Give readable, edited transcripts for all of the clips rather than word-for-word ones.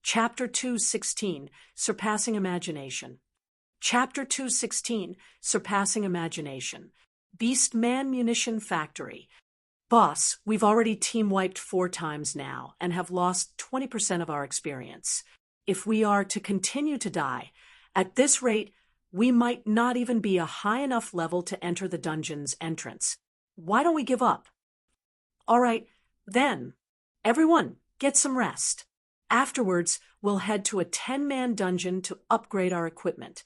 Chapter 2:16, Surpassing Imagination. Chapter 2:16, Surpassing Imagination. Beast Man Munition Factory. Boss, we've already team-wiped 4 times now and have lost 20% of our experience. If we are to continue to die, at this rate, we might not even be a high enough level to enter the dungeon's entrance. Why don't we give up? All right, then. Everyone, get some rest. Afterwards, we'll head to a 10-man dungeon to upgrade our equipment.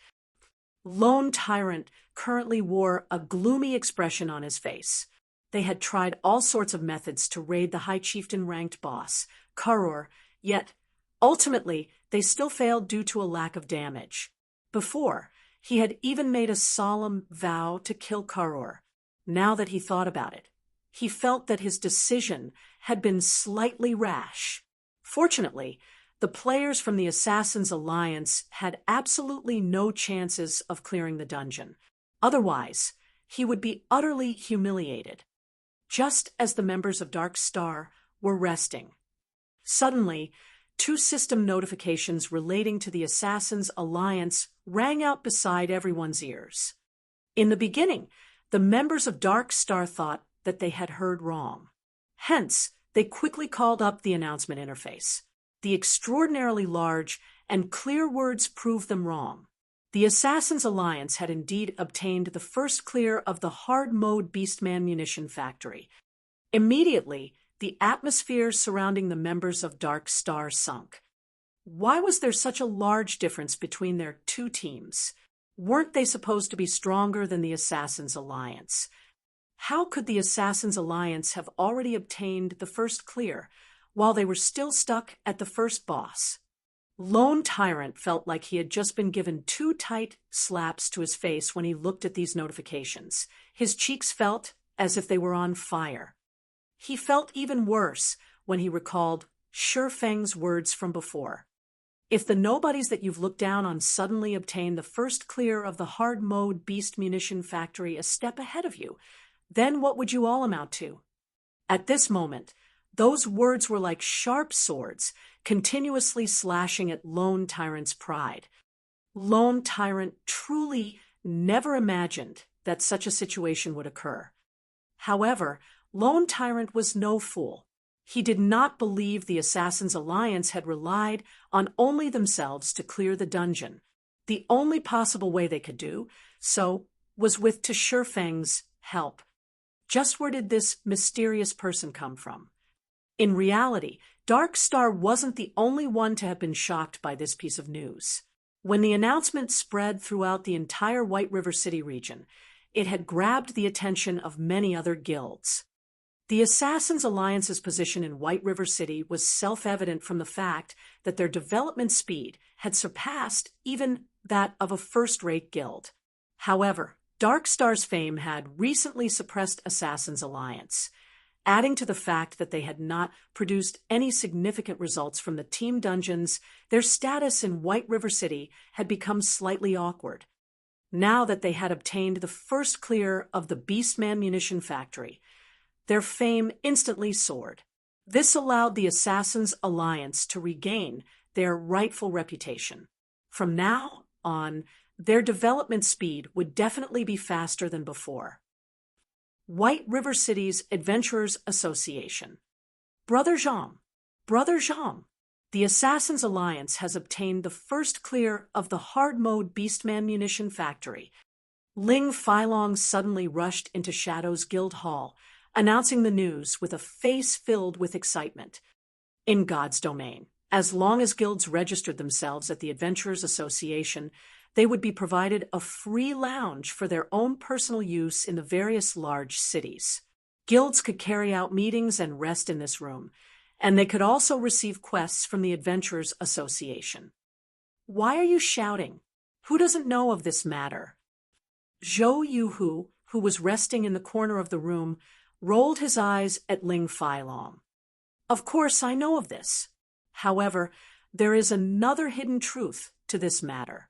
Lone Tyrant currently wore a gloomy expression on his face. They had tried all sorts of methods to raid the High Chieftain-ranked boss, Karor, yet, ultimately, they still failed due to a lack of damage. Before, he had even made a solemn vow to kill Karor. Now that he thought about it, he felt that his decision had been slightly rash. Fortunately, the players from the Assassin's Alliance had absolutely no chances of clearing the dungeon. Otherwise, he would be utterly humiliated. Just as the members of Dark Star were resting, suddenly, 2 system notifications relating to the Assassin's Alliance rang out beside everyone's ears. In the beginning, the members of Dark Star thought that they had heard wrong. Hence, they quickly called up the announcement interface. The extraordinarily large and clear words proved them wrong. The Assassin's Alliance had indeed obtained the first clear of the hard-mode Beastman Munition Factory. Immediately, the atmosphere surrounding the members of Dark Star sunk. Why was there such a large difference between their 2 teams? Weren't they supposed to be stronger than the Assassin's Alliance? How could the Assassin's Alliance have already obtained the first clear, while they were still stuck at the first boss? Lone Tyrant felt like he had just been given 2 tight slaps to his face when he looked at these notifications. His cheeks felt as if they were on fire. He felt even worse when he recalled Shurfeng's words from before. If the nobodies that you've looked down on suddenly obtain the first clear of the hard-mode Beast Munition Factory a step ahead of you, then what would you all amount to? At this moment, those words were like sharp swords, continuously slashing at Lone Tyrant's pride. Lone Tyrant truly never imagined that such a situation would occur. However, Lone Tyrant was no fool. He did not believe the Assassin's Alliance had relied on only themselves to clear the dungeon. The only possible way they could do so was with Shurfeng's help. Just where did this mysterious person come from? In reality, Dark Star wasn't the only one to have been shocked by this piece of news. When the announcement spread throughout the entire White River City region, it had grabbed the attention of many other guilds. The Assassin's Alliance's position in White River City was self-evident from the fact that their development speed had surpassed even that of a first-rate guild. However, Dark Star's fame had recently suppressed Assassin's Alliance, adding to the fact that they had not produced any significant results from the team dungeons. Their status in White River City had become slightly awkward. Now that they had obtained the first clear of the Beastman Munition Factory, their fame instantly soared. This allowed the Assassin's Alliance to regain their rightful reputation. From now on, their development speed would definitely be faster than before. White River City's Adventurers Association. Brother Jean, the Assassin's Alliance has obtained the first clear of the hard-mode Beastman Munition Factory. Ling Filong suddenly rushed into Shadow's Guild Hall, announcing the news with a face filled with excitement. In God's domain, as long as guilds registered themselves at the Adventurers Association, they would be provided a free lounge for their own personal use in the various large cities. Guilds could carry out meetings and rest in this room, and they could also receive quests from the Adventurers Association. Why are you shouting? Who doesn't know of this matter? Zhou Yuhu, who was resting in the corner of the room, rolled his eyes at Ling Filong. Of course, I know of this. However, there is another hidden truth to this matter.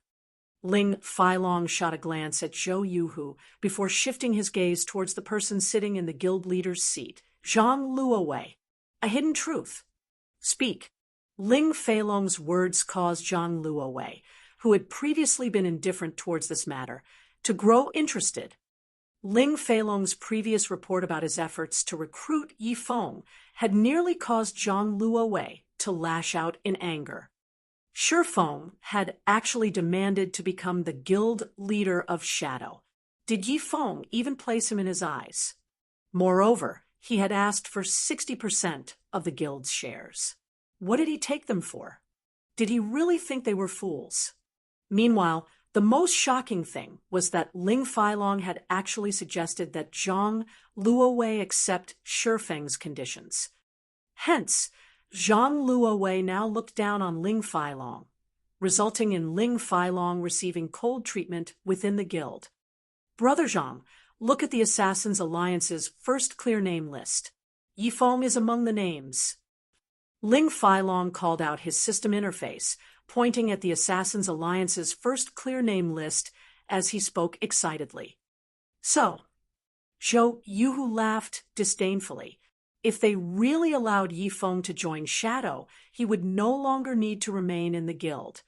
Ling Filong shot a glance at Zhou Yuhu before shifting his gaze towards the person sitting in the guild leader's seat, Zhang Luowei. A hidden truth. Speak. Ling Feilong's words caused Zhang Luowei, who had previously been indifferent towards this matter, to grow interested. Ling Feilong's previous report about his efforts to recruit Yi Feng had nearly caused Zhang Luowei to lash out in anger. Shi Feng had actually demanded to become the guild leader of Shadow. Did Yi Feng even place him in his eyes? Moreover, he had asked for 60% of the guild's shares. What did he take them for? Did he really think they were fools? Meanwhile, the most shocking thing was that Ling Feilong had actually suggested that Zhang Luowei accept Shi Feng's conditions. Hence, Zhang Luowei now looked down on Ling Feilong, resulting in Ling Feilong receiving cold treatment within the guild. Brother Zhang, look at the Assassins' Alliance's first clear name list. Yi Feng is among the names. Ling Feilong called out his system interface, pointing at the Assassins' Alliance's first clear name list as he spoke excitedly. So, Zhou Yuhu laughed disdainfully. If they really allowed Yi Feng to join Shadow, he would no longer need to remain in the guild.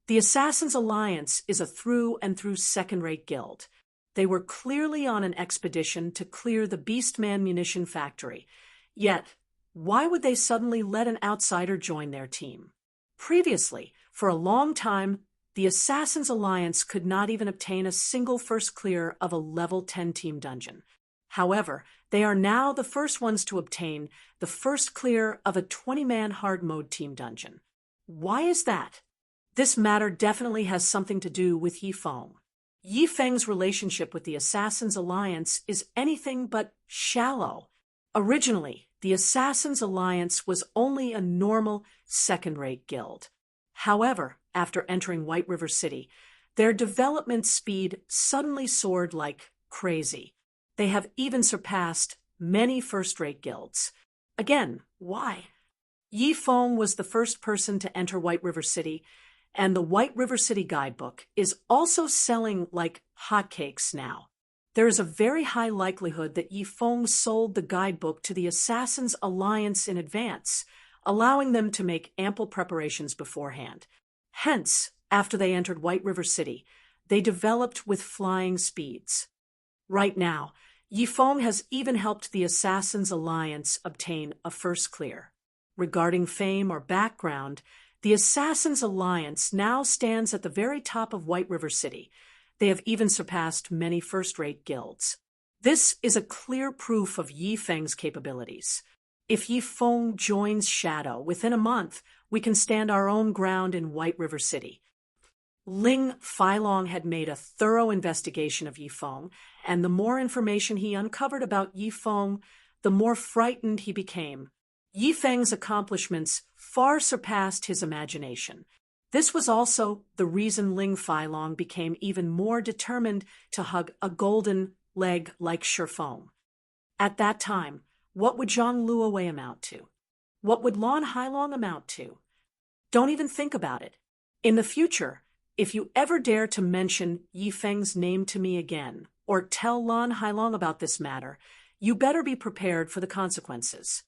The Assassins' Alliance is a through-and-through second-rate guild. They were clearly on an expedition to clear the Beastman munition factory. Yet, why would they suddenly let an outsider join their team? Previously, for a long time, the Assassins' Alliance could not even obtain a single first clear of a level 10 team dungeon. However, they are now the first ones to obtain the first clear of a 20-man hard mode team dungeon. Why is that? This matter definitely has something to do with Yi Feng. Yi Feng's relationship with the Assassins' Alliance is anything but shallow. Originally, the Assassins' Alliance was only a normal second-rate guild. However, after entering White River City, their development speed suddenly soared like crazy. They have even surpassed many first-rate guilds. Again, why? Yi Feng was the first person to enter White River City, and the White River City guidebook is also selling like hotcakes now. There is a very high likelihood that Yi Feng sold the guidebook to the Assassins' Alliance in advance, allowing them to make ample preparations beforehand. Hence, after they entered White River City, they developed with flying speeds. Right now, Yi Feng has even helped the Assassins' Alliance obtain a first clear. Regarding fame or background, the Assassins' Alliance now stands at the very top of White River City. They have even surpassed many first-rate guilds. This is a clear proof of Yi Feng's capabilities. If Yi Feng joins Shadow within a month, we can stand our own ground in White River City. Ling Feilong had made a thorough investigation of Yi Feng, and the more information he uncovered about Yi Feng, the more frightened he became. Yi Feng's accomplishments far surpassed his imagination. This was also the reason Ling Feilong became even more determined to hug a golden leg like Shi Feng. At that time, what would Zhang Luowei amount to? What would Lan Hailong amount to? Don't even think about it. In the future, if you ever dare to mention Yi Feng's name to me again, or tell Lan Hailong about this matter, you better be prepared for the consequences.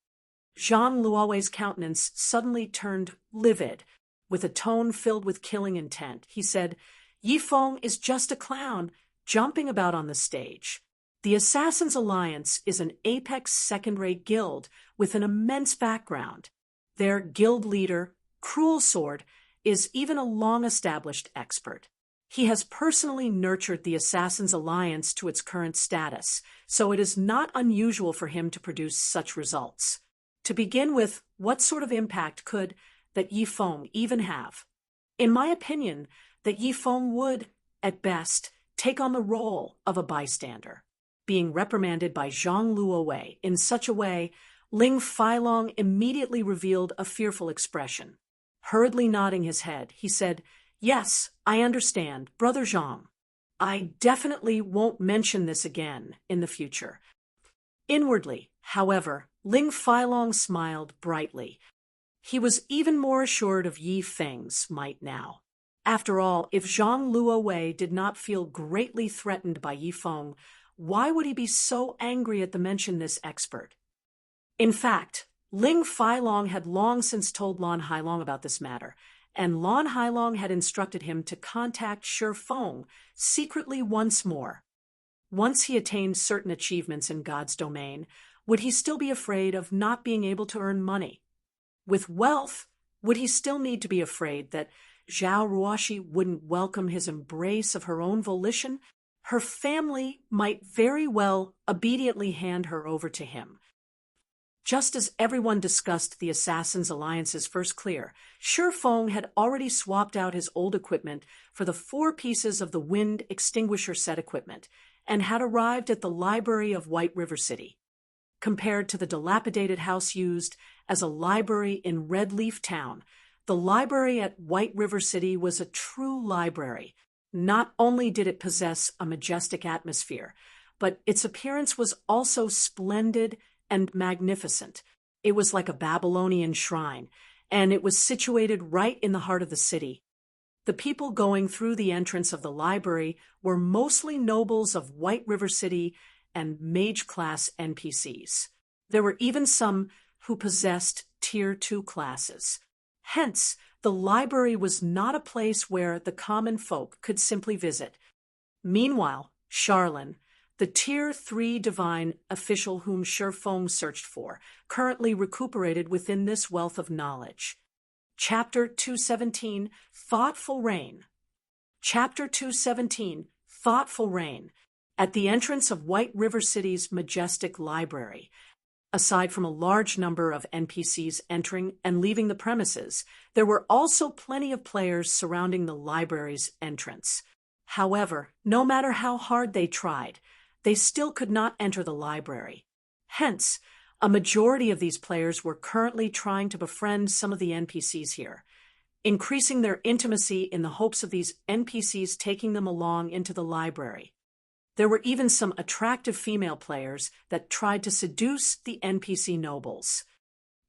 Zhang Luowei's countenance suddenly turned livid, with a tone filled with killing intent. He said, Yi Feng is just a clown, jumping about on the stage. The Assassins' Alliance is an apex second-rate guild with an immense background. Their guild leader, Cruel Sword, is even a long-established expert. He has personally nurtured the Assassins' Alliance to its current status, so it is not unusual for him to produce such results. To begin with, what sort of impact could that Yi Feng even have? In my opinion, that Yi Feng would, at best, take on the role of a bystander. Being reprimanded by Zhang Luowei in such a way, Ling Feilong immediately revealed a fearful expression. Hurriedly nodding his head, he said, Yes, I understand, Brother Zhang. I definitely won't mention this again in the future. Inwardly, however, Ling Feilong smiled brightly. He was even more assured of Yi Feng's might now. After all, if Zhang Luowei did not feel greatly threatened by Yi Feng, why would he be so angry at the mention of this expert? In fact, Ling Feilong had long since told Lan Hailong about this matter, and Lan Hailong had instructed him to contact Shi Feng secretly once more. Once he attained certain achievements in God's domain, would he still be afraid of not being able to earn money? With wealth, would he still need to be afraid that Zhao Ruoxi wouldn't welcome his embrace of her own volition? Her family might very well obediently hand her over to him. Just as everyone discussed the Assassin's Alliance's first clear, Shi Feng had already swapped out his old equipment for the 4 pieces of the wind extinguisher set equipment and had arrived at the library of White River City. Compared to the dilapidated house used as a library in Red Leaf Town, the library at White River City was a true library. Not only did it possess a majestic atmosphere, but its appearance was also splendid and magnificent. It was like a Babylonian shrine, and it was situated right in the heart of the city. The people going through the entrance of the library were mostly nobles of White River City and mage-class NPCs. There were even some who possessed Tier 2 classes. Hence, the library was not a place where the common folk could simply visit. Meanwhile, Charlene, the Tier 3 divine official whom Shi Feng searched for, currently recuperated within this wealth of knowledge. Chapter 217, Thoughtful Rain. Chapter 217, Thoughtful Rain. At the entrance of White River City's majestic library, aside from a large number of NPCs entering and leaving the premises, there were also plenty of players surrounding the library's entrance. However, no matter how hard they tried, they still could not enter the library. Hence, a majority of these players were currently trying to befriend some of the NPCs here, increasing their intimacy in the hopes of these NPCs taking them along into the library. There were even some attractive female players that tried to seduce the NPC nobles.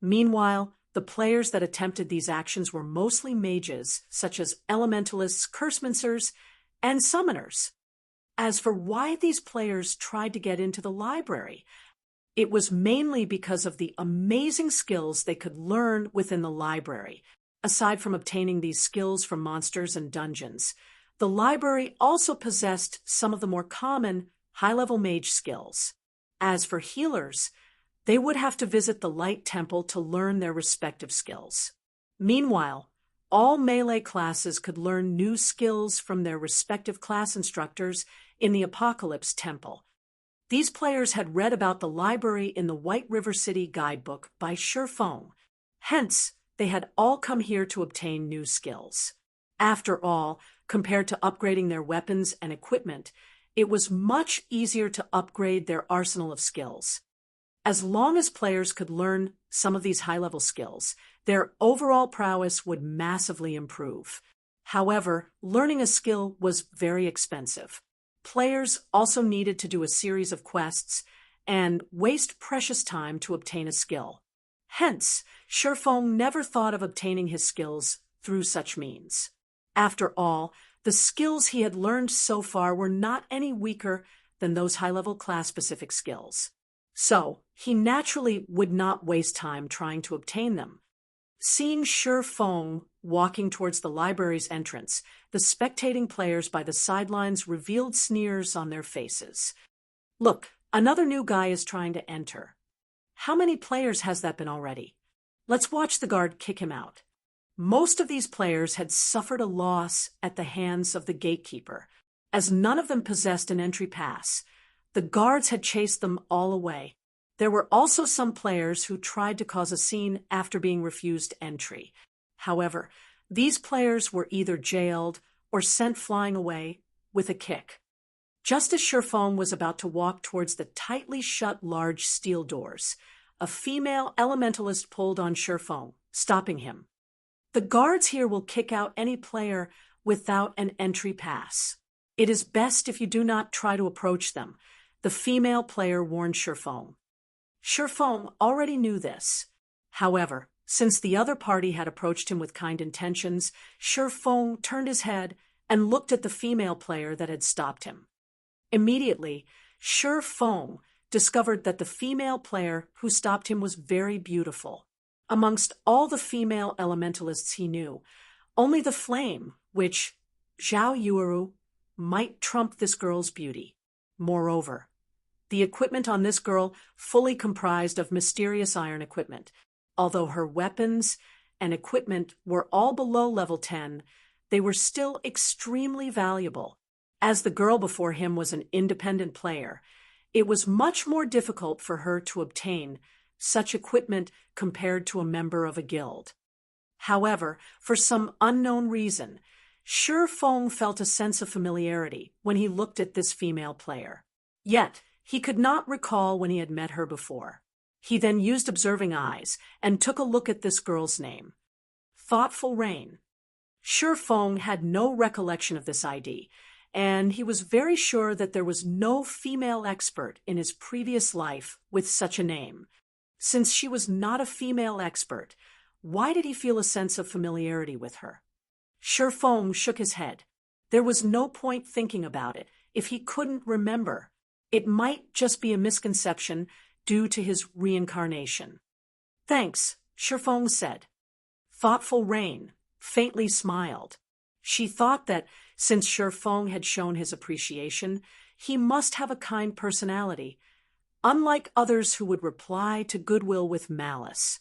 Meanwhile, the players that attempted these actions were mostly mages, such as elementalists, cursemancers, and summoners. As for why these players tried to get into the library, it was mainly because of the amazing skills they could learn within the library. Aside from obtaining these skills from monsters and dungeons, the library also possessed some of the more common high-level mage skills. As for healers, they would have to visit the Light Temple to learn their respective skills. Meanwhile, all melee classes could learn new skills from their respective class instructors in the Apocalypse Temple. These players had read about the library in the White River City guidebook by Shi Feng. Hence, they had all come here to obtain new skills. After all, compared to upgrading their weapons and equipment, it was much easier to upgrade their arsenal of skills. As long as players could learn some of these high-level skills, their overall prowess would massively improve. However, learning a skill was very expensive. Players also needed to do a series of quests and waste precious time to obtain a skill. Hence, Shi Feng never thought of obtaining his skills through such means. After all, the skills he had learned so far were not any weaker than those high-level class-specific skills. So, he naturally would not waste time trying to obtain them. Seeing Shi Feng walking towards the library's entrance, the spectating players by the sidelines revealed sneers on their faces. Look, another new guy is trying to enter. How many players has that been already? Let's watch the guard kick him out. Most of these players had suffered a loss at the hands of the gatekeeper, as none of them possessed an entry pass. The guards had chased them all away. There were also some players who tried to cause a scene after being refused entry. However, these players were either jailed or sent flying away with a kick. Just as Shi Feng was about to walk towards the tightly shut large steel doors, a female elementalist pulled on Shi Feng, stopping him. The guards here will kick out any player without an entry pass. It is best if you do not try to approach them, the female player warned Shi Feng. Shi Feng already knew this. However, since the other party had approached him with kind intentions, Shi Feng turned his head and looked at the female player that had stopped him. Immediately, Shi Feng discovered that the female player who stopped him was very beautiful. Amongst all the female elementalists he knew, only the flame, which, Zhao Yuuru, might trump this girl's beauty. Moreover, the equipment on this girl fully comprised of mysterious iron equipment. Although her weapons and equipment were all below level 10, they were still extremely valuable. As the girl before him was an independent player, it was much more difficult for her to obtain such equipment compared to a member of a guild. However, for some unknown reason, Shifeng felt a sense of familiarity when he looked at this female player. Yet, he could not recall when he had met her before. He then used observing eyes and took a look at this girl's name. Thoughtful Rain. Shifeng had no recollection of this ID, and he was very sure that there was no female expert in his previous life with such a name. Since she was not a female expert, why did he feel a sense of familiarity with her? Shifeng shook his head. There was no point thinking about it if he couldn't remember. It might just be a misconception due to his reincarnation. Thanks, Shifeng said. Thoughtful Rain faintly smiled. She thought that since Shifeng had shown his appreciation, he must have a kind personality, unlike others who would reply to goodwill with malice.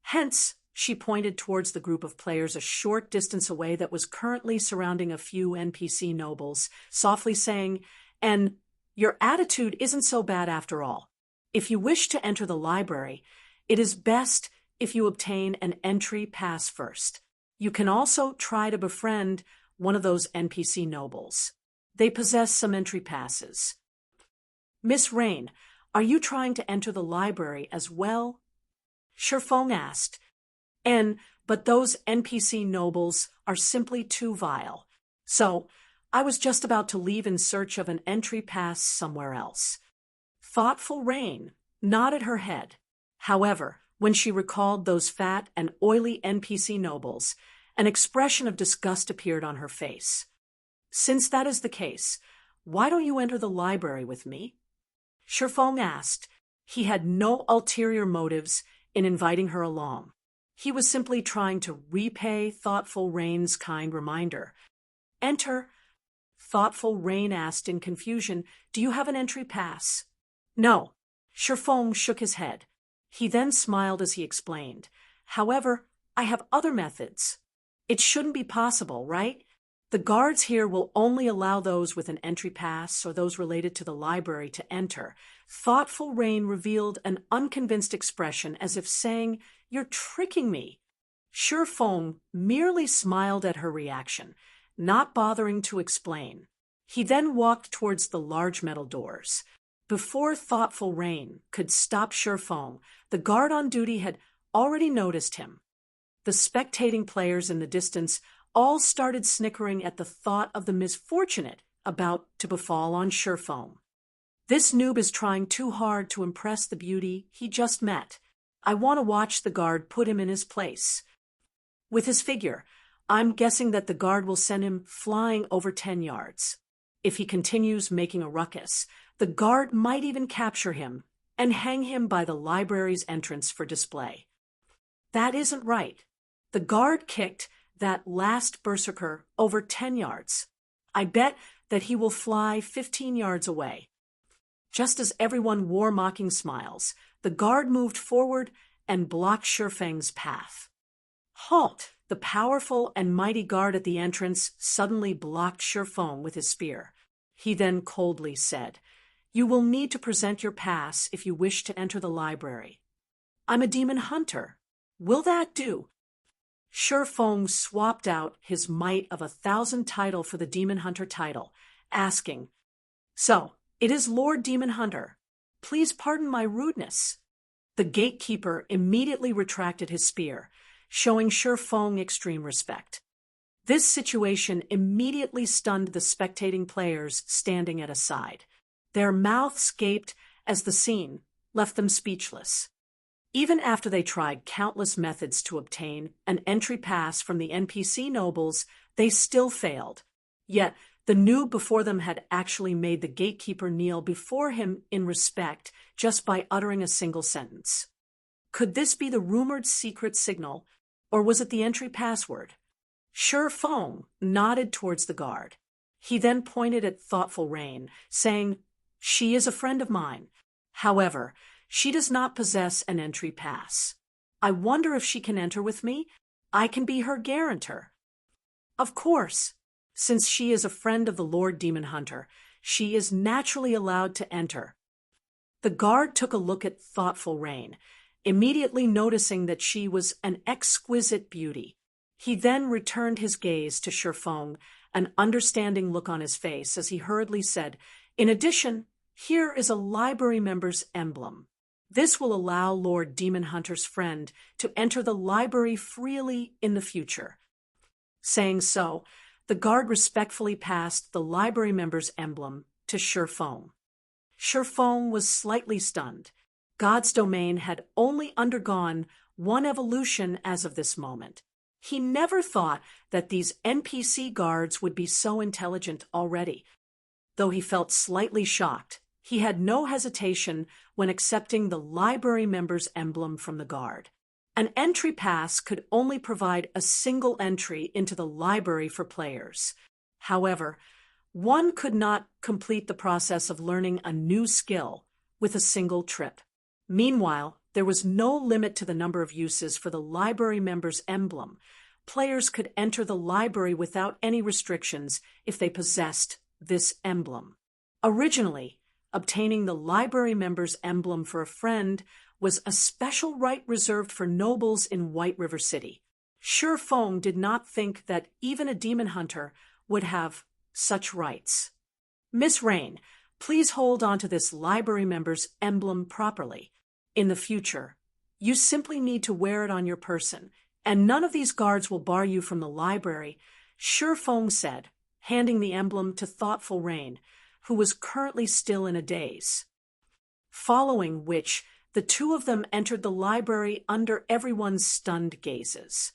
Hence, she pointed towards the group of players a short distance away that was currently surrounding a few NPC nobles, softly saying, "And your attitude isn't so bad after all. If you wish to enter the library, it is best if you obtain an entry pass first. You can also try to befriend one of those NPC nobles. They possess some entry passes." "Miss Rain, are you trying to enter the library as well?" Shifeng asked. But those NPC nobles are simply too vile. So, I was just about to leave in search of an entry pass somewhere else. Thoughtful Rain nodded her head. However, when she recalled those fat and oily NPC nobles, an expression of disgust appeared on her face. "Since that is the case, why don't you enter the library with me?" Shifeng asked. He had no ulterior motives in inviting her along. He was simply trying to repay Thoughtful Rain's kind reminder. "Enter?" Thoughtful Rain asked in confusion, "Do you have an entry pass?" "No." Shifeng shook his head. He then smiled as he explained, "However, I have other methods." "It shouldn't be possible, right? The guards here will only allow those with an entry pass or those related to the library to enter." Thoughtful Rain revealed an unconvinced expression as if saying, "You're tricking me." Shifeng merely smiled at her reaction, not bothering to explain. He then walked towards the large metal doors. Before Thoughtful Rain could stop Shifeng, the guard on duty had already noticed him. The spectating players in the distance all started snickering at the thought of the misfortunate about to befall on Shifeng. "This noob is trying too hard to impress the beauty he just met. I want to watch the guard put him in his place. With his figure, I'm guessing that the guard will send him flying over 10 yards. If he continues making a ruckus, the guard might even capture him and hang him by the library's entrance for display." "That isn't right. The guard kicked that last berserker over 10 yards. I bet that he will fly 15 yards away." Just as everyone wore mocking smiles, the guard moved forward and blocked Shifeng's path. "Halt!" The powerful and mighty guard at the entrance suddenly blocked Shifeng with his spear. He then coldly said, "You will need to present your pass if you wish to enter the library." "I'm a demon hunter. Will that do?" Shifeng swapped out his might of 1,000 title for the demon hunter title, asking, "So, it is Lord Demon Hunter. Please pardon my rudeness." The gatekeeper immediately retracted his spear, showing Shifeng extreme respect. This situation immediately stunned the spectating players standing at a side. Their mouths gaped as the scene left them speechless. Even after they tried countless methods to obtain an entry pass from the NPC nobles, they still failed. Yet, The noob before them had actually made the gatekeeper kneel before him in respect just by uttering a single sentence. Could this be the rumored secret signal, or was it the entry password? Shi Feng nodded towards the guard. He then pointed at Thoughtful Rain, saying, "She is a friend of mine. However, she does not possess an entry pass. I wonder if she can enter with me? I can be her guarantor." "Of course. Since she is a friend of the Lord Demon Hunter, she is naturally allowed to enter." The guard took a look at Thoughtful Rain, immediately noticing that she was an exquisite beauty. He then returned his gaze to Shi Feng, an understanding look on his face as he hurriedly said, "In addition, here is a library member's emblem. This will allow Lord Demon Hunter's friend to enter the library freely in the future." Saying so, the guard respectfully passed the library member's emblem to Shi Feng. Shi Feng was slightly stunned. God's domain had only undergone one evolution as of this moment. He never thought that these NPC guards would be so intelligent already. Though he felt slightly shocked, he had no hesitation when accepting the library member's emblem from the guard. An entry pass could only provide a single entry into the library for players. However, one could not complete the process of learning a new skill with a single trip. Meanwhile, there was no limit to the number of uses for the library member's emblem. Players could enter the library without any restrictions if they possessed this emblem. Originally, obtaining the library member's emblem for a friend was a special right reserved for nobles in White River City. Shi Feng did not think that even a demon hunter would have such rights. "Miss Rain, please hold on to this library member's emblem properly. In the future, you simply need to wear it on your person, and none of these guards will bar you from the library," Shi Feng said, handing the emblem to Thoughtful Rain, who was currently still in a daze. Following which, the two of them entered the library under everyone's stunned gazes.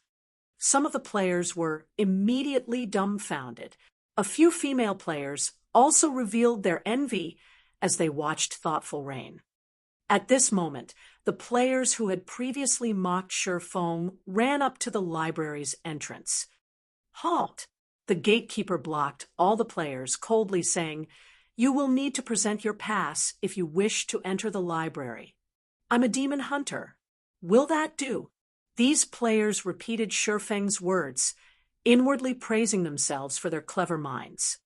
Some of the players were immediately dumbfounded. A few female players also revealed their envy as they watched Thoughtful Rain. At this moment, the players who had previously mocked Shi Feng ran up to the library's entrance. "Halt!" The gatekeeper blocked all the players, coldly saying, "You will need to present your pass if you wish to enter the library." "I'm a demon hunter. Will that do?" These players repeated Shi Feng's words, inwardly praising themselves for their clever minds.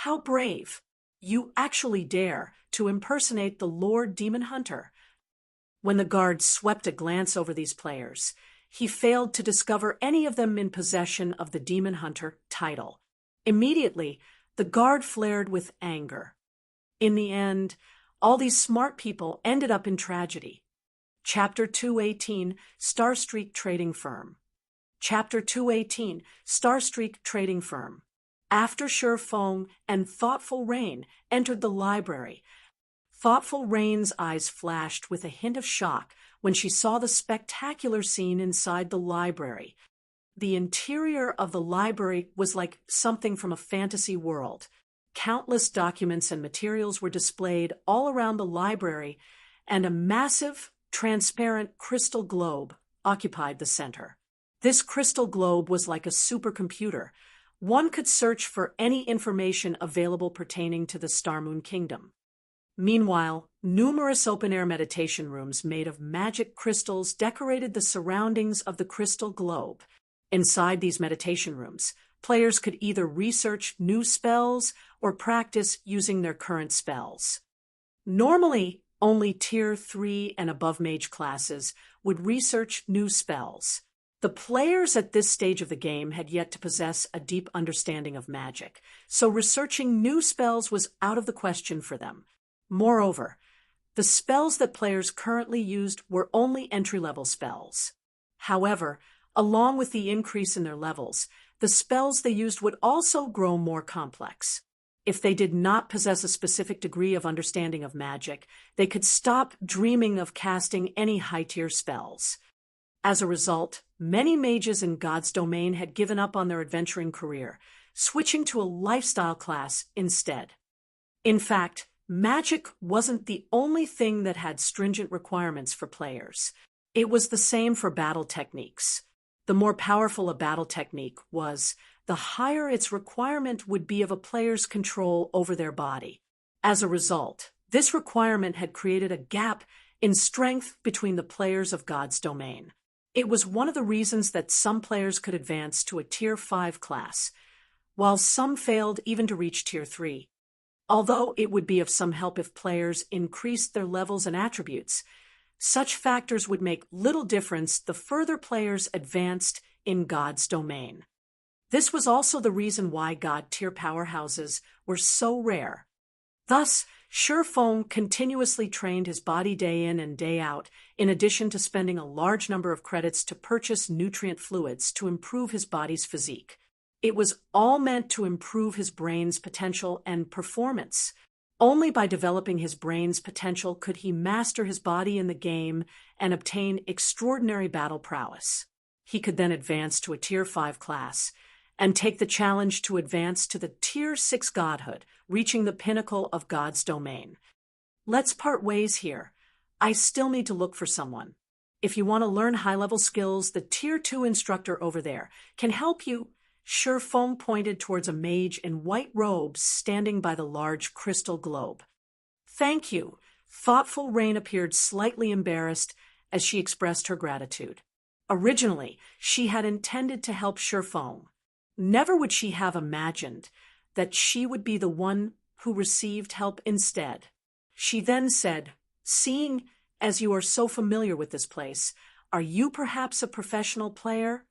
"How brave! You actually dare to impersonate the Lord Demon Hunter." When the guard swept a glance over these players, he failed to discover any of them in possession of the Demon Hunter title. Immediately, the guard flared with anger. In the end, all these smart people ended up in tragedy. Chapter 218, Starstreak Trading Firm. Chapter 218, Starstreak Trading Firm. After Shi Feng and Thoughtful Rain entered the library, Thoughtful Rain's eyes flashed with a hint of shock when she saw the spectacular scene inside the library. The interior of the library was like something from a fantasy world. Countless documents and materials were displayed all around the library, and a massive, transparent crystal globe occupied the center. This crystal globe was like a supercomputer. One could search for any information available pertaining to the Star Moon Kingdom. Meanwhile, numerous open-air meditation rooms made of magic crystals decorated the surroundings of the crystal globe. Inside these meditation rooms, players could either research new spells or practice using their current spells. Normally, only Tier 3 and above mage classes would research new spells. The players at this stage of the game had yet to possess a deep understanding of magic, so researching new spells was out of the question for them. Moreover, the spells that players currently used were only entry-level spells. However, along with the increase in their levels, the spells they used would also grow more complex. If they did not possess a specific degree of understanding of magic, they could stop dreaming of casting any high-tier spells. As a result, many mages in God's domain had given up on their adventuring career, switching to a lifestyle class instead. In fact, magic wasn't the only thing that had stringent requirements for players. It was the same for battle techniques. The more powerful a battle technique was, the higher its requirement would be of a player's control over their body. As a result, this requirement had created a gap in strength between the players of God's domain. It was one of the reasons that some players could advance to a Tier 5 class, while some failed even to reach Tier 3. Although it would be of some help if players increased their levels and attributes, such factors would make little difference the further players advanced in God's domain. This was also the reason why God tier powerhouses were so rare. Thus, Shifeng continuously trained his body day in and day out, in addition to spending a large number of credits to purchase nutrient fluids to improve his body's physique. It was all meant to improve his brain's potential and performance. Only by developing his brain's potential could he master his body in the game and obtain extraordinary battle prowess. He could then advance to a Tier 5 class and take the challenge to advance to the Tier 6 godhood, reaching the pinnacle of God's domain. Let's part ways here. I still need to look for someone. If you want to learn high-level skills, the Tier 2 instructor over there can help you. Shifeng pointed towards a mage in white robes standing by the large crystal globe. Thank you. Thoughtful Rain appeared slightly embarrassed as she expressed her gratitude. Originally, she had intended to help Shifeng. Never would she have imagined that she would be the one who received help instead. She then said, "Seeing as you are so familiar with this place, are you perhaps a professional player?"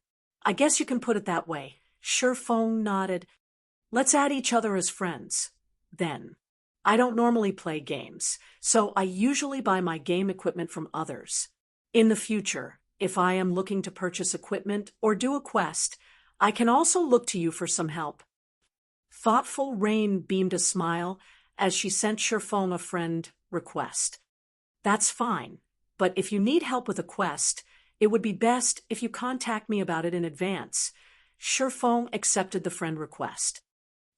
"I guess you can put it that way." Shifeng nodded. "Let's add each other as friends, then. I don't normally play games, so I usually buy my game equipment from others. In the future, if I am looking to purchase equipment or do a quest, I can also look to you for some help." Thoughtful Rain beamed a smile as she sent Shifeng a friend request. "That's fine, but if you need help with a quest, it would be best if you contact me about it in advance." Shifeng accepted the friend request.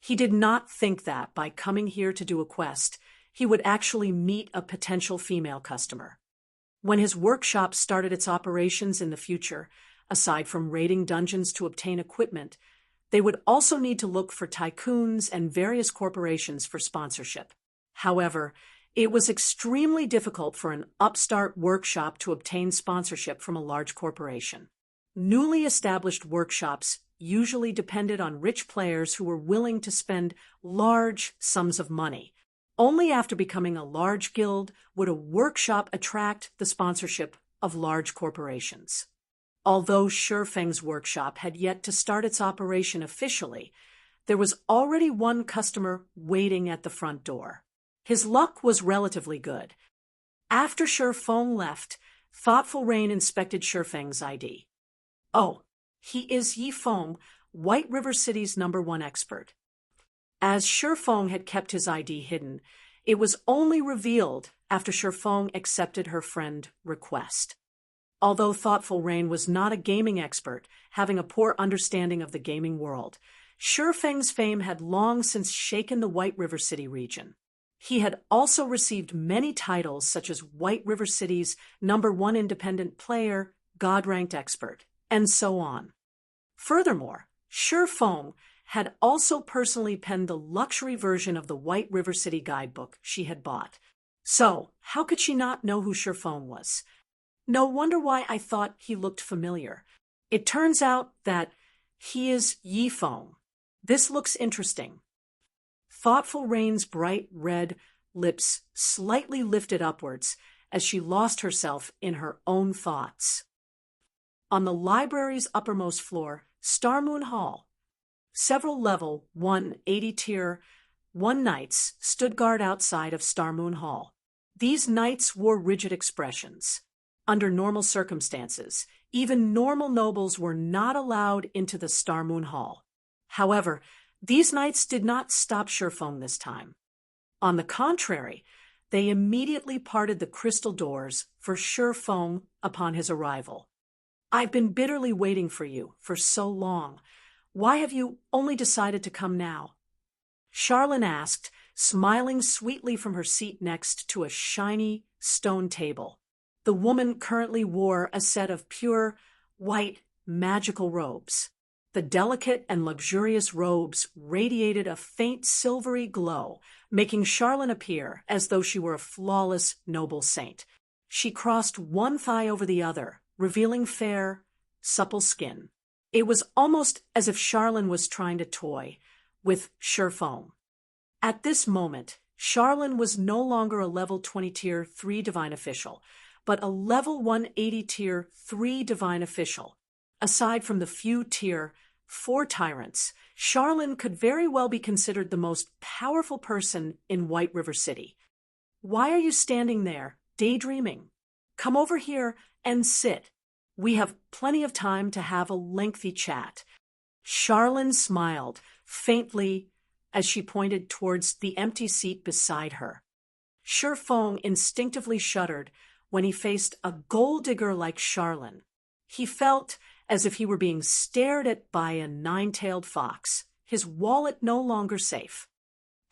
He did not think that by coming here to do a quest, he would actually meet a potential female customer. When his workshop started its operations in the future, aside from raiding dungeons to obtain equipment, they would also need to look for tycoons and various corporations for sponsorship. However, it was extremely difficult for an upstart workshop to obtain sponsorship from a large corporation. Newly established workshops usually depended on rich players who were willing to spend large sums of money. Only after becoming a large guild would a workshop attract the sponsorship of large corporations. Although Shifeng's workshop had yet to start its operation officially, there was already one customer waiting at the front door. His luck was relatively good. After Shifeng left, Thoughtful Rain inspected Shifeng's ID. "Oh, he is Yifeng, White River City's #1 expert." As Shifeng had kept his ID hidden, it was only revealed after Shifeng accepted her friend request. Although Thoughtful Rain was not a gaming expert, having a poor understanding of the gaming world, Shifeng's fame had long since shaken the White River City region. He had also received many titles such as White River City's #1 independent player, God-ranked expert, and so on. Furthermore, Shifeng had also personally penned the luxury version of the White River City guidebook she had bought. So, how could she not know who Shifeng was? No wonder why I thought he looked familiar. It turns out that he is Yifeng. This looks interesting. Thoughtful Rain's bright red lips slightly lifted upwards as she lost herself in her own thoughts. On the library's uppermost floor, Star Moon Hall, several level 180 Tier 1 knights stood guard outside of Star Moon Hall. These knights wore rigid expressions. Under normal circumstances, even normal nobles were not allowed into the Star Moon Hall. However, these knights did not stop Shifeng this time. On the contrary, they immediately parted the crystal doors for Shifeng upon his arrival. I've been bitterly waiting for you for so long. Why have you only decided to come now? Charlene asked, smiling sweetly from her seat next to a shiny stone table. The woman currently wore a set of pure, white, magical robes. The delicate and luxurious robes radiated a faint silvery glow, making Charlene appear as though she were a flawless, noble saint. She crossed one thigh over the other, revealing fair, supple skin. It was almost as if Charlene was trying to toy with Sherfone. At this moment, Charlene was no longer a level 20 tier 3 divine official, but a level 180 tier 3 divine official. Aside from the few tier 4 tyrants, Charlene could very well be considered the most powerful person in White River City. Why are you standing there, daydreaming? Come over here and sit. We have plenty of time to have a lengthy chat. Charlene smiled faintly as she pointed towards the empty seat beside her. Sherfone instinctively shuddered when he faced a gold digger like Charlene. He felt as if he were being stared at by a nine-tailed fox, his wallet no longer safe.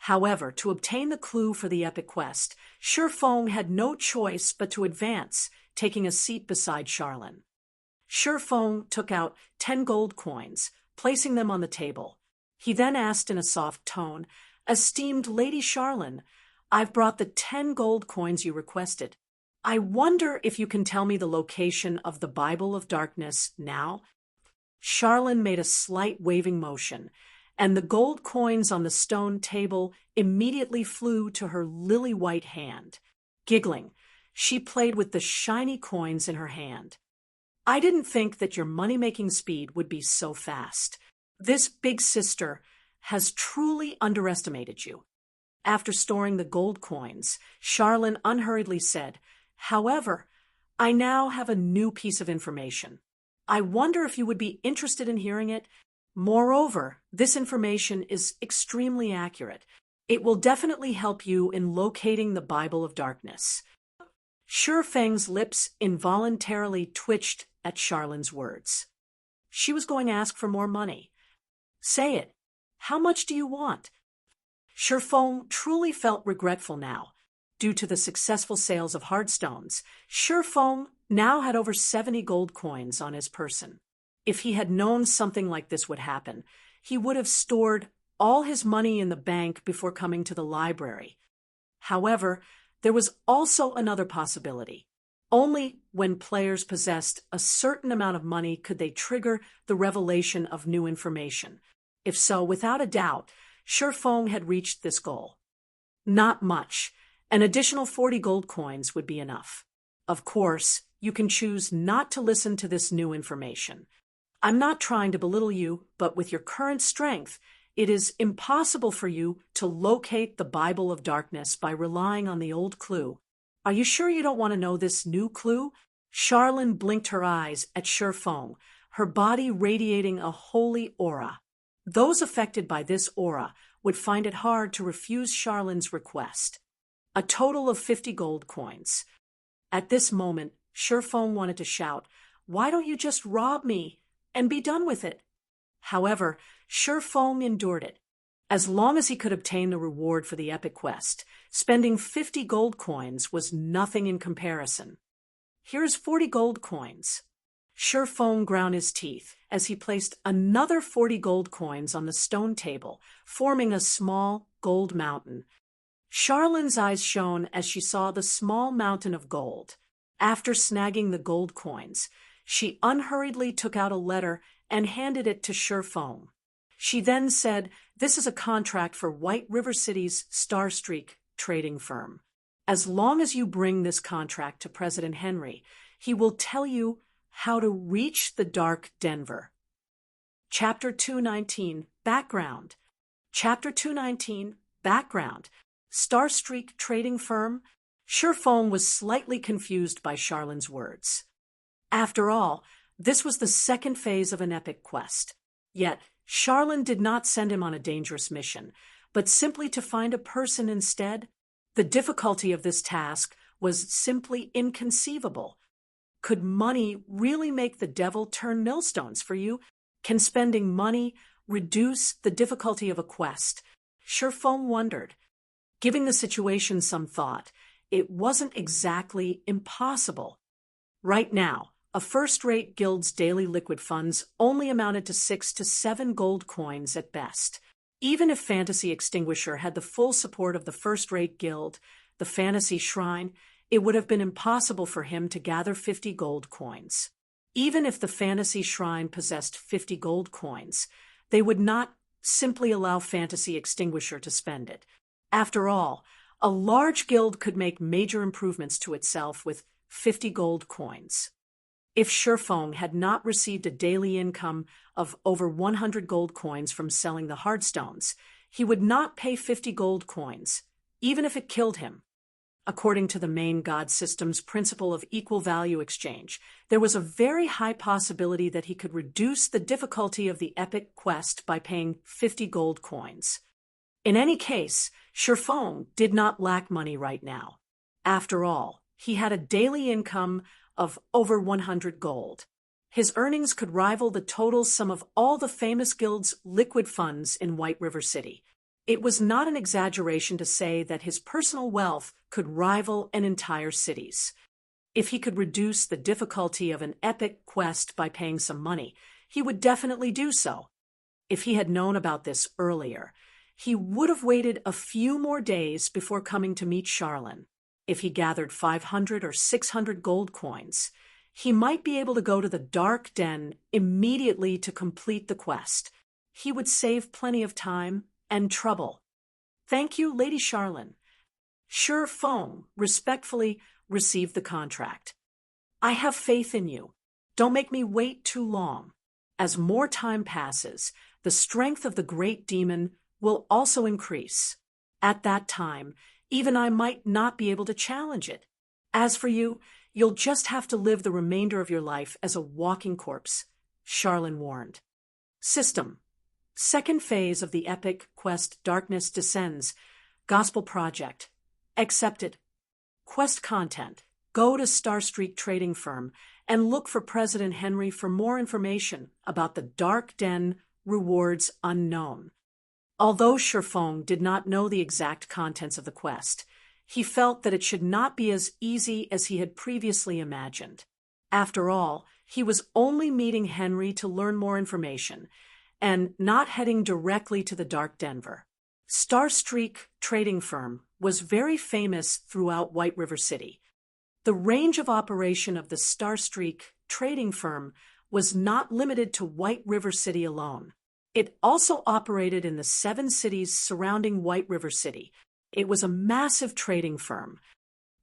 However, to obtain the clue for the epic quest, Sherfone had no choice but to advance, taking a seat beside Charlene. Sherfone took out 10 gold coins, placing them on the table. He then asked in a soft tone, "Esteemed Lady Charlene, I've brought the 10 gold coins you requested. I wonder if you can tell me the location of the Bible of Darkness now?" Charlene made a slight waving motion, and the gold coins on the stone table immediately flew to her lily-white hand. Giggling, she played with the shiny coins in her hand. "I didn't think that your money-making speed would be so fast. This big sister has truly underestimated you." After storing the gold coins, Charlene unhurriedly said, "However, I now have a new piece of information. I wonder if you would be interested in hearing it. Moreover, this information is extremely accurate. It will definitely help you in locating the Bible of Darkness." Shurfeng's lips involuntarily twitched at Charlene's words. She was going to ask for more money. "Say it. How much do you want?" Sherfone truly felt regretful now. Due to the successful sales of hardstones, Sherfone now had over 70 gold coins on his person. If he had known something like this would happen, he would have stored all his money in the bank before coming to the library. However, there was also another possibility. Only when players possessed a certain amount of money could they trigger the revelation of new information. If so, without a doubt, Sherfone had reached this goal. Not much. An additional 40 gold coins would be enough. Of course, you can choose not to listen to this new information. I'm not trying to belittle you, but with your current strength, it is impossible for you to locate the Bible of Darkness by relying on the old clue. Are you sure you don't want to know this new clue? Charlene blinked her eyes at Sherfone, her body radiating a holy aura. Those affected by this aura would find it hard to refuse Charlene's request. A total of 50 gold coins. At this moment, Sherfone wanted to shout, "Why don't you just rob me and be done with it?" However, Sherfone endured it. As long as he could obtain the reward for the epic quest, spending 50 gold coins was nothing in comparison. "Here's 40 gold coins." Sherfone ground his teeth as he placed another 40 gold coins on the stone table, forming a small gold mountain. Charlene's eyes shone as she saw the small mountain of gold. After snagging the gold coins, she unhurriedly took out a letter and handed it to Sherfone. She then said, "This is a contract for White River City's Starstreak trading firm. As long as you bring this contract to President Henry, he will tell you how to reach the Dark Denver." Chapter 219, Background. Chapter 219, Background. Starstreak trading firm? Sherfone was slightly confused by Charlene's words. After all, this was the second phase of an epic quest. Yet, Charlene did not send him on a dangerous mission, but simply to find a person instead. The difficulty of this task was simply inconceivable. Could money really make the devil turn millstones for you? Can spending money reduce the difficulty of a quest? Sherfong wondered. Giving the situation some thought, it wasn't exactly impossible. Right now, a first-rate guild's daily liquid funds only amounted to 6 to 7 gold coins at best. Even if Fantasy Extinguisher had the full support of the first-rate guild, the Fantasy Shrine, it would have been impossible for him to gather 50 gold coins. Even if the Fantasy Shrine possessed 50 gold coins, they would not simply allow Fantasy Extinguisher to spend it. After all, a large guild could make major improvements to itself with 50 gold coins. If Sherfong had not received a daily income of over 100 gold coins from selling the hardstones, he would not pay 50 gold coins, even if it killed him. According to the main god system's principle of equal value exchange, there was a very high possibility that he could reduce the difficulty of the epic quest by paying 50 gold coins. In any case, Sherfong did not lack money right now. After all, he had a daily income of over 100 gold. His earnings could rival the total sum of all the famous guilds' liquid funds in White River City. It was not an exaggeration to say that his personal wealth could rival an entire city's. If he could reduce the difficulty of an epic quest by paying some money, he would definitely do so. If he had known about this earlier, he would have waited a few more days before coming to meet Charlene. If he gathered 500 or 600 gold coins, he might be able to go to the dark den immediately to complete the quest. He would save plenty of time and trouble. Thank you, Lady Charlene. Sherfong respectfully received the contract. I have faith in you. Don't make me wait too long. As more time passes, the strength of the great demon will also increase. At that time, even I might not be able to challenge it. As for you, you'll just have to live the remainder of your life as a walking corpse, Charlene warned. System. Second phase of the epic quest Darkness Descends. Gospel Project. Accepted. Quest content. Go to Starstreak Trading Firm and look for President Henry for more information about the Dark Den rewards unknown. Although Sherfong did not know the exact contents of the quest, he felt that it should not be as easy as he had previously imagined. After all, he was only meeting Henry to learn more information, and not heading directly to the Dark Denver. Starstreak Trading Firm was very famous throughout White River City. The range of operation of the Starstreak Trading Firm was not limited to White River City alone. It also operated in the 7 cities surrounding White River City. It was a massive trading firm.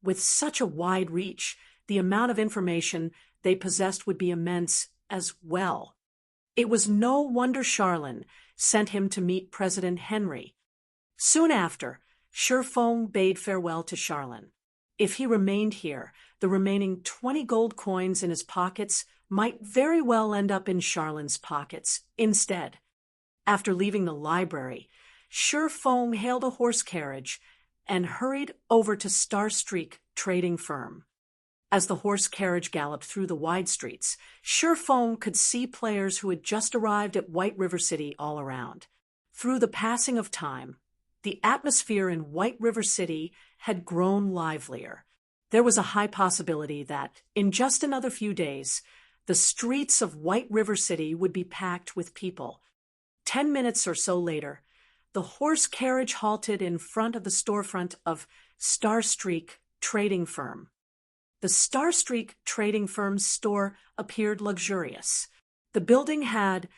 With such a wide reach, the amount of information they possessed would be immense as well. It was no wonder Charlene sent him to meet President Henry. Soon after, Sherfong bade farewell to Charlene. If he remained here, the remaining 20 gold coins in his pockets might very well end up in Charlene's pockets instead. After leaving the library, Sherfong hailed a horse carriage and hurried over to Starstreak Trading Firm. As the horse carriage galloped through the wide streets, Sherfong could see players who had just arrived at White River City all around. Through the passing of time, the atmosphere in White River City had grown livelier. There was a high possibility that, in just another few days, the streets of White River City would be packed with people. 10 minutes or so later, the horse carriage halted in front of the storefront of Starstreak Trading Firm. The Starstreak Trading Firm's store appeared luxurious. The building had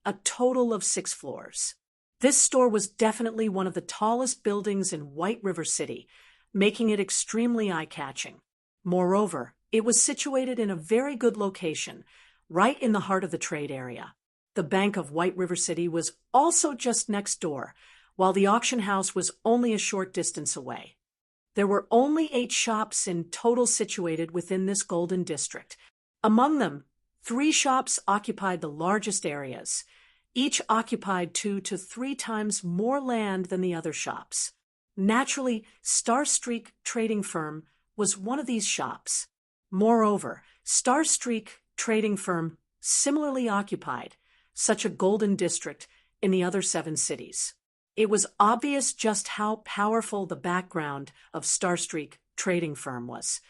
a total of 6 floors. This store was definitely one of the tallest buildings in White River City, making it extremely eye-catching. Moreover, it was situated in a very good location, right in the heart of the trade area. The Bank of White River City was also just next door, while the auction house was only a short distance away. There were only 8 shops in total situated within this golden district. Among them, 3 shops occupied the largest areas. Each occupied 2 to 3 times more land than the other shops. Naturally, Starstreak Trading Firm was one of these shops. Moreover, Star Streak trading firm similarly occupied such a golden district in the other 7 cities. It was obvious just how powerful the background of Star Streak trading firm was.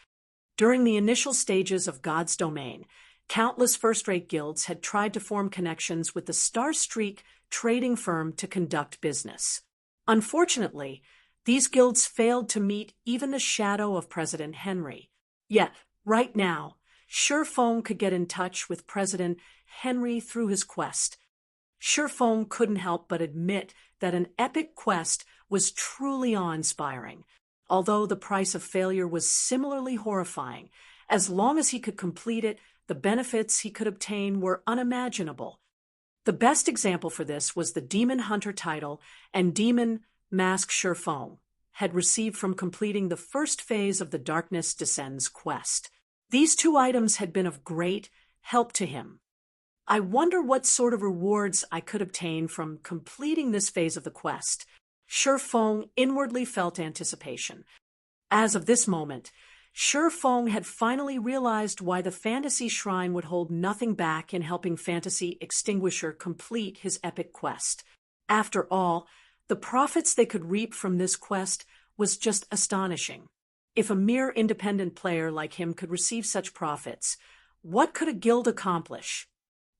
During the initial stages of God's domain, countless first-rate guilds had tried to form connections with the Star Streak trading firm to conduct business. Unfortunately, these guilds failed to meet even the shadow of President Henry. Yet, right now, Sherfone could get in touch with President Henry through his quest. Sherfone couldn't help but admit that an epic quest was truly awe-inspiring, although the price of failure was similarly horrifying. As long as he could complete it, the benefits he could obtain were unimaginable. The best example for this was the Demon Hunter title and Demon Mask Sherfone had received from completing the first phase of the Darkness Descends quest. These 2 items had been of great help to him. I wonder what sort of rewards I could obtain from completing this phase of the quest. Sherfone inwardly felt anticipation. As of this moment, Sherfone had finally realized why the Fantasy Shrine would hold nothing back in helping Fantasy Extinguisher complete his epic quest. After all, the profits they could reap from this quest was just astonishing. If a mere independent player like him could receive such profits, what could a guild accomplish?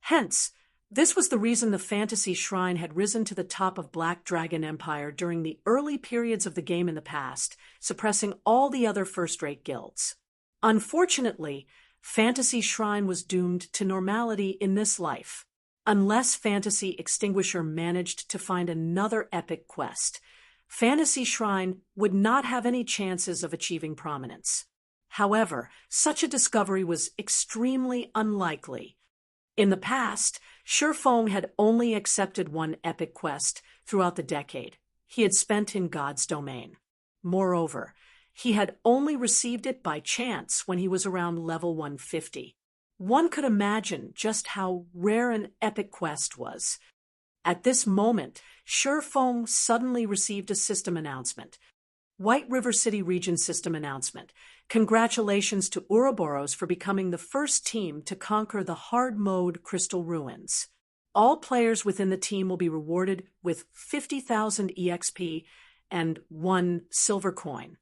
Hence, this was the reason the Fantasy Shrine had risen to the top of Black Dragon Empire during the early periods of the game in the past, suppressing all the other first-rate guilds. Unfortunately, Fantasy Shrine was doomed to normality in this life. Unless Fantasy Extinguisher managed to find another epic quest, Fantasy Shrine would not have any chances of achieving prominence. However, such a discovery was extremely unlikely. In the past, Sherfone had only accepted one epic quest throughout the decade he had spent in God's domain. Moreover, he had only received it by chance when he was around level 150. One could imagine just how rare an epic quest was. At this moment, Sherfone suddenly received a system announcement. White River City Region System announcement. Congratulations to Ouroboros for becoming the first team to conquer the hard mode Crystal Ruins. All players within the team will be rewarded with 50,000 EXP and 1 silver coin.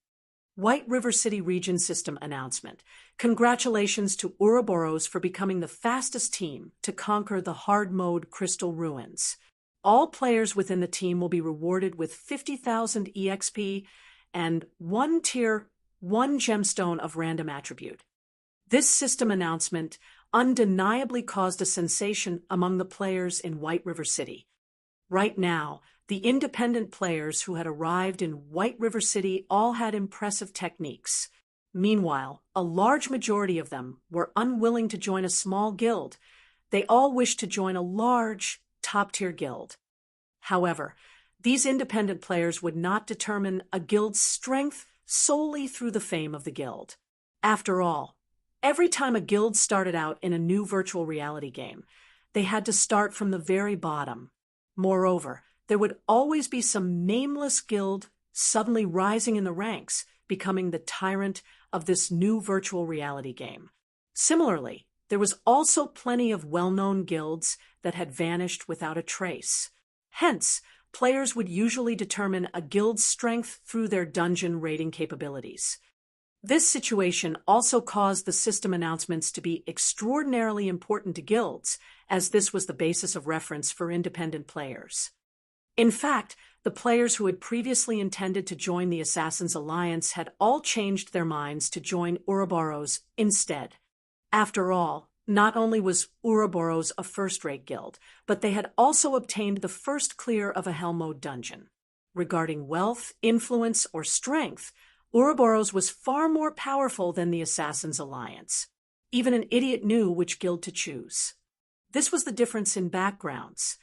White River City Region System announcement. Congratulations to Ouroboros for becoming the fastest team to conquer the hard mode Crystal Ruins. All players within the team will be rewarded with 50,000 EXP and 1 tier 1 gemstone of random attribute. This system announcement undeniably caused a sensation among the players in White River City. Right now, the independent players who had arrived in White River City all had impressive techniques. Meanwhile, a large majority of them were unwilling to join a small guild. They all wished to join a large, top-tier guild. However, these independent players would not determine a guild's strength solely through the fame of the guild. After all, every time a guild started out in a new virtual reality game, they had to start from the very bottom. Moreover, there would always be some nameless guild suddenly rising in the ranks, becoming the tyrant of this new virtual reality game. Similarly, there was also plenty of well-known guilds that had vanished without a trace. Hence, players would usually determine a guild's strength through their dungeon raiding capabilities. This situation also caused the system announcements to be extraordinarily important to guilds, as this was the basis of reference for independent players. In fact, the players who had previously intended to join the Assassin's Alliance had all changed their minds to join Ouroboros instead. After all, not only was Ouroboros a first-rate guild, but they had also obtained the first clear of a Hell Mode dungeon. Regarding wealth, influence, or strength, Ouroboros was far more powerful than the Assassin's Alliance. Even an idiot knew which guild to choose. This was the difference in backgrounds.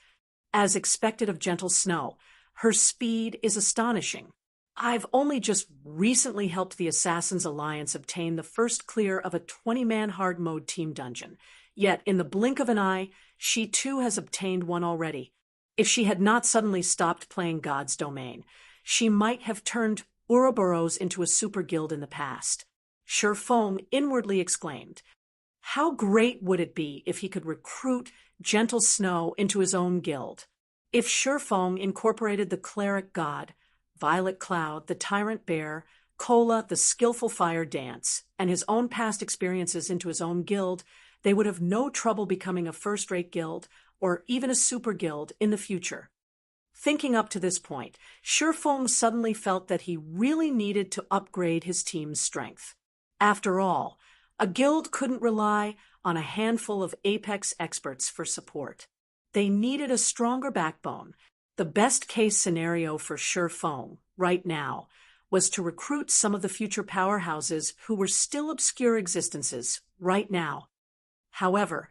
As expected of Gentle Snow, her speed is astonishing. I've only just recently helped the Assassin's Alliance obtain the first clear of a 20-man hard mode team dungeon, yet in the blink of an eye, she too has obtained one already. If she had not suddenly stopped playing God's Domain, she might have turned Ouroboros into a super guild in the past. Sherfone inwardly exclaimed. How great would it be if he could recruit Gentle Snow into his own guild? If Shurfeng incorporated the cleric god, Violet Cloud, the tyrant bear, Kola, the skillful fire dance, and his own past experiences into his own guild, they would have no trouble becoming a first-rate guild or even a super guild in the future. Thinking up to this point, Shurfeng suddenly felt that he really needed to upgrade his team's strength. After all, a guild couldn't rely on a handful of apex experts for support. They needed a stronger backbone. The best-case scenario for Shurfeng, right now, was to recruit some of the future powerhouses who were still obscure existences, right now. However,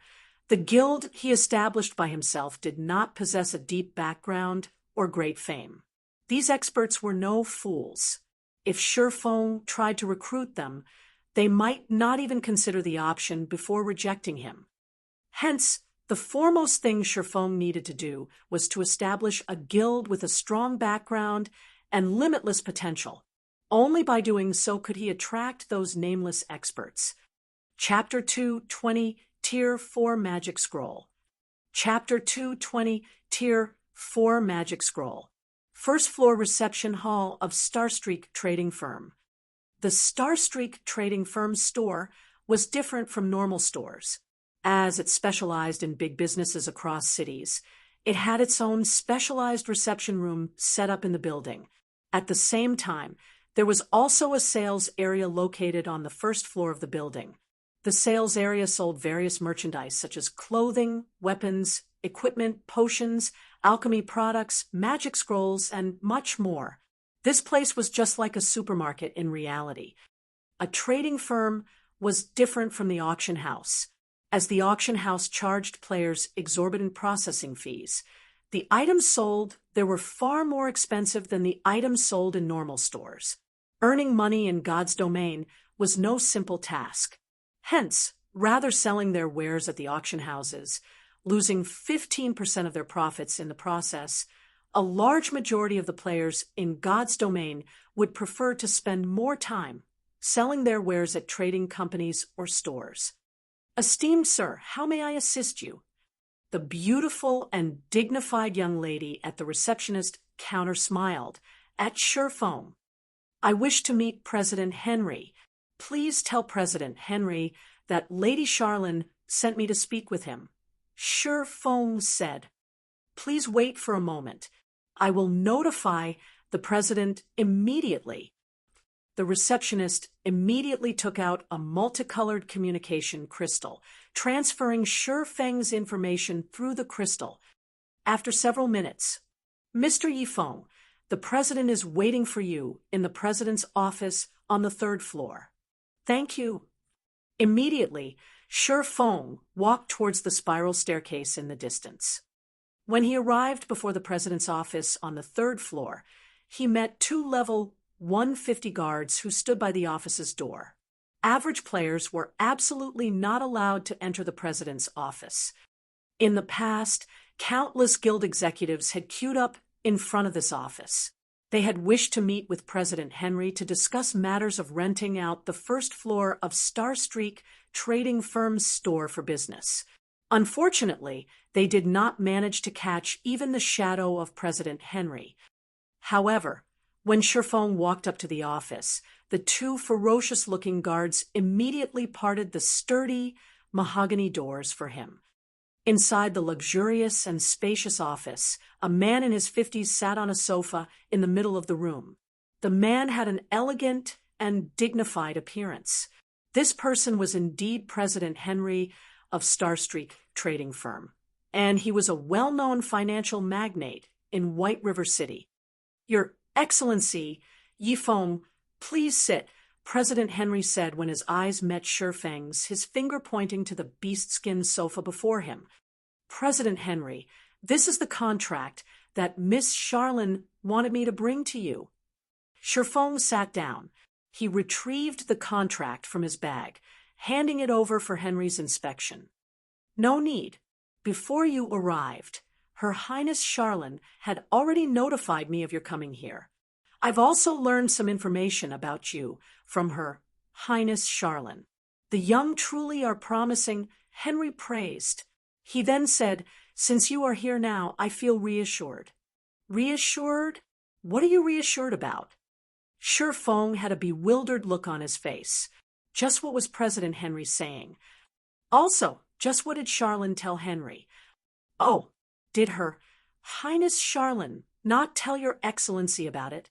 the guild he established by himself did not possess a deep background or great fame. These experts were no fools. If Shurfeng tried to recruit them, they might not even consider the option before rejecting him. Hence, the foremost thing Shurfeng needed to do was to establish a guild with a strong background and limitless potential. Only by doing so could he attract those nameless experts. Chapter 220, Tier 4 Magic Scroll. Chapter 220, Tier 4 Magic Scroll. First floor reception hall of Starstreak Trading Firm. The Starstreak Trading Firm's store was different from normal stores. As it specialized in big businesses across cities, it had its own specialized reception room set up in the building. At the same time, there was also a sales area located on the first floor of the building. The sales area sold various merchandise such as clothing, weapons, equipment, potions, alchemy products, magic scrolls, and much more. This place was just like a supermarket in reality. A trading firm was different from the auction house. As the auction house charged players exorbitant processing fees, the items sold there were far more expensive than the items sold in normal stores. Earning money in God's domain was no simple task. Hence, rather selling their wares at the auction houses, losing 15% of their profits in the process, a large majority of the players in God's domain would prefer to spend more time selling their wares at trading companies or stores. Esteemed sir, how may I assist you? The beautiful and dignified young lady at the receptionist counter smiled at Shurfeng. I wish to meet President Henry. Please tell President Henry that Lady Charlene sent me to speak with him. Shurfeng said. Please wait for a moment. I will notify the president immediately. The receptionist immediately took out a multicolored communication crystal, transferring Shurfeng's information through the crystal. After several minutes, Mr. Yifeng, the president is waiting for you in the president's office on the 3rd floor. Thank you. Immediately, Shurfeng walked towards the spiral staircase in the distance. When he arrived before the president's office on the 3rd floor, he met 2 level 150 guards who stood by the office's door. Average players were absolutely not allowed to enter the president's office. In the past, countless guild executives had queued up in front of this office. They had wished to meet with President Henry to discuss matters of renting out the 1st floor of Starstreak Trading Firm's store for business. Unfortunately, they did not manage to catch even the shadow of President Henry. However, when Shurfeng walked up to the office, the 2 ferocious-looking guards immediately parted the sturdy mahogany doors for him. Inside the luxurious and spacious office, a man in his 50s sat on a sofa in the middle of the room. The man had an elegant and dignified appearance. This person was indeed President Henry of Starstreak Trading Firm, and he was a well-known financial magnate in White River City. Your Excellency, Yifeng, please sit, President Henry said when his eyes met Shurfeng's, his finger pointing to the beast-skin sofa before him. President Henry, this is the contract that Miss Charlene wanted me to bring to you. Shurfeng sat down. He retrieved the contract from his bag, handing it over for Henry's inspection. No need. Before you arrived, Her Highness Charlene had already notified me of your coming here. I've also learned some information about you from Her Highness Charlene. The young truly are promising, Henry praised. He then said, "Since you are here now, I feel reassured." Reassured? What are you reassured about? Shi Feng had a bewildered look on his face. Just what was President Henry saying? Also, just what did Charlene tell Henry? Oh, did Her Highness Charlene not tell Your Excellency about it?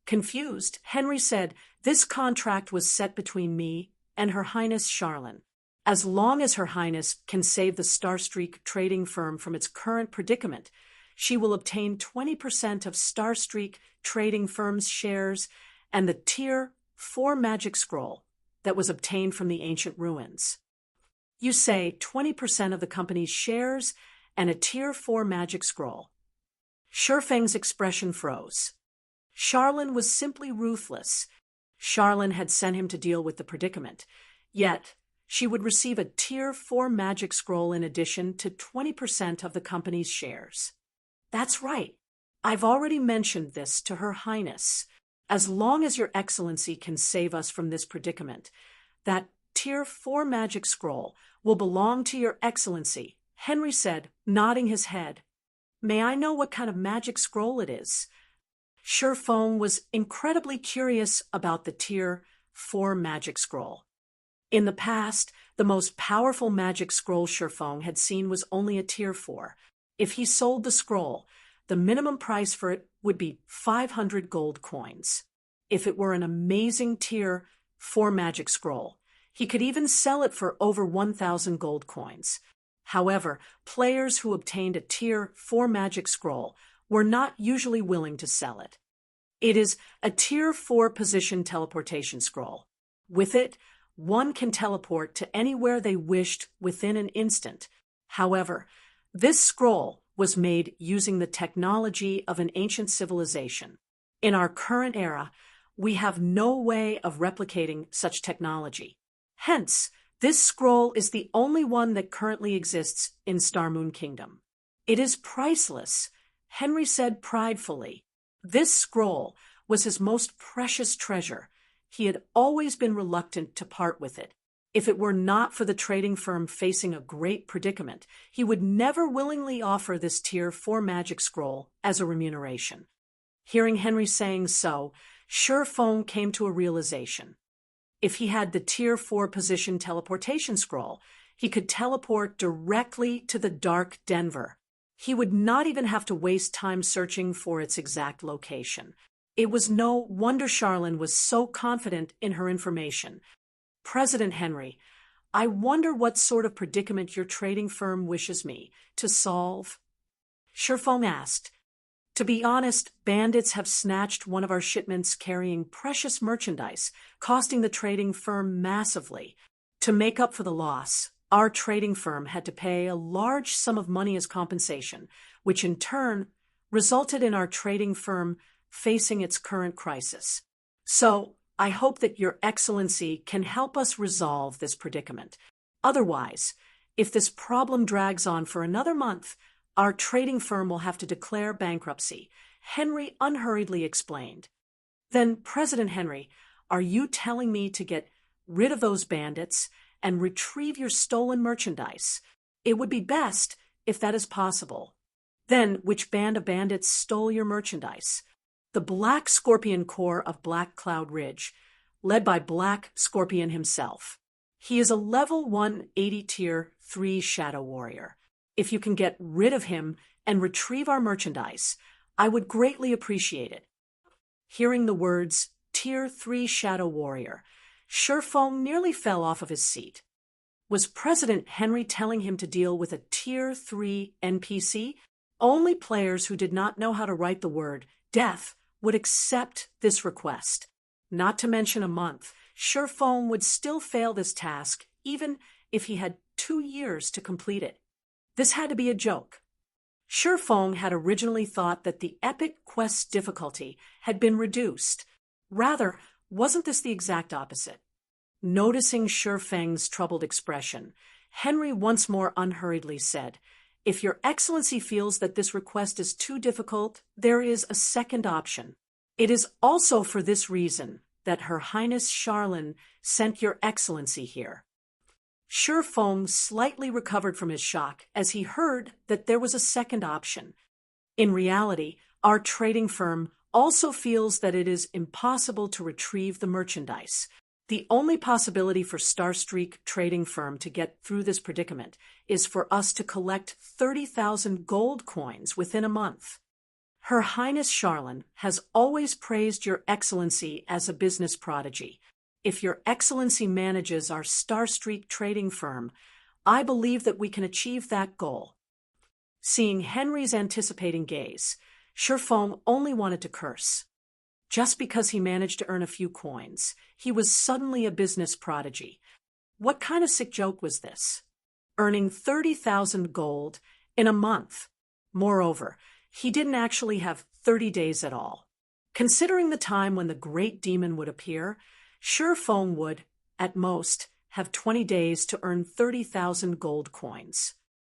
Confused, Henry said, "This contract was set between me and Her Highness Charlene. As long as Her Highness can save the Starstreak trading firm from its current predicament, she will obtain 20% of Starstreak trading firm's shares and the Tier 4 magic scroll that was obtained from the ancient ruins." You say 20% of the company's shares and a Tier 4 magic scroll. Shi Feng's expression froze. Charlene was simply ruthless. Charlene had sent him to deal with the predicament, yet she would receive a Tier 4 magic scroll in addition to 20% of the company's shares. That's right. I've already mentioned this to Her Highness. As long as Your Excellency can save us from this predicament, that Tier 4 magic scroll will belong to Your Excellency, Henry said, nodding his head. May I know what kind of magic scroll it is? Shi Feng was incredibly curious about the Tier 4 magic scroll. In the past, the most powerful magic scroll Shi Feng had seen was only a Tier 4. If he sold the scroll, the minimum price for it would be 500 gold coins. If it were an amazing Tier 4 magic scroll, he could even sell it for over 1,000 gold coins. However, players who obtained a Tier 4 magic scroll were not usually willing to sell it. It is a Tier 4 position teleportation scroll. With it, one can teleport to anywhere they wished within an instant. However, this scroll was made using the technology of an ancient civilization. In our current era, we have no way of replicating such technology. Hence, this scroll is the only one that currently exists in Starmoon Kingdom. It is priceless, Henry said pridefully. This scroll was his most precious treasure. He had always been reluctant to part with it. If it were not for the trading firm facing a great predicament, he would never willingly offer this Tier 4 magic scroll as a remuneration. Hearing Henry saying so, Shi Feng came to a realization. If he had the Tier 4 position teleportation scroll, he could teleport directly to the Dark Denver. He would not even have to waste time searching for its exact location. It was no wonder Charlene was so confident in her information. President Henry, I wonder what sort of predicament your trading firm wishes me to solve? Shi Feng asked. To be honest, bandits have snatched one of our shipments carrying precious merchandise, costing the trading firm massively. To make up for the loss, our trading firm had to pay a large sum of money as compensation, which in turn resulted in our trading firm facing its current crisis. So, I hope that Your Excellency can help us resolve this predicament. Otherwise, if this problem drags on for another month, our trading firm will have to declare bankruptcy, Henry unhurriedly explained. Then, President Henry, are you telling me to get rid of those bandits and retrieve your stolen merchandise? It would be best if that is possible. Then, which band of bandits stole your merchandise? The Black Scorpion Corps of Black Cloud Ridge, led by Black Scorpion himself. He is a level 180 Tier 3 Shadow Warrior. If you can get rid of him and retrieve our merchandise, I would greatly appreciate it. Hearing the words, Tier 3 Shadow Warrior, Shi Feng nearly fell off of his seat. Was President Henry telling him to deal with a Tier 3 NPC? Only players who did not know how to write the word death would accept this request. Not to mention a month, Shi Feng would still fail this task even if he had 2 years to complete it. This had to be a joke. Shi Feng had originally thought that the epic quest's difficulty had been reduced. Rather, wasn't this the exact opposite? Noticing Shi Feng's troubled expression, Henry once more unhurriedly said, If Your Excellency feels that this request is too difficult, there is a second option. It is also for this reason that Her Highness Charlene sent Your Excellency here." Feng slightly recovered from his shock as he heard that there was a second option. In reality, our trading firm also feels that it is impossible to retrieve the merchandise. The only possibility for Starstreak Trading Firm to get through this predicament is for us to collect 30,000 gold coins within a month. Her Highness Charlene has always praised Your Excellency as a business prodigy. If Your Excellency manages our Starstreak Trading Firm, I believe that we can achieve that goal. Seeing Henry's anticipating gaze, Feng only wanted to curse. Just because he managed to earn a few coins, he was suddenly a business prodigy. What kind of sick joke was this? Earning 30,000 gold in a month. Moreover, he didn't actually have 30 days at all. Considering the time when the great demon would appear, Feng would, at most, have 20 days to earn 30,000 gold coins.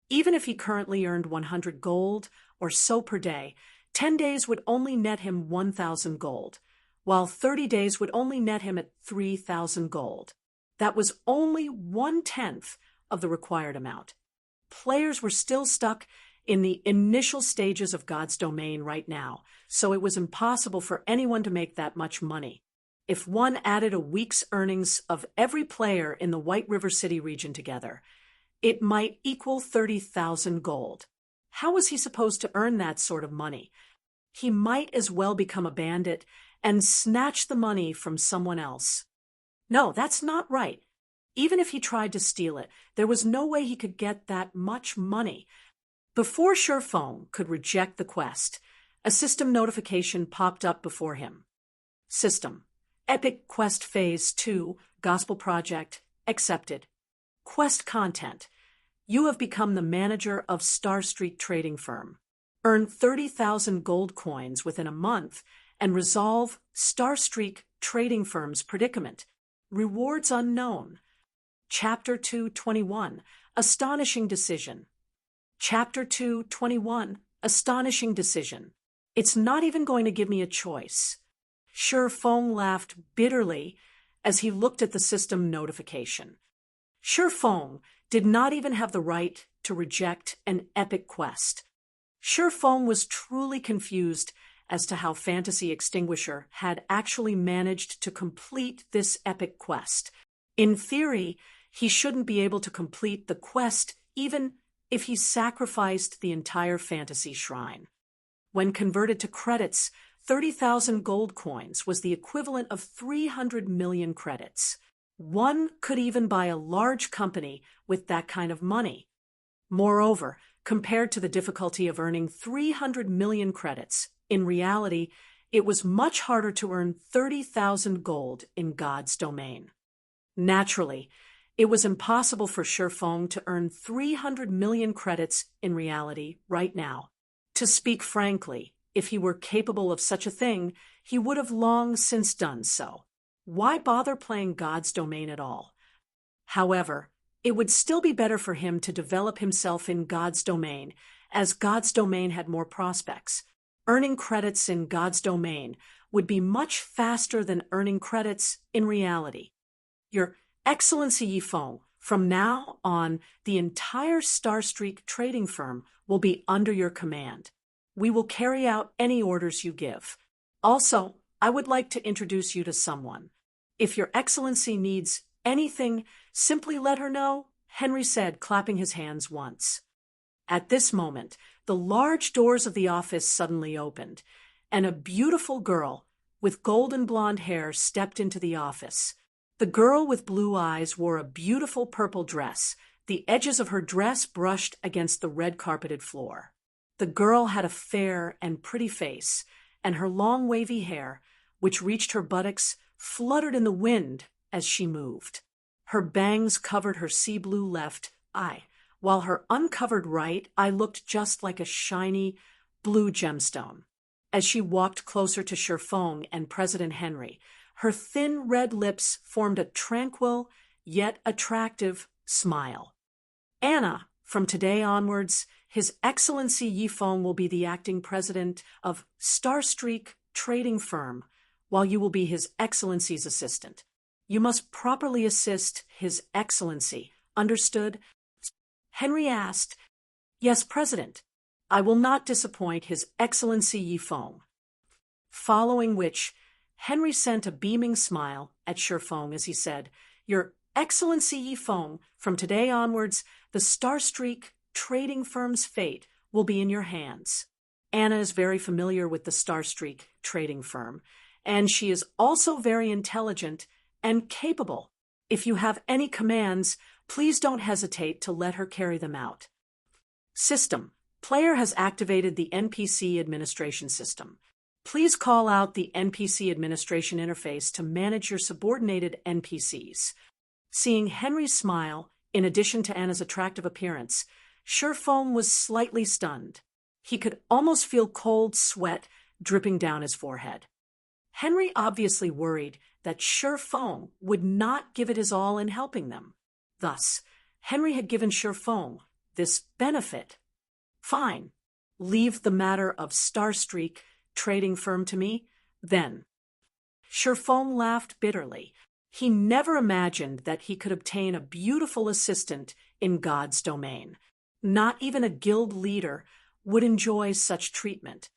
Even if he currently earned 100 gold or so per day, 10 days would only net him 1,000 gold, while 30 days would only net him at 3,000 gold. That was only 1/10 of the required amount. Players were still stuck in the initial stages of God's domain right now, so it was impossible for anyone to make that much money. If one added a week's earnings of every player in the White River City region together, it might equal 30,000 gold. How was he supposed to earn that sort of money? He might as well become a bandit and snatch the money from someone else. No, that's not right. Even if he tried to steal it, there was no way he could get that much money. Before Feng could reject the quest, a system notification popped up before him. System: Epic Quest Phase 2, Gospel Project, accepted. Quest content: You have become the manager of Starstreak Trading Firm. Earn 30,000 gold coins within a month and resolve Starstreak Trading Firm's predicament. Rewards unknown. Chapter 2:21, Astonishing Decision. Chapter 2:21, Astonishing Decision. It's not even going to give me a choice. Feng laughed bitterly as he looked at the system notification. Feng did not even have the right to reject an epic quest. Feng was truly confused as to how Fantasy Extinguisher had actually managed to complete this epic quest. In theory, he shouldn't be able to complete the quest even if he sacrificed the entire fantasy shrine. When converted to credits, 30,000 gold coins was the equivalent of 300 million credits. One could even buy a large company with that kind of money. Moreover, compared to the difficulty of earning 300 million credits, in reality, it was much harder to earn 30,000 gold in God's domain. Naturally, it was impossible for Feng to earn 300 million credits in reality right now. To speak frankly, if he were capable of such a thing, he would have long since done so. Why bother playing God's domain at all? However, it would still be better for him to develop himself in God's domain, as God's domain had more prospects. Earning credits in God's domain would be much faster than earning credits in reality. Your Excellency Feng, from now on, the entire Starstreak Trading Firm will be under your command. We will carry out any orders you give. Also, I would like to introduce you to someone. If Your Excellency needs anything, simply let her know, Henry said, clapping his hands once. At this moment, the large doors of the office suddenly opened, and a beautiful girl with golden blonde hair stepped into the office. The girl with blue eyes wore a beautiful purple dress. The edges of her dress brushed against the red-carpeted floor. The girl had a fair and pretty face, and her long wavy hair, which reached her buttocks, fluttered in the wind as she moved. Her bangs covered her sea blue left eye, while her uncovered right eye looked just like a shiny blue gemstone. As she walked closer to Feng and President Henry, her thin red lips formed a tranquil yet attractive smile. Anna, from today onwards, His Excellency Feng will be the acting president of Starstreak Trading Firm. while you will be His Excellency's assistant. You must properly assist His Excellency. Understood? Henry asked. Yes, President. I will not disappoint His Excellency Yi Feng. Following which, Henry sent a beaming smile at Shi Feng as he said, Your Excellency Yi Feng, from today onwards, the Starstreak trading firm's fate will be in your hands. Anna is very familiar with the Starstreak trading firm, and she is also very intelligent and capable. If you have any commands, please don't hesitate to let her carry them out. System. Player has activated the NPC administration system. Please call out the NPC administration interface to manage your subordinated NPCs. Seeing Henry's smile, in addition to Anna's attractive appearance, Shi Feng was slightly stunned. He could almost feel cold sweat dripping down his forehead. Henry obviously worried that Shi Feng would not give it his all in helping them. Thus, Henry had given Shi Feng this benefit. Fine, leave the matter of Starstreak trading firm to me, then. Shi Feng laughed bitterly. He never imagined that he could obtain a beautiful assistant in God's domain. Not even a guild leader would enjoy such treatment.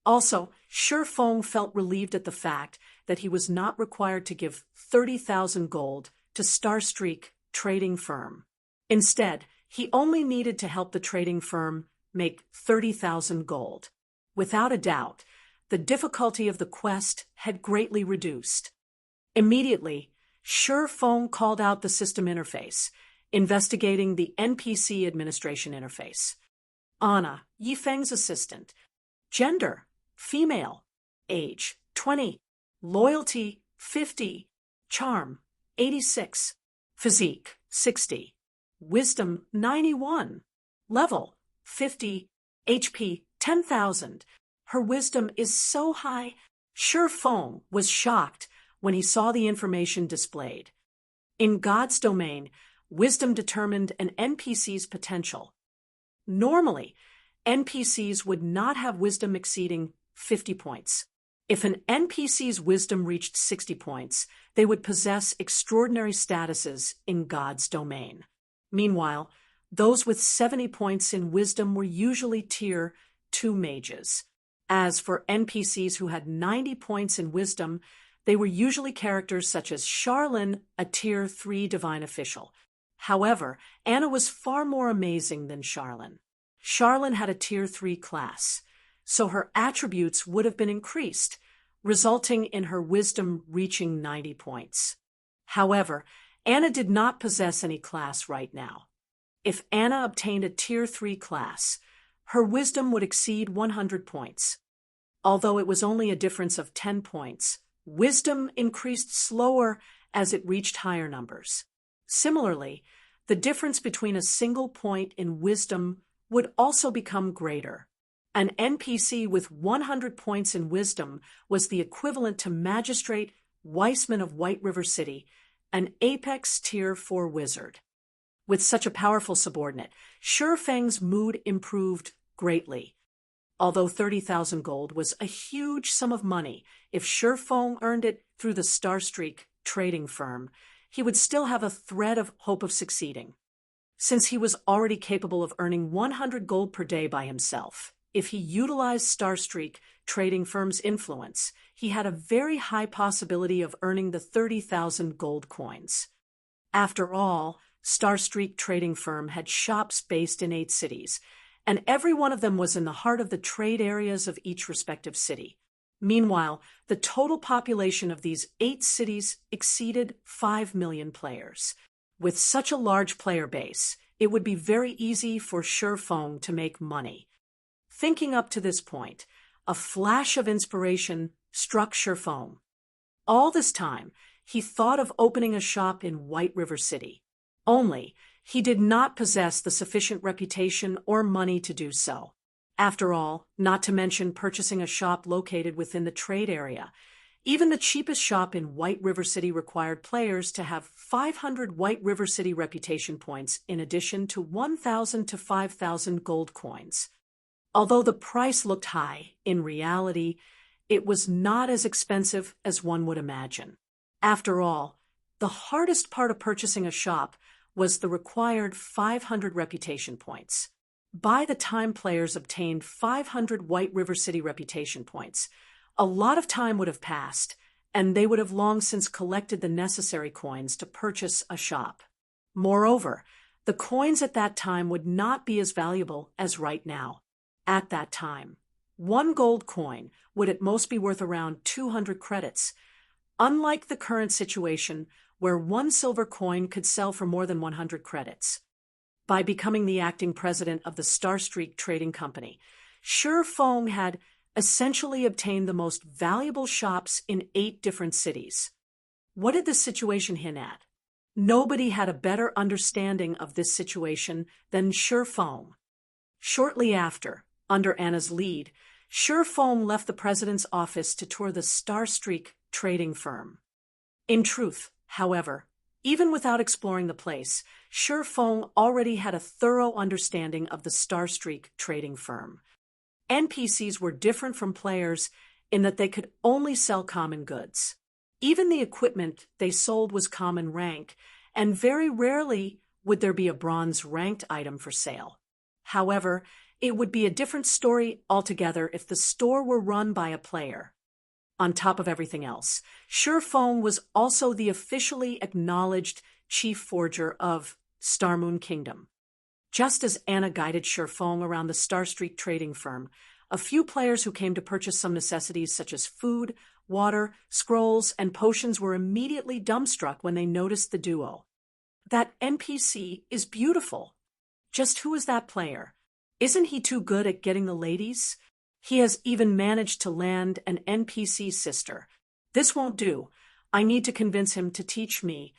Also, Shi Feng felt relieved at the fact that he was not required to give 30,000 gold to Starstreak trading firm. Instead, he only needed to help the trading firm make 30,000 gold. Without a doubt, the difficulty of the quest had greatly reduced. Immediately, Shi Feng called out the system interface, investigating the NPC administration interface. Anna, Yi Feng's assistant. Gender, female. Age, 20. Loyalty, 50. Charm, 86. Physique, 60. Wisdom, 91. Level, 50. HP, 10,000. Her wisdom is so high. Shi Feng was shocked when he saw the information displayed. In God's domain, wisdom determined an NPC's potential. Normally, NPCs would not have wisdom exceeding 50 points. If an NPC's wisdom reached 60 points, they would possess extraordinary statuses in God's domain. Meanwhile, those with 70 points in wisdom were usually tier 2 mages. As for NPCs who had 90 points in wisdom, they were usually characters such as Charlene, a tier 3 divine official. However, Anna was far more amazing than Charlene. Charlene had a tier 3 class, so her attributes would have been increased, resulting in her wisdom reaching 90 points. However, Anna did not possess any class right now. If Anna obtained a tier 3 class, her wisdom would exceed 100 points. Although it was only a difference of 10 points, wisdom increased slower as it reached higher numbers. Similarly, the difference between a single point in wisdom would also become greater. An NPC with 100 points in wisdom was the equivalent to Magistrate Weissman of White River City, an Apex Tier 4 wizard. With such a powerful subordinate, Shi Feng's mood improved greatly. Although 30,000 gold was a huge sum of money, if Shi Feng earned it through the Starstreak trading firm, he would still have a thread of hope of succeeding. Since he was already capable of earning 100 gold per day by himself, if he utilized Starstreak trading firm's influence, he had a very high possibility of earning the 30,000 gold coins. After all, Starstreak trading firm had shops based in 8 cities, and every one of them was in the heart of the trade areas of each respective city. Meanwhile, the total population of these 8 cities exceeded 5 million players. With such a large player base, it would be very easy for Shi Feng to make money. Thinking up to this point, a flash of inspiration struck Shi Feng. All this time, he thought of opening a shop in White River City. Only, he did not possess the sufficient reputation or money to do so. After all, not to mention purchasing a shop located within the trade area, even the cheapest shop in White River City required players to have 500 White River City reputation points in addition to 1,000 to 5,000 gold coins. Although the price looked high, in reality, it was not as expensive as one would imagine. After all, the hardest part of purchasing a shop was the required 500 reputation points. By the time players obtained 500 White River City reputation points, a lot of time would have passed, and they would have long since collected the necessary coins to purchase a shop. Moreover, the coins at that time would not be as valuable as right now. At that time, one gold coin would at most be worth around 200 credits, unlike the current situation where one silver coin could sell for more than 100 credits. By becoming the acting president of the Star Streak Trading Company, Shi Feng had essentially obtained the most valuable shops in 8 different cities. What did this situation hint at? Nobody had a better understanding of this situation than Shi Feng. Shortly after, under Anna's lead, Shi Feng left the president's office to tour the Star Streak trading firm. In truth, however, even without exploring the place, Shi Feng already had a thorough understanding of the Star Streak trading firm. NPCs were different from players in that they could only sell common goods. Even the equipment they sold was common rank, and very rarely would there be a bronze ranked item for sale. However, it would be a different story altogether if the store were run by a player. On top of everything else, Shi Feng was also the officially acknowledged chief forger of Star Moon Kingdom. Just as Anna guided Shi Feng around the Star Streak trading firm, a few players who came to purchase some necessities such as food, water, scrolls, and potions were immediately dumbstruck when they noticed the duo. That NPC is beautiful. Just who is that player? Isn't he too good at getting the ladies? He has even managed to land an NPC sister. This won't do. I need to convince him to teach me.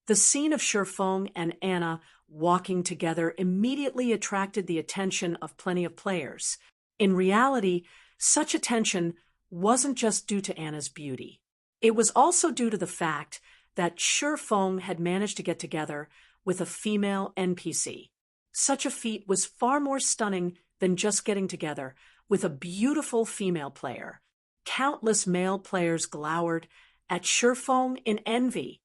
The scene of Shi Feng and Anna walking together immediately attracted the attention of plenty of players. In reality, such attention wasn't just due to Anna's beauty. It was also due to the fact that Shi Feng had managed to get together with a female NPC. Such a feat was far more stunning than just getting together with a beautiful female player. Countless male players glowered at Shi Feng in envy.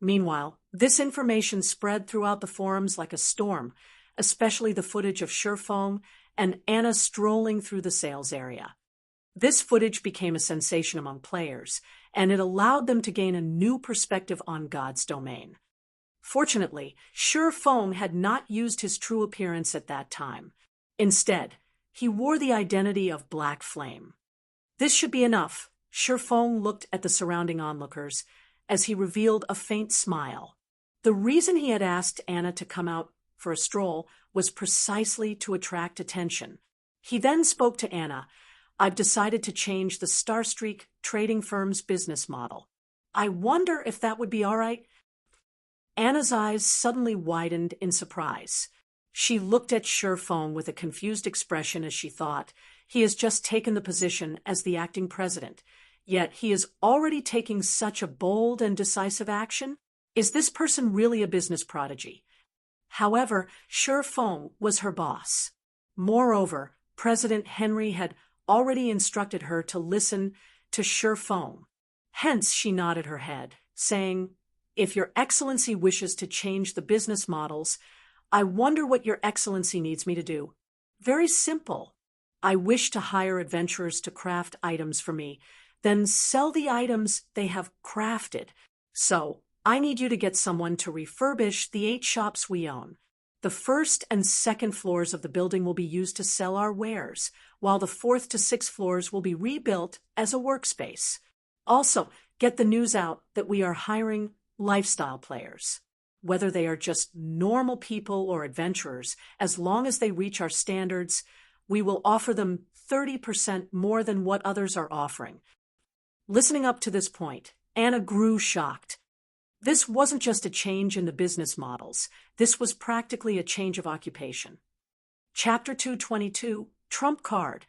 Meanwhile, this information spread throughout the forums like a storm, especially the footage of Shi Feng and Anna strolling through the sales area. This footage became a sensation among players, and it allowed them to gain a new perspective on God's domain. Fortunately, Shi Feng had not used his true appearance at that time. Instead, he wore the identity of Black Flame. This should be enough. Shi Feng looked at the surrounding onlookers as he revealed a faint smile. The reason he had asked Anna to come out for a stroll was precisely to attract attention. He then spoke to Anna. I've decided to change the Star Streak trading firm's business model. I wonder if that would be all right? Anna's eyes suddenly widened in surprise. She looked at Shi Feng with a confused expression as she thought, he has just taken the position as the acting president, yet he is already taking such a bold and decisive action? Is this person really a business prodigy? However, Shi Feng was her boss. Moreover, President Henry had already instructed her to listen to Shi Feng. Hence, she nodded her head, saying, if Your Excellency wishes to change the business models, I wonder what Your Excellency needs me to do. Very simple. I wish to hire adventurers to craft items for me, then sell the items they have crafted. So, I need you to get someone to refurbish the 8 shops we own. The first and second floors of the building will be used to sell our wares, while the 4th to 6th floors will be rebuilt as a workspace. Also, get the news out that we are hiring lifestyle players. Whether they are just normal people or adventurers, as long as they reach our standards, we will offer them 30% more than what others are offering. Listening up to this point, Anna grew shocked. This wasn't just a change in the business models. This was practically a change of occupation. Chapter 222, Trump Card.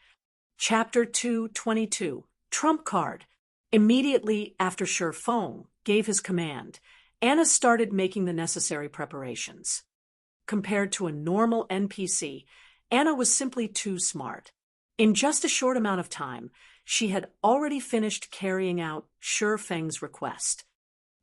Chapter 222, Trump Card. Immediately after Shi Feng gave his command, Anna started making the necessary preparations. Compared to a normal NPC, Anna was simply too smart. In just a short amount of time, she had already finished carrying out Shi Feng's request.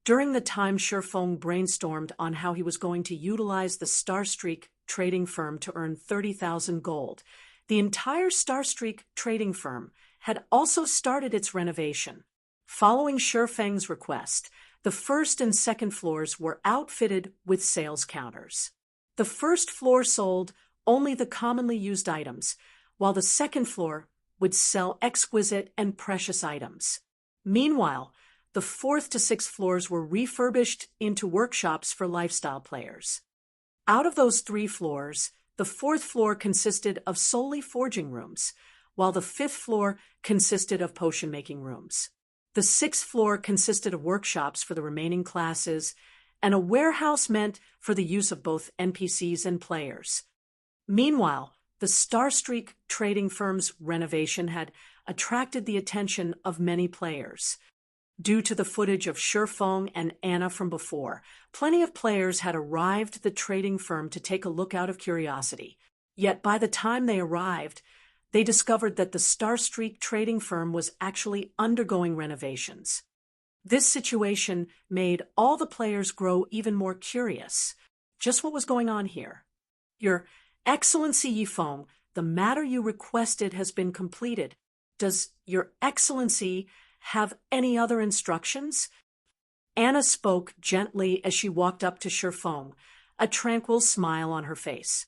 During the time Shi Feng brainstormed on how he was going to utilize the Starstreak trading firm to earn 30,000 gold, the entire Starstreak trading firm had also started its renovation. Following Shi Feng's request, the first and second floors were outfitted with sales counters. The first floor sold only the commonly used items, while the second floor would sell exquisite and precious items. Meanwhile, the fourth to sixth floors were refurbished into workshops for lifestyle players. Out of those 3 floors, the fourth floor consisted of solely forging rooms, while the fifth floor consisted of potion-making rooms. The sixth floor consisted of workshops for the remaining classes, and a warehouse meant for the use of both NPCs and players. Meanwhile, the Starstreak trading firm's renovation had attracted the attention of many players. Due to the footage of Shi Feng and Anna from before, plenty of players had arrived at the trading firm to take a look out of curiosity. Yet by the time they arrived, they discovered that the Starstreak trading firm was actually undergoing renovations. This situation made all the players grow even more curious. Just what was going on here? Your Excellency Yi Feng, the matter you requested has been completed. Does Your Excellency have any other instructions? Anna spoke gently as she walked up to Shi Feng, a tranquil smile on her face.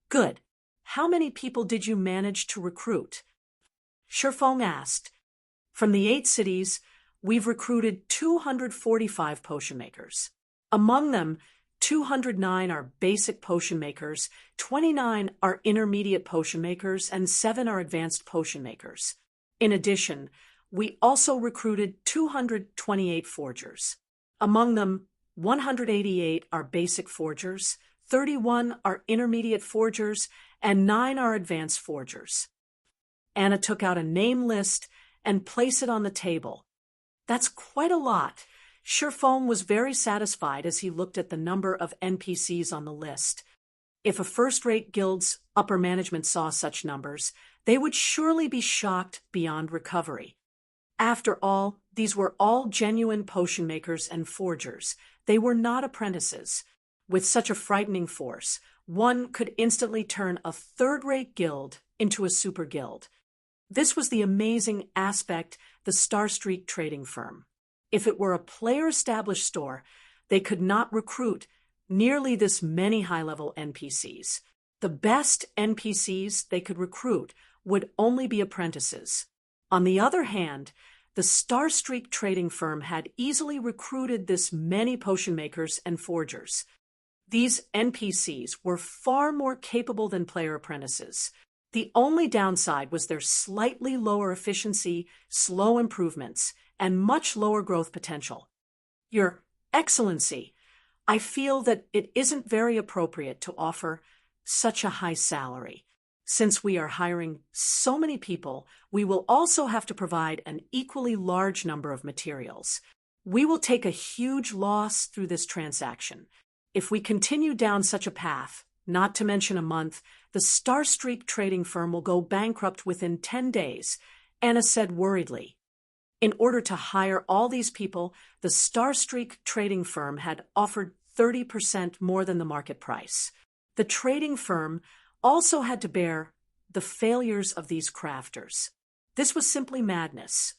Good. How many people did you manage to recruit? Shi Feng asked. From the 8 cities, we've recruited 245 potion makers. Among them, 209 are basic potion makers, 29 are intermediate potion makers, and 7 are advanced potion makers. In addition, we also recruited 228 forgers. Among them, 188 are basic forgers, 31 are intermediate forgers, and 9 are advanced forgers. Anna took out a name list and placed it on the table. That's quite a lot. Shi Feng was very satisfied as he looked at the number of NPCs on the list. If a first-rate guild's upper management saw such numbers, they would surely be shocked beyond recovery. After all, these were all genuine potion makers and forgers. They were not apprentices. With such a frightening force, one could instantly turn a third-rate guild into a super guild. This was the amazing aspect the Starstreak trading firm. If it were a player-established store, they could not recruit nearly this many high-level NPCs. The best NPCs they could recruit would only be apprentices. On the other hand, the Starstreak trading firm had easily recruited this many potion makers and forgers. These NPCs were far more capable than player apprentices. The only downside was their slightly lower efficiency, slow improvements, and much lower growth potential. Your Excellency, I feel that it isn't very appropriate to offer such a high salary. Since we are hiring so many people, we will also have to provide an equally large number of materials. We will take a huge loss through this transaction. If we continue down such a path, not to mention a month, the Starstreak trading firm will go bankrupt within 10 days, Anna said worriedly. In order to hire all these people, the Starstreak trading firm had offered 30% more than the market price. The trading firm also had to bear the failures of these crafters. This was simply madness.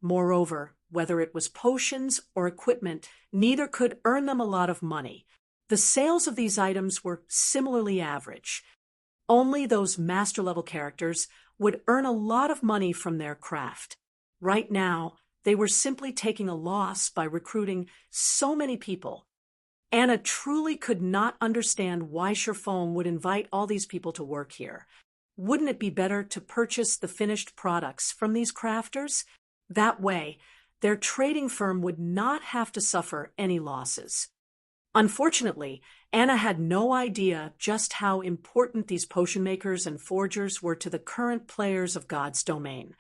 Moreover, whether it was potions or equipment, neither could earn them a lot of money. The sales of these items were similarly average. Only those master-level characters would earn a lot of money from their craft. Right now, they were simply taking a loss by recruiting so many people. Anna truly could not understand why Shi Feng would invite all these people to work here. Wouldn't it be better to purchase the finished products from these crafters? That way, their trading firm would not have to suffer any losses. Unfortunately, Anna had no idea just how important these potion makers and forgers were to the current players of God's domain.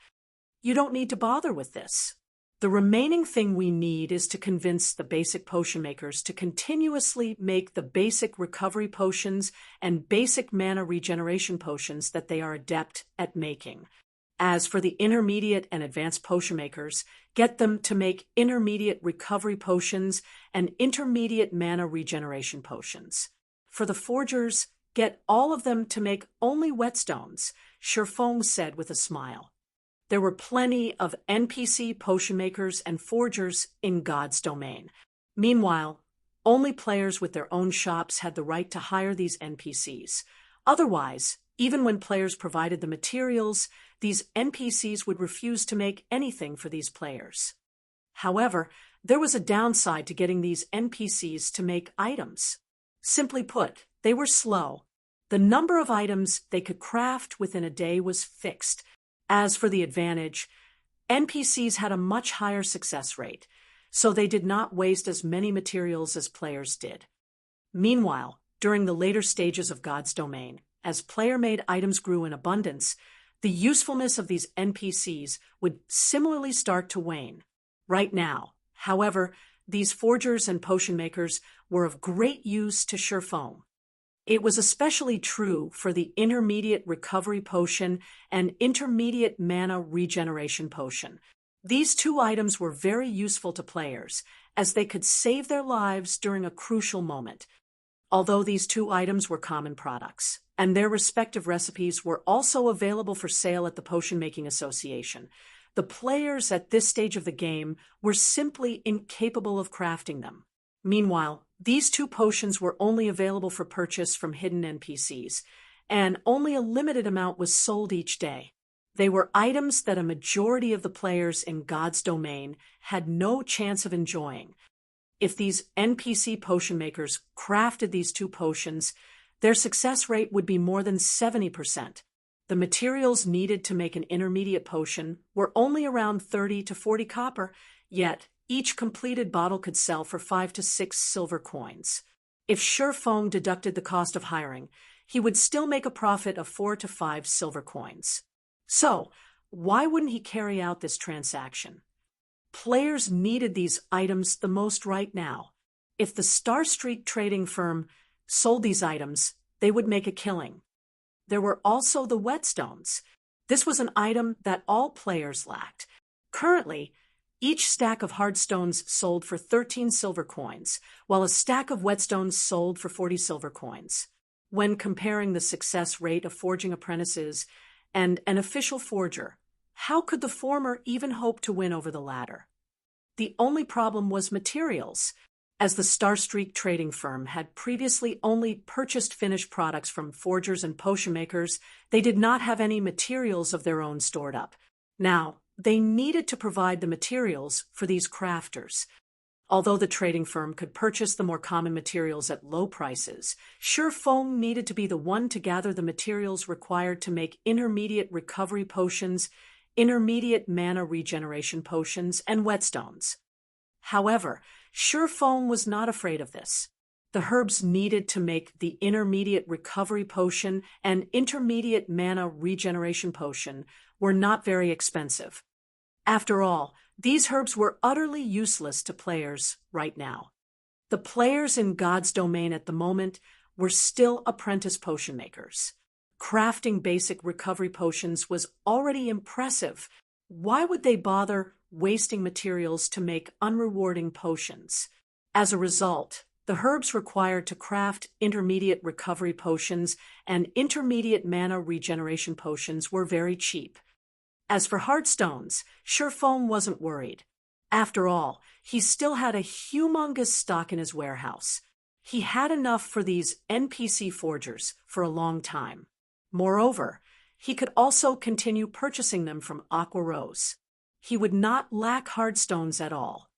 You don't need to bother with this. The remaining thing we need is to convince the basic potion makers to continuously make the basic recovery potions and basic mana regeneration potions that they are adept at making. As for the intermediate and advanced potion makers, get them to make intermediate recovery potions and intermediate mana regeneration potions. For the forgers, get all of them to make only whetstones, Shifeng said with a smile. There were plenty of NPC potion makers and forgers in God's domain. Meanwhile, only players with their own shops had the right to hire these NPCs. Otherwise, even when players provided the materials, these NPCs would refuse to make anything for these players. However, there was a downside to getting these NPCs to make items. Simply put, they were slow. The number of items they could craft within a day was fixed. As for the advantage, NPCs had a much higher success rate, so they did not waste as many materials as players did. Meanwhile, during the later stages of God's domain, as player-made items grew in abundance, the usefulness of these NPCs would similarly start to wane. Right now, however, these forgers and potion makers were of great use to Shifeng. It was especially true for the intermediate recovery potion and intermediate mana regeneration potion. These two items were very useful to players, as they could save their lives during a crucial moment. Although these two items were common products, and their respective recipes were also available for sale at the Potion Making Association, the players at this stage of the game were simply incapable of crafting them. Meanwhile, these two potions were only available for purchase from hidden NPCs, and only a limited amount was sold each day. They were items that a majority of the players in God's domain had no chance of enjoying. If these NPC potion makers crafted these two potions, their success rate would be more than 70%. The materials needed to make an intermediate potion were only around 30 to 40 copper, yet each completed bottle could sell for 5 to 6 silver coins. If Shifeng deducted the cost of hiring, he would still make a profit of 4 to 5 silver coins. So, why wouldn't he carry out this transaction? Players needed these items the most right now. If the Star Streak trading firm sold these items, they would make a killing. There were also the whetstones. This was an item that all players lacked. Currently, each stack of hard stones sold for 13 silver coins, while a stack of whetstones sold for 40 silver coins. When comparing the success rate of forging apprentices and an official forger, how could the former even hope to win over the latter? The only problem was materials. As the Star Streak trading firm had previously only purchased finished products from forgers and potion makers, they did not have any materials of their own stored up. Now, they needed to provide the materials for these crafters. Although the trading firm could purchase the more common materials at low prices, Shifeng needed to be the one to gather the materials required to make intermediate recovery potions, intermediate mana regeneration potions, and whetstones. However, Shifeng was not afraid of this. The herbs needed to make the intermediate recovery potion and intermediate mana regeneration potion were not very expensive. After all, these herbs were utterly useless to players right now. The players in God's domain at the moment were still apprentice potion makers. Crafting basic recovery potions was already impressive. Why would they bother wasting materials to make unrewarding potions? As a result, the herbs required to craft intermediate recovery potions and intermediate mana regeneration potions were very cheap. As for hard stones, Shifeng wasn't worried. After all, he still had a humongous stock in his warehouse. He had enough for these NPC forgers for a long time. Moreover, he could also continue purchasing them from Aqua Rose. He would not lack hard stones at all.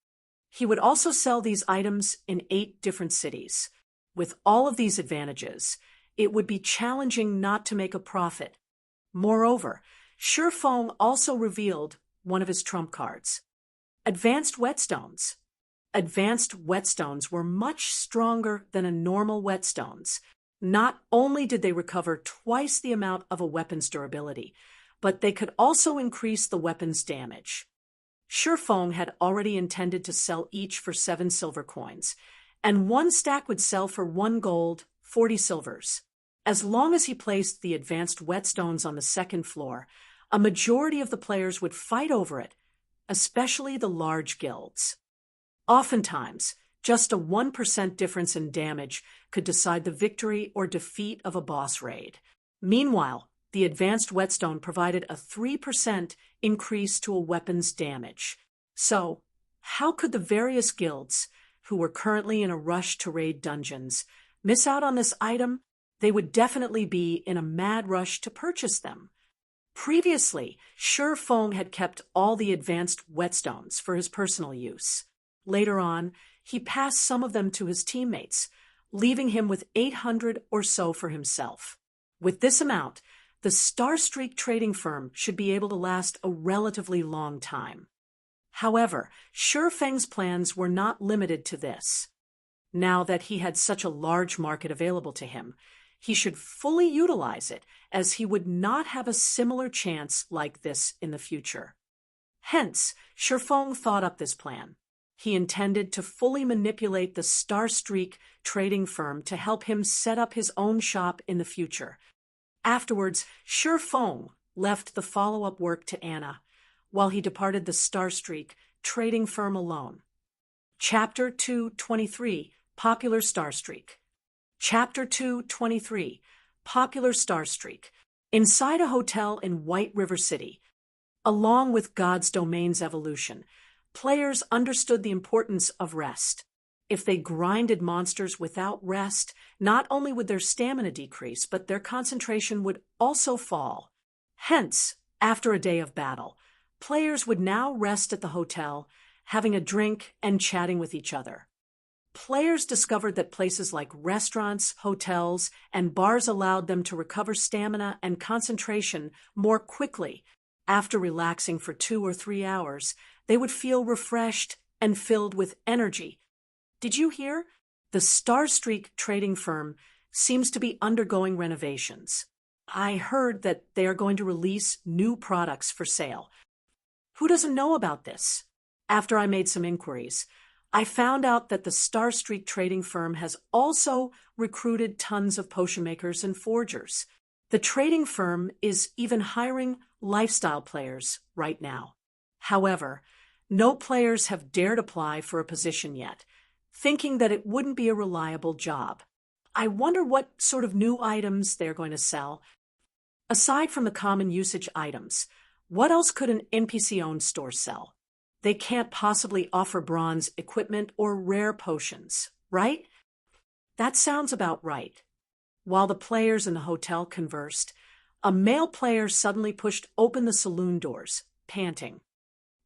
He would also sell these items in 8 different cities. With all of these advantages, it would be challenging not to make a profit. Moreover, Shifeng also revealed one of his trump cards: advanced whetstones. Advanced whetstones were much stronger than a normal whetstones. Not only did they recover twice the amount of a weapon's durability, but they could also increase the weapon's damage. Shifeng had already intended to sell each for 7 silver coins, and 1 stack would sell for 1 gold, 40 silvers. As long as he placed the advanced whetstones on the second floor, A majority of the players would fight over it, especially the large guilds. Oftentimes, just a 1% difference in damage could decide the victory or defeat of a boss raid. Meanwhile, the advanced whetstone provided a 3% increase to a weapon's damage. So, how could the various guilds, who were currently in a rush to raid dungeons, miss out on this item? They would definitely be in a mad rush to purchase them. Previously, Shi Feng had kept all the advanced whetstones for his personal use. Later on, he passed some of them to his teammates, leaving him with 800 or so for himself. With this amount, the Star Streak trading firm should be able to last a relatively long time. However, Shi Feng's plans were not limited to this. Now that he had such a large market available to him, he should fully utilize it, as he would not have a similar chance like this in the future. Hence, Shi Feng thought up this plan. He intended to fully manipulate the Star Streak trading firm to help him set up his own shop in the future. Afterwards, Shi Feng left the follow-up work to Anna, while he departed the Star Streak trading firm alone. Chapter 223, Popular Star Streak. Chapter 223, Popular Star Streak. Inside a hotel in White River City, along with God's Domain's evolution, players understood the importance of rest. If they grinded monsters without rest, not only would their stamina decrease, but their concentration would also fall. Hence, after a day of battle, players would now rest at the hotel, having a drink and chatting with each other. Players discovered that places like restaurants, hotels, and bars allowed them to recover stamina and concentration more quickly. After relaxing for 2 or 3 hours, they would feel refreshed and filled with energy. Did you hear? The Star Streak trading firm seems to be undergoing renovations. I heard that they are going to release new products for sale. Who doesn't know about this? After I made some inquiries, I found out that the Star Streak trading firm has also recruited tons of potion makers and forgers. The trading firm is even hiring lifestyle players right now. However, no players have dared apply for a position yet, thinking that it wouldn't be a reliable job. I wonder what sort of new items they're going to sell. Aside from the common usage items, what else could an NPC-owned store sell? They can't possibly offer bronze equipment or rare potions, right? That sounds about right. While the players in the hotel conversed, a male player suddenly pushed open the saloon doors, panting.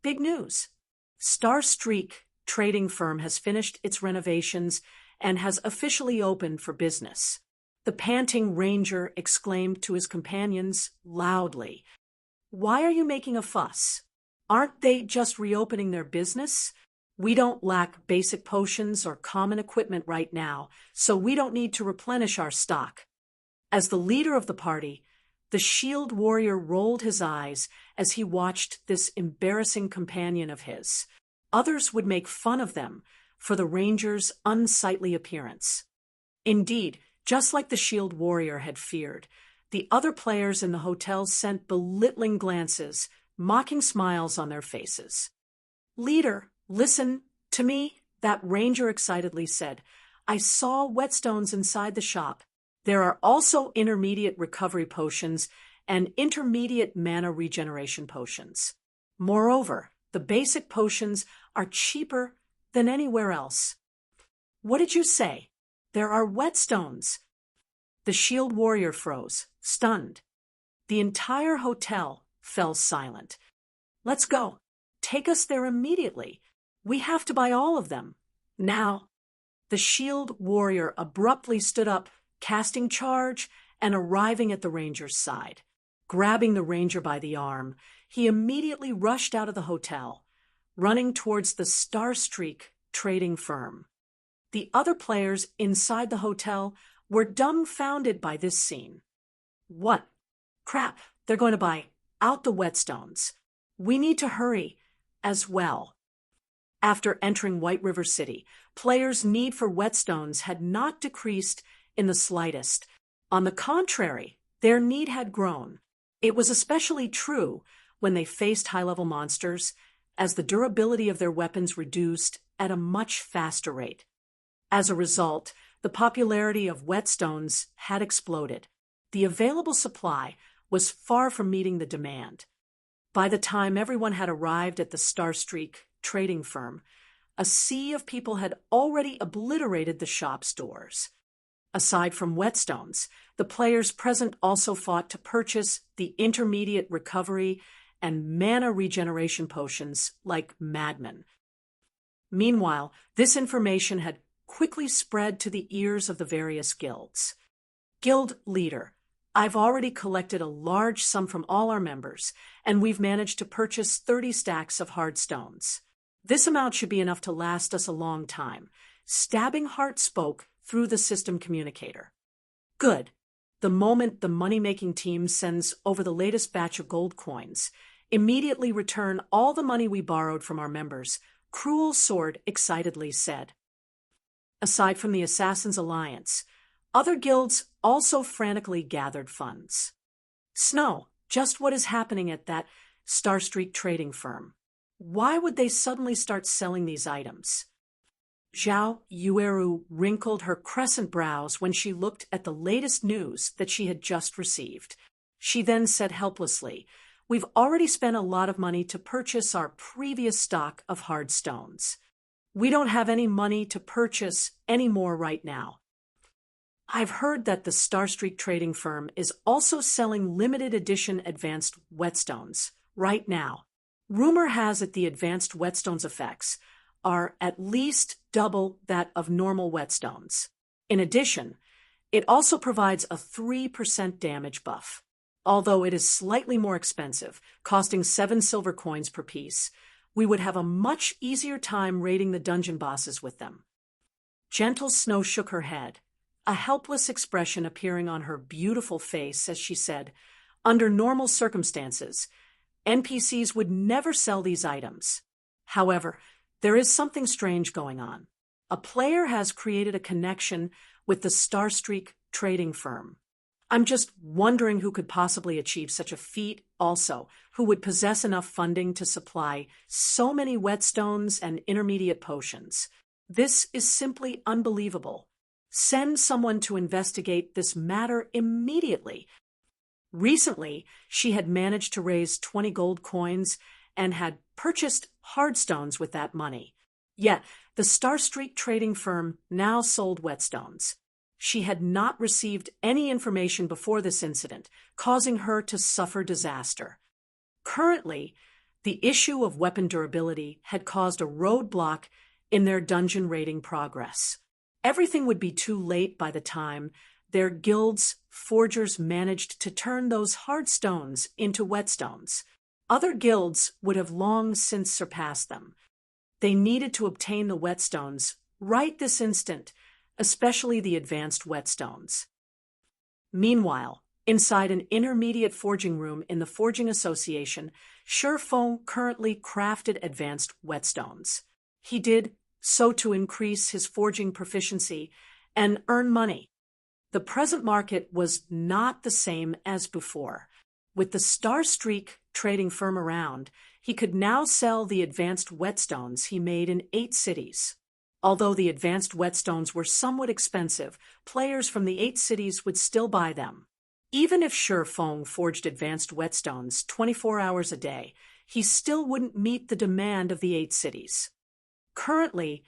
Big news! Star Streak trading firm has finished its renovations and has officially opened for business. The panting ranger exclaimed to his companions loudly, "Why are you making a fuss? Aren't they just reopening their business? We don't lack basic potions or common equipment right now, so we don't need to replenish our stock." As the leader of the party, the shield warrior rolled his eyes as he watched this embarrassing companion of his. Others would make fun of them for the ranger's unsightly appearance. Indeed, just like the shield warrior had feared, the other players in the hotel sent belittling glances, mocking smiles on their faces. "Leader, listen to me," that ranger excitedly said. "I saw whetstones inside the shop. There are also intermediate recovery potions and intermediate mana regeneration potions. Moreover, the basic potions are cheaper than anywhere else." "What did you say? There are whetstones?" The shield warrior froze, stunned. The entire hotel fell silent. "Let's go. Take us there immediately. We have to buy all of them. Now." The shield warrior abruptly stood up, casting charge and arriving at the ranger's side. Grabbing the ranger by the arm, he immediately rushed out of the hotel, running towards the Star Streak trading firm. The other players inside the hotel were dumbfounded by this scene. "What? Crap, they're going to buy out the whetstones. We need to hurry as well." After entering White River City, players' need for whetstones had not decreased in the slightest. On the contrary, their need had grown. It was especially true when they faced high-level monsters, as the durability of their weapons reduced at a much faster rate. As a result, the popularity of whetstones had exploded. The available supply was far from meeting the demand. By the time everyone had arrived at the Starstreak trading firm, a sea of people had already obliterated the shop's doors. Aside from whetstones, the players present also fought to purchase the intermediate recovery and mana regeneration potions like madmen. Meanwhile, this information had quickly spread to the ears of the various guilds. Guild leader, I've already collected a large sum from all our members, and we've managed to purchase 30 stacks of hard stones. This amount should be enough to last us a long time. Stabbing Heart spoke through the system communicator. Good. The moment the money-making team sends over the latest batch of gold coins, immediately return all the money we borrowed from our members, Cruel Sword excitedly said. Aside from the Assassins' Alliance, other guilds also frantically gathered funds. Snow, just what is happening at that Starstreak trading firm? Why would they suddenly start selling these items? Zhao Yueru wrinkled her crescent brows when she looked at the latest news that she had just received. She then said helplessly, "We've already spent a lot of money to purchase our previous stock of hard stones. We don't have any money to purchase any more right now." I've heard that the Starstreak trading firm is also selling limited edition advanced whetstones right now. Rumor has it the advanced whetstones effects are at least double that of normal whetstones. In addition, it also provides a 3% damage buff. Although it is slightly more expensive, costing 7 silver coins per piece, we would have a much easier time raiding the dungeon bosses with them. Gentle Snow shook her head, a helpless expression appearing on her beautiful face as she said, "Under normal circumstances, NPCs would never sell these items. However, there is something strange going on. A player has created a connection with the Starstreak trading firm. I'm just wondering who could possibly achieve such a feat also, who would possess enough funding to supply so many whetstones and intermediate potions. This is simply unbelievable. Send someone to investigate this matter immediately." Recently, she had managed to raise 20 gold coins and had purchased hardstones with that money. Yet, the Starstreak trading firm now sold whetstones. She had not received any information before this incident, causing her to suffer disaster. Currently, the issue of weapon durability had caused a roadblock in their dungeon raiding progress. Everything would be too late by the time their guild's forgers managed to turn those hard stones into whetstones. Other guilds would have long since surpassed them. They needed to obtain the whetstones right this instant, especially the advanced whetstones. Meanwhile, inside an intermediate forging room in the Forging Association, Shifeng currently crafted advanced whetstones. He did so to increase his forging proficiency and earn money. The present market was not the same as before. With the Starstreak trading firm around, he could now sell the advanced whetstones he made in 8 cities. Although the advanced whetstones were somewhat expensive, players from the 8 cities would still buy them. Even if Shifeng forged advanced whetstones 24 hours a day, he still wouldn't meet the demand of the 8 cities. Currently,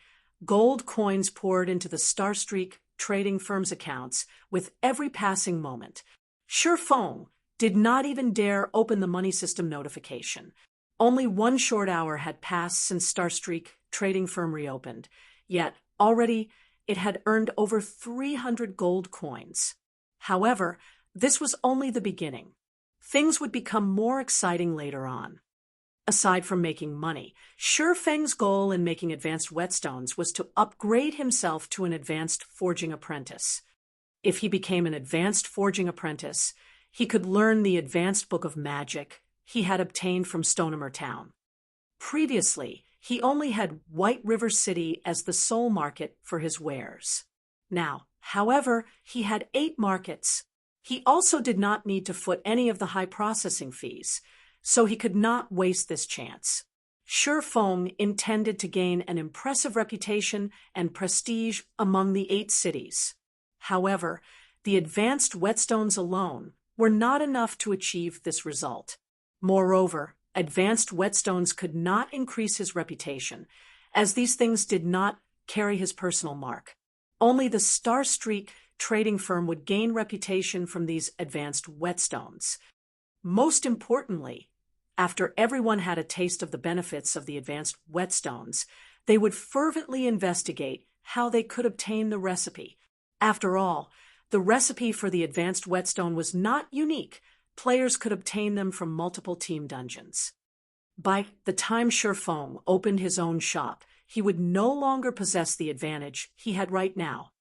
gold coins poured into the Starstreak trading firm's accounts with every passing moment. Shifeng did not even dare open the money system notification. Only 1 short hour had passed since Starstreak trading firm reopened, yet already it had earned over 300 gold coins. However, this was only the beginning. Things would become more exciting later on. Aside from making money, Shifeng's goal in making advanced whetstones was to upgrade himself to an advanced forging apprentice. If he became an advanced forging apprentice, he could learn the advanced book of magic he had obtained from Stonemer Town. Previously, he only had White River City as the sole market for his wares. Now, however, he had 8 markets. He also did not need to foot any of the high processing fees, so he could not waste this chance. Shi Feng intended to gain an impressive reputation and prestige among the 8 cities. However, the advanced whetstones alone were not enough to achieve this result. Moreover, advanced whetstones could not increase his reputation, as these things did not carry his personal mark. Only the Star Street trading firm would gain reputation from these advanced whetstones. Most importantly, after everyone had a taste of the benefits of the advanced whetstones, they would fervently investigate how they could obtain the recipe. After all, the recipe for the advanced whetstone was not unique. Players could obtain them from multiple team dungeons. By the time Shi Feng opened his own shop, he would no longer possess the advantage he had right now.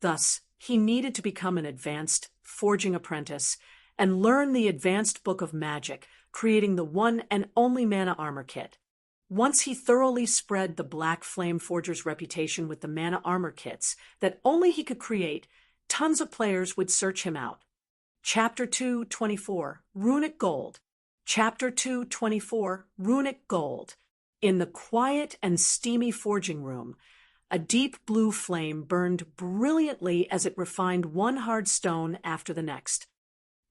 Thus, he needed to become an advanced forging apprentice and learn the advanced book of magic, creating the one and only mana armor kit. Once he thoroughly spread the Black Flame Forger's reputation with the mana armor kits that only he could create, tons of players would search him out. Chapter 224, Runic Gold. Chapter 224, Runic Gold. In the quiet and steamy forging room, a deep blue flame burned brilliantly as it refined one hard stone after the next.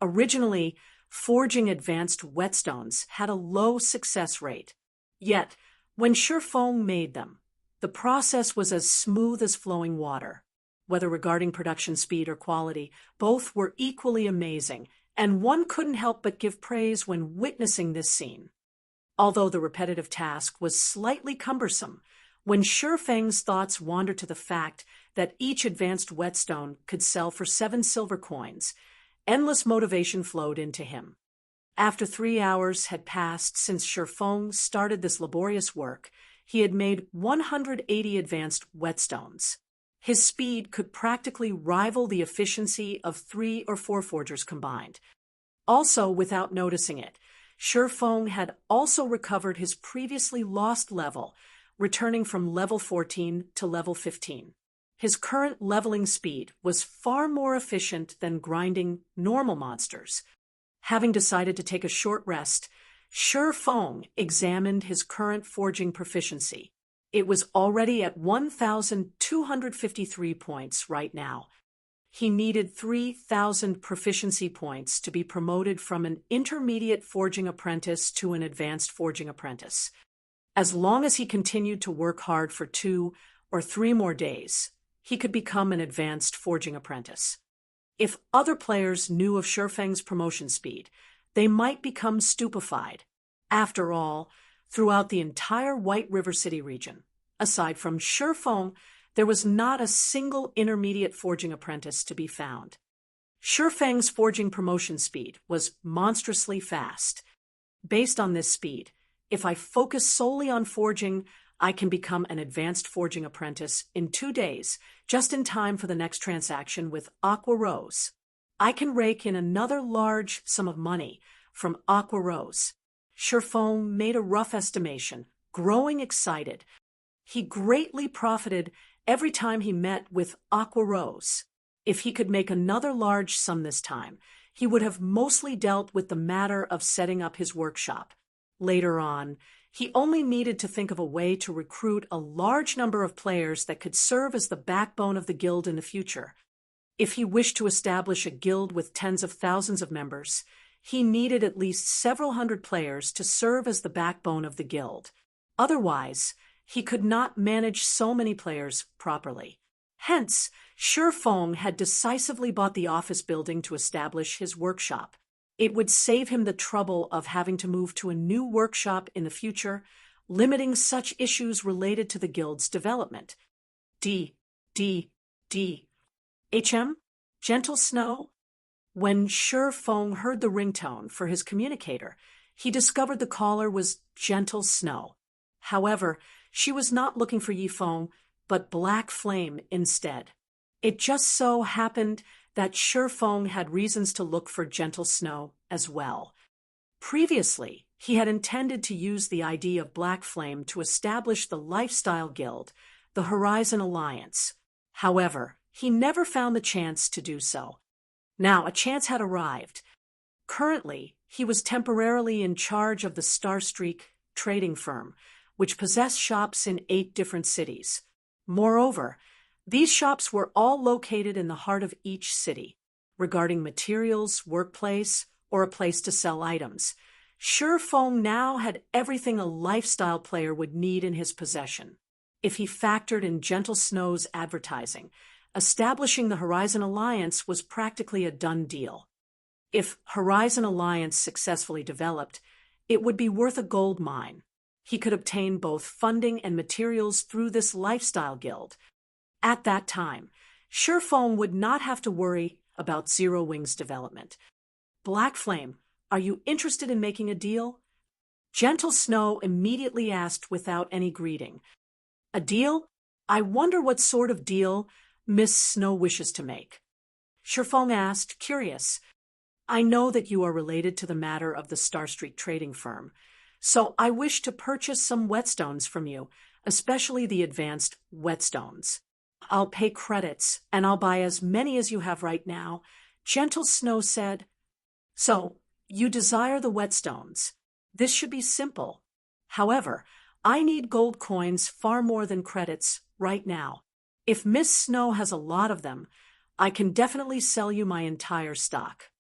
Originally, forging advanced whetstones had a low success rate. Yet, when Shi Feng made them, the process was as smooth as flowing water. Whether regarding production speed or quality, both were equally amazing, and one couldn't help but give praise when witnessing this scene. Although the repetitive task was slightly cumbersome, when Shi Feng's thoughts wandered to the fact that each advanced whetstone could sell for 7 silver coins, endless motivation flowed into him. After 3 hours had passed since Shi Feng started this laborious work, he had made 180 advanced whetstones. His speed could practically rival the efficiency of 3 or 4 forgers combined. Also, without noticing it, Shi Feng had also recovered his previously lost level, returning from level 14 to level 15. His current leveling speed was far more efficient than grinding normal monsters. Having decided to take a short rest, Shi Feng examined his current forging proficiency. It was already at 1,253 points right now. He needed 3,000 proficiency points to be promoted from an intermediate forging apprentice to an advanced forging apprentice. As long as he continued to work hard for 2 or 3 more days, he could become an advanced forging apprentice. If other players knew of Shi Feng's promotion speed, they might become stupefied. After all, throughout the entire White River City region, aside from Shi Feng, there was not a single intermediate forging apprentice to be found. Shi Feng's forging promotion speed was monstrously fast. Based on this speed, if I focus solely on forging, I can become an advanced forging apprentice in 2 days, just in time for the next transaction with Aqua Rose. I can rake in another large sum of money from Aqua Rose. Shi Feng made a rough estimation, growing excited. He greatly profited every time he met with Aqua Rose. If he could make another large sum this time, he would have mostly dealt with the matter of setting up his workshop. Later on, he only needed to think of a way to recruit a large number of players that could serve as the backbone of the guild in the future. If he wished to establish a guild with tens of thousands of members, he needed at least several hundred players to serve as the backbone of the guild. Otherwise, he could not manage so many players properly. Hence, Shi Feng had decisively bought the office building to establish his workshop. It would save him the trouble of having to move to a new workshop in the future, limiting such issues related to the guild's development. HM? Gentle Snow? When Shi Feng heard the ringtone for his communicator, he discovered the caller was Gentle Snow. However, she was not looking for Yifeng, but Black Flame instead. It just so happened that Shi Feng had reasons to look for Gentle Snow as well. Previously, he had intended to use the idea of Black Flame to establish the lifestyle guild, the Horizon Alliance. However, he never found the chance to do so. Now, a chance had arrived. Currently, he was temporarily in charge of the Starstreak trading firm, which possessed shops in 8 different cities. Moreover, these shops were all located in the heart of each city, regarding materials, workplace, or a place to sell items. Feng now had everything a lifestyle player would need in his possession. If he factored in Gentle Snow's advertising, establishing the Horizon Alliance was practically a done deal. If Horizon Alliance successfully developed, it would be worth a gold mine. He could obtain both funding and materials through this lifestyle guild. At that time, Feng would not have to worry about Zero Wing's development. Black Flame, are you interested in making a deal? Gentle Snow immediately asked without any greeting. A deal? I wonder what sort of deal Miss Snow wishes to make. Feng asked, curious. I know that you are related to the matter of the Starstreak trading firm, so I wish to purchase some whetstones from you, especially the advanced whetstones. I'll pay credits, and I'll buy as many as you have right now, Gentle Snow said. So, you desire the whetstones. This should be simple. However, I need gold coins far more than credits right now. If Miss Snow has a lot of them, I can definitely sell you my entire stock.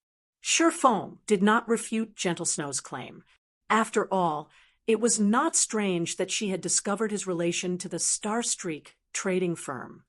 Feng did not refute Gentle Snow's claim. After all, it was not strange that she had discovered his relation to the Starstreak trading firm.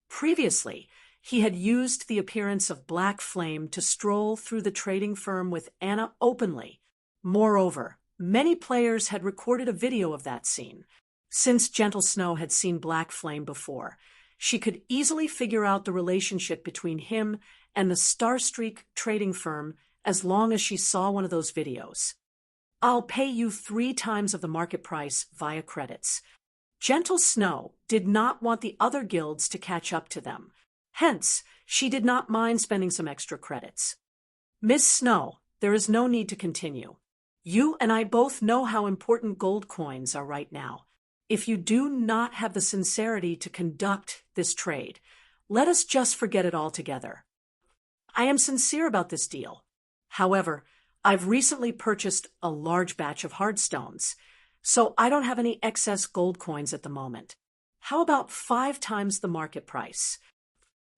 Previously, he had used the appearance of Black Flame to stroll through the trading firm with Anna openly. Moreover, many players had recorded a video of that scene. Since Gentle Snow had seen Black Flame before, she could easily figure out the relationship between him and the Starstreak trading firm as long as she saw one of those videos. I'll pay you 3 times of the market price via credits. Gentle Snow did not want the other guilds to catch up to them. Hence, she did not mind spending some extra credits. Miss Snow, there is no need to continue. You and I both know how important gold coins are right now. If you do not have the sincerity to conduct this trade, let us just forget it altogether. I am sincere about this deal. However, I've recently purchased a large batch of hardstones, so I don't have any excess gold coins at the moment. How about 5 times the market price?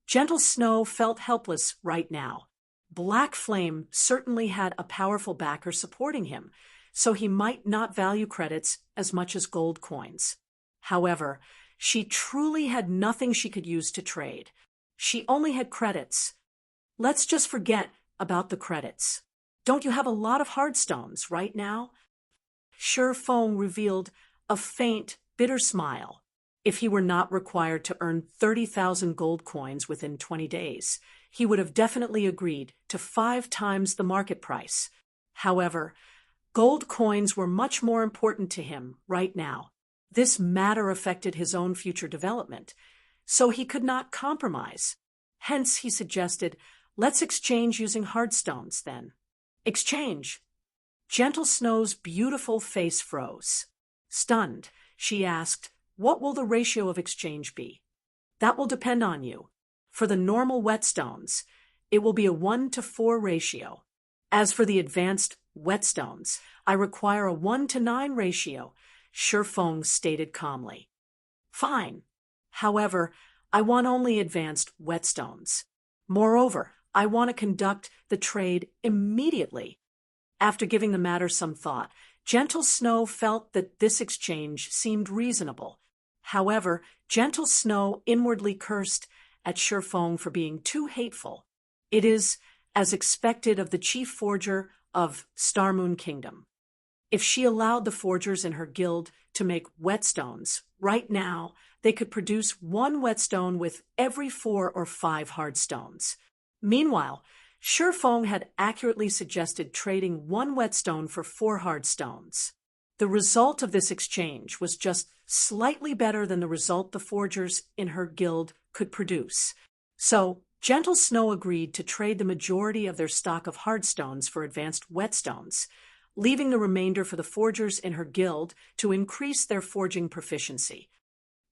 Gentle Snow felt helpless right now. Black Flame certainly had a powerful backer supporting him, so he might not value credits as much as gold coins. However, she truly had nothing she could use to trade. She only had credits. Let's just forget about the credits. Don't you have a lot of hardstones right now? Feng revealed a faint, bitter smile. If he were not required to earn 30,000 gold coins within 20 days, he would have definitely agreed to 5 times the market price. However, gold coins were much more important to him right now. This matter affected his own future development, so he could not compromise. Hence, he suggested, let's exchange using hardstones then. Exchange. Gentle Snow's beautiful face froze. Stunned, she asked, what will the ratio of exchange be? That will depend on you. For the normal whetstones, it will be a 1-to-4 ratio. As for the advanced whetstones, I require a 1-to-9 ratio, Feng stated calmly. Fine. However, I want only advanced whetstones. Moreover, I want to conduct the trade immediately. After giving the matter some thought, Gentle Snow felt that this exchange seemed reasonable. However, Gentle Snow inwardly cursed at Feng for being too hateful. It is as expected of the chief forger of Starmoon Kingdom. If she allowed the forgers in her guild to make whetstones, right now they could produce 1 whetstone with every 4 or 5 hardstones. Meanwhile, Feng had accurately suggested trading 1 whetstone for 4 hardstones. The result of this exchange was just slightly better than the result the forgers in her guild could produce. So, Gentle Snow agreed to trade the majority of their stock of hardstones for advanced whetstones, leaving the remainder for the forgers in her guild to increase their forging proficiency.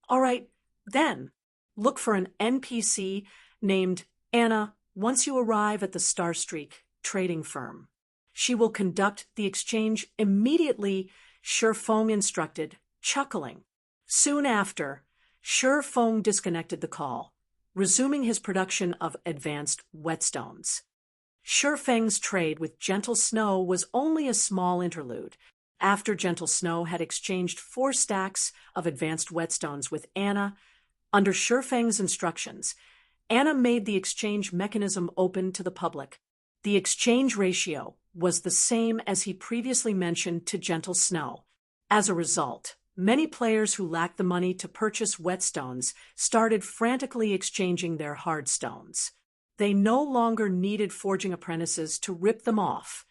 All right, then, look for an NPC named Anna once you arrive at the Starstreak trading firm. She will conduct the exchange immediately, Shi Feng instructed, chuckling. Soon after, Shi Feng disconnected the call, resuming his production of advanced whetstones. Shi Feng's trade with Gentle Snow was only a small interlude. After Gentle Snow had exchanged 4 stacks of advanced whetstones with Anna, under Shi Feng's instructions, Anna made the exchange mechanism open to the public. The exchange ratio was the same as he previously mentioned to Gentle Snow. As a result, many players who lacked the money to purchase whetstones started frantically exchanging their hard stones. They no longer needed forging apprentices to rip them off.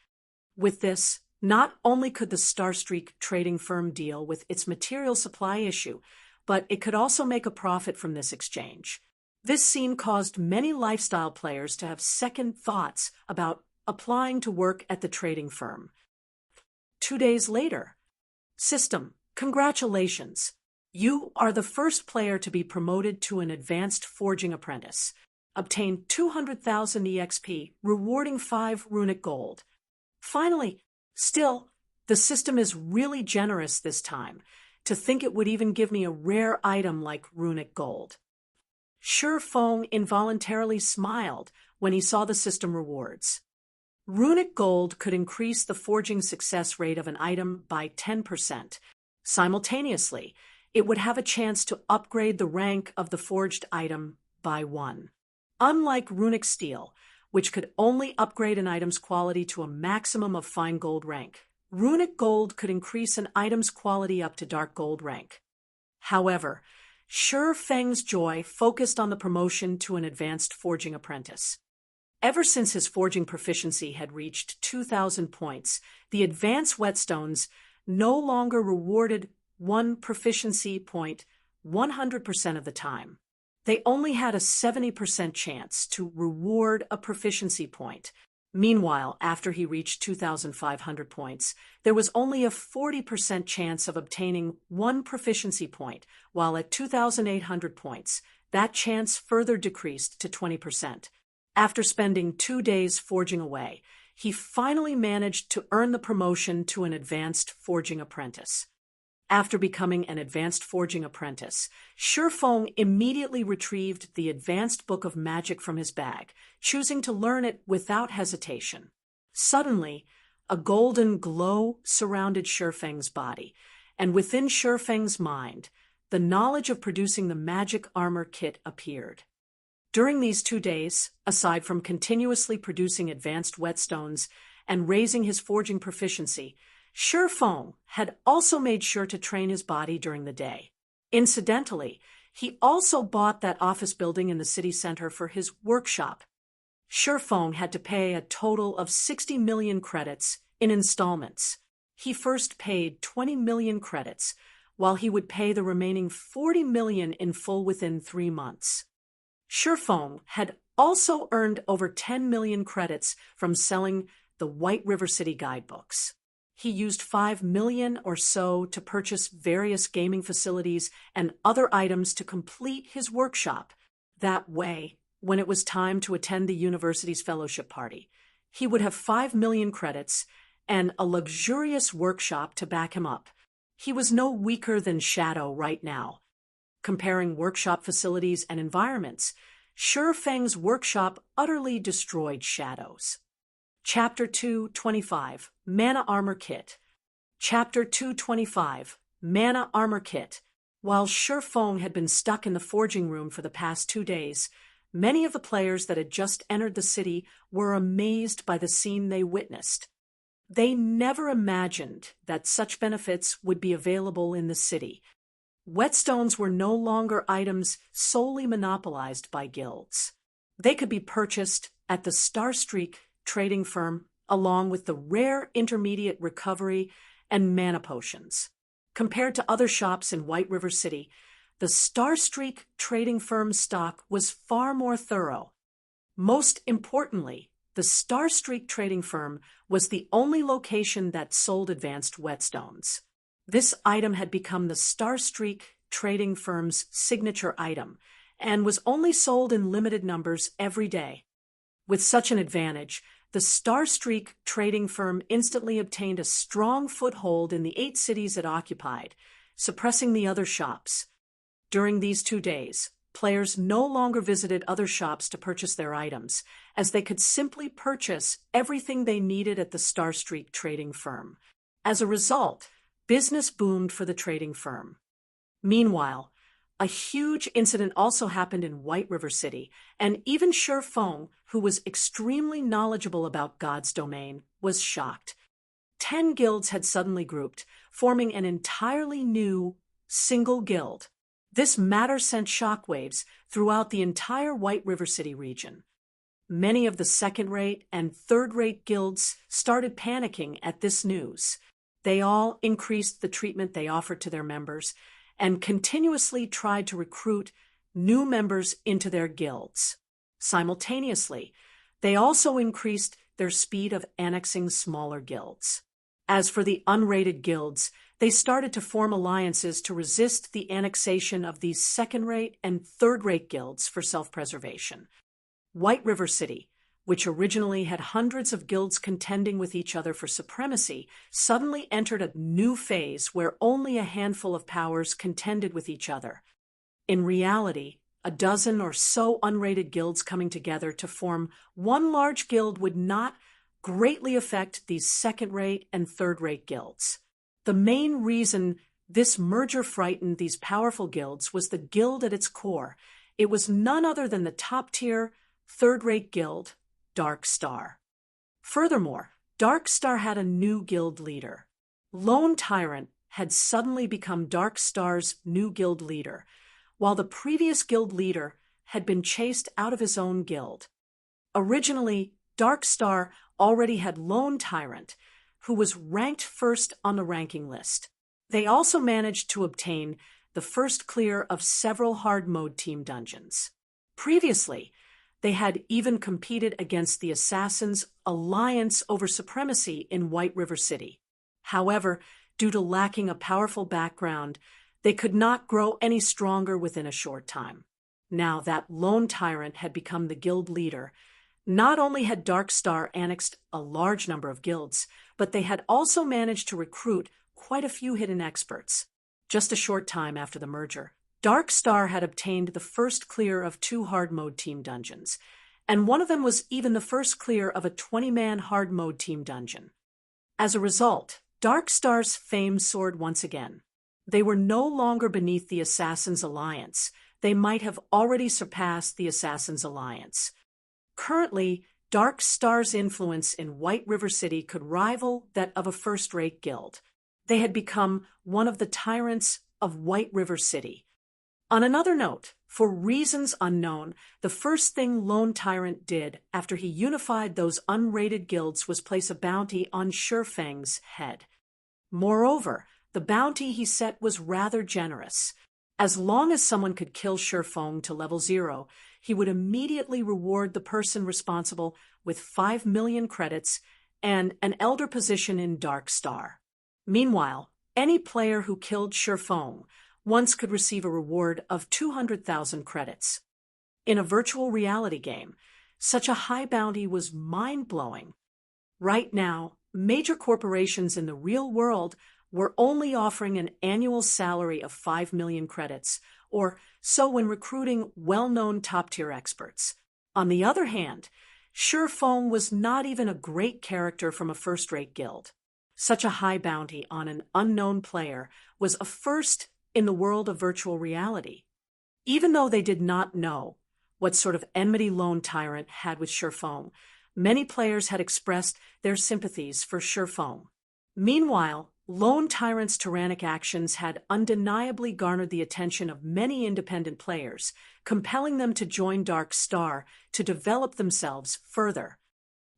With this, not only could the Starstreak trading firm deal with its material supply issue, but it could also make a profit from this exchange. This scene caused many lifestyle players to have second thoughts about applying to work at the trading firm. 2 days later. System, congratulations. You are the first player to be promoted to an advanced forging apprentice. Obtain 200,000 EXP, rewarding 5 runic gold. Finally, still, the system is really generous this time. To think it would even give me a rare item like runic gold. Shi Feng involuntarily smiled when he saw the system rewards. Runic gold could increase the forging success rate of an item by 10%. Simultaneously, it would have a chance to upgrade the rank of the forged item by 1. Unlike runic steel, which could only upgrade an item's quality to a maximum of fine gold rank, runic gold could increase an item's quality up to dark gold rank. However, Shi Feng's joy focused on the promotion to an advanced forging apprentice. Ever since his forging proficiency had reached 2,000 points, the advanced whetstones no longer rewarded 1 proficiency point 100% of the time. They only had a 70% chance to reward a proficiency point. Meanwhile, after he reached 2,500 points, there was only a 40% chance of obtaining 1 proficiency point, while at 2,800 points, that chance further decreased to 20%. After spending 2 days forging away, he finally managed to earn the promotion to an advanced forging apprentice. After becoming an advanced forging apprentice, Shi Feng immediately retrieved the Advanced Book of Magic from his bag, choosing to learn it without hesitation. Suddenly, a golden glow surrounded Shi Feng's body, and within Shi Feng's mind, the knowledge of producing the magic armor kit appeared. During these 2 days, aside from continuously producing advanced whetstones and raising his forging proficiency, Shi Feng had also made sure to train his body during the day. Incidentally, he also bought that office building in the city center for his workshop. Shi Feng had to pay a total of 60 million credits in installments. He first paid 20 million credits, while he would pay the remaining 40 million in full within 3 months. Shi Feng had also earned over 10 million credits from selling the White River City guidebooks. He used 5 million or so to purchase various gaming facilities and other items to complete his workshop. That way, when it was time to attend the university's fellowship party, he would have 5 million credits and a luxurious workshop to back him up. He was no weaker than Shadow right now. Comparing workshop facilities and environments, Shi Feng's workshop utterly destroyed Shadow's. Chapter 225, Mana Armor Kit. Chapter 225, Mana Armor Kit. While Shi Feng had been stuck in the forging room for the past 2 days, many of the players that had just entered the city were amazed by the scene they witnessed. They never imagined that such benefits would be available in the city. Whetstones were no longer items solely monopolized by guilds. They could be purchased at the Starstreak trading firm, along with the rare intermediate recovery and mana potions. Compared to other shops in White River City, the Starstreak trading firm's stock was far more thorough. Most importantly, the Starstreak trading firm was the only location that sold advanced whetstones. This item had become the Starstreak trading firm's signature item and was only sold in limited numbers every day. With such an advantage, the Starstreak trading firm instantly obtained a strong foothold in the 8 cities it occupied, suppressing the other shops. During these 2 days, players no longer visited other shops to purchase their items, as they could simply purchase everything they needed at the Starstreak trading firm. As a result, business boomed for the trading firm. Meanwhile, a huge incident also happened in White River City, and even Shi Feng, who was extremely knowledgeable about God's domain, was shocked. 10 guilds had suddenly grouped, forming an entirely new, single guild. This matter sent shockwaves throughout the entire White River City region. Many of the second-rate and third-rate guilds started panicking at this news. They all increased the treatment they offered to their members and continuously tried to recruit new members into their guilds. Simultaneously, they also increased their speed of annexing smaller guilds. As for the unrated guilds, they started to form alliances to resist the annexation of these second-rate and third-rate guilds for self-preservation. White River City, which originally had hundreds of guilds contending with each other for supremacy, suddenly entered a new phase where only a handful of powers contended with each other. In reality, a dozen or so unrated guilds coming together to form one large guild would not greatly affect these second-rate and third-rate guilds. The main reason this merger frightened these powerful guilds was the guild at its core. It was none other than the top-tier, third-rate guild, Dark Star. Furthermore, Dark Star had a new guild leader. Lone Tyrant had suddenly become Dark Star's new guild leader, while the previous guild leader had been chased out of his own guild. Originally, Dark Star already had Lone Tyrant, who was ranked first on the ranking list. They also managed to obtain the first clear of several hard mode team dungeons. Previously, they had even competed against the Assassins' alliance over supremacy in White River City. However, due to lacking a powerful background, they could not grow any stronger within a short time. Now that Lone Tyrant had become the guild leader, not only had Dark Star annexed a large number of guilds, but they had also managed to recruit quite a few hidden experts. Just a short time after the merger, Dark Star had obtained the first clear of 2 hard mode team dungeons, and one of them was even the first clear of a 20-man hard mode team dungeon. As a result, Dark Star's fame soared once again. They were no longer beneath the Assassins' alliance. They might have already surpassed the Assassins' alliance. Currently, Dark Star's influence in White River City could rival that of a first-rate guild. They had become one of the tyrants of White River City. On another note, for reasons unknown, the first thing Lone Tyrant did after he unified those unrated guilds was place a bounty on Shi Feng's head. Moreover, the bounty he set was rather generous. As long as someone could kill Shi Feng to level 0, he would immediately reward the person responsible with 5 million credits and an elder position in Dark Star. Meanwhile, any player who killed Shi Feng once could receive a reward of 200,000 credits. In a virtual reality game, such a high bounty was mind-blowing. Right now, major corporations in the real world were only offering an annual salary of 5 million credits, or so when recruiting well-known top-tier experts. On the other hand, Shi Feng was not even a great character from a first-rate guild. Such a high bounty on an unknown player was a first in the world of virtual reality. Even though they did not know what sort of enmity Lone Tyrant had with Shi Feng, many players had expressed their sympathies for Shi Feng. Meanwhile, Lone Tyrant's tyrannic actions had undeniably garnered the attention of many independent players, compelling them to join Dark Star to develop themselves further.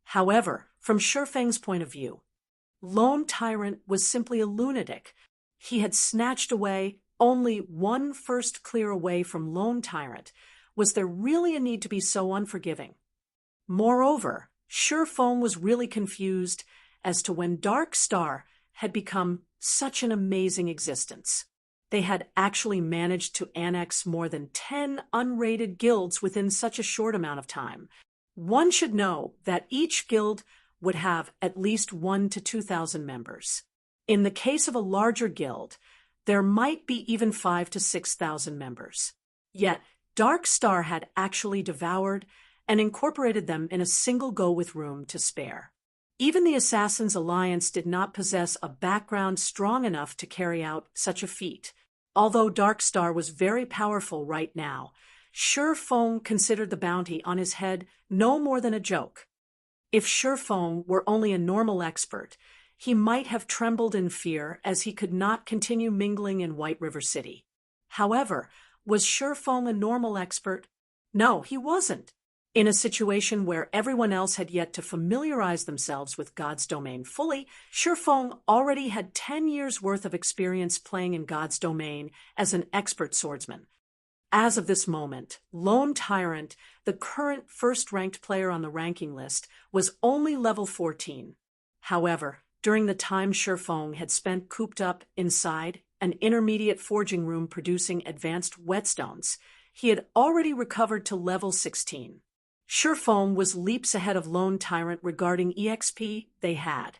However, from Shi Feng's point of view, Lone Tyrant was simply a lunatic. He had snatched away only one first clear away from Lone Tyrant. Was there really a need to be so unforgiving? Moreover, Shi Feng was really confused as to when Dark Star had become such an amazing existence. They had actually managed to annex more than 10 unrated guilds within such a short amount of time. One should know that each guild would have at least 1,000 to 2,000 members. In the case of a larger guild, there might be even 5,000 to 6,000 members. Yet, Dark Star had actually devoured and incorporated them in a single go with room to spare. Even the Assassin's Alliance did not possess a background strong enough to carry out such a feat. Although Dark Star was very powerful right now, Shifeng considered the bounty on his head no more than a joke. If Shifeng were only a normal expert, he might have trembled in fear as he could not continue mingling in White River City. However, was Shifeng a normal expert? No, he wasn't. In a situation where everyone else had yet to familiarize themselves with God's domain fully, Shifeng already had 10 years' worth of experience playing in God's domain as an expert swordsman. As of this moment, Lone Tyrant, the current first-ranked player on the ranking list, was only level 14. However, during the time Shifeng had spent cooped up inside an intermediate forging room producing advanced whetstones, he had already recovered to level 16. Shifeng was leaps ahead of Lone Tyrant regarding EXP they had.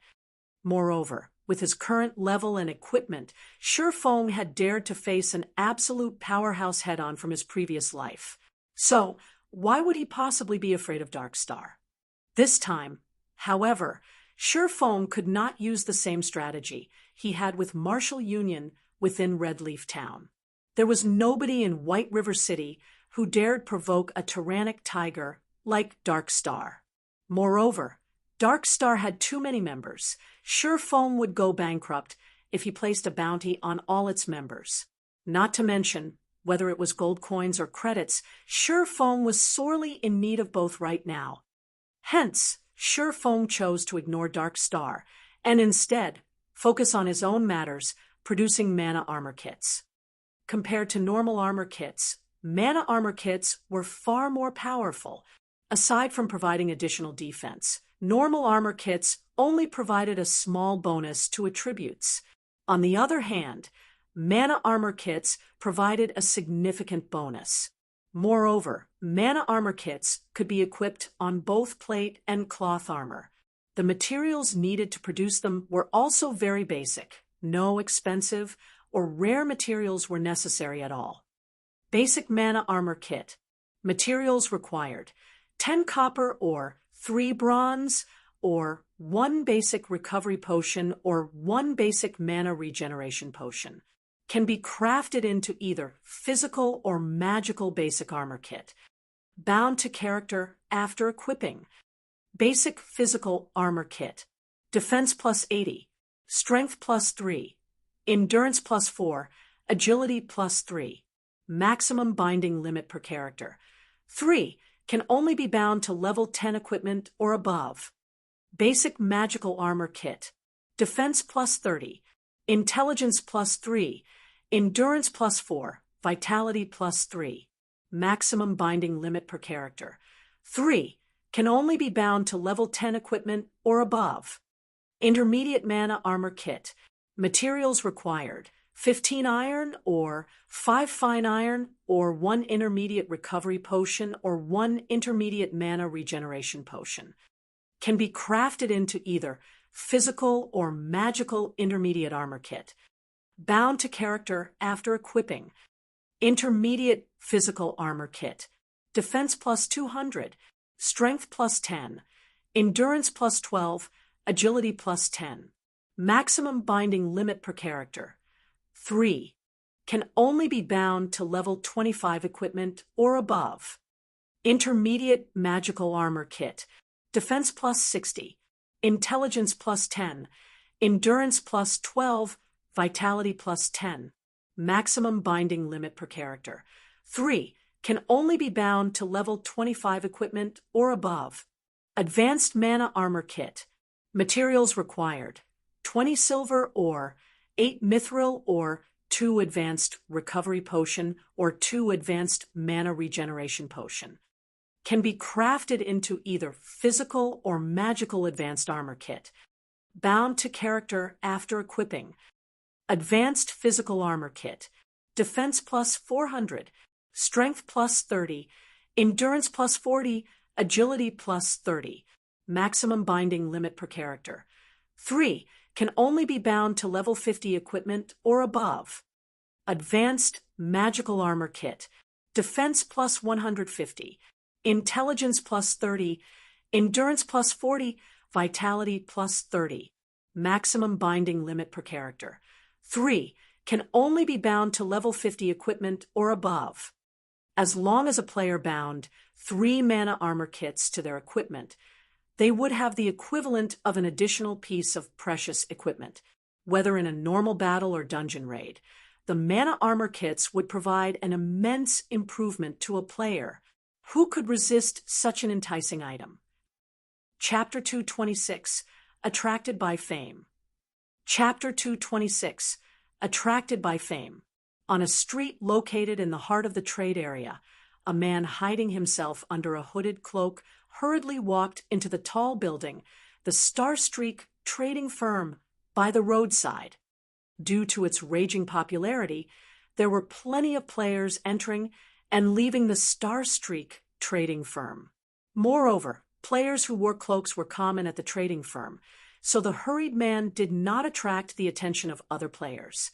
Moreover, with his current level and equipment, Shifeng had dared to face an absolute powerhouse head-on from his previous life. So, why would he possibly be afraid of Dark Star? This time, however, Shifeng could not use the same strategy he had with Martial Union within Redleaf Town. There was nobody in White River City who dared provoke a tyrannic tiger like Dark Star. Moreover, Dark Star had too many members. Shifeng would go bankrupt if he placed a bounty on all its members. Not to mention, whether it was gold coins or credits, Shifeng was sorely in need of both right now. Hence, Shifeng chose to ignore Dark Star and instead focus on his own matters, producing mana armor kits. Compared to normal armor kits, mana armor kits were far more powerful. Aside from providing additional defense, normal armor kits only provided a small bonus to attributes. On the other hand, mana armor kits provided a significant bonus. Moreover, mana armor kits could be equipped on both plate and cloth armor. The materials needed to produce them were also very basic. No expensive or rare materials were necessary at all. Basic mana armor kit. Materials required: 10 copper or 3 bronze, or 1 basic recovery potion or 1 basic mana regeneration potion. Can be crafted into either physical or magical basic armor kit. Bound to character after equipping. Basic physical armor kit. Defense plus 80. Strength plus 3. Endurance plus 4. Agility plus 3. Maximum binding limit per character. 3. Can only be bound to level 10 equipment or above. Basic magical armor kit. Defense plus 30. Intelligence plus 3. Endurance plus 4. Vitality plus 3. Maximum binding limit per character. 3. Can only be bound to level 10 equipment or above. Intermediate mana armor kit. Materials required: 15 iron or 5 fine iron or 1 intermediate recovery potion or 1 intermediate mana regeneration potion. Can be crafted into either physical or magical intermediate armor kit. Bound to character after equipping. Intermediate physical armor kit. Defense plus 200. Strength plus 10. Endurance plus 12. Agility plus 10. Maximum binding limit per character. 3. Can only be bound to level 25 equipment or above. Intermediate magical armor kit. Defense plus 60. Intelligence plus 10. Endurance plus 12. Vitality plus 10. Maximum binding limit per character. 3. Can only be bound to level 25 equipment or above. Advanced mana armor kit. Materials required: 20 silver or 8 mithril or 2 advanced recovery potion or 2 advanced mana regeneration potion. Can be crafted into either physical or magical advanced armor kit. Bound to character after equipping. Advanced physical armor kit. Defense plus 400. Strength plus 30. Endurance plus 40. Agility plus 30. Maximum binding limit per character. 3. Can only be bound to level 50 equipment or above. Advanced Magical Armor Kit. Defense plus 150. Intelligence plus 30. Endurance plus 40. Vitality plus 30. Maximum binding limit per character. 3. Can only be bound to level 50 equipment or above. As long as a player bound 3 mana armor kits to their equipment, they would have the equivalent of an additional piece of precious equipment. Whether in a normal battle or dungeon raid, the mana armor kits would provide an immense improvement to a player. Who could resist such an enticing item? Chapter 226, Attracted by Fame. Chapter 226, Attracted by Fame. On a street located in the heart of the trade area, a man hiding himself under a hooded cloak hurriedly walked into the tall building, the Starstreak trading firm, by the roadside. Due to its raging popularity, there were plenty of players entering and leaving the Starstreak trading firm. Moreover, players who wore cloaks were common at the trading firm, so the hurried man did not attract the attention of other players.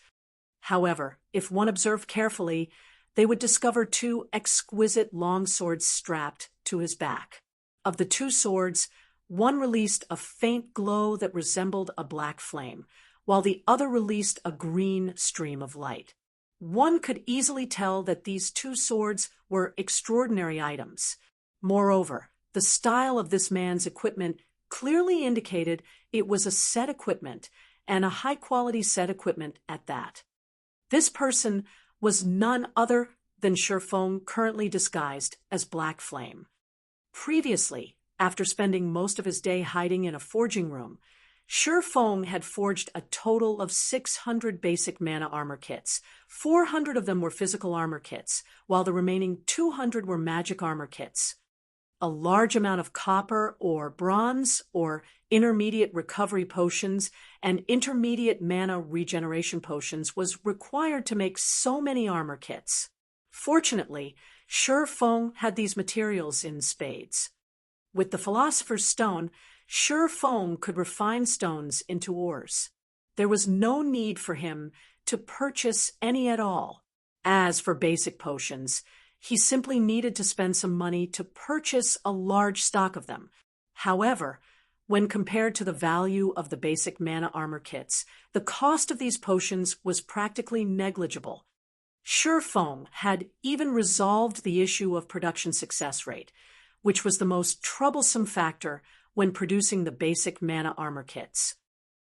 However, if one observed carefully, they would discover 2 exquisite long swords strapped to his back. Of the 2 swords, one released a faint glow that resembled a black flame, while the other released a green stream of light. One could easily tell that these 2 swords were extraordinary items. Moreover, the style of this man's equipment clearly indicated it was a set equipment, and a high-quality set equipment at that. This person was none other than Shifeng, currently disguised as Black Flame. Previously, after spending most of his day hiding in a forging room, Shifeng had forged a total of 600 basic mana armor kits. 400 of them were physical armor kits, while the remaining 200 were magic armor kits. A large amount of copper or bronze or intermediate recovery potions and intermediate mana regeneration potions was required to make so many armor kits. Fortunately, Shifeng had these materials in spades. With the Philosopher's Stone, Shifeng could refine stones into ores. There was no need for him to purchase any at all. As for basic potions, he simply needed to spend some money to purchase a large stock of them. However, when compared to the value of the basic mana armor kits, the cost of these potions was practically negligible. Shifeng had even resolved the issue of production success rate, which was the most troublesome factor when producing the basic mana armor kits.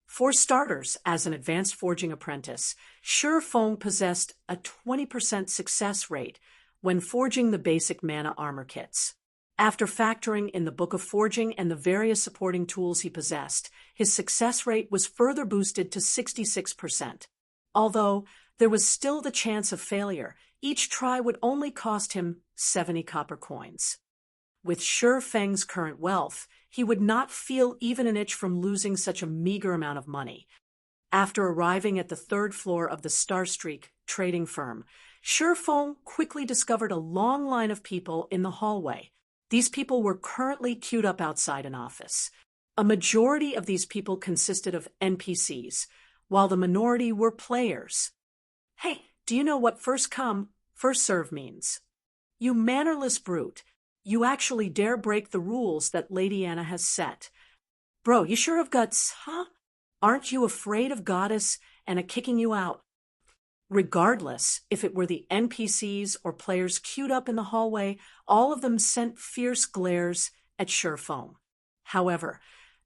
For starters, as an advanced forging apprentice, Shifeng possessed a 20% success rate when forging the basic mana armor kits. After factoring in the Book of Forging and the various supporting tools he possessed, his success rate was further boosted to 66%. Although there was still the chance of failure, each try would only cost him 70 copper coins. With Shifeng's current wealth, he would not feel even an itch from losing such a meager amount of money. After arriving at the 3rd floor of the Starstreak trading firm, Shifeng quickly discovered a long line of people in the hallway. These people were currently queued up outside an office. A majority of these people consisted of NPCs, while the minority were players. Hey, do you know what first come, first serve means? You mannerless brute. You actually dare break the rules that Lady Anna has set. Bro, you sure have guts, huh? Aren't you afraid of Goddess and a kicking you out? Regardless if it were the NPCs or players queued up in the hallway, all of them sent fierce glares at Shifeng. However,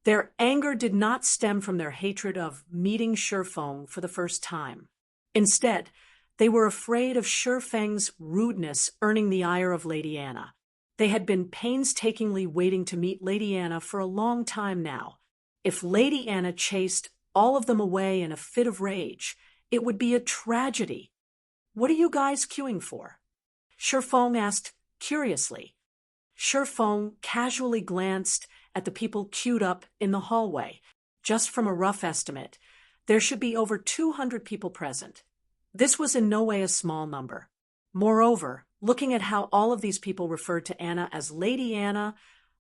their anger did not stem from their hatred of meeting Shifeng for the first time. Instead, they were afraid of Shifeng's rudeness earning the ire of Lady Anna. They had been painstakingly waiting to meet Lady Anna for a long time now. If Lady Anna chased all of them away in a fit of rage, it would be a tragedy. What are you guys queuing for? Shifeng asked curiously. Shifeng casually glanced at the people queued up in the hallway. Just from a rough estimate, there should be over 200 people present. This was in no way a small number. Moreover, looking at how all of these people referred to Anna as Lady Anna,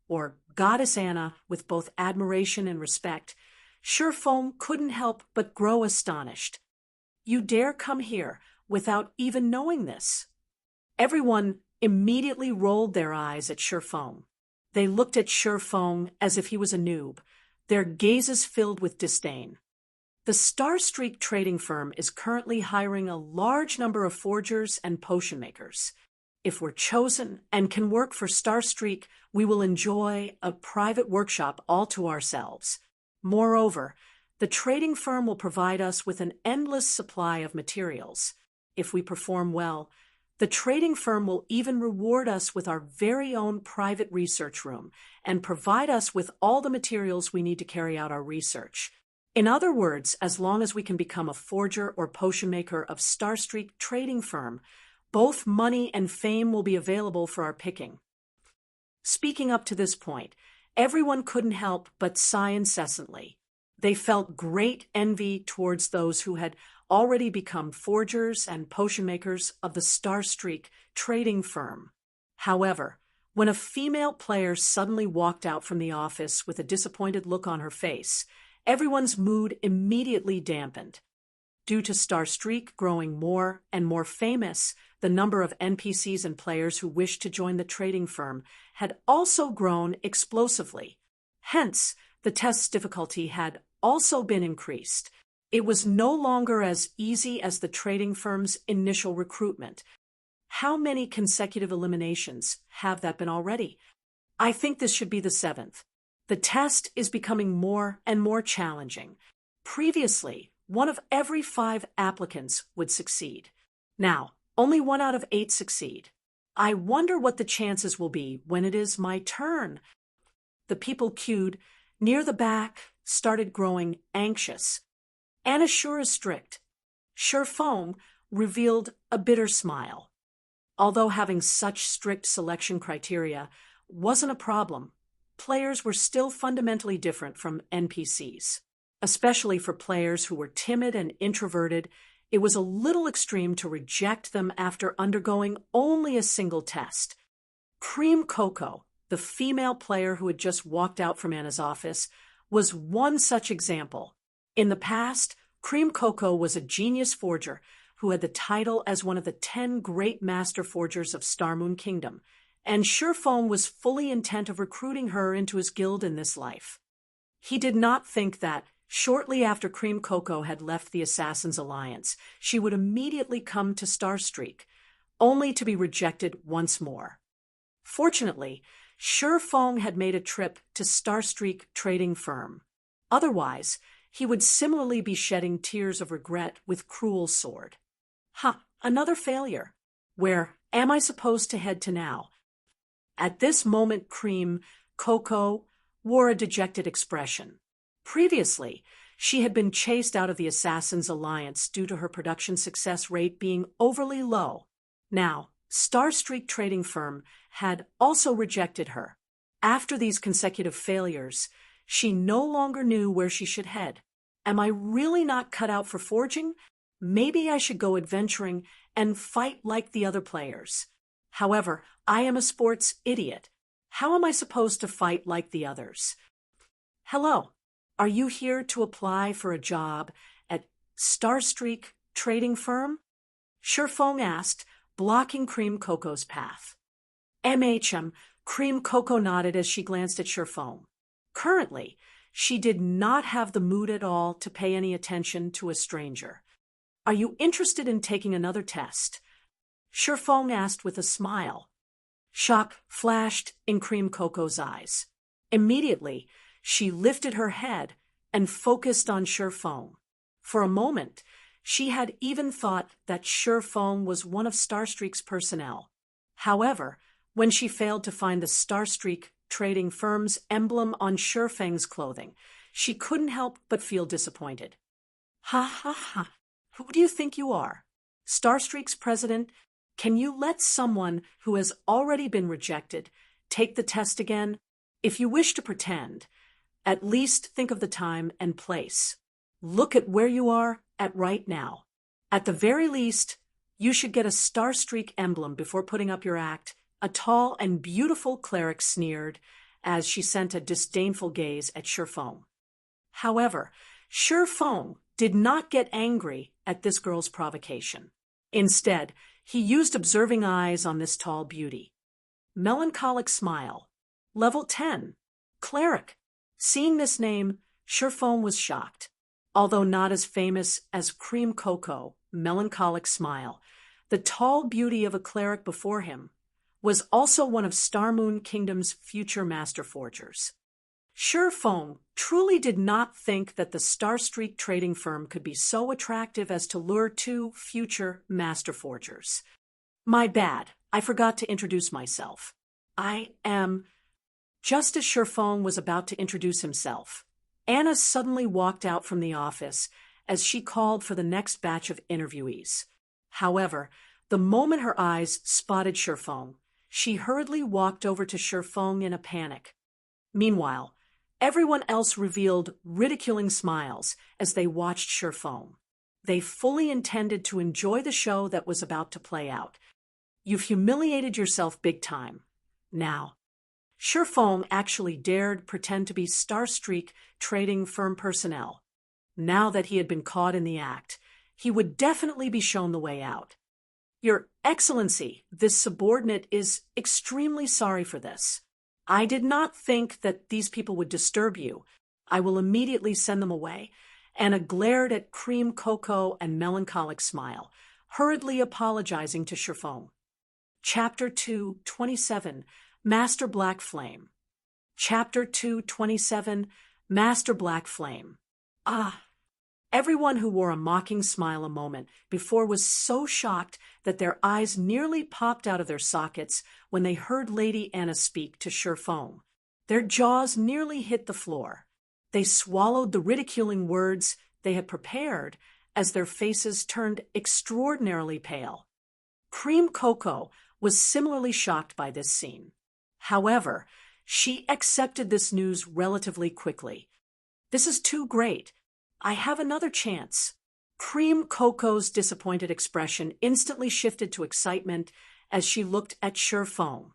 or Goddess Anna with both admiration and respect, Surefoam couldn't help but grow astonished. You dare come here without even knowing this? Everyone immediately rolled their eyes at Surefoam. They looked at Surefoam as if he was a noob, their gazes filled with disdain. The Starstreak trading firm is currently hiring a large number of forgers and potion makers. If we're chosen and can work for Starstreak, we will enjoy a private workshop all to ourselves. Moreover, the trading firm will provide us with an endless supply of materials. If we perform well, the trading firm will even reward us with our very own private research room and provide us with all the materials we need to carry out our research. In other words, as long as we can become a forger or potion maker of Starstreak trading firm, both money and fame will be available for our picking. Speaking up to this point, everyone couldn't help but sigh incessantly. They felt great envy towards those who had already become forgers and potion makers of the Starstreak trading firm. However, when a female player suddenly walked out from the office with a disappointed look on her face, everyone's mood immediately dampened. Due to Starstreak growing more and more famous, the number of NPCs and players who wished to join the trading firm had also grown explosively. Hence, the test's difficulty had also been increased. It was no longer as easy as the trading firm's initial recruitment. How many consecutive eliminations have that been already? I think this should be the 7th. The test is becoming more and more challenging. Previously, 1 of every 5 applicants would succeed. Now, only 1 out of 8 succeed. I wonder what the chances will be when it is my turn. The people queued near the back started growing anxious. Anna sure is strict. Surefoam revealed a bitter smile. Although having such strict selection criteria wasn't a problem, players were still fundamentally different from NPCs. Especially for players who were timid and introverted, it was a little extreme to reject them after undergoing only a single test. Cream Coco, the female player who had just walked out from Anna's office, was one such example. In the past, Cream Coco was a genius forger who had the title as one of the 10 great master forgers of Starmoon Kingdom, and Surefoam was fully intent of recruiting her into his guild in this life. He did not think that, shortly after Cream Coco had left the Assassin's Alliance, she would immediately come to Starstreak, only to be rejected once more. Fortunately, Surefoam had made a trip to Starstreak trading firm. Otherwise, he would similarly be shedding tears of regret with Cruel Sword. Another failure. Where am I supposed to head to now? At this moment, Cream Coco wore a dejected expression. Previously, she had been chased out of the Assassin's Alliance due to her production success rate being overly low. Now, Starstreak trading firm had also rejected her. After these consecutive failures, she no longer knew where she should head. Am I really not cut out for forging? Maybe I should go adventuring and fight like the other players. However, I am a sports idiot. How am I supposed to fight like the others? Hello, are you here to apply for a job at Starstreak trading firm? Surefoam asked, blocking Cream Coco's path. Cream Coco nodded as she glanced at Surefoam. Currently, she did not have the mood at all to pay any attention to a stranger. Are you interested in taking another test? Surefoam asked with a smile. Shock flashed in Cream Coco's eyes. Immediately, she lifted her head and focused on Surefoam. For a moment, she had even thought that Surefoam was one of Starstreak's personnel. However, when she failed to find the Starstreak trading firm's emblem on Surefang's clothing, she couldn't help but feel disappointed. Ha. Who do you think you are? Starstreak's president? Can you let someone who has already been rejected take the test again? If you wish to pretend, at least think of the time and place. Look at where you are at right now. At the very least, you should get a Starstreak emblem before putting up your act, a tall and beautiful cleric sneered, as she sent a disdainful gaze at Shifeng. However, Shifeng did not get angry at this girl's provocation. Instead, he used observing eyes on this tall beauty. Melancholic smile. Level 10. Cleric. Seeing this name, Shifeng was shocked. Although not as famous as Cream Cocoa, Melancholic Smile, the tall beauty of a cleric before him was also one of Starmoon Kingdom's future master forgers. Shifeng truly did not think that the Starstreak trading firm could be so attractive as to lure two future master forgers. My bad, I forgot to introduce myself. I am... Just as Shifeng was about to introduce himself, Anna suddenly walked out from the office as she called for the next batch of interviewees. However, the moment her eyes spotted Shifeng, she hurriedly walked over to Shifeng in a panic. Meanwhile, everyone else revealed ridiculing smiles as they watched Shifeng. They fully intended to enjoy the show that was about to play out. You've humiliated yourself big time. Now, Shifeng actually dared pretend to be Starstreak trading firm personnel. Now that he had been caught in the act, he would definitely be shown the way out. Your Excellency, this subordinate is extremely sorry for this. I did not think that these people would disturb you. I will immediately send them away. Anna glared at Cream Cocoa and Melancholic Smile, hurriedly apologizing to Shifeng. Chapter 2:27, Master Black Flame. Chapter 2:27, Master Black Flame. Ah! Everyone who wore a mocking smile a moment before was so shocked that their eyes nearly popped out of their sockets when they heard Lady Anna speak to Shifeng. Their jaws nearly hit the floor. They swallowed the ridiculing words they had prepared as their faces turned extraordinarily pale. Cream Cocoa was similarly shocked by this scene. However, she accepted this news relatively quickly. This is too great. I have another chance. Cream Cocoa's disappointed expression instantly shifted to excitement as she looked at Shifeng.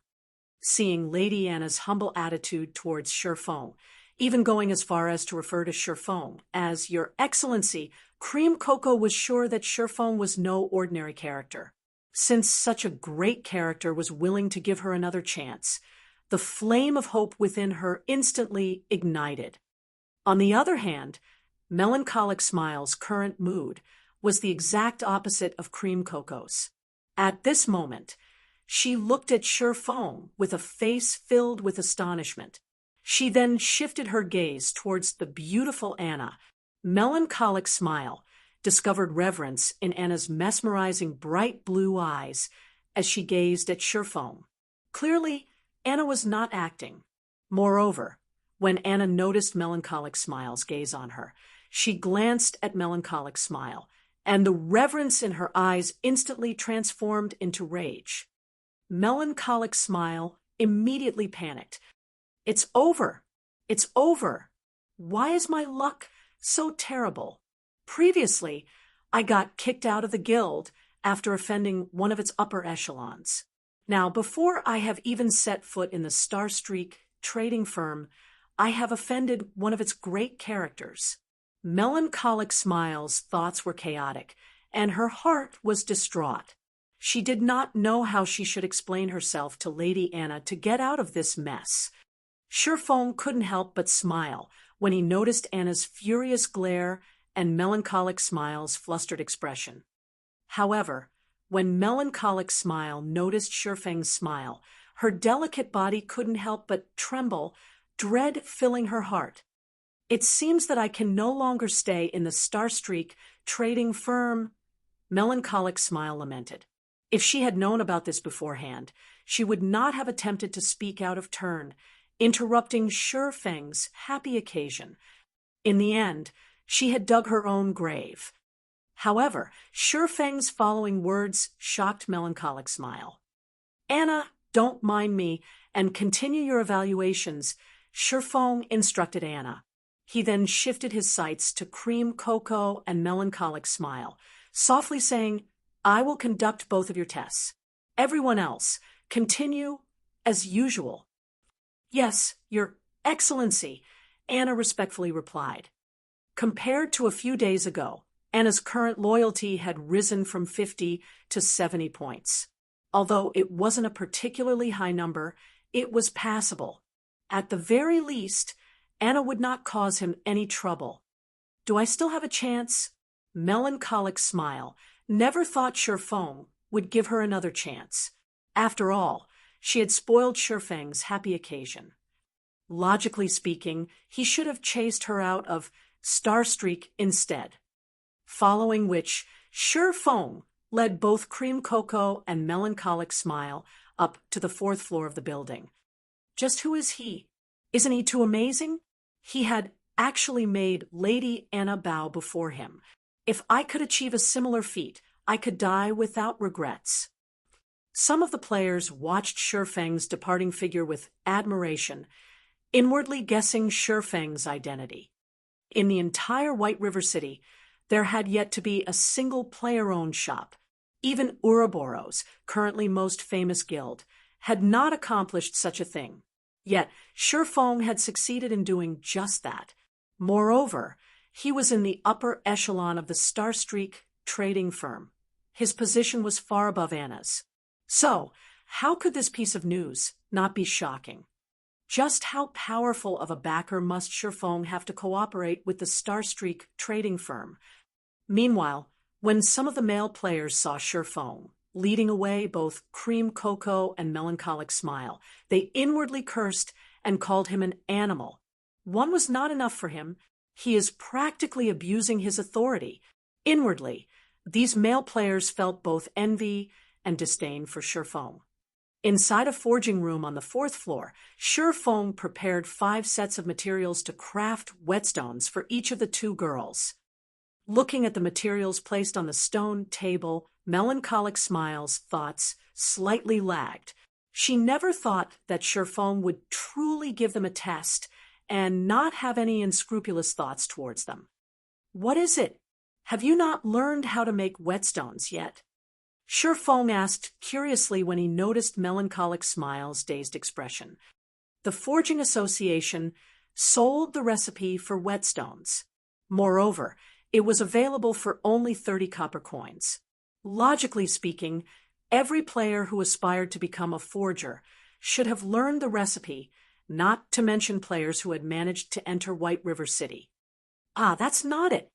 Seeing Lady Anna's humble attitude towards Shifeng, even going as far as to refer to Shifeng as Your Excellency, Cream Cocoa was sure that Shifeng was no ordinary character. Since such a great character was willing to give her another chance, the flame of hope within her instantly ignited. On the other hand, Melancholic Smile's current mood was the exact opposite of Cream Cocoa's. At this moment, she looked at Shifeng with a face filled with astonishment. She then shifted her gaze towards the beautiful Anna. Melancholic Smile discovered reverence in Anna's mesmerizing bright blue eyes as she gazed at Shifeng. Clearly, Anna was not acting. Moreover, when Anna noticed Melancholic Smile's gaze on her, she glanced at Melancholic Smile, and the reverence in her eyes instantly transformed into rage. Melancholic Smile immediately panicked. It's over! It's over! Why is my luck so terrible? Previously, I got kicked out of the guild after offending one of its upper echelons. Now, before I have even set foot in the Starstreak trading firm, I have offended one of its great characters. Melancholic Smile's thoughts were chaotic, and her heart was distraught. She did not know how she should explain herself to Lady Anna to get out of this mess. Shifeng couldn't help but smile when he noticed Anna's furious glare and Melancholic Smile's flustered expression. However, when Melancholic Smile noticed Shifeng's smile, her delicate body couldn't help but tremble, dread filling her heart. It seems that I can no longer stay in the Starstreak trading firm, Melancholic Smile lamented. If she had known about this beforehand, she would not have attempted to speak out of turn, interrupting Shifeng's happy occasion. In the end, she had dug her own grave. However, Shifeng's following words shocked Melancholic Smile. Anna, don't mind me, and continue your evaluations, Shifeng instructed Anna. He then shifted his sights to Cream Cocoa and Melancholic Smile, softly saying, I will conduct both of your tests. Everyone else, continue as usual. Yes, Your Excellency, Anna respectfully replied. Compared to a few days ago, Anna's current loyalty had risen from 50 to 70 points. Although it wasn't a particularly high number, it was passable. At the very least, Anna would not cause him any trouble. Do I still have a chance? Melancholic smile. Never thought Shifeng would give her another chance. After all, she had spoiled Shifeng's happy occasion. Logically speaking, he should have chased her out of Starstreak instead. Following which, Shifeng led both Cream Cocoa and Melancholic Smile up to the 4th floor of the building. Just who is he? Isn't he too amazing? He had actually made Lady Anna bow before him. If I could achieve a similar feat, I could die without regrets. Some of the players watched Shifeng's departing figure with admiration, inwardly guessing Shifeng's identity. In the entire White River City, there had yet to be a single player-owned shop. Even Ouroboros, currently most famous guild, had not accomplished such a thing. Yet Shifeng had succeeded in doing just that. Moreover, he was in the upper echelon of the Starstreak trading firm. His position was far above Anna's. So, how could this piece of news not be shocking? Just how powerful of a backer must Shifeng have to cooperate with the Starstreak trading firm? Meanwhile, when some of the male players saw Shifeng leading away both Cream Cocoa and Melancholic Smile, they inwardly cursed and called him an animal. One was not enough for him. He is practically abusing his authority. Inwardly, these male players felt both envy and disdain for Shifeng. Inside a forging room on the 4th floor, Shifeng prepared 5 sets of materials to craft whetstones for each of the 2 girls. Looking at the materials placed on the stone table, Melancholic Smile's thoughts slightly lagged. She never thought that Shifeng would truly give them a test and not have any unscrupulous thoughts towards them. What is it? Have you not learned how to make whetstones yet? Shifeng asked curiously when he noticed Melancholic Smile's dazed expression. The Forging Association sold the recipe for whetstones. Moreover, it was available for only 30 copper coins. Logically speaking, every player who aspired to become a forger should have learned the recipe, not to mention players who had managed to enter White River City. Ah, that's not it.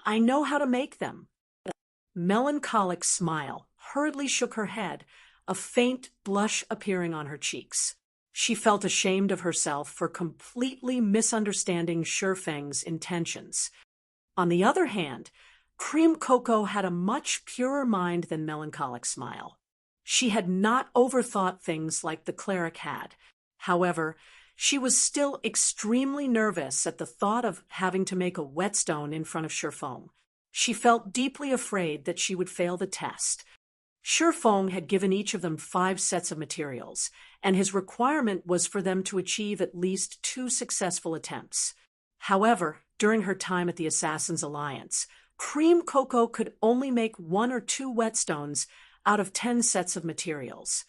I know how to make them. Melancholic Smile hurriedly shook her head, a faint blush appearing on her cheeks. She felt ashamed of herself for completely misunderstanding Shifeng's intentions. On the other hand, Cream Cocoa had a much purer mind than Melancholic Smile. She had not overthought things like the cleric had. However, she was still extremely nervous at the thought of having to make a whetstone in front of Shifeng. She felt deeply afraid that she would fail the test. Shifeng had given each of them 5 sets of materials, and his requirement was for them to achieve at least 2 successful attempts. However, during her time at the Assassin's Alliance, Cream Cocoa could only make 1 or 2 whetstones out of 10 sets of materials.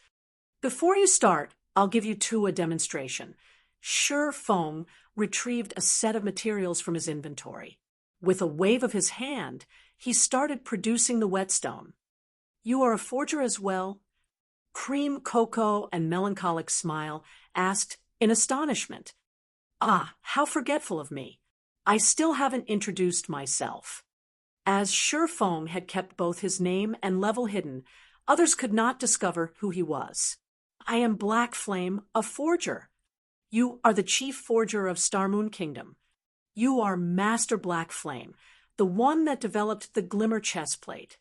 Before you start, I'll give you 2 a demonstration. Shifeng retrieved a set of materials from his inventory. With a wave of his hand, he started producing the whetstone. You are a forger as well? Cream Cocoa and Melancholic Smile asked in astonishment. Ah, how forgetful of me. I still haven't introduced myself. As Shifeng had kept both his name and level hidden, others could not discover who he was. I am Black Flame, a forger. You are the chief forger of Starmoon Kingdom. You are Master Black Flame, the one that developed the Glimmer chestplate.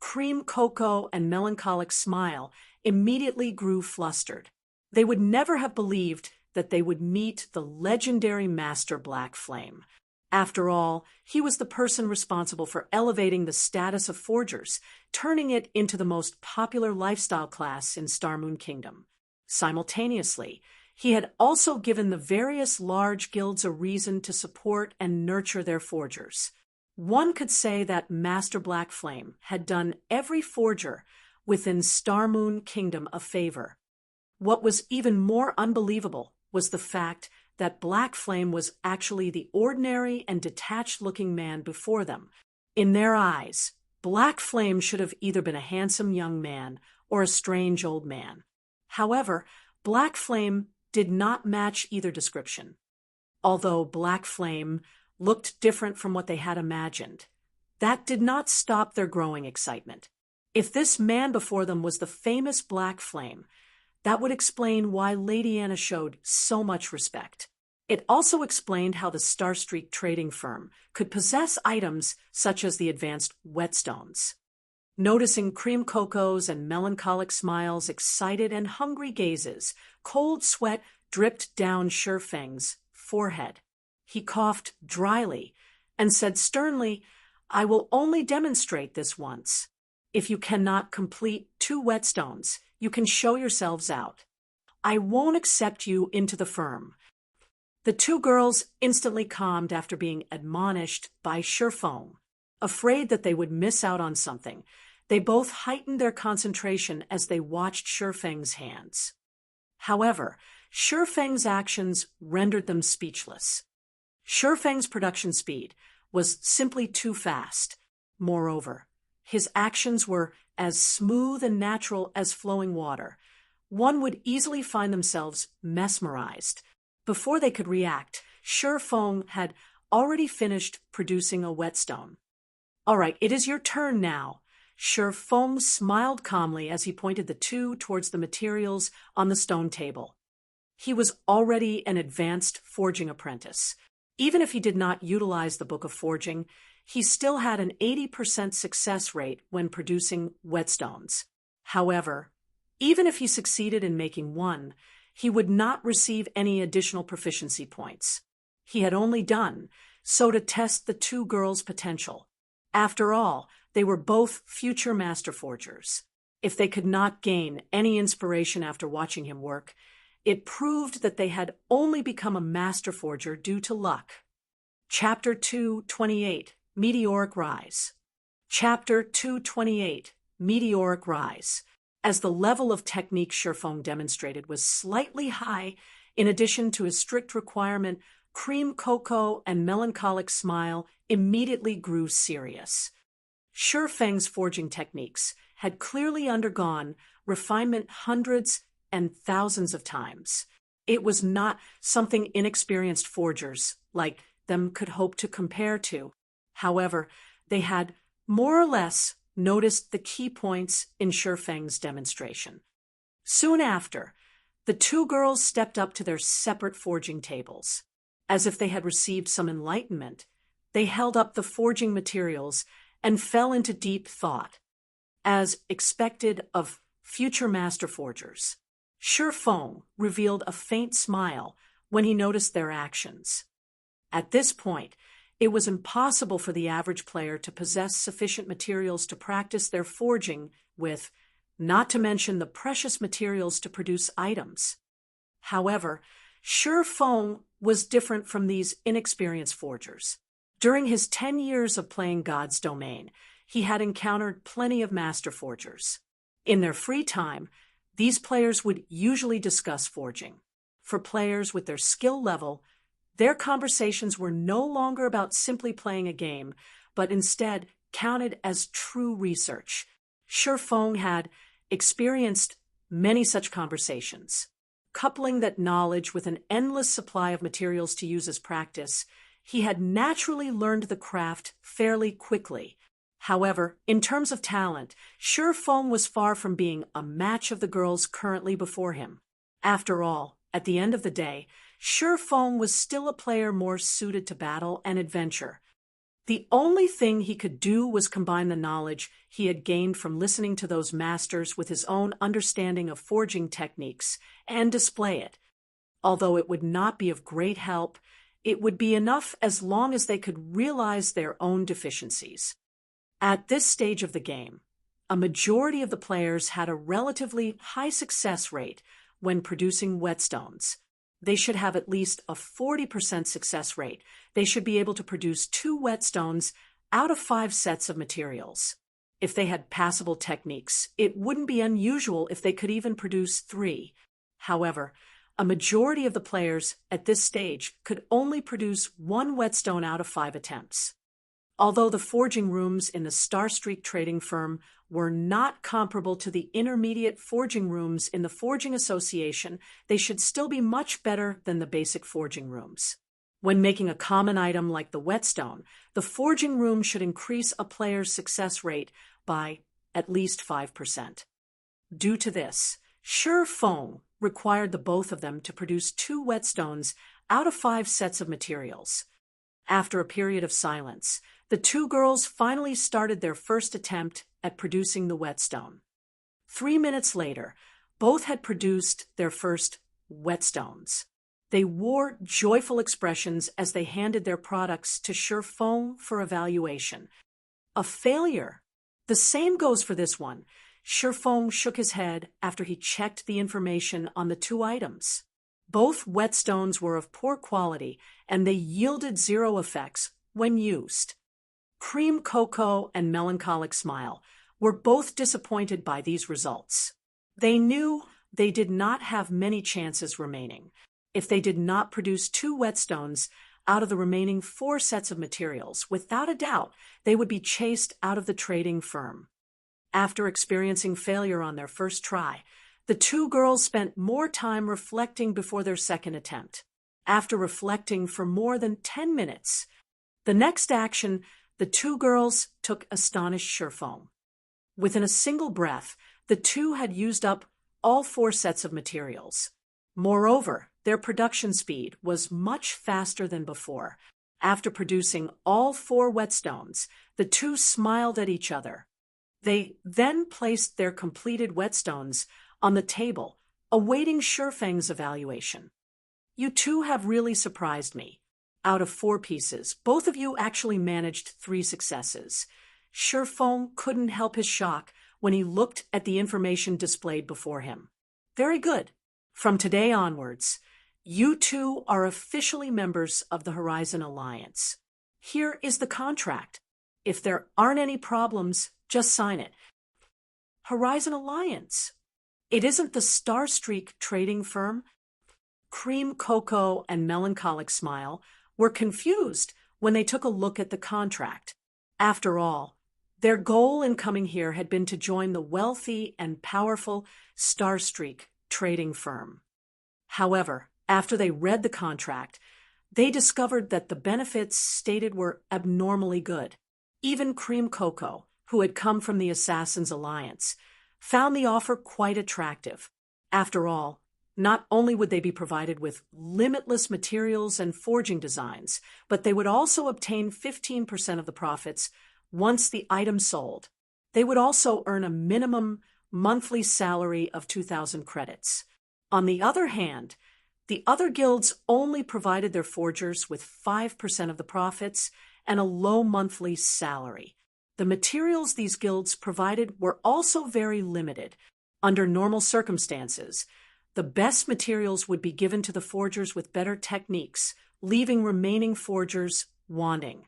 Cream Cocoa and Melancholic Smile immediately grew flustered. They would never have believed that they would meet the legendary Master Black Flame. After all, he was the person responsible for elevating the status of forgers, turning it into the most popular lifestyle class in Starmoon Kingdom. Simultaneously, he had also given the various large guilds a reason to support and nurture their forgers. One could say that Master Black Flame had done every forger within Starmoon Kingdom a favor. What was even more unbelievable was the fact that Black Flame was actually the ordinary and detached-looking man before them. In their eyes, Black Flame should have either been a handsome young man or a strange old man. However, Black Flame did not match either description. Although Black Flame looked different from what they had imagined, that did not stop their growing excitement. If this man before them was the famous Black Flame, that would explain why Lady Anna showed so much respect. It also explained how the Starstreak trading firm could possess items such as the advanced whetstones. Noticing cream cocos and melancholic smiles, excited and hungry gazes, cold sweat dripped down Shifeng's forehead. He coughed dryly and said sternly, "I will only demonstrate this once. If you cannot complete 2 whetstones, you can show yourselves out. I won't accept you into the firm." The 2 girls instantly calmed after being admonished by Shifeng. Afraid that they would miss out on something, they both heightened their concentration as they watched Shifeng's hands. However, Shifeng's actions rendered them speechless. Shifeng's production speed was simply too fast. Moreover, his actions were as smooth and natural as flowing water. One would easily find themselves mesmerized. Before they could react, Shifeng had already finished producing a whetstone. "All right, it is your turn now." Shifeng smiled calmly as he pointed the 2 towards the materials on the stone table. He was already an advanced forging apprentice. Even if he did not utilize the Book of Forging, he still had an 80% success rate when producing whetstones. However, even if he succeeded in making one, he would not receive any additional proficiency points. He had only done so to test the 2 girls' potential. After all, they were both future master forgers. If they could not gain any inspiration after watching him work, it proved that they had only become a master forger due to luck. Chapter 228, Meteoric Rise. Chapter 228, Meteoric Rise. As the level of technique Shifeng demonstrated was slightly high, in addition to his strict requirement, cream cocoa and melancholic smile immediately grew serious. Shifeng's forging techniques had clearly undergone refinement hundreds and thousands of times. It was not something inexperienced forgers like them could hope to compare to. However, they had more or less noticed the key points in Shifeng's demonstration. Soon after, the 2 girls stepped up to their separate forging tables. As if they had received some enlightenment, they held up the forging materials and fell into deep thought. As expected of future master forgers, Shifeng revealed a faint smile when he noticed their actions. At this point, it was impossible for the average player to possess sufficient materials to practice their forging with, not to mention the precious materials to produce items. However, Shifeng was different from these inexperienced forgers. During his 10 years of playing God's Domain, he had encountered plenty of master forgers. In their free time, these players would usually discuss forging. For players with their skill level, their conversations were no longer about simply playing a game, but instead counted as true research. Shifeng had experienced many such conversations. Coupling that knowledge with an endless supply of materials to use as practice, he had naturally learned the craft fairly quickly. However, in terms of talent, Shifeng was far from being a match of the girls currently before him. After all, at the end of the day, Shifeng was still a player more suited to battle and adventure. The only thing he could do was combine the knowledge he had gained from listening to those masters with his own understanding of forging techniques and display it. Although it would not be of great help, it would be enough as long as they could realize their own deficiencies. At this stage of the game, a majority of the players had a relatively high success rate when producing whetstones. They should have at least a 40% success rate. They should be able to produce 2 whetstones out of 5 sets of materials. If they had passable techniques, it wouldn't be unusual if they could even produce 3. However, A majority of the players at this stage could only produce one whetstone out of 5 attempts. Although the forging rooms in the Starstreak trading firm were not comparable to the intermediate forging rooms in the Forging Association, they should still be much better than the basic forging rooms. When making a common item like the whetstone, the forging room should increase a player's success rate by at least 5%. Due to this, Sure Feng required the both of them to produce 2 whetstones out of 5 sets of materials. After a period of silence, the 2 girls finally started their first attempt at producing the whetstone. 3 minutes later, both had produced their first whetstones. They wore joyful expressions as they handed their products to Sure Feng for evaluation. A failure. The same goes for this one. Sure Feng shook his head after he checked the information on the 2 items. Both whetstones were of poor quality, and they yielded 0 effects when used. Cream Cocoa and Melancholic Smile were both disappointed by these results. They knew they did not have many chances remaining. If they did not produce 2 whetstones out of the remaining 4 sets of materials, without a doubt, they would be chased out of the trading firm. After experiencing failure on their first try, the 2 girls spent more time reflecting before their second attempt. After reflecting for more than 10 minutes, the next action, the 2 girls took astonished Sure Feng. Within a single breath, the 2 had used up all 4 sets of materials. Moreover, their production speed was much faster than before. After producing all 4 whetstones, the 2 smiled at each other. They then placed their completed whetstones on the table, awaiting Sure Feng's evaluation. You 2 have really surprised me. Out of 4 pieces, both of you actually managed 3 successes. Sure Feng couldn't help his shock when he looked at the information displayed before him. Very good. From today onwards, you 2 are officially members of the Horizon Alliance. Here is the contract. If there aren't any problems, just sign it. Horizon Alliance. It isn't the Starstreak trading firm. Cream Cocoa and Melancholic Smile were confused when they took a look at the contract. After all, their goal in coming here had been to join the wealthy and powerful Starstreak trading firm. However, after they read the contract, they discovered that the benefits stated were abnormally good. Even Cream Cocoa, who had come from the Assassins Alliance, found the offer quite attractive. After all, not only would they be provided with limitless materials and forging designs, but they would also obtain 15% of the profits once the item sold. They would also earn a minimum monthly salary of 2,000 credits. On the other hand, the other guilds only provided their forgers with 5% of the profits and a low monthly salary. The materials these guilds provided were also very limited. Under normal circumstances, the best materials would be given to the forgers with better techniques, leaving remaining forgers wanting.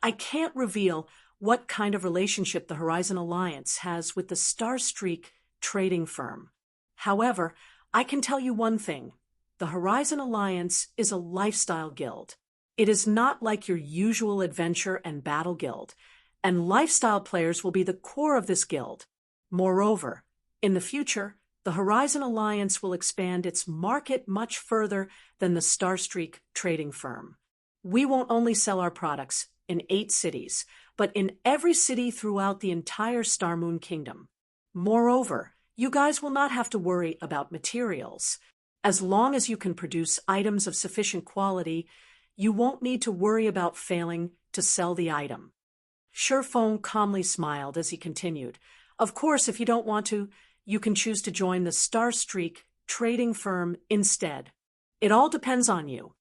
I can't reveal what kind of relationship the Horizon Alliance has with the Starstreak trading firm. However, I can tell you one thing. The Horizon Alliance is a lifestyle guild. It is not like your usual adventure and battle guild, and lifestyle players will be the core of this guild. Moreover, in the future, the Horizon Alliance will expand its market much further than the Starstreak trading firm. We won't only sell our products in 8 cities, but in every city throughout the entire Star Moon Kingdom. Moreover, you guys will not have to worry about materials. As long as you can produce items of sufficient quality, you won't need to worry about failing to sell the item. Sure Feng calmly smiled as he continued. Of course, if you don't want to, you can choose to join the Starstreak trading firm instead. It all depends on you.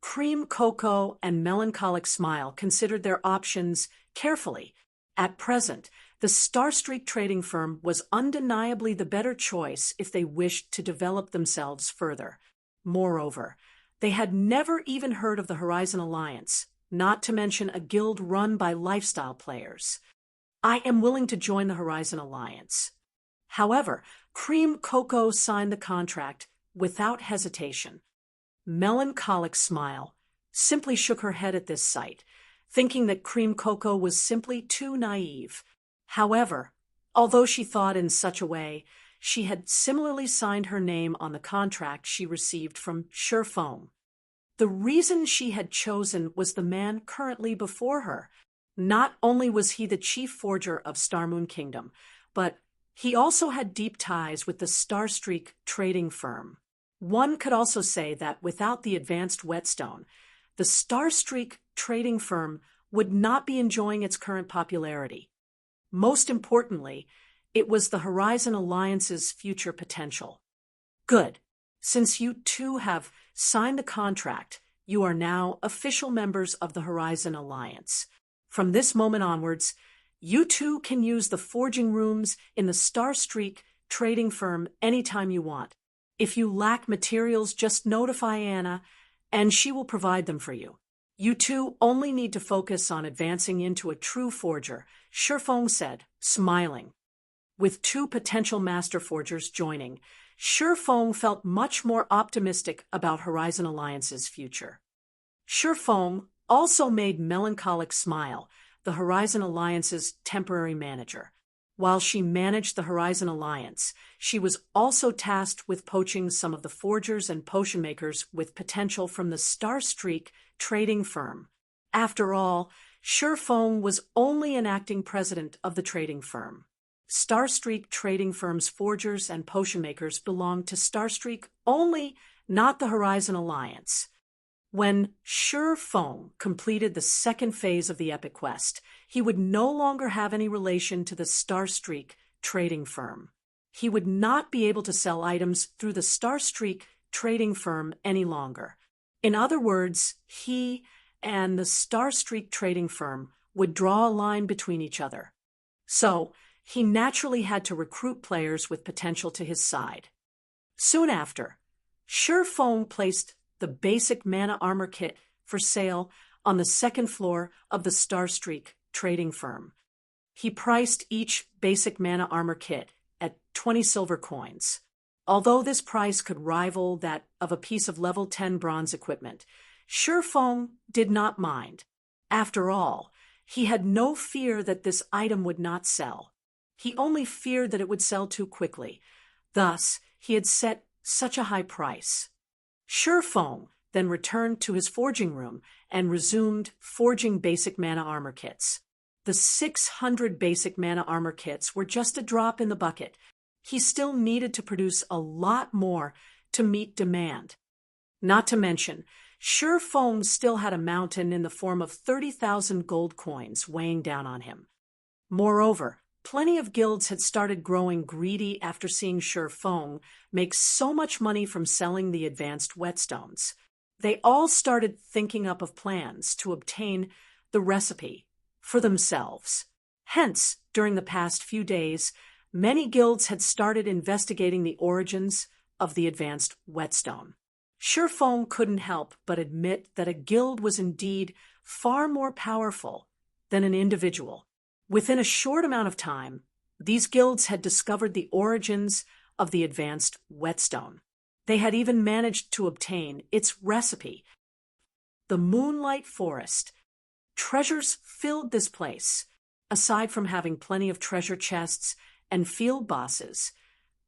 Cream Cocoa and Melancholic Smile considered their options carefully. At present, the Starstreak trading firm was undeniably the better choice if they wished to develop themselves further. Moreover, they had never even heard of the Horizon Alliance, not to mention a guild run by lifestyle players. I am willing to join the Horizon Alliance. However, Cream Cocoa signed the contract without hesitation. Melancholic Smile simply shook her head at this sight, thinking that Cream Coco was simply too naive. However, although she thought in such a way, she had similarly signed her name on the contract she received from Sure Foam. The reason she had chosen was the man currently before her. Not only was he the chief forger of Star Moon Kingdom, but he also had deep ties with the Starstreak trading firm. One could also say that without the advanced whetstone, the Starstreak trading firm would not be enjoying its current popularity. Most importantly, it was the Horizon Alliance's future potential. Good. Since you two have signed the contract, you are now official members of the Horizon Alliance. From this moment onwards, you two can use the forging rooms in the Starstreak trading firm anytime you want. If you lack materials, just notify Anna, and she will provide them for you. You two only need to focus on advancing into a true forger, Shurfeng said, smiling. With two potential master forgers joining, Shurfeng felt much more optimistic about Horizon Alliance's future. Shurfeng also made Melancholic Smile the Horizon Alliance's temporary manager. While she managed the Horizon Alliance, she was also tasked with poaching some of the forgers and potion makers with potential from the Starstreak trading firm. After all, Shurfeng was only an acting president of the trading firm. Starstreak trading firm's forgers and potion makers belonged to Starstreak only, not the Horizon Alliance. When Shurfeng completed the second phase of the epic quest, he would no longer have any relation to the Starstreak trading firm. He would not be able to sell items through the Starstreak trading firm any longer. In other words, he and the Starstreak trading firm would draw a line between each other. So, he naturally had to recruit players with potential to his side. Soon after, Shurfeng placed the basic mana armor kit for sale on the second floor of the Starstreak trading firm. He priced each basic mana armor kit at 20 silver coins. Although this price could rival that of a piece of level 10 bronze equipment, Shurfeng did not mind. After all, he had no fear that this item would not sell. He only feared that it would sell too quickly. Thus, he had set such a high price. Shurfeng then returned to his forging room and resumed forging basic mana armor kits. The 600 basic mana armor kits were just a drop in the bucket. He still needed to produce a lot more to meet demand. Not to mention, Shurfeng still had a mountain in the form of 30,000 gold coins weighing down on him. Moreover, plenty of guilds had started growing greedy after seeing Shurfeng make so much money from selling the advanced whetstones. They all started thinking up of plans to obtain the recipe for themselves. Hence, during the past few days, many guilds had started investigating the origins of the advanced whetstone. Shurfeng couldn't help but admit that a guild was indeed far more powerful than an individual. Within a short amount of time, these guilds had discovered the origins of the advanced whetstone. They had even managed to obtain its recipe. The Moonlight Forest. Treasures filled this place. Aside from having plenty of treasure chests and field bosses,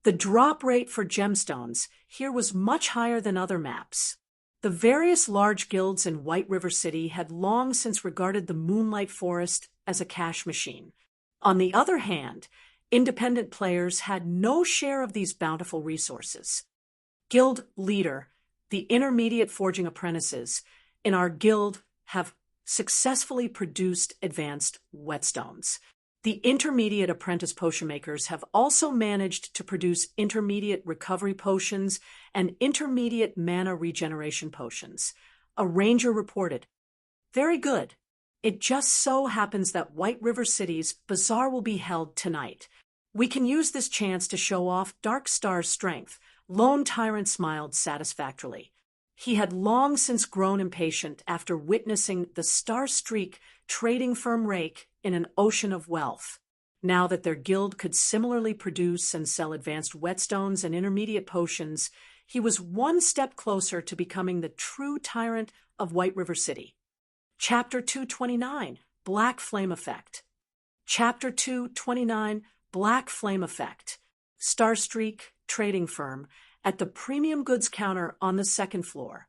the drop rate for gemstones here was much higher than other maps. The various large guilds in White River City had long since regarded the Moonlight Forest as a cash machine. On the other hand, independent players had no share of these bountiful resources. Guild leader, the intermediate forging apprentices in our guild have successfully produced advanced whetstones. The intermediate apprentice potion makers have also managed to produce intermediate recovery potions and intermediate mana regeneration potions. A ranger reported, "Very good. It just so happens that White River City's bazaar will be held tonight. We can use this chance to show off Dark Star's strength." Lone Tyrant smiled satisfactorily. He had long since grown impatient after witnessing the Starstreak trading firm rake in an ocean of wealth. Now that their guild could similarly produce and sell advanced whetstones and intermediate potions, he was one step closer to becoming the true tyrant of White River City. Chapter 229, Black Flame Effect. Chapter 229, Black Flame Effect. Starstreak Trading Firm at the premium goods counter on the second floor.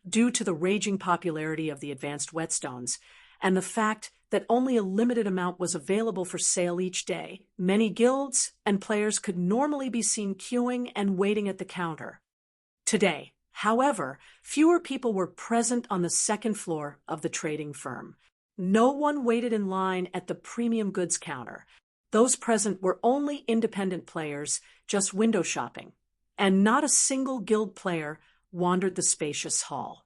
Due to the raging popularity of the advanced whetstones and the fact that only a limited amount was available for sale each day, many guilds and players could normally be seen queuing and waiting at the counter. Today, however, fewer people were present on the second floor of the trading firm. No one waited in line at the premium goods counter. Those present were only independent players, just window shopping, and not a single guild player wandered the spacious hall.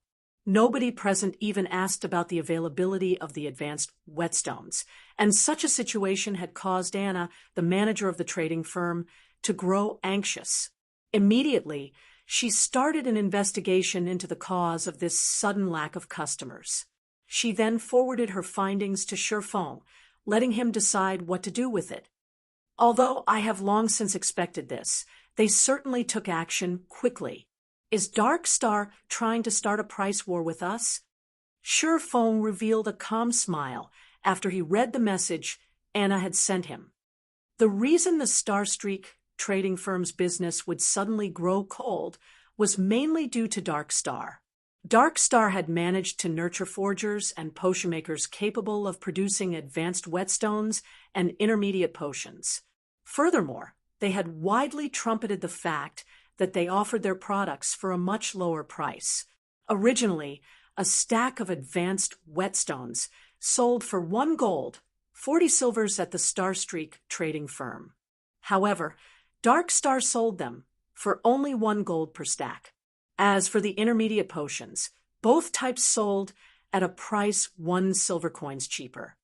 Nobody present even asked about the availability of the advanced whetstones, and such a situation had caused Anna, the manager of the trading firm, to grow anxious. Immediately, she started an investigation into the cause of this sudden lack of customers. She then forwarded her findings to Sherfong, letting him decide what to do with it. Although I have long since expected this, they certainly took action quickly. Is Dark Star trying to start a price war with us? Sherfong revealed a calm smile after he read the message Anna had sent him. The reason the Starstreak trading firm's business would suddenly grow cold was mainly due to Dark Star. Dark Star had managed to nurture forgers and potion makers capable of producing advanced whetstones and intermediate potions. Furthermore, they had widely trumpeted the fact that they offered their products for a much lower price. Originally, a stack of advanced whetstones sold for 1 gold, 40 silvers at the Starstreak trading firm. However, Dark Star sold them for only 1 gold per stack. As for the intermediate potions, both types sold at a price 1 silver coins cheaper.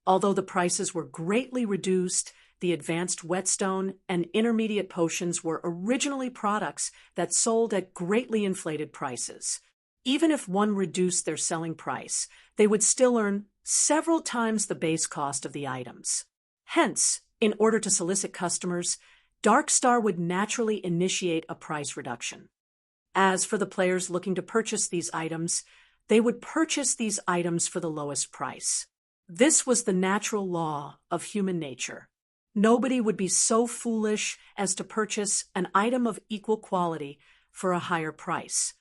Although the prices were greatly reduced, the advanced whetstone and intermediate potions were originally products that sold at greatly inflated prices. Even if one reduced their selling price, they would still earn several times the base cost of the items. Hence, in order to solicit customers, Dark Star would naturally initiate a price reduction. As for the players looking to purchase these items, they would purchase these items for the lowest price. This was the natural law of human nature. Nobody would be so foolish as to purchase an item of equal quality for a higher price.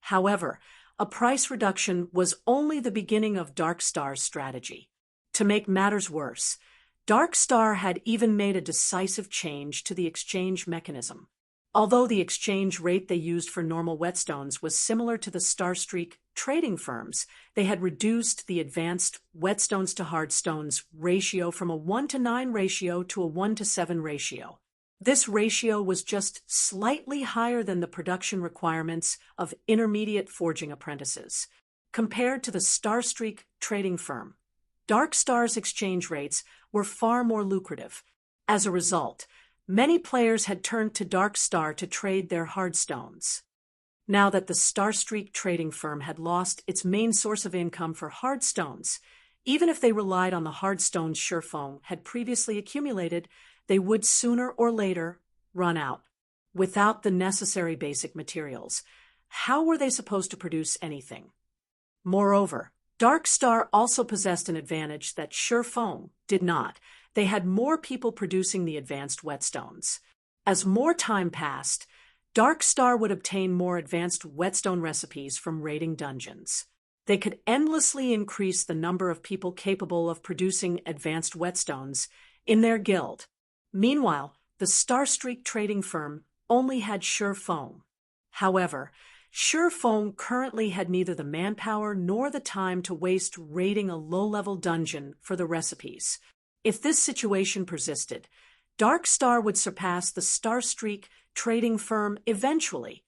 However, a price reduction was only the beginning of Dark Star's strategy. To make matters worse, Dark Star had even made a decisive change to the exchange mechanism. Although the exchange rate they used for normal whetstones was similar to the Starstreak trading firms, they had reduced the advanced whetstones to hardstones ratio from a 1:9 ratio to a 1:7 ratio. This ratio was just slightly higher than the production requirements of intermediate forging apprentices. Compared to the Starstreak trading firm, Dark Star's exchange rates were far more lucrative. As a result, many players had turned to Dark Star to trade their hardstones. Now that the Starstreak trading firm had lost its main source of income for hardstones, even if they relied on the hardstones Sherfong had previously accumulated, they would sooner or later run out. Without the necessary basic materials, how were they supposed to produce anything? Moreover, Dark Star also possessed an advantage that Sherfong did not. They had more people producing the advanced whetstones. As more time passed, Dark Star would obtain more advanced whetstone recipes from raiding dungeons. They could endlessly increase the number of people capable of producing advanced whetstones in their guild. Meanwhile, the Starstreak trading firm only had Sherfong. However, Sherfong currently had neither the manpower nor the time to waste raiding a low-level dungeon for the recipes. If this situation persisted, Dark Star would surpass the Starstreak trading firm eventually.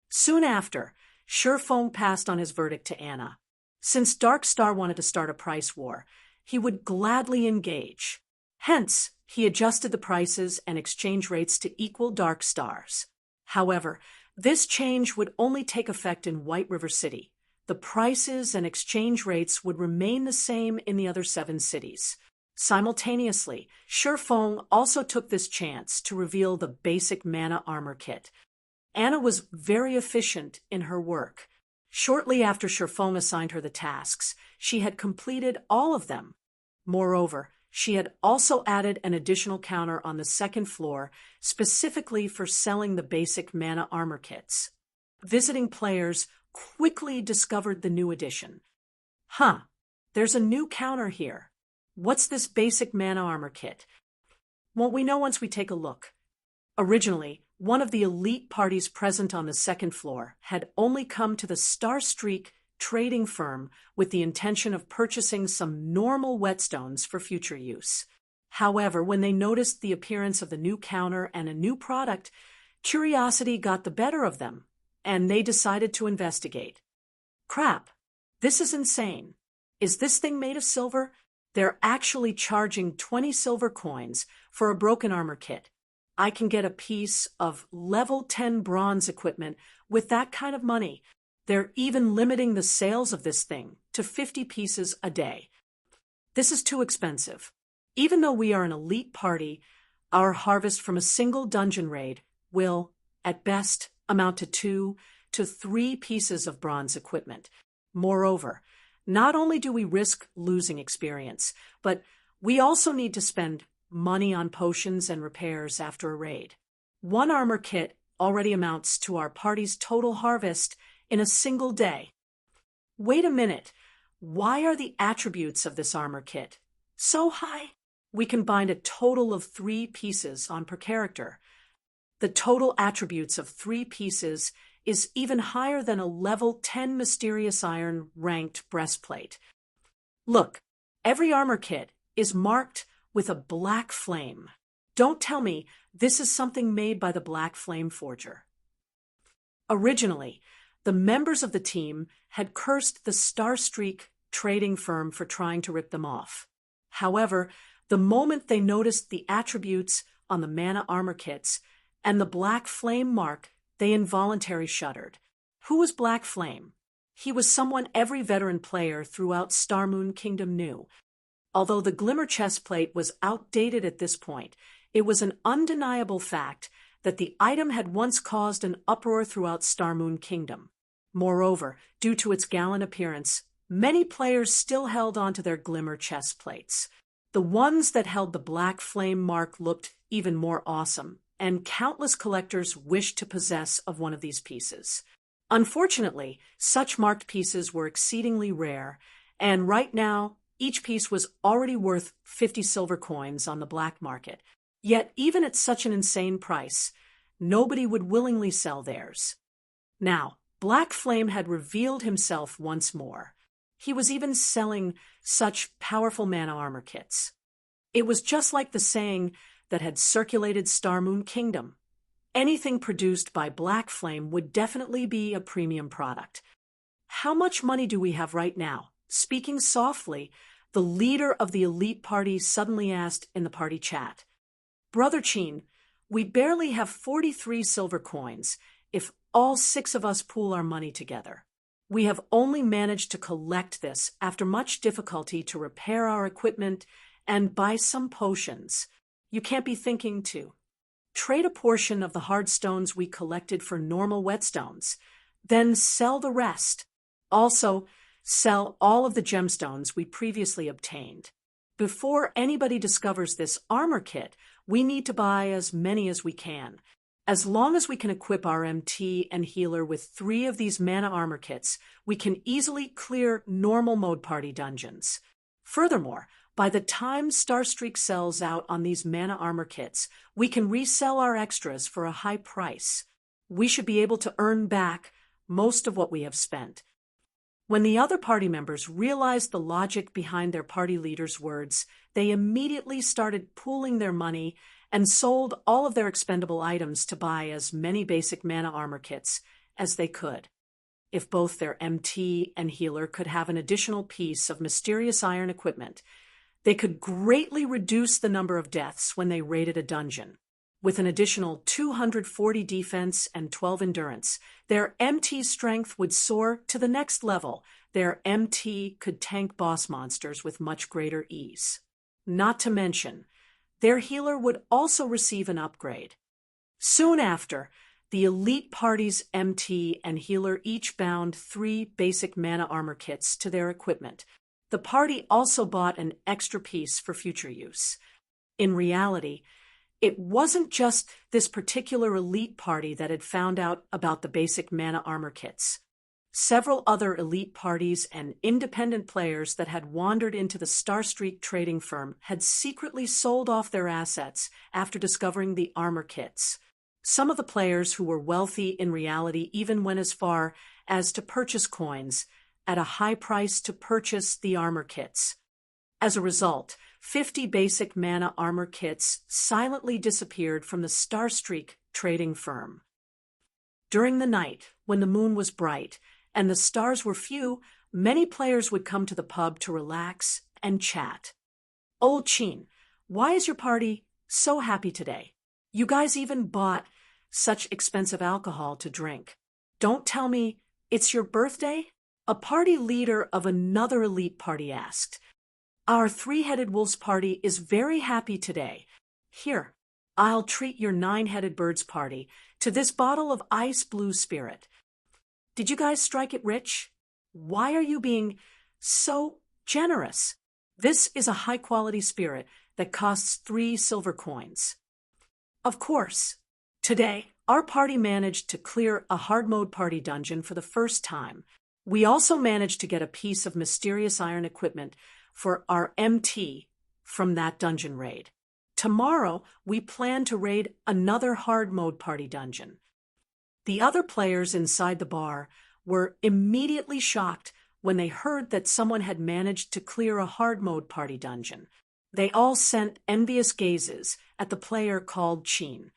Soon after, Sherfong passed on his verdict to Anna. Since Dark Star wanted to start a price war, he would gladly engage. Hence, he adjusted the prices and exchange rates to equal Dark Star's. However, this change would only take effect in White River City. The prices and exchange rates would remain the same in the other 7 cities. Simultaneously, Sherfong also took this chance to reveal the basic mana armor kit. Anna was very efficient in her work. Shortly after Sherfong assigned her the tasks, she had completed all of them. Moreover, she had also added an additional counter on the second floor, specifically for selling the basic mana armor kits. Visiting players quickly discovered the new addition. There's a new counter here. What's this basic mana armor kit? Won't we know once we take a look? Originally, one of the elite parties present on the second floor had only come to the Star Streak trading firm with the intention of purchasing some normal whetstones for future use. However, when they noticed the appearance of the new counter and a new product, curiosity got the better of them, and they decided to investigate. Crap, this is insane. Is this thing made of silver? They're actually charging 20 silver coins for a broken armor kit. I can get a piece of level 10 bronze equipment with that kind of money. They're even limiting the sales of this thing to 50 pieces a day. This is too expensive. Even though we are an elite party, our harvest from a single dungeon raid will, at best, amount to 2 to 3 pieces of bronze equipment. Moreover, not only do we risk losing experience, but we also need to spend money on potions and repairs after a raid. One armor kit already amounts to our party's total harvest in a single day. Wait a minute. Why are the attributes of this armor kit so high? We can bind a total of 3 pieces on per character. The total attributes of 3 pieces is even higher than a level 10 mysterious iron ranked breastplate. Look, every armor kit is marked with a black flame. Don't tell me this is something made by the Black Flame Forger. Originally, the members of the team had cursed the Star Streak trading firm for trying to rip them off. However, the moment they noticed the attributes on the mana armor kits and the Black Flame mark, they involuntarily shuddered. Who was Black Flame? He was someone every veteran player throughout Starmoon Kingdom knew. Although the Glimmer chestplate was outdated at this point, it was an undeniable fact that the item had once caused an uproar throughout Starmoon Kingdom. Moreover, due to its gallant appearance, many players still held onto their Glimmer chestplates. The ones that held the Black Flame mark looked even more awesome, and countless collectors wished to possess of one of these pieces. Unfortunately, such marked pieces were exceedingly rare, and right now, each piece was already worth 50 silver coins on the black market. Yet, even at such an insane price, nobody would willingly sell theirs. Now, Black Flame had revealed himself once more. He was even selling such powerful mana armor kits. It was just like the saying that had circulated Starmoon Kingdom. Anything produced by Black Flame would definitely be a premium product. How much money do we have right now? Speaking softly, the leader of the elite party suddenly asked in the party chat. Brother Chin, we barely have 43 silver coins if all 6 of us pool our money together. We have only managed to collect this after much difficulty to repair our equipment and buy some potions. You can't be thinking to trade a portion of the hard stones we collected for normal whetstones, then sell the rest. Also, sell all of the gemstones we previously obtained. Before anybody discovers this armor kit, we need to buy as many as we can. As long as we can equip our MT and healer with 3 of these mana armor kits, we can easily clear normal mode party dungeons. Furthermore, by the time Starstreak sells out on these mana armor kits, we can resell our extras for a high price. We should be able to earn back most of what we have spent. When the other party members realized the logic behind their party leader's words, they immediately started pooling their money and sold all of their expendable items to buy as many basic mana armor kits as they could. If both their MT and healer could have an additional piece of mysterious iron equipment, they could greatly reduce the number of deaths when they raided a dungeon. With an additional 240 defense and 12 endurance, their MT strength would soar to the next level. Their MT could tank boss monsters with much greater ease. Not to mention, their healer would also receive an upgrade. Soon after, the elite party's MT and healer each bound 3 basic mana armor kits to their equipment. The party also bought an extra piece for future use. In reality, it wasn't just this particular elite party that had found out about the basic mana armor kits. Several other elite parties and independent players that had wandered into the Starstreak trading firm had secretly sold off their assets after discovering the armor kits. Some of the players who were wealthy in reality even went as far as to purchase coins at a high price to purchase the armor kits. As a result, 50 basic mana armor kits silently disappeared from the Starstreak trading firm. During the night, when the moon was bright and the stars were few, many players would come to the pub to relax and chat. "Old Chin, why is your party so happy today? You guys even bought such expensive alcohol to drink. Don't tell me it's your birthday?" A party leader of another elite party asked. "Our 3-headed wolves party is very happy today. Here, I'll treat your 9-headed birds party to this bottle of ice blue spirit. Did you guys strike it rich? Why are you being so generous? This is a high-quality spirit that costs 3 silver coins." Of course, today, our party managed to clear a hard mode party dungeon for the first time. We also managed to get a piece of mysterious iron equipment for our MT from that dungeon raid. Tomorrow, we plan to raid another hard mode party dungeon. The other players inside the bar were immediately shocked when they heard that someone had managed to clear a hard mode party dungeon. They all sent envious gazes at the player called Chin.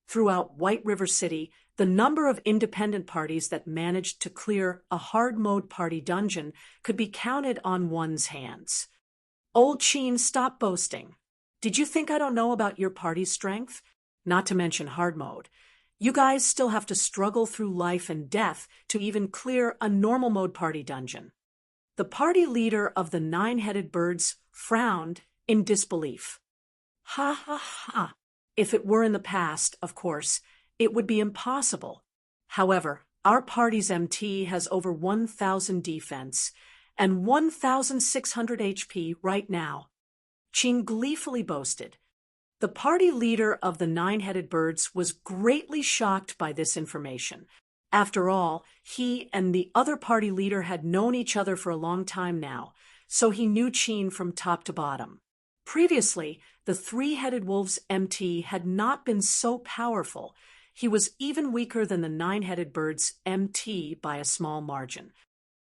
Throughout White River City, the number of independent parties that managed to clear a hard mode party dungeon could be counted on one's hands. "Old Chin, stop boasting. Did you think I don't know about your party's strength? Not to mention hard mode. You guys still have to struggle through life and death to even clear a normal mode party dungeon." The party leader of the 9-headed birds frowned in disbelief. "Ha ha ha. If it were in the past, of course, it would be impossible. However, our party's MT has over 1,000 defense and 1,600 HP right now," Chin gleefully boasted. The party leader of the 9-headed birds was greatly shocked by this information. After all, he and the other party leader had known each other for a long time now, so he knew Chin from top to bottom. Previously, the 3-headed wolf's MT had not been so powerful. He was even weaker than the 9-headed bird's MT by a small margin.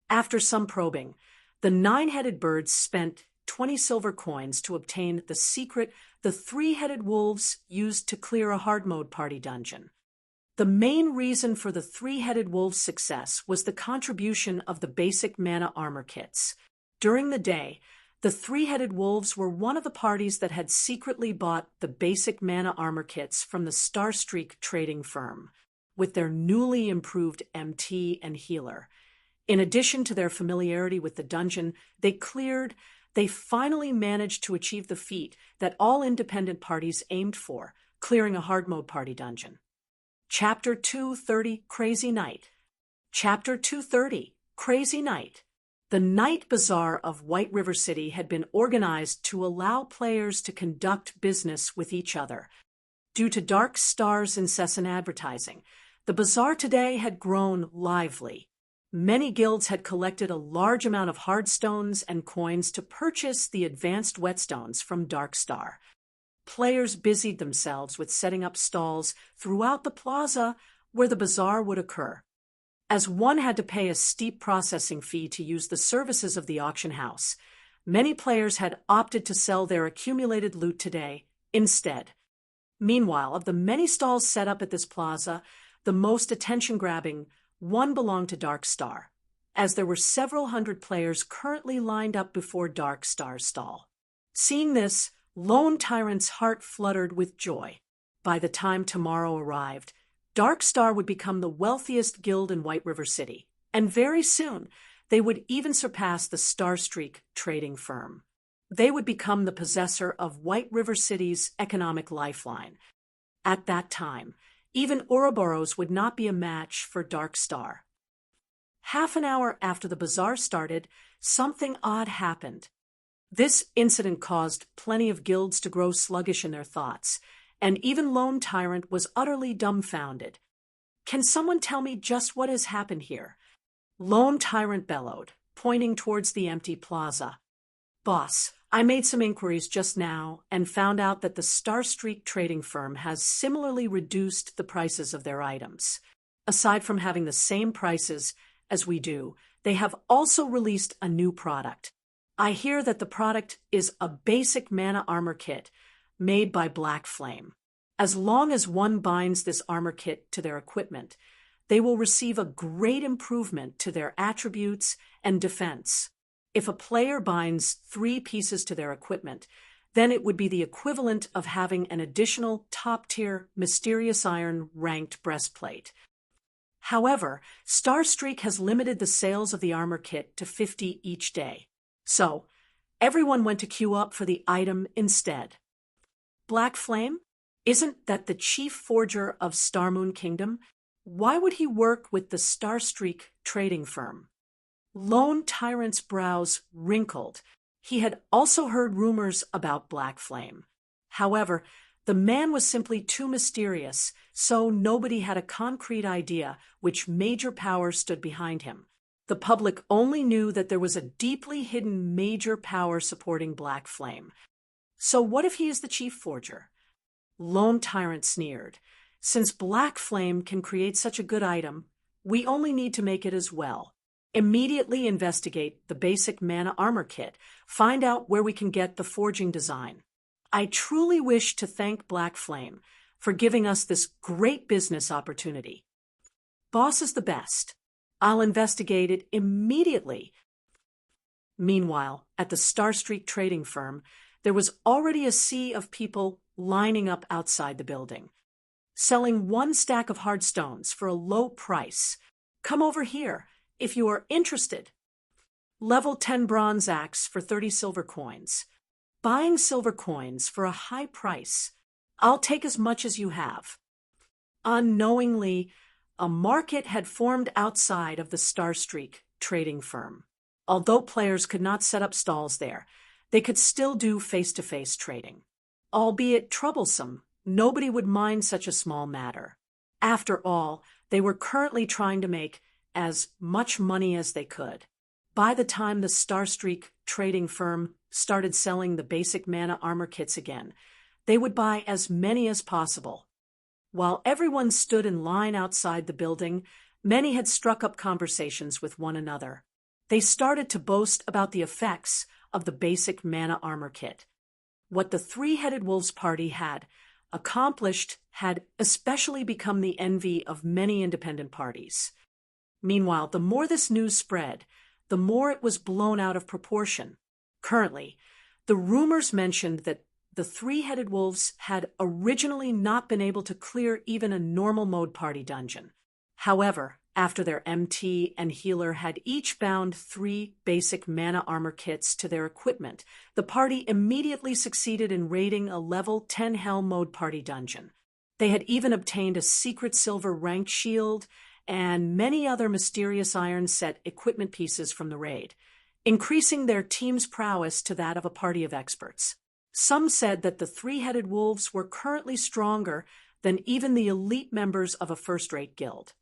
After some probing, the 9-headed birds spent 20 silver coins to obtain the secret the 3-headed wolves used to clear a hard mode party dungeon. The main reason for the 3-headed wolves' success was the contribution of the basic mana armor kits. During the day, the 3-headed wolves were one of the parties that had secretly bought the basic mana armor kits from the Starstreak trading firm, with their newly improved MT and healer. In addition to their familiarity with the dungeon they finally managed to achieve the feat that all independent parties aimed for, clearing a hard mode party dungeon. Chapter 230, Crazy Night. Chapter 230, Crazy Night. The night bazaar of White River City had been organized to allow players to conduct business with each other. Due to Dark Star's incessant advertising, the bazaar today had grown lively. Many guilds had collected a large amount of hard stones and coins to purchase the advanced whetstones from Dark Star. Players busied themselves with setting up stalls throughout the plaza where the bazaar would occur. As one had to pay a steep processing fee to use the services of the auction house, many players had opted to sell their accumulated loot today instead. Meanwhile, of the many stalls set up at this plaza, the most attention-grabbing one belonged to Dark Star, as there were several hundred players currently lined up before Dark Star's stall. Seeing this, Lone Tyrant's heart fluttered with joy. By the time tomorrow arrived, Dark Star would become the wealthiest guild in White River City, and very soon they would even surpass the Starstreak trading firm. They would become the possessor of White River City's economic lifeline. At that time, Even Ouroboros would not be a match for Dark Star. Half an hour after the bazaar started, something odd happened. This incident caused plenty of guilds to grow sluggish in their thoughts, and even Lone Tyrant was utterly dumbfounded. "Can someone tell me just what has happened here?" Lone Tyrant bellowed, pointing towards the empty plaza. "Boss, I made some inquiries just now and found out that the Star Streak trading firm has similarly reduced the prices of their items. Aside from having the same prices as we do, they have also released a new product. I hear that the product is a basic mana armor kit made by Black Flame. As long as one binds this armor kit to their equipment, they will receive a great improvement to their attributes and defense. If a player binds 3 pieces to their equipment, then it would be the equivalent of having an additional top-tier Mysterious Iron ranked breastplate. However, Star Streak has limited the sales of the armor kit to 50 each day. So, everyone went to queue up for the item instead." "Black Flame? Isn't that the chief forger of Starmoon Kingdom? Why would he work with the Star Streak trading firm?" Lone Tyrant's brows wrinkled. He had also heard rumors about Black Flame. However, the man was simply too mysterious, so nobody had a concrete idea which major power stood behind him. The public only knew that there was a deeply hidden major power supporting Black Flame. So what if he is the chief forger? Lone Tyrant sneered. "Since Black Flame can create such a good item, we only need to make it as well. Immediately investigate the basic mana armor kit, find out where we can get the forging design. I truly wish to thank Black Flame for giving us this great business opportunity. Boss is the best. I'll investigate it immediately." Meanwhile, at the Star Streak trading firm, there was already a sea of people lining up outside the building, selling 1 stack of hard stones for a low price. "Come over here if you are interested. Level 10 bronze axe for 30 silver coins. Buying silver coins for a high price. I'll take as much as you have." Unknowingly, a market had formed outside of the Star Streak trading firm. Although players could not set up stalls there, they could still do face-to-face trading. Albeit troublesome, nobody would mind such a small matter. After all, they were currently trying to make as much money as they could. By the time the Star Streak trading firm started selling the basic mana armor kits again, they would buy as many as possible. While everyone stood in line outside the building, many had struck up conversations with one another. They started to boast about the effects of the basic mana armor kit. What the Three-Headed Wolves party had accomplished had especially become the envy of many independent parties. Meanwhile, the more this news spread, the more it was blown out of proportion. Currently, the rumors mentioned that the Three-Headed Wolves had originally not been able to clear even a normal mode party dungeon. However, after their MT and healer had each bound 3 basic mana armor kits to their equipment, the party immediately succeeded in raiding a level 10 Hell mode party dungeon. They had even obtained a secret silver ranked shield and many other Mysterious Iron set equipment pieces from the raid, increasing their team's prowess to that of a party of experts. Some said that the Three-Headed Wolves were currently stronger than even the elite members of a first-rate guild.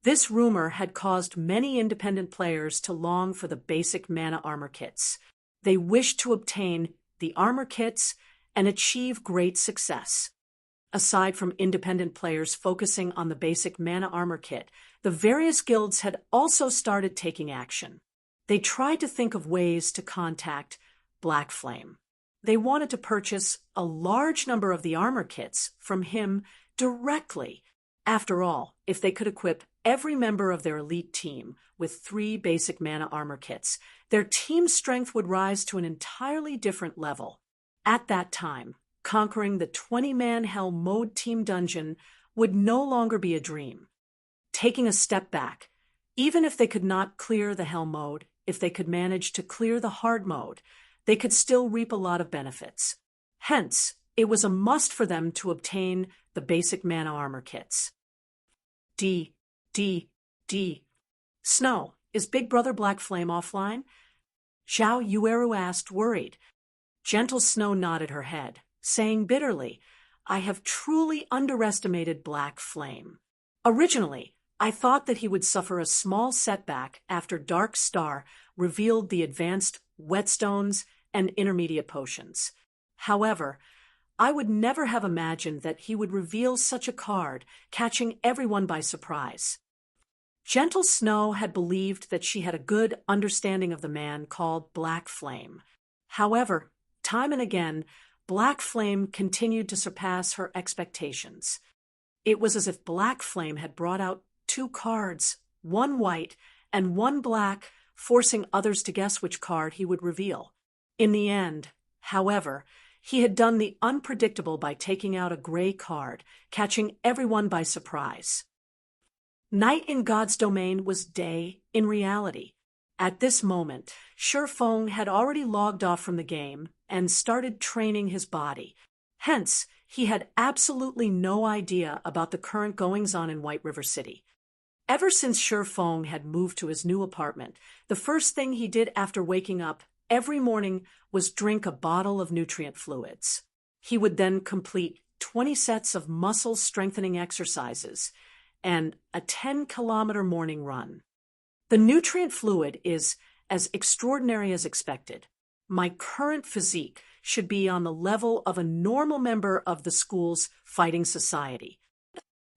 This rumor had caused many independent players to long for the basic mana armor kits. They wished to obtain the armor kits and achieve great success. Aside from independent players focusing on the basic mana armor kit, the various guilds had also started taking action. They tried to think of ways to contact Black Flame. They wanted to purchase a large number of the armor kits from him directly. After all, if they could equip every member of their elite team with 3 basic mana armor kits, their team's strength would rise to an entirely different level. At that time, conquering the 20-man Hell mode team dungeon would no longer be a dream. Taking a step back, even if they could not clear the Hell mode, if they could manage to clear the hard mode, they could still reap a lot of benefits. Hence, it was a must for them to obtain the basic mana armor kits. D. Snow, is Big Brother Black Flame offline? Zhao Yueru asked, worried. Gentle Snow nodded her head, saying bitterly, I have truly underestimated Black Flame. Originally, I thought that he would suffer a small setback after Dark Star revealed the advanced whetstones and intermediate potions. However, I would never have imagined that he would reveal such a card, catching everyone by surprise. Gentle Snow had believed that she had a good understanding of the man called Black Flame. However, time and again, Black Flame continued to surpass her expectations. It was as if Black Flame had brought out two cards, one white and one black, forcing others to guess which card he would reveal. In the end, however, he had done the unpredictable by taking out a gray card, catching everyone by surprise. Night in God's domain was day in reality. At this moment, Shifeng had already logged off from the game and started training his body. Hence, he had absolutely no idea about the current goings-on in White River City. Ever since Shifeng had moved to his new apartment, the first thing he did after waking up every morning was drink a bottle of nutrient fluids. He would then complete 20 sets of muscle-strengthening exercises and a 10-kilometer morning run. The nutrient fluid is as extraordinary as expected. My current physique should be on the level of a normal member of the school's fighting society.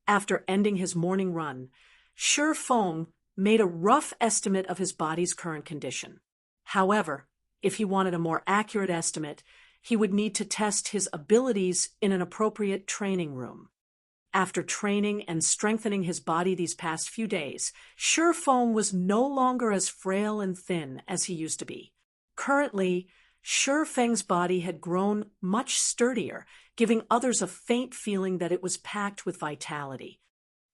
After ending his morning run, Shifeng made a rough estimate of his body's current condition. However, if he wanted a more accurate estimate, he would need to test his abilities in an appropriate training room. After training and strengthening his body these past few days, Shifeng was no longer as frail and thin as he used to be. Currently, Shifeng's body had grown much sturdier, giving others a faint feeling that it was packed with vitality.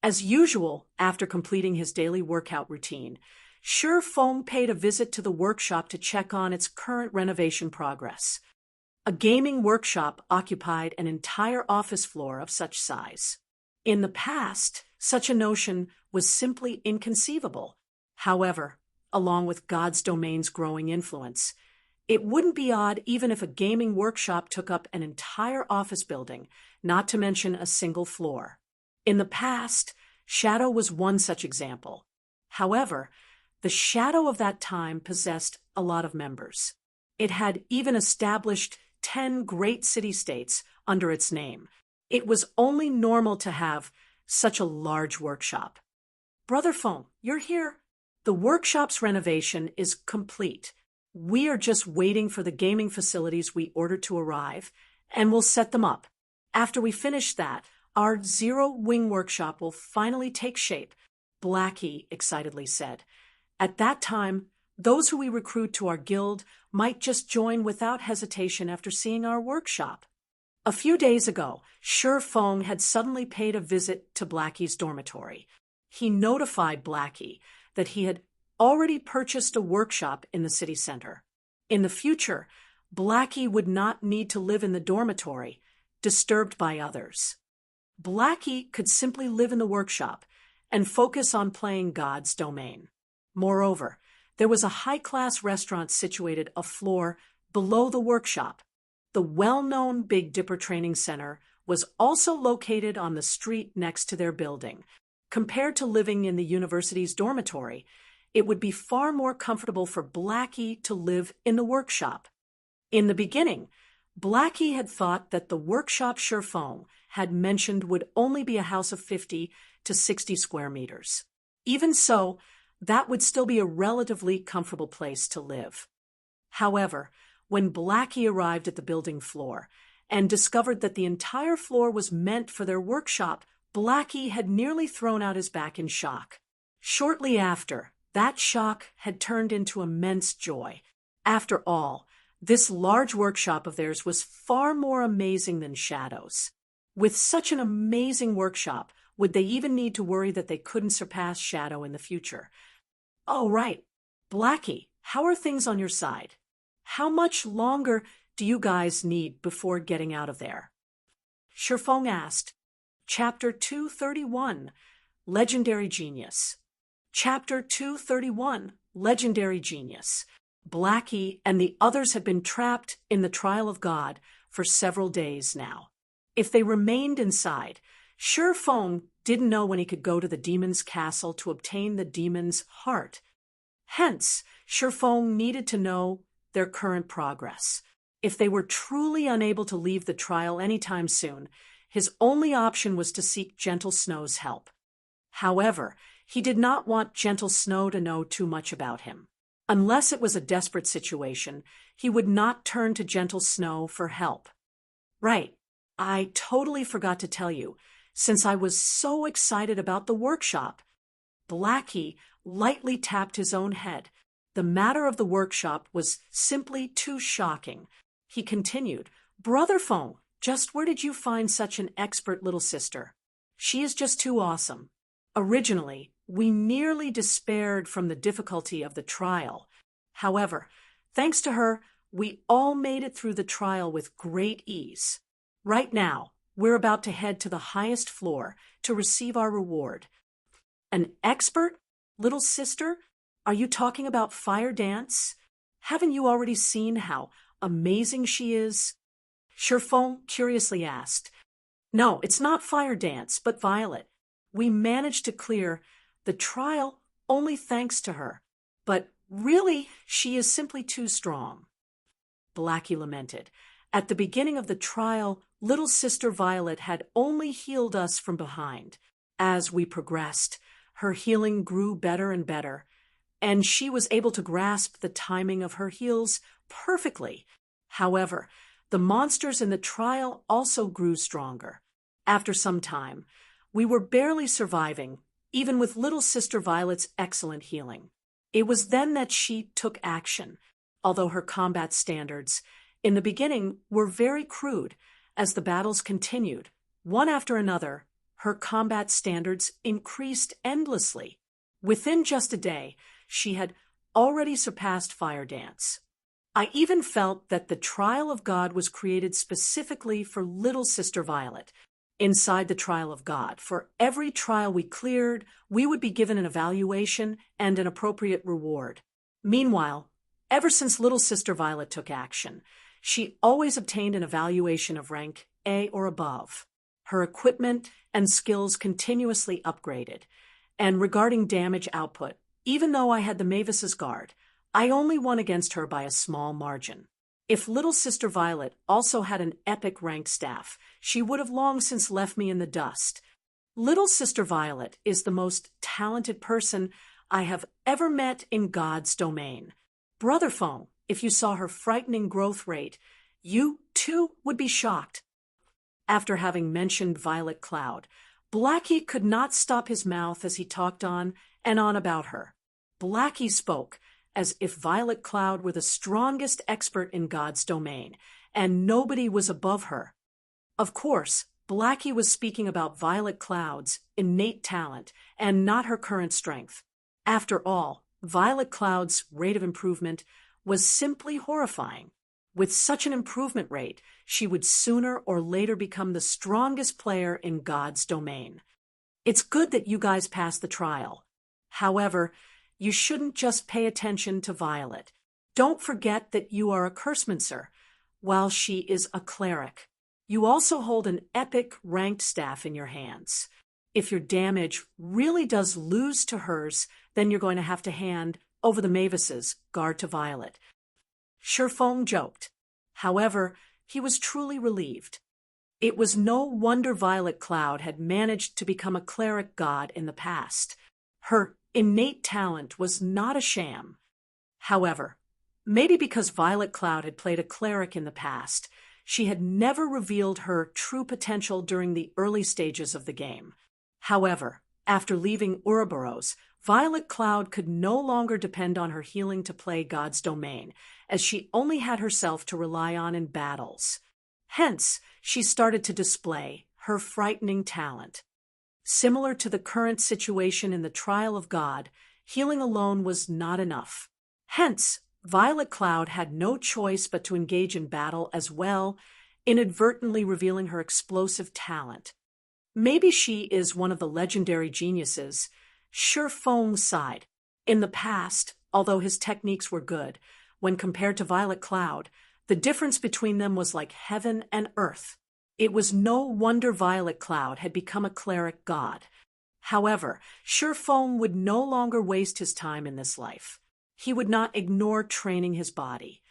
As usual, after completing his daily workout routine, Shifeng paid a visit to the workshop to check on its current renovation progress. A gaming workshop occupied an entire office floor of such size. In the past, such a notion was simply inconceivable. However, along with God's domain's growing influence, it wouldn't be odd even if a gaming workshop took up an entire office building, not to mention a single floor. In the past, Shadow was one such example. However, the Shadow of that time possessed a lot of members. It had even established 10 great city-states under its name. It was only normal to have such a large workshop. Brother Feng, you're here. The workshop's renovation is complete. We are just waiting for the gaming facilities we ordered to arrive, and we'll set them up. After we finish that, our Zero-Wing workshop will finally take shape, Blackie excitedly said. At that time, those who we recruit to our guild might just join without hesitation after seeing our workshop. A few days ago, Shifeng had suddenly paid a visit to Blackie's dormitory. He notified Blackie that he had already purchased a workshop in the city center. In the future, Blackie would not need to live in the dormitory, disturbed by others. Blackie could simply live in the workshop and focus on playing God's domain. Moreover, there was a high-class restaurant situated a floor below the workshop. The well-known Big Dipper Training Center was also located on the street next to their building. Compared to living in the university's dormitory, it would be far more comfortable for Blackie to live in the workshop. In the beginning, Blackie had thought that the workshop Shifeng had mentioned would only be a house of 50 to 60 square meters. Even so, that would still be a relatively comfortable place to live. However, when Blackie arrived at the building floor and discovered that the entire floor was meant for their workshop, Blackie had nearly thrown out his back in shock. Shortly after, that shock had turned into immense joy. After all, this large workshop of theirs was far more amazing than Shadow's. With such an amazing workshop, would they even need to worry that they couldn't surpass Shadow in the future? Oh, right. Blackie, how are things on your side? How much longer do you guys need before getting out of there? Shifeng asked. Chapter 231, Legendary Genius. Chapter 231, Legendary Genius. Blackie and the others had been trapped in the trial of God for several days now. If they remained inside, Feng didn't know when he could go to the demon's castle to obtain the demon's heart. Hence, Feng needed to know their current progress. If they were truly unable to leave the trial anytime soon, his only option was to seek Gentle Snow's help. However, he did not want Gentle Snow to know too much about him. Unless it was a desperate situation, he would not turn to Gentle Snow for help. Right, I totally forgot to tell you, since I was so excited about the workshop. Blackie lightly tapped his own head. The matter of the workshop was simply too shocking. He continued, Brother Feng, just where did you find such an expert little sister? She is just too awesome. Originally, we nearly despaired from the difficulty of the trial. However, thanks to her, we all made it through the trial with great ease. Right now, we're about to head to the highest floor to receive our reward. An expert, little sister? Are you talking about fire dance? Haven't you already seen how amazing she is? Feng curiously asked. No, it's not fire dance, but Violet. We managed to clear the trial only thanks to her. But really, she is simply too strong. Blackie lamented. At the beginning of the trial, little sister Violet had only healed us from behind. As we progressed, her healing grew better and better, and she was able to grasp the timing of her heals perfectly. However, the monsters in the trial also grew stronger. After some time, we were barely surviving, even with little sister Violet's excellent healing. It was then that she took action, although her combat standards, in the beginning, were very crude. As the battles continued, one after another, her combat standards increased endlessly. Within just a day, she had already surpassed Fire Dance. I even felt that the Trial of God was created specifically for little sister Violet. Inside the Trial of God, for every trial we cleared, we would be given an evaluation and an appropriate reward. Meanwhile, ever since little sister Violet took action, she always obtained an evaluation of rank A or above. Her equipment and skills continuously upgraded. And regarding damage output, even though I had the Mavis's guard, I only won against her by a small margin. If little sister Violet also had an epic rank staff, she would have long since left me in the dust. Little sister Violet is the most talented person I have ever met in God's domain. Brother Feng, if you saw her frightening growth rate, you, too, would be shocked. After having mentioned Violet Cloud, Blackie could not stop his mouth as he talked on and on about her. Blackie spoke as if Violet Cloud were the strongest expert in God's domain, and nobody was above her. Of course, Blackie was speaking about Violet Cloud's innate talent and not her current strength. After all, Violet Cloud's rate of improvement was simply horrifying. With such an improvement rate, she would sooner or later become the strongest player in God's domain. It's good that you guys passed the trial. However, you shouldn't just pay attention to Violet. Don't forget that you are a cursemancer, while she is a cleric. You also hold an epic ranked staff in your hands. If your damage really does lose to hers, then you're going to have to hand over the Mavis's guard to Violet. Feng joked. However, he was truly relieved. It was no wonder Violet Cloud had managed to become a cleric god in the past. Her innate talent was not a sham. However, maybe because Violet Cloud had played a cleric in the past, she had never revealed her true potential during the early stages of the game. However, after leaving Ouroboros, Violet Cloud could no longer depend on her healing to play God's domain, as she only had herself to rely on in battles. Hence, she started to display her frightening talent. Similar to the current situation in the Trial of God, healing alone was not enough. Hence, Violet Cloud had no choice but to engage in battle as well, inadvertently revealing her explosive talent. Maybe she is one of the legendary geniuses. Shi Feng sighed. In the past, although his techniques were good, when compared to Violet Cloud, the difference between them was like heaven and earth. It was no wonder Violet Cloud had become a cleric god. However, Shi Feng would no longer waste his time in this life. He would not ignore training his body.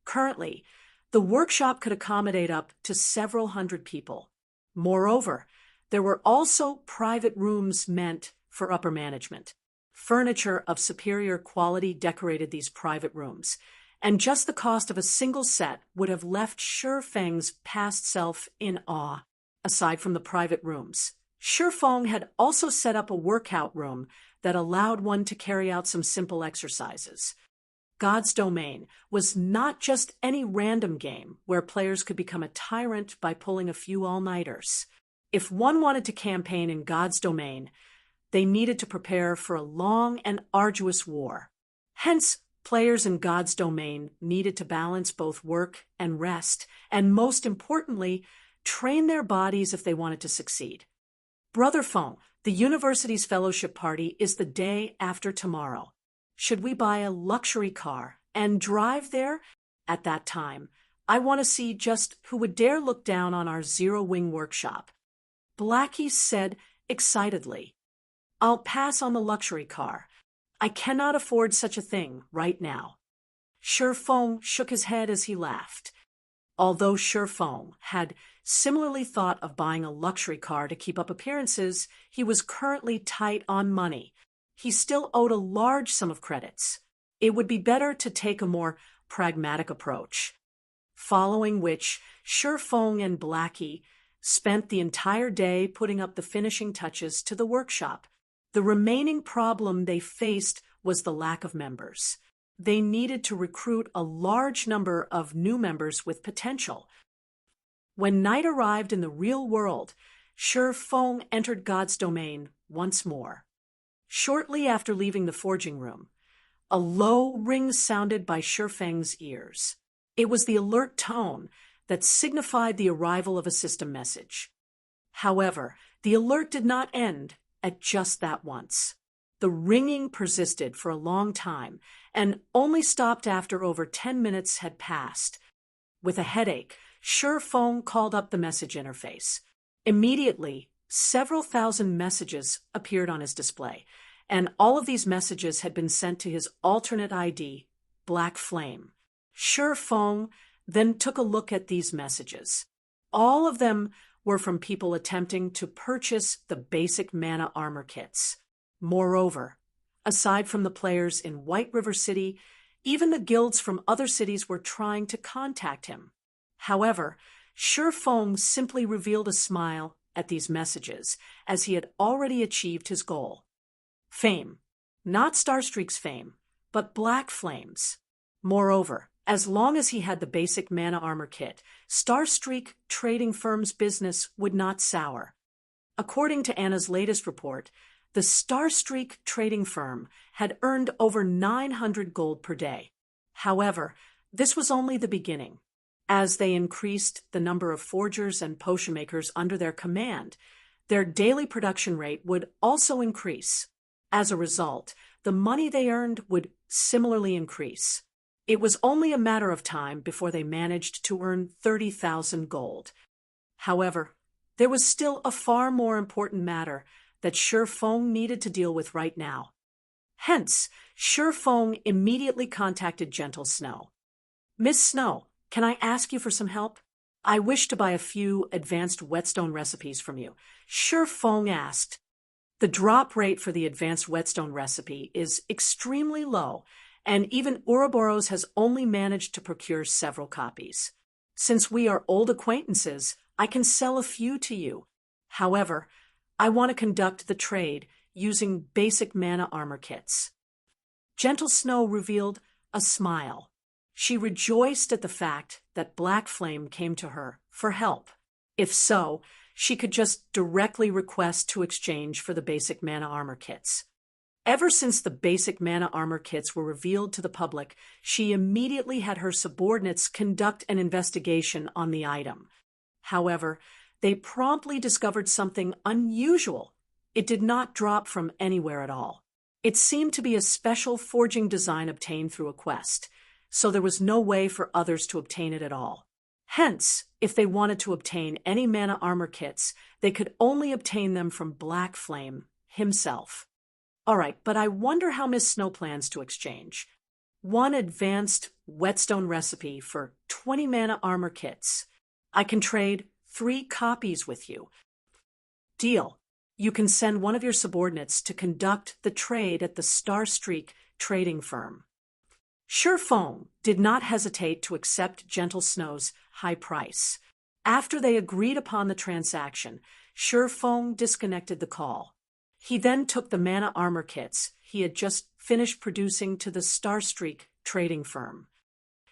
Currently, the workshop could accommodate up to several hundred people. Moreover, there were also private rooms meant for upper management. Furniture of superior quality decorated these private rooms, and just the cost of a single set would have left Shi Feng's past self in awe. Aside from the private rooms, Shi Feng had also set up a workout room that allowed one to carry out some simple exercises. God's Domain was not just any random game where players could become a tyrant by pulling a few all-nighters. If one wanted to campaign in God's Domain, they needed to prepare for a long and arduous war. Hence, players in God's Domain needed to balance both work and rest, and most importantly, train their bodies if they wanted to succeed. Brother Feng, the university's fellowship party is the day after tomorrow. Should we buy a luxury car and drive there? At that time, I want to see just who would dare look down on our zero-wing workshop. Blackie said excitedly, I'll pass on the luxury car. I cannot afford such a thing right now. Shi Feng shook his head as he laughed. Although Shi Feng had similarly thought of buying a luxury car to keep up appearances, he was currently tight on money. He still owed a large sum of credits. It would be better to take a more pragmatic approach. Following which, Shi Feng and Blackie spent the entire day putting up the finishing touches to the workshop. The remaining problem they faced was the lack of members. They needed to recruit a large number of new members with potential. When night arrived in the real world, Shi Feng entered God's Domain once more. Shortly after leaving the forging room, a low ring sounded by Shi Feng's ears. It was the alert tone that signified the arrival of a system message. However, the alert did not end at just that once. The ringing persisted for a long time and only stopped after over 10 minutes had passed. With a headache, Shi Feng called up the message interface. Immediately, several thousand messages appeared on his display, and all of these messages had been sent to his alternate ID, Black Flame. Shi Feng then took a look at these messages. All of them were from people attempting to purchase the basic mana armor kits. Moreover, aside from the players in White River City, even the guilds from other cities were trying to contact him. However, Shi Feng simply revealed a smile at these messages, as he had already achieved his goal. Fame. Not Starstreak's fame, but Black Flame's. Moreover, as long as he had the basic mana armor kit, Starstreak trading firm's business would not sour. According to Anna's latest report, the Starstreak trading firm had earned over 900 gold per day. However, this was only the beginning. As they increased the number of forgers and potion makers under their command, their daily production rate would also increase. As a result, the money they earned would similarly increase. It was only a matter of time before they managed to earn 30,000 gold. However, there was still a far more important matter that Shi Feng needed to deal with right now. Hence, Shi Feng immediately contacted Gentle Snow. Miss Snow, can I ask you for some help? I wish to buy a few advanced whetstone recipes from you. Shi Feng asked. The drop rate for the advanced whetstone recipe is extremely low, and even Ouroboros has only managed to procure several copies. Since we are old acquaintances, I can sell a few to you. However, I want to conduct the trade using basic mana armor kits. Gentle Snow revealed a smile. She rejoiced at the fact that Black Flame came to her for help. If so, she could just directly request to exchange for the basic mana armor kits. Ever since the basic mana armor kits were revealed to the public, she immediately had her subordinates conduct an investigation on the item. However, they promptly discovered something unusual. It did not drop from anywhere at all. It seemed to be a special forging design obtained through a quest, so there was no way for others to obtain it at all. Hence, if they wanted to obtain any mana armor kits, they could only obtain them from Black Flame himself. Alright, but I wonder how Miss Snow plans to exchange. 1 advanced whetstone recipe for 20 mana armor kits. I can trade 3 copies with you. Deal. You can send one of your subordinates to conduct the trade at the Starstreak trading firm. Sherfong did not hesitate to accept Gentle Snow's high price. After they agreed upon the transaction, Sherfong disconnected the call. He then took the mana armor kits he had just finished producing to the Starstreak trading firm.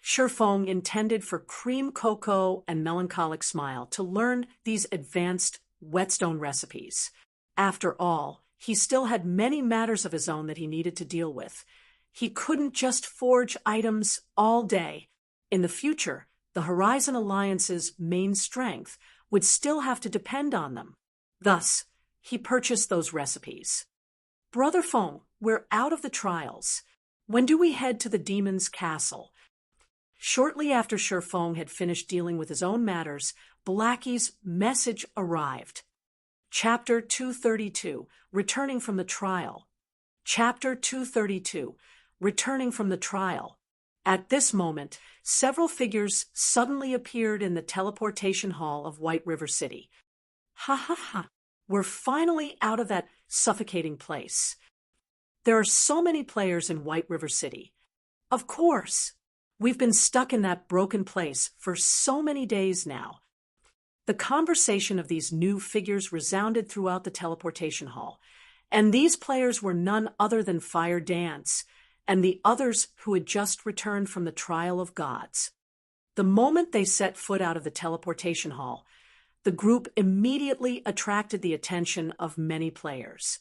Sherfong intended for Cream Cocoa and Melancholic Smile to learn these advanced whetstone recipes. After all, he still had many matters of his own that he needed to deal with. He couldn't just forge items all day. In the future, the Horizon Alliance's main strength would still have to depend on them. Thus, he purchased those recipes. Brother Fong, we're out of the trials. When do we head to the demon's castle? Shortly after Sherfong had finished dealing with his own matters, Blackie's message arrived. Chapter 232, Returning from the Trial. Chapter 232, Returning from the Trial. At this moment, several figures suddenly appeared in the teleportation hall of White River City. Ha ha ha, we're finally out of that suffocating place. There are so many players in White River City. Of course, we've been stuck in that broken place for so many days now. The conversation of these new figures resounded throughout the teleportation hall, and these players were none other than Fire Dance and the others who had just returned from the Trial of Gods. The moment they set foot out of the teleportation hall, the group immediately attracted the attention of many players.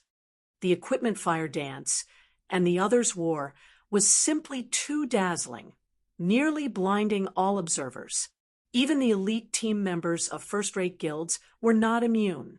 The equipment Fire Dance and the others wore was simply too dazzling, nearly blinding all observers. Even the elite team members of first-rate guilds were not immune.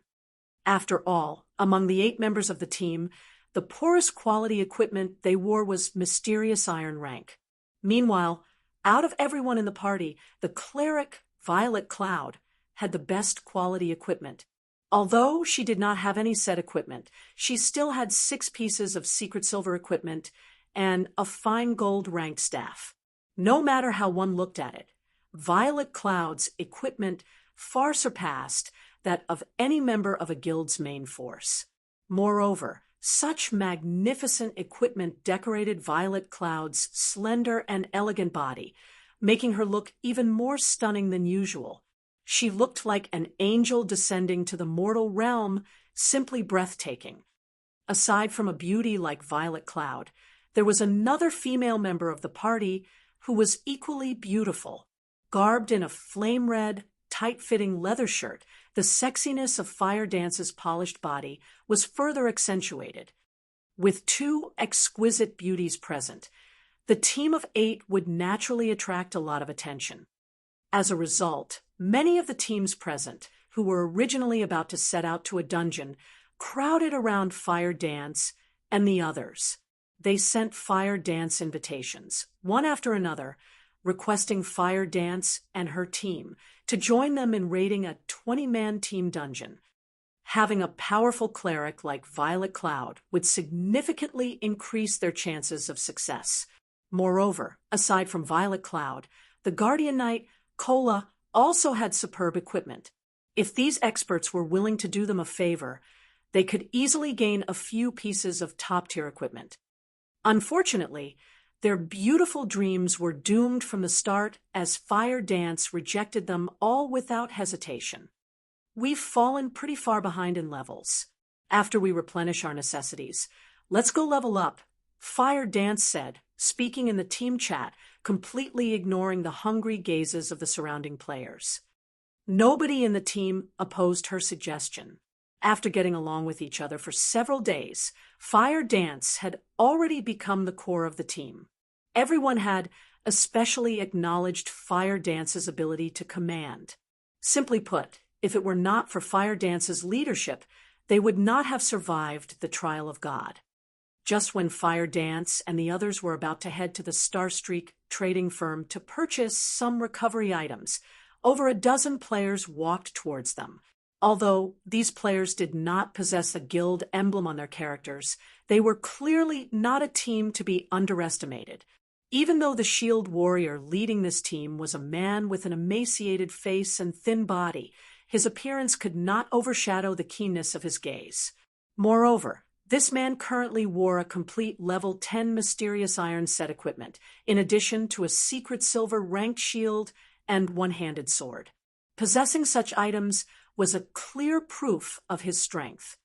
After all, among the 8 members of the team, the poorest quality equipment they wore was mysterious iron rank. Meanwhile, out of everyone in the party, the cleric Violet Cloud had the best quality equipment. Although she did not have any set equipment, she still had 6 pieces of secret silver equipment and a fine gold ranked staff. No matter how one looked at it, Violet Cloud's equipment far surpassed that of any member of a guild's main force. Moreover, such magnificent equipment decorated Violet Cloud's slender and elegant body, making her look even more stunning than usual. She looked like an angel descending to the mortal realm, simply breathtaking. Aside from a beauty like Violet Cloud, there was another female member of the party who was equally beautiful. Garbed in a flame-red, tight-fitting leather shirt, the sexiness of Fire Dance's polished body was further accentuated. With 2 exquisite beauties present, the team of 8 would naturally attract a lot of attention. As a result, many of the teams present, who were originally about to set out to a dungeon, crowded around Fire Dance and the others. They sent Fire Dance invitations, one after another, requesting Fire Dance and her team to join them in raiding a 20-man team dungeon. Having a powerful cleric like Violet Cloud would significantly increase their chances of success. Moreover, aside from Violet Cloud, the Guardian Knight, Cola, also had superb equipment. If these experts were willing to do them a favor, they could easily gain a few pieces of top-tier equipment. Unfortunately, their beautiful dreams were doomed from the start as Fire Dance rejected them all without hesitation. We've fallen pretty far behind in levels. After we replenish our necessities, let's go level up, Fire Dance said, speaking in the team chat, completely ignoring the hungry gazes of the surrounding players. Nobody in the team opposed her suggestion. After getting along with each other for several days, Fire Dance had already become the core of the team. Everyone had especially acknowledged Fire Dance's ability to command. Simply put, If it were not for Fire Dance's leadership, they would not have survived the trial of God. Just when Fire Dance and the others were about to head to the Starstreak trading firm to purchase some recovery items, over a dozen players walked towards them. Although these players did not possess a guild emblem on their characters, they were clearly not a team to be underestimated. Even though the shield warrior leading this team was a man with an emaciated face and thin body, his appearance could not overshadow the keenness of his gaze. Moreover, this man currently wore a complete level 10 mysterious iron set equipment, in addition to a secret silver ranked shield and one-handed sword. Possessing such items was a clear proof of his strength.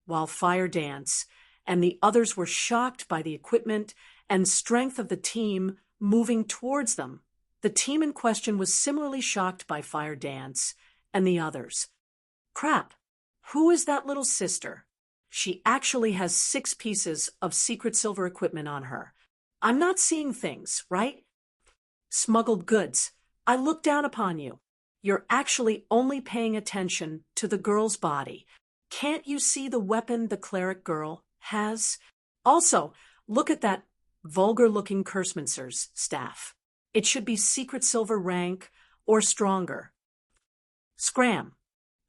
While Fire Dance and the others were shocked by the equipment and strength of the team moving towards them, the team in question was similarly shocked by Fire Dance and the others. Crap! Who is that little sister? She actually has 6 pieces of secret silver equipment on her. I'm not seeing things, right? Smuggled goods. I look down upon you. You're actually only paying attention to the girl's body. Can't you see the weapon the cleric girl has? Also, look at that vulgar-looking cursemancer's staff. It should be secret silver rank or stronger. Scram.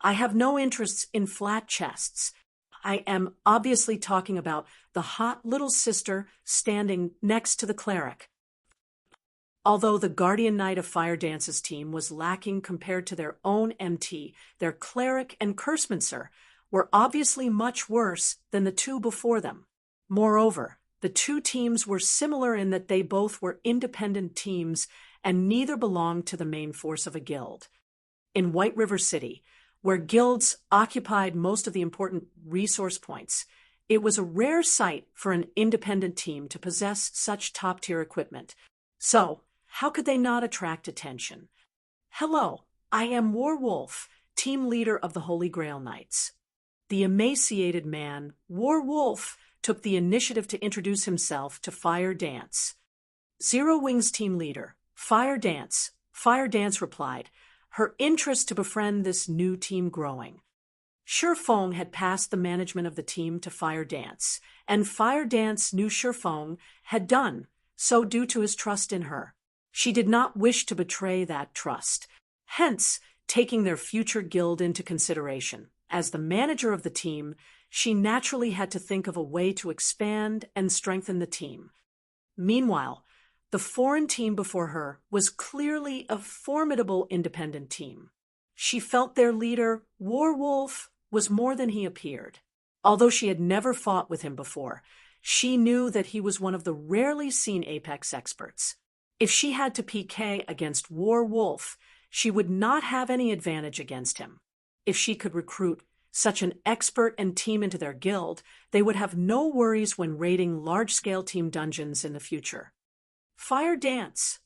I have no interests in flat chests. I am obviously talking about the hot little sister standing next to the cleric. Although the Guardian Knight of Fire Dance's team was lacking compared to their own MT, their cleric and cursemancer were obviously much worse than the 2 before them. Moreover, the 2 teams were similar in that they both were independent teams and neither belonged to the main force of a guild. In White River City, where guilds occupied most of the important resource points, it was a rare sight for an independent team to possess such top-tier equipment. So, how could they not attract attention? Hello, I am Warwolf, team leader of the Holy Grail Knights. The emaciated man, Warwolf, took the initiative to introduce himself to Fire Dance. Zero Wings team leader, Fire Dance. Fire Dance replied, her interest to befriend this new team growing. Shurfeng had passed the management of the team to Fire Dance, and Fire Dance knew Shurfeng had done so due to his trust in her. She did not wish to betray that trust, hence taking their future guild into consideration. As the manager of the team, she naturally had to think of a way to expand and strengthen the team. Meanwhile, the foreign team before her was clearly a formidable independent team. She felt their leader, Warwolf, was more than he appeared. Although she had never fought with him before, she knew that he was one of the rarely seen Apex experts. If she had to PK against Warwolf, she would not have any advantage against him. If she could recruit such an expert and team into their guild, they would have no worries when raiding large-scale team dungeons in the future. Fire Dance.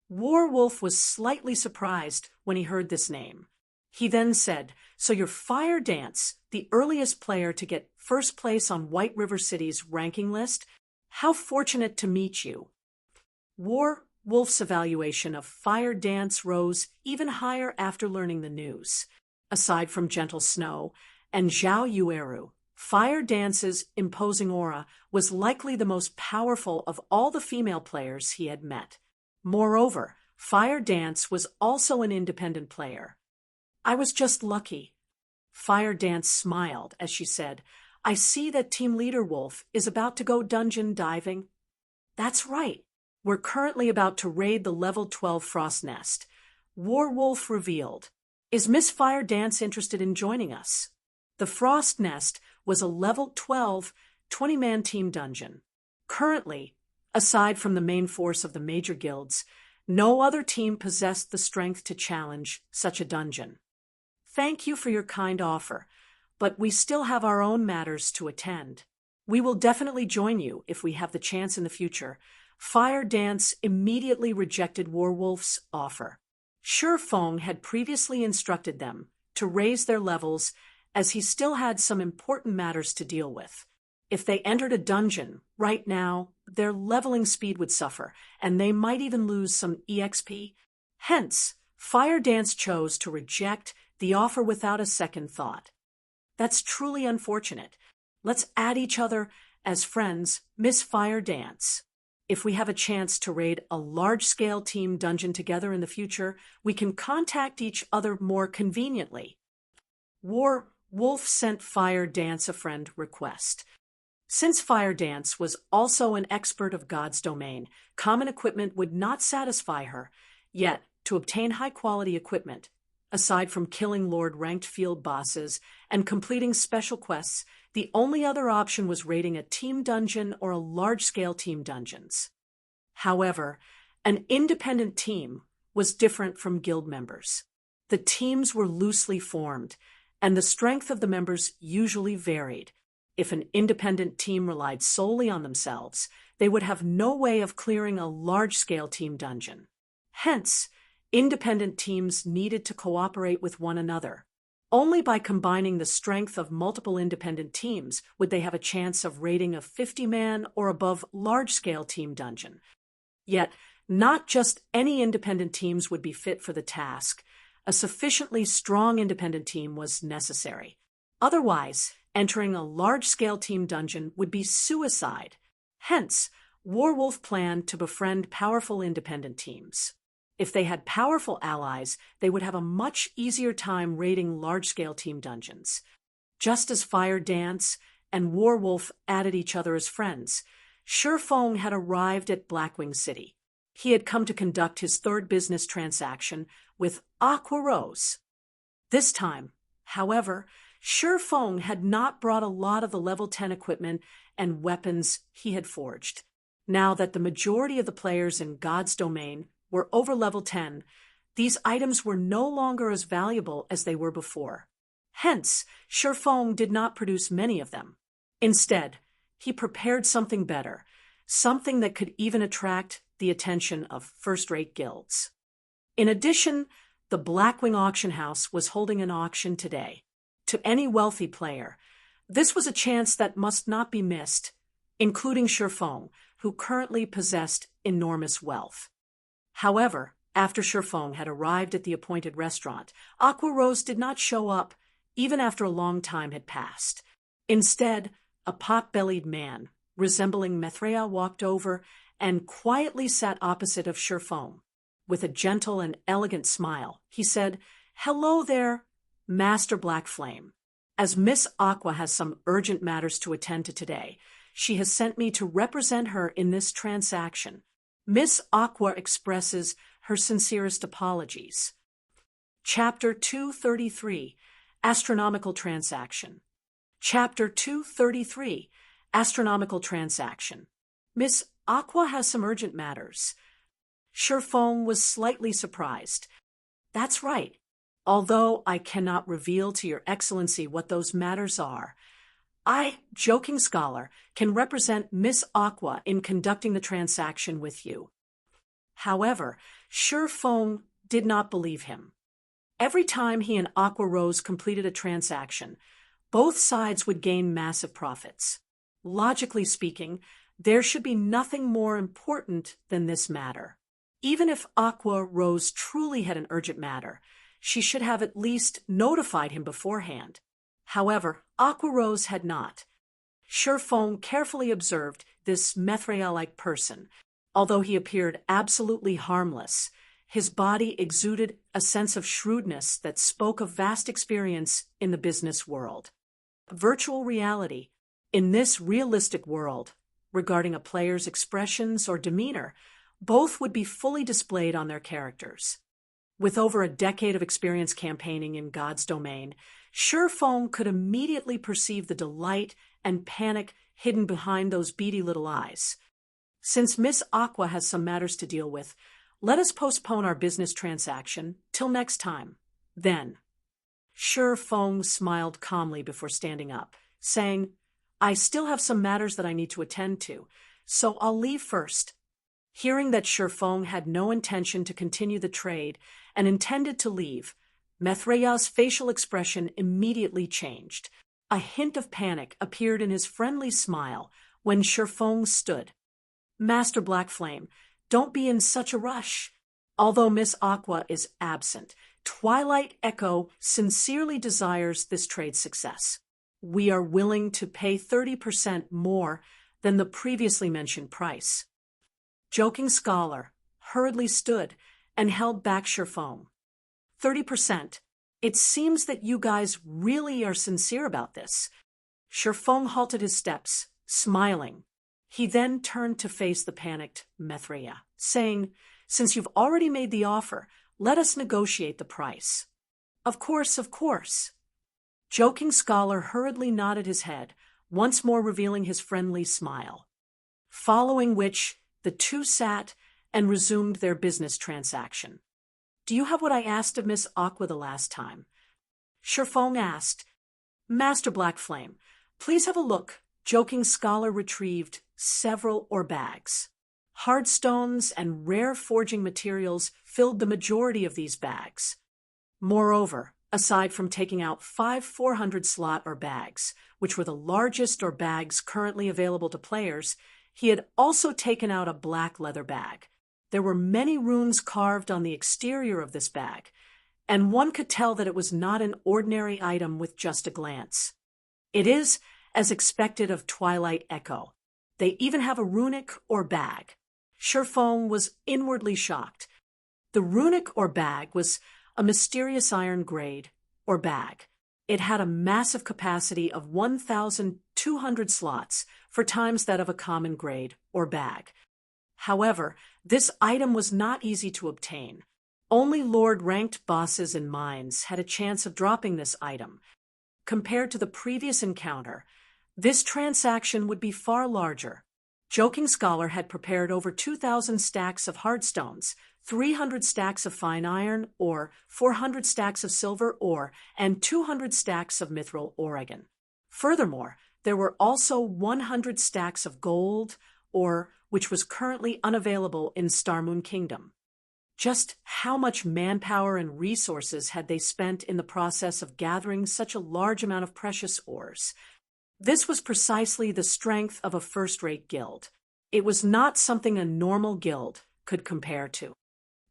Warwolf was slightly surprised when he heard this name. He then said, "So you're Fire Dance, the earliest player to get first place on White River City's ranking list? How fortunate to meet you." Warwolf's evaluation of Fire Dance rose even higher after learning the news. Aside from Gentle Snow and Zhao Yueru, Fire Dance's imposing aura was likely the most powerful of all the female players he had met. Moreover, Fire Dance was also an independent player. "I was just lucky." Fire Dance smiled as she said, "I see that Team Leader Wolf is about to go dungeon diving." "That's right. We're currently about to raid the level 12 Frost Nest." Warwolf revealed, "Is Miss Fire Dance interested in joining us?" The Frost Nest was a level 12, 20-man team dungeon. Currently, aside from the main force of the major guilds, no other team possessed the strength to challenge such a dungeon. "Thank you for your kind offer, but we still have our own matters to attend. We will definitely join you if we have the chance in the future." Fire Dance immediately rejected Warwolf's offer. Shurfeng had previously instructed them to raise their levels as he still had some important matters to deal with. If they entered a dungeon right now, their leveling speed would suffer, and they might even lose some EXP. Hence, Fire Dance chose to reject the offer without a second thought. That's truly unfortunate. Let's add each other as friends, Miss Fire Dance. If we have a chance to raid a large-scale team dungeon together in the future, we can contact each other more conveniently. Wolf sent Fire Dance a friend request. Since Fire Dance was also an expert of God's domain, common equipment would not satisfy her. Yet, to obtain high-quality equipment, aside from killing Lord-ranked field bosses and completing special quests, the only other option was raiding a team dungeon or a large-scale team dungeons. However, an independent team was different from guild members. The teams were loosely formed, and the strength of the members usually varied. If an independent team relied solely on themselves, they would have no way of clearing a large-scale team dungeon. Hence, independent teams needed to cooperate with one another. Only by combining the strength of multiple independent teams would they have a chance of raiding a 50-man or above large-scale team dungeon. Yet, not just any independent teams would be fit for the task. A sufficiently strong independent team was necessary. Otherwise, entering a large-scale team dungeon would be suicide. Hence, Warwolf planned to befriend powerful independent teams. If they had powerful allies, they would have a much easier time raiding large-scale team dungeons. Just as Fire Dance and Warwolf added each other as friends, Shurfong had arrived at Blackwing City. He had come to conduct his third business transaction with Aqua Rose. This time, however, Shurfong had not brought a lot of the level 10 equipment and weapons he had forged. Now that the majority of the players in God's domain were over level 10, these items were no longer as valuable as they were before. Hence, Shurfong did not produce many of them. Instead, he prepared something better, something that could even attract the attention of first-rate guilds. In addition, the Blackwing Auction House was holding an auction today. To any wealthy player, this was a chance that must not be missed, including Shurfong, who currently possessed enormous wealth. However, after Shurfong had arrived at the appointed restaurant, Aqua Rose did not show up, even after a long time had passed. Instead, a pot-bellied man, resembling Mithrea, walked over and quietly sat opposite of Shurfong. With a gentle and elegant smile, he said, "Hello there, Master Black Flame. As Miss Aqua has some urgent matters to attend to today, she has sent me to represent her in this transaction. Miss Aqua expresses her sincerest apologies." Chapter 233, Astronomical Transaction. Chapter 233, Astronomical Transaction. Miss Aqua has some urgent matters. Shurfong was slightly surprised. That's right. Although I cannot reveal to your excellency what those matters are, I, Joking Scholar, can represent Miss Aqua in conducting the transaction with you. However, Shurfong did not believe him. Every time he and Aqua Rose completed a transaction, both sides would gain massive profits. Logically speaking, there should be nothing more important than this matter. Even if Aqua Rose truly had an urgent matter, she should have at least notified him beforehand. However, Aqua Rose had not. Shurfong carefully observed this Mithrea-like person. Although he appeared absolutely harmless, his body exuded a sense of shrewdness that spoke of vast experience in the business world. Virtual reality. In this realistic world, regarding a player's expressions or demeanor, both would be fully displayed on their characters. With over a decade of experience campaigning in God's domain, Shurfong could immediately perceive the delight and panic hidden behind those beady little eyes. Since Miss Aqua has some matters to deal with, let us postpone our business transaction till next time. Then, Shurfong smiled calmly before standing up, saying, "I still have some matters that I need to attend to, so I'll leave first." Hearing that Shurfong had no intention to continue the trade and intended to leave, Mithrea's facial expression immediately changed. A hint of panic appeared in his friendly smile when Shurfong stood. "Master Black Flame, don't be in such a rush. Although Miss Aqua is absent, Twilight Echo sincerely desires this trade's success. We are willing to pay 30% more than the previously mentioned price. Joking Scholar hurriedly stood and held back Sherfong. 30%. It seems that you guys really are sincere about this. Sherfong halted his steps, smiling. He then turned to face the panicked Mithria, saying, "Since you've already made the offer, let us negotiate the price." Of course, of course." Joking Scholar hurriedly nodded his head, once more revealing his friendly smile. Following which, the two sat and resumed their business transaction. "Do you have what I asked of Miss Aqua the last time?" Sherfong asked. "Master Black Flame, please have a look." Joking Scholar retrieved several ore bags. Hard stones and rare forging materials filled the majority of these bags. Moreover, aside from taking out 5 400-slot ore bags, which were the largest ore bags currently available to players, he had also taken out a black leather bag. There were many runes carved on the exterior of this bag, and one could tell that it was not an ordinary item with just a glance. It is, as expected of Twilight Echo. They even have a runic ore bag. Sherfong was inwardly shocked. The runic ore bag was a mysterious iron grade ore bag. It had a massive capacity of 1,200 slots, 4 times that of a common grade ore bag. However, this item was not easy to obtain. Only Lord-ranked bosses in mines had a chance of dropping this item. Compared to the previous encounter, this transaction would be far larger. Joking Scholar had prepared over 2,000 stacks of hardstones, 300 stacks of fine iron ore, 400 stacks of silver ore, and 200 stacks of mithril oregon. Furthermore, there were also 100 stacks of gold ore, which was currently unavailable in Starmoon Kingdom. Just how much manpower and resources had they spent in the process of gathering such a large amount of precious ores? This was precisely the strength of a first-rate guild. It was not something a normal guild could compare to.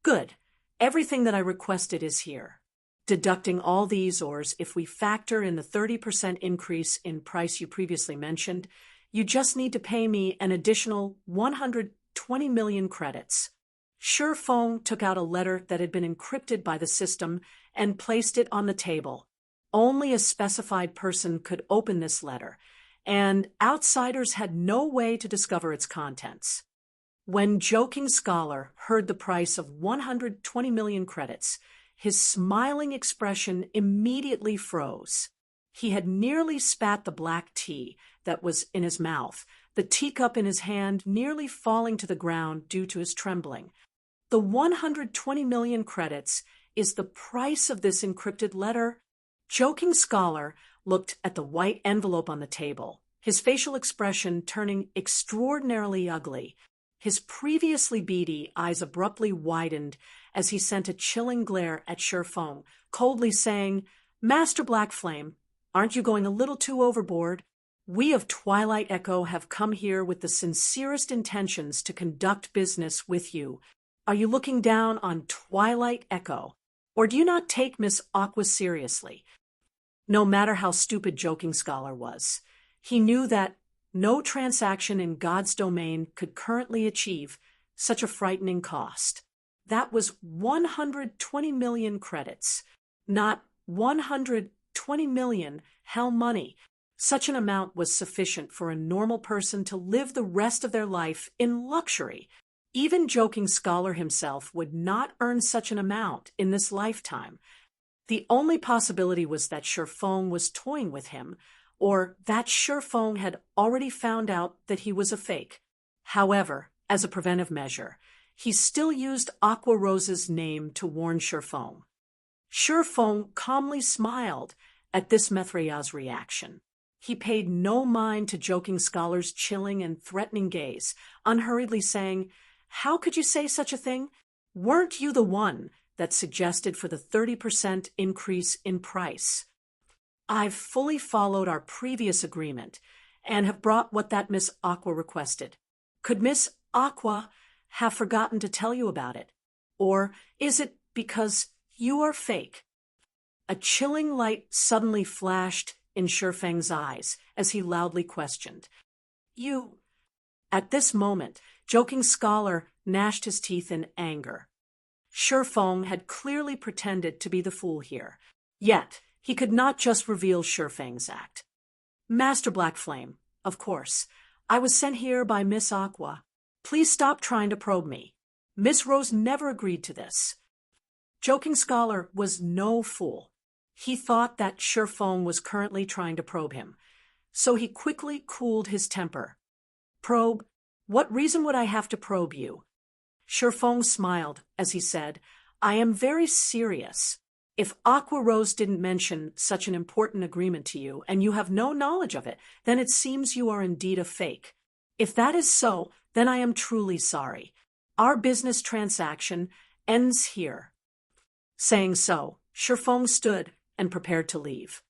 Good. Everything that I requested is here. Deducting all these ores, if we factor in the 30% increase in price you previously mentioned, you just need to pay me an additional 120 million credits. Sherfong took out a letter that had been encrypted by the system and placed it on the table. Only a specified person could open this letter, and outsiders had no way to discover its contents. When Joking Scholar heard the price of 120 million credits, his smiling expression immediately froze. He had nearly spat the black tea that was in his mouth, the teacup in his hand nearly falling to the ground due to his trembling. The 120 million credits is the price of this encrypted letter. Joking Scholar looked at the white envelope on the table, his facial expression turning extraordinarily ugly. His previously beady eyes abruptly widened as he sent a chilling glare at Sherfong, coldly saying, "Master Black Flame, aren't you going a little too overboard? We of Twilight Echo have come here with the sincerest intentions to conduct business with you. Are you looking down on Twilight Echo? Or do you not take Miss Aqua seriously?" No matter how stupid Joking Scholar was, he knew that no transaction in God's domain could currently achieve such a frightening cost. That was 120 million credits, not 120 million hell money. Such an amount was sufficient for a normal person to live the rest of their life in luxury. Even Joking Scholar himself would not earn such an amount in this lifetime. The only possibility was that Sherfong was toying with him, or that Sherfong had already found out that he was a fake. However, as a preventive measure, he still used Aqua Rose's name to warn Sherfong. Sherfong calmly smiled at this Mithria's reaction. He paid no mind to Joking Scholar's chilling and threatening gaze, unhurriedly saying, "How could you say such a thing? Weren't you the one that suggested for the 30% increase in price? I've fully followed our previous agreement and have brought what that Miss Aqua requested. Could Miss Aqua have forgotten to tell you about it? Or is it because You are fake. A chilling light suddenly flashed in Shifeng's eyes as he loudly questioned. You. At this moment, Joking Scholar gnashed his teeth in anger. Shifeng had clearly pretended to be the fool here. Yet, he could not just reveal Shifeng's act. Master Black Flame, of course. I was sent here by Miss Aqua. Please stop trying to probe me. Miss Rose never agreed to this. Joking Scholar was no fool. He thought that Shifeng was currently trying to probe him, so he quickly cooled his temper. Probe? What reason would I have to probe you? Shifeng smiled as he said, I am very serious. If Aqua Rose didn't mention such an important agreement to you and you have no knowledge of it, then it seems you are indeed a fake. If that is so, then I am truly sorry. Our business transaction ends here. Saying so, Shifeng stood and prepared to leave.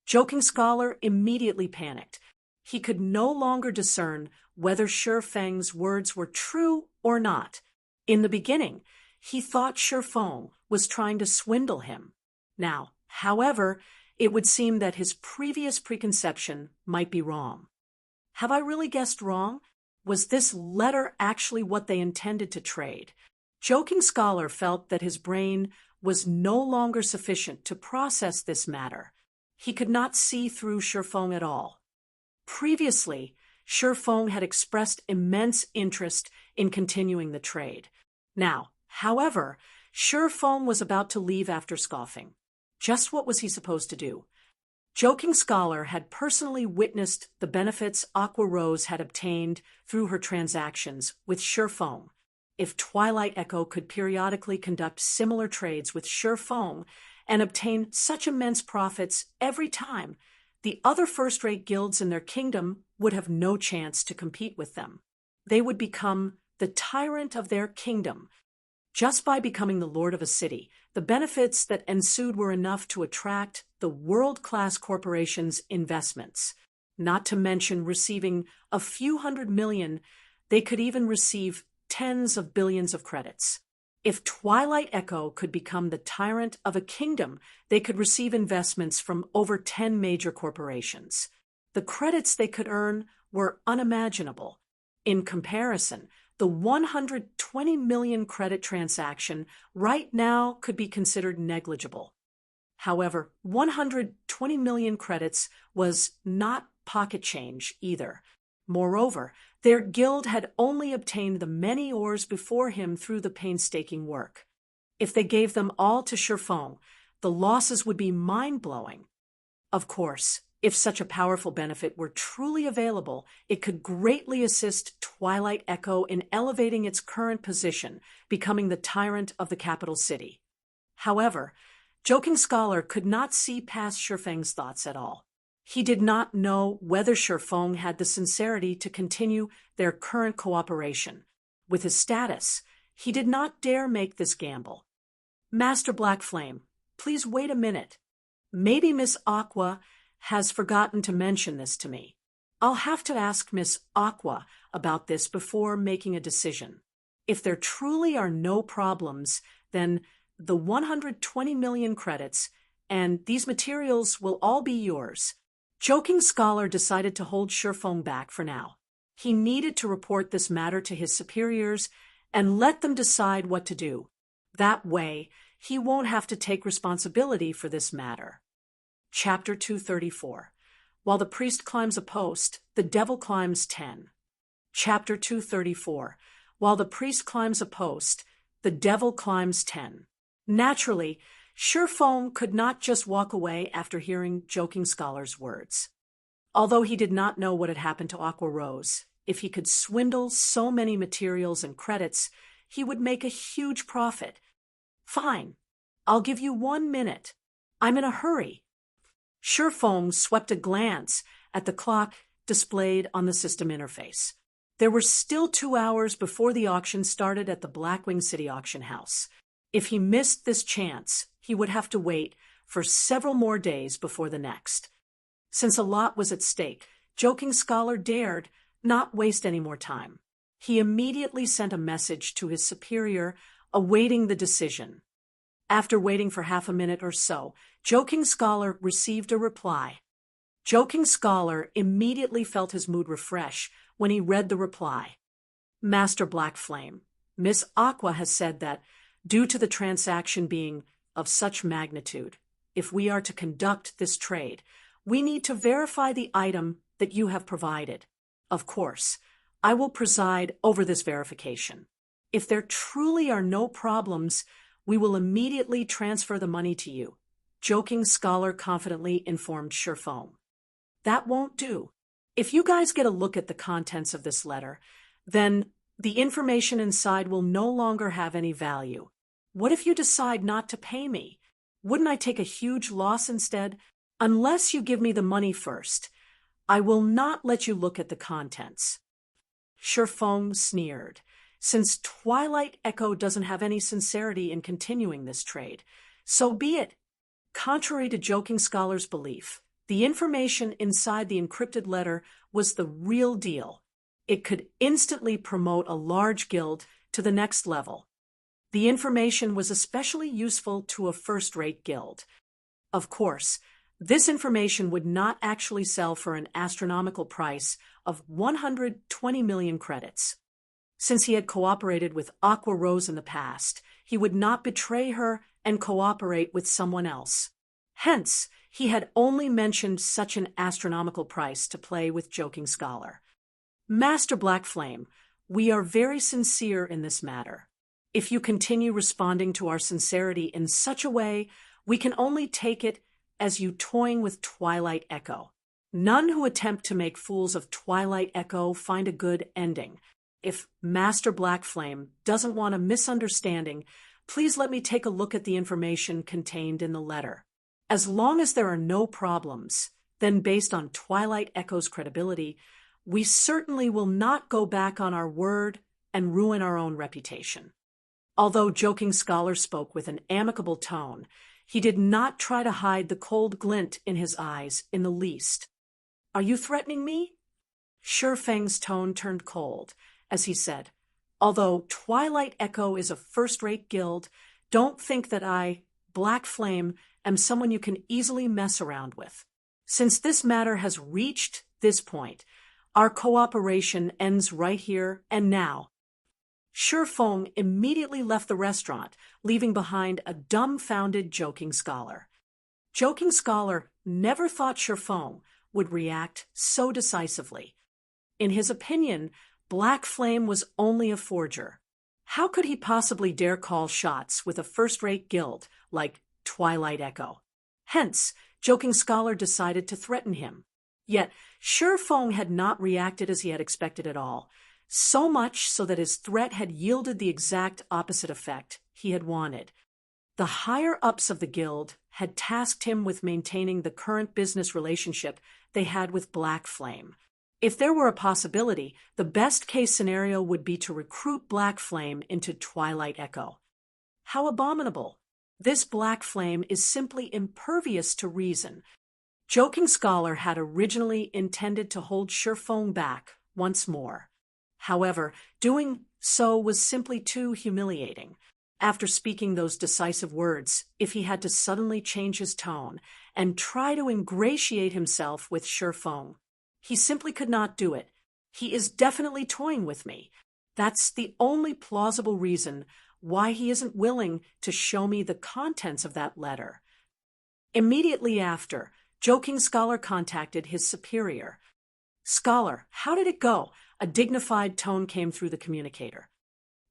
Joking Scholar immediately panicked. He could no longer discern whether Shifeng's words were true or not. In the beginning, he thought Shifeng was trying to swindle him. Now, however, it would seem that his previous preconception might be wrong. Have I really guessed wrong? Was this letter actually what they intended to trade? Joking Scholar felt that his brain was no longer sufficient to process this matter. He could not see through Shifeng at all. Previously, Shifeng had expressed immense interest in continuing the trade. Now, however, Shifeng was about to leave after scoffing. Just what was he supposed to do? Joking Scholar had personally witnessed the benefits Aqua Rose had obtained through her transactions with Shifeng. If Twilight Echo could periodically conduct similar trades with Shifeng and obtain such immense profits every time, the other first-rate guilds in their kingdom would have no chance to compete with them. They would become the tyrant of their kingdom. Just by becoming the lord of a city, the benefits that ensued were enough to attract the world-class corporation's investments. Not to mention receiving a few $100 million, they could even receive tens of billions of credits. If Twilight Echo could become the tyrant of a kingdom, they could receive investments from over 10 major corporations. The credits they could earn were unimaginable. In comparison, the 120 million credit transaction right now could be considered negligible. However, 120 million credits was not pocket change either. Moreover, their guild had only obtained the many ores before him through the painstaking work. If they gave them all to Shifeng, the losses would be mind-blowing. Of course, if such a powerful benefit were truly available, it could greatly assist Twilight Echo in elevating its current position, becoming the tyrant of the capital city. However, Joking Scholar could not see past Shifeng's thoughts at all. He did not know whether Shifeng had the sincerity to continue their current cooperation. With his status, he did not dare make this gamble. Master Black Flame, please wait a minute. Maybe Miss Aqua has forgotten to mention this to me. I'll have to ask Miss Aqua about this before making a decision. If there truly are no problems, then the 120 million credits and these materials will all be yours. Joking Scholar decided to hold Shifeng back for now. He needed to report this matter to his superiors and let them decide what to do. That way, he won't have to take responsibility for this matter. Chapter 234. While the priest climbs a post, the devil climbs 10. Chapter 234. While the priest climbs a post, the devil climbs 10. Naturally, Shifeng could not just walk away after hearing Joking Scholar's words. Although he did not know what had happened to Aqua Rose, if he could swindle so many materials and credits, he would make a huge profit. Fine, I'll give you 1 minute. I'm in a hurry. Shifeng swept a glance at the clock displayed on the system interface. There were still 2 hours before the auction started at the Blackwing City Auction House. If he missed this chance, he would have to wait for several more days before the next. Since a lot was at stake, Joking Scholar dared not waste any more time. He immediately sent a message to his superior, awaiting the decision. After waiting for half a minute or so, Joking Scholar received a reply. Joking Scholar immediately felt his mood refresh when he read the reply. Master Black Flame, Miss Aqua has said that, due to the transaction being of such magnitude, if we are to conduct this trade, we need to verify the item that you have provided. Of course, I will preside over this verification. If there truly are no problems, we will immediately transfer the money to you, Joking Scholar confidently informed Sherfong. That won't do. If you guys get a look at the contents of this letter, then the information inside will no longer have any value. What if you decide not to pay me? Wouldn't I take a huge loss instead? Unless you give me the money first, I will not let you look at the contents. Sherfong sneered. Since Twilight Echo doesn't have any sincerity in continuing this trade, so be it. Contrary to Joking Scholar's belief, the information inside the encrypted letter was the real deal. It could instantly promote a large guild to the next level. The information was especially useful to a first-rate guild. Of course, this information would not actually sell for an astronomical price of 120 million credits. Since he had cooperated with Aqua Rose in the past, he would not betray her and cooperate with someone else. Hence, he had only mentioned such an astronomical price to play with Joking Scholar. Master Black Flame, we are very sincere in this matter. If you continue responding to our sincerity in such a way, we can only take it as you toying with Twilight Echo. None who attempt to make fools of Twilight Echo find a good ending. If Master Black Flame doesn't want a misunderstanding, please let me take a look at the information contained in the letter. As long as there are no problems, then based on Twilight Echo's credibility, we certainly will not go back on our word and ruin our own reputation. Although Joking Scholar spoke with an amicable tone, he did not try to hide the cold glint in his eyes in the least. Are you threatening me? Sherfeng's tone turned cold as he said, although Twilight Echo is a first-rate guild, don't think that I, Black Flame, am someone you can easily mess around with. Since this matter has reached this point, our cooperation ends right here and now. Sherfong immediately left the restaurant, leaving behind a dumbfounded Joking Scholar. Joking Scholar never thought Sherfong would react so decisively. In his opinion, Black Flame was only a forger. How could he possibly dare call shots with a first-rate guild like Twilight Echo? Hence, Joking Scholar decided to threaten him. Yet, Sherfong had not reacted as he had expected at all, so much so that his threat had yielded the exact opposite effect he had wanted. The higher-ups of the guild had tasked him with maintaining the current business relationship they had with Black Flame. If there were a possibility, the best-case scenario would be to recruit Black Flame into Twilight Echo. How abominable! This Black Flame is simply impervious to reason. Joking Scholar had originally intended to hold Sherfong back once more. However, doing so was simply too humiliating. After speaking those decisive words, if he had to suddenly change his tone and try to ingratiate himself with Sherfong, he simply could not do it. He is definitely toying with me. That's the only plausible reason why he isn't willing to show me the contents of that letter. Immediately after, Joking Scholar contacted his superior. Scholar, how did it go? A dignified tone came through the communicator.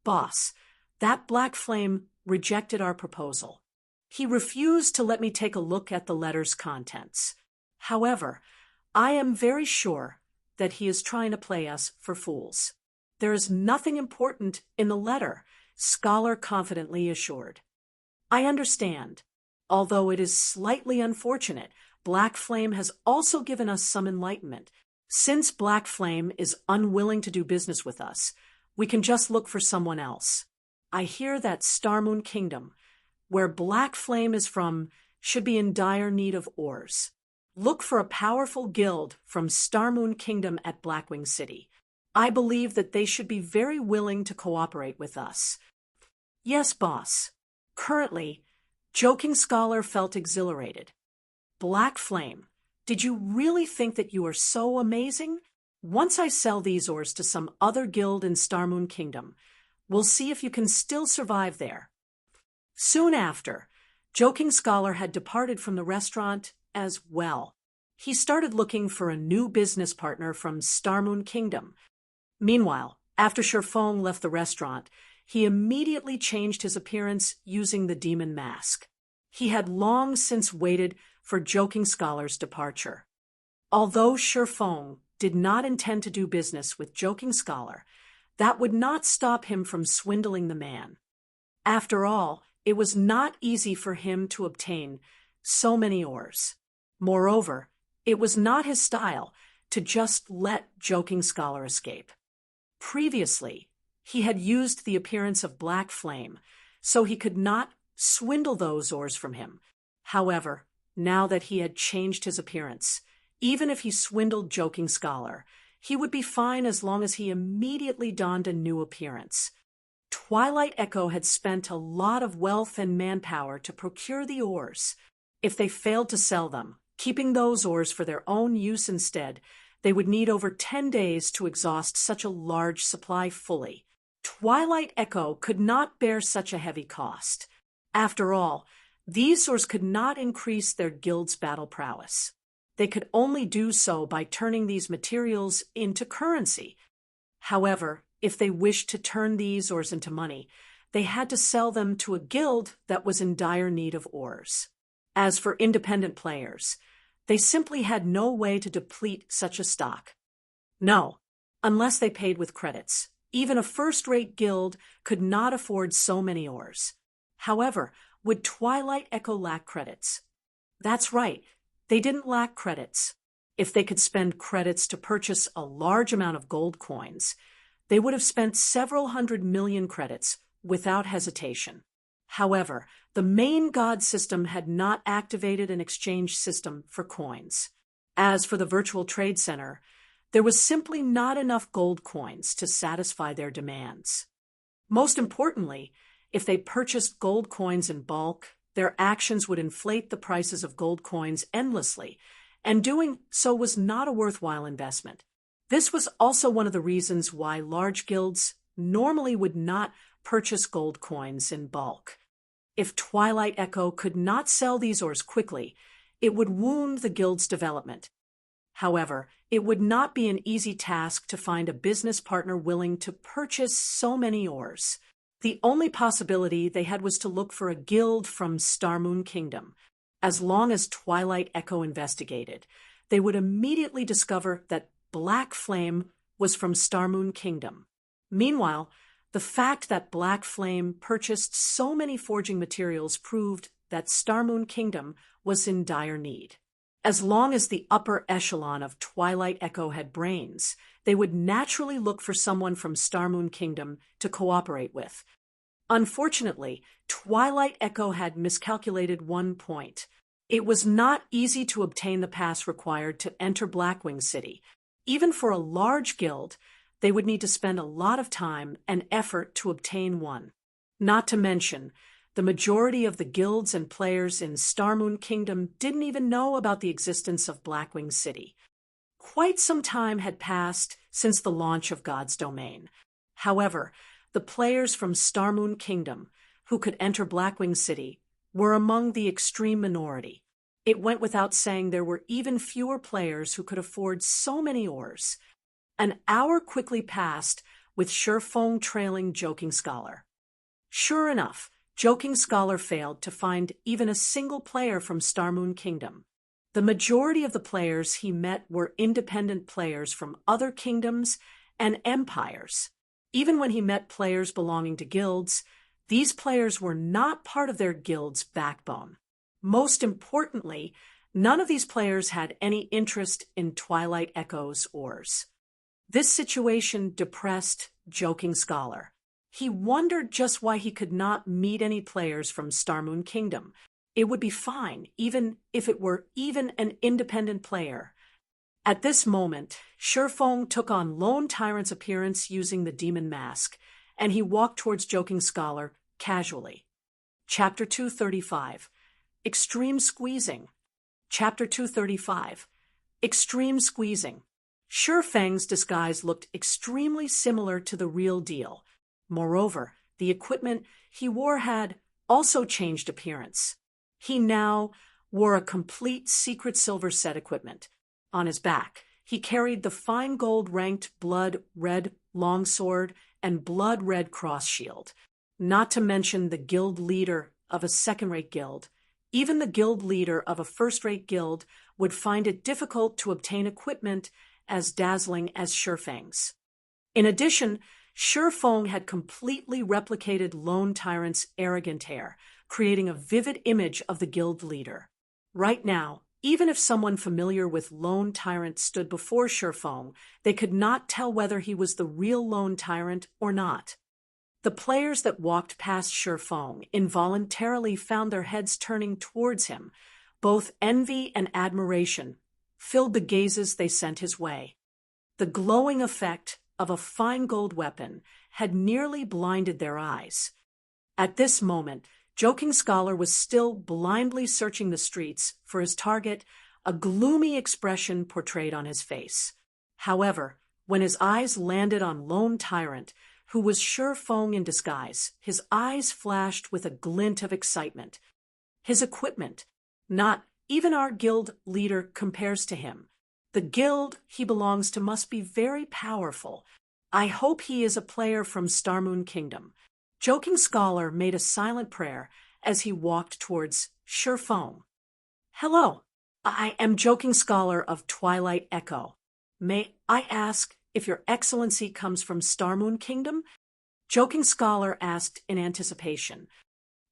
Boss, that Black Flame rejected our proposal. He refused to let me take a look at the letter's contents. However, I am very sure that he is trying to play us for fools. There is nothing important in the letter, Scholar confidently assured. I understand. Although it is slightly unfortunate, Black Flame has also given us some enlightenment. Since Black Flame is unwilling to do business with us, we can just look for someone else. I hear that Starmoon Kingdom, where Black Flame is from, should be in dire need of ores. Look for a powerful guild from Starmoon Kingdom at Blackwing City. I believe that they should be very willing to cooperate with us. Yes, boss. Currently, Joking Scholar felt exhilarated. Black Flame, did you really think that you are so amazing? Once I sell these ores to some other guild in Starmoon Kingdom, we'll see if you can still survive there. Soon after, Joking Scholar had departed from the restaurant as well. He started looking for a new business partner from Starmoon Kingdom. Meanwhile, after Sherfong left the restaurant, he immediately changed his appearance using the demon mask. He had long since waited for Joking Scholar's departure. Although Sherfong did not intend to do business with Joking Scholar, that would not stop him from swindling the man. After all, it was not easy for him to obtain so many ores. Moreover, it was not his style to just let Joking Scholar escape. Previously, he had used the appearance of Black Flame, so he could not swindle those ores from him. However, now that he had changed his appearance, even if he swindled Joking Scholar, he would be fine as long as he immediately donned a new appearance. Twilight Echo had spent a lot of wealth and manpower to procure the ores. If they failed to sell them, keeping those ores for their own use instead, they would need over 10 days to exhaust such a large supply fully. Twilight Echo could not bear such a heavy cost. After all, these ores could not increase their guild's battle prowess. They could only do so by turning these materials into currency. However, if they wished to turn these ores into money, they had to sell them to a guild that was in dire need of ores. As for independent players, they simply had no way to deplete such a stock. No, unless they paid with credits. Even a first-rate guild could not afford so many ores. However, would Twilight Echo lack credits? That's right, they didn't lack credits. If they could spend credits to purchase a large amount of gold coins, they would have spent several 100 million credits without hesitation. However, the main god system had not activated an exchange system for coins. As for the virtual trade center, there was simply not enough gold coins to satisfy their demands. Most importantly, if they purchased gold coins in bulk, their actions would inflate the prices of gold coins endlessly, and doing so was not a worthwhile investment. This was also one of the reasons why large guilds normally would not purchase gold coins in bulk. If Twilight Echo could not sell these ores quickly, it would wound the guild's development. However, it would not be an easy task to find a business partner willing to purchase so many ores. The only possibility they had was to look for a guild from Starmoon Kingdom. As long as Twilight Echo investigated, they would immediately discover that Black Flame was from Starmoon Kingdom. Meanwhile, the fact that Black Flame purchased so many forging materials proved that Starmoon Kingdom was in dire need. As long as the upper echelon of Twilight Echo had brains, they would naturally look for someone from Starmoon Kingdom to cooperate with. Unfortunately, Twilight Echo had miscalculated one point. It was not easy to obtain the pass required to enter Blackwing City. Even for a large guild, they would need to spend a lot of time and effort to obtain one. Not to mention, the majority of the guilds and players in Starmoon Kingdom didn't even know about the existence of Blackwing City. Quite some time had passed since the launch of God's Domain. However, the players from Starmoon Kingdom who could enter Blackwing City were among the extreme minority. It went without saying there were even fewer players who could afford so many ores. An hour quickly passed with Sherfong trailing Joking Scholar. Sure enough, Joking Scholar failed to find even a single player from Starmoon Kingdom. The majority of the players he met were independent players from other kingdoms and empires. Even when he met players belonging to guilds, these players were not part of their guild's backbone. Most importantly, none of these players had any interest in Twilight Echo's ores. This situation depressed Joking Scholar. He wondered just why he could not meet any players from Starmoon Kingdom. It would be fine, even if it were even an independent player. At this moment, Sherfong took on Lone Tyrant's appearance using the demon mask, and he walked towards Joking Scholar casually. Chapter 235. Extreme Squeezing. Chapter 235. Extreme Squeezing. Shi Feng's disguise looked extremely similar to the real deal. Moreover, the equipment he wore had also changed appearance. He now wore a complete secret silver set equipment. On his back, he carried the fine gold-ranked blood-red longsword and blood-red cross shield. Not to mention the guild leader of a second-rate guild. Even the guild leader of a first-rate guild would find it difficult to obtain equipment as dazzling as Shi Feng's. In addition, Shi Feng had completely replicated Lone Tyrant's arrogant air, creating a vivid image of the guild leader. Right now, even if someone familiar with Lone Tyrant stood before Shi Feng, they could not tell whether he was the real Lone Tyrant or not. The players that walked past Shi Feng involuntarily found their heads turning towards him. Both envy and admiration filled the gazes they sent his way. The glowing effect of a fine gold weapon had nearly blinded their eyes. At this moment, Joking Scholar was still blindly searching the streets for his target, a gloomy expression portrayed on his face. However, when his eyes landed on Lone Tyrant, who was Shi Feng in disguise, his eyes flashed with a glint of excitement. His equipment, not even our guild leader, compares to him. The guild he belongs to must be very powerful. I hope he is a player from Starmoon Kingdom. Joking Scholar made a silent prayer as he walked towards Shi Feng. Hello, I am Joking Scholar of Twilight Echo. May I ask if your excellency comes from Starmoon Kingdom? Joking Scholar asked in anticipation.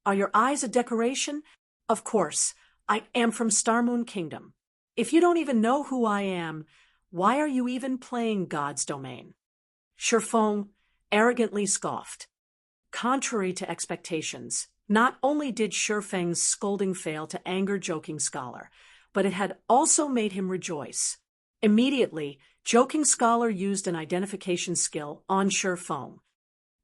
Are your eyes a decoration? Of course, I am from Starmoon Kingdom. If you don't even know who I am, why are you even playing God's domain? Shi Feng arrogantly scoffed. Contrary to expectations, not only did Shi Feng's scolding fail to anger Joking Scholar, but it had also made him rejoice. Immediately, Joking Scholar used an identification skill on Shi Feng.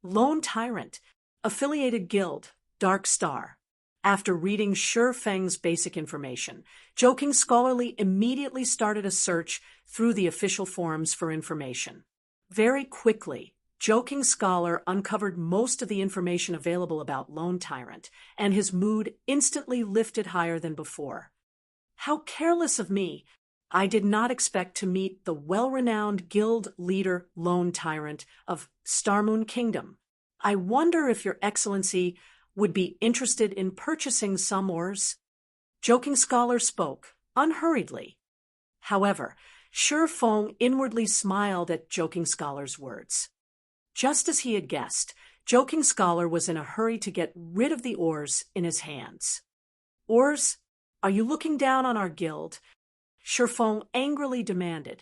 Lone Tyrant, affiliated guild, Dark Star. After reading Shi Feng's basic information, Joking Scholarly immediately started a search through the official forums for information. Very quickly, Joking Scholar uncovered most of the information available about Lone Tyrant, and his mood instantly lifted higher than before. How careless of me! I did not expect to meet the well-renowned guild leader Lone Tyrant of Starmoon Kingdom. I wonder if your excellency would be interested in purchasing some ores? Joking Scholar spoke, unhurriedly. However, Shi Feng inwardly smiled at Joking Scholar's words. Just as he had guessed, Joking Scholar was in a hurry to get rid of the ores in his hands. Ores? Are you looking down on our guild? Shi Feng angrily demanded.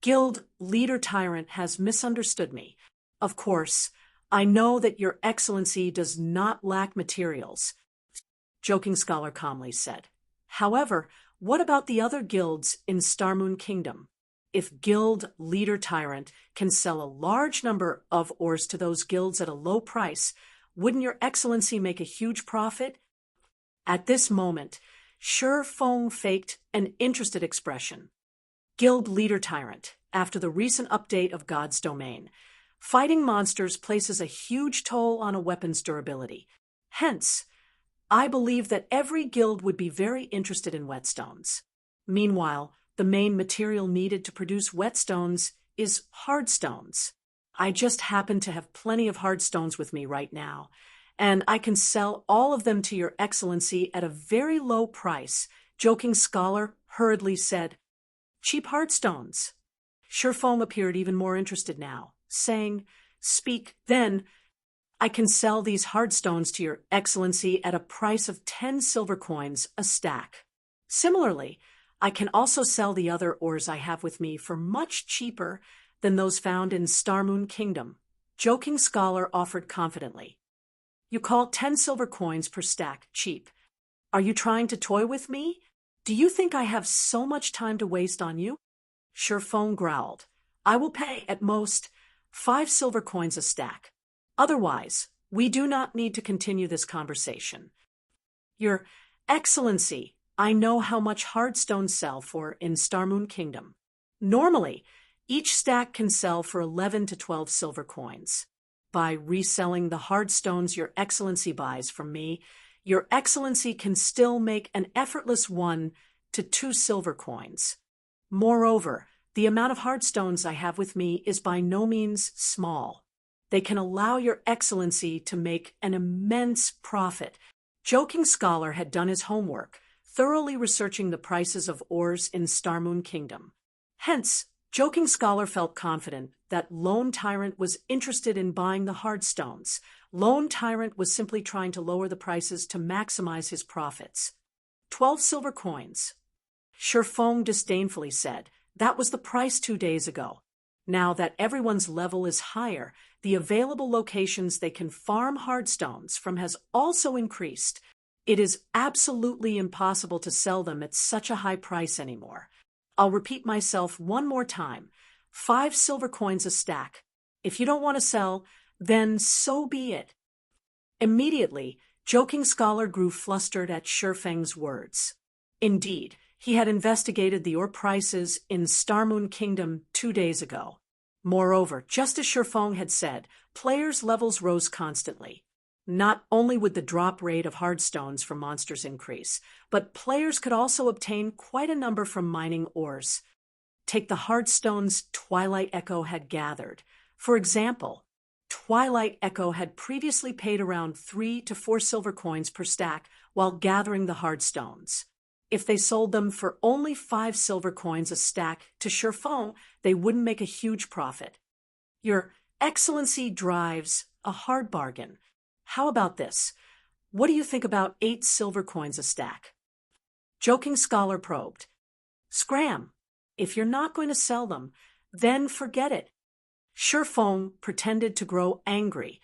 Guild leader Tyrant has misunderstood me. Of course, I know that your excellency does not lack materials, Joking Scholar calmly said. However, what about the other guilds in Starmoon Kingdom? If guild leader Tyrant can sell a large number of ores to those guilds at a low price, wouldn't your excellency make a huge profit? At this moment, Shi Feng faked an interested expression. Guild leader Tyrant, after the recent update of God's domain, fighting monsters places a huge toll on a weapon's durability. Hence, I believe that every guild would be very interested in whetstones. Meanwhile, the main material needed to produce whetstones is hardstones. I just happen to have plenty of hardstones with me right now, and I can sell all of them to your excellency at a very low price, Joking Scholar hurriedly said. Cheap hardstones. Shi Feng appeared even more interested now, saying, Speak, then. I can sell these hardstones to your excellency at a price of 10 silver coins a stack. Similarly, I can also sell the other ores I have with me for much cheaper than those found in Starmoon Kingdom, Joking Scholar offered confidently. You call 10 silver coins per stack cheap. Are you trying to toy with me? Do you think I have so much time to waste on you? Shi Feng growled. I will pay, at most, 5 silver coins a stack. Otherwise, We do not need to continue this conversation. Your Excellency, I know how much hardstones sell for in Starmoon Kingdom. Normally, each stack can sell for 11 to 12 silver coins. By reselling the hardstones Your Excellency buys from me, Your Excellency can still make an effortless 1 to 2 silver coins. Moreover, the amount of hardstones I have with me is by no means small. They can allow Your Excellency to make an immense profit. Joking Scholar had done his homework, thoroughly researching the prices of ores in Starmoon Kingdom. Hence, Joking Scholar felt confident that Lone Tyrant was interested in buying the hardstones. Lone Tyrant was simply trying to lower the prices to maximize his profits. 12 silver coins. Shifeng disdainfully said, that was the price 2 days ago. Now that everyone's level is higher, the available locations they can farm hardstones from has also increased. It is absolutely impossible to sell them at such a high price anymore. I'll repeat myself one more time. 5 silver coins a stack. If you don't want to sell, then so be it. Immediately, Joking Scholar grew flustered at Shifeng's words. Indeed, he had investigated the ore prices in Starmoon Kingdom 2 days ago. Moreover, just as Shifeng had said, players' levels rose constantly. Not only would the drop rate of hardstones from monsters increase, but players could also obtain quite a number from mining ores. Take the hardstones Twilight Echo had gathered. For example, Twilight Echo had previously paid around 3 to 4 silver coins per stack while gathering the hardstones. If they sold them for only 5 silver coins a stack to Shifeng, they wouldn't make a huge profit. Your Excellency drives a hard bargain. How about this? What do you think about 8 silver coins a stack? Joking Scholar probed. Scram! If you're not going to sell them, then forget it. Shifeng pretended to grow angry.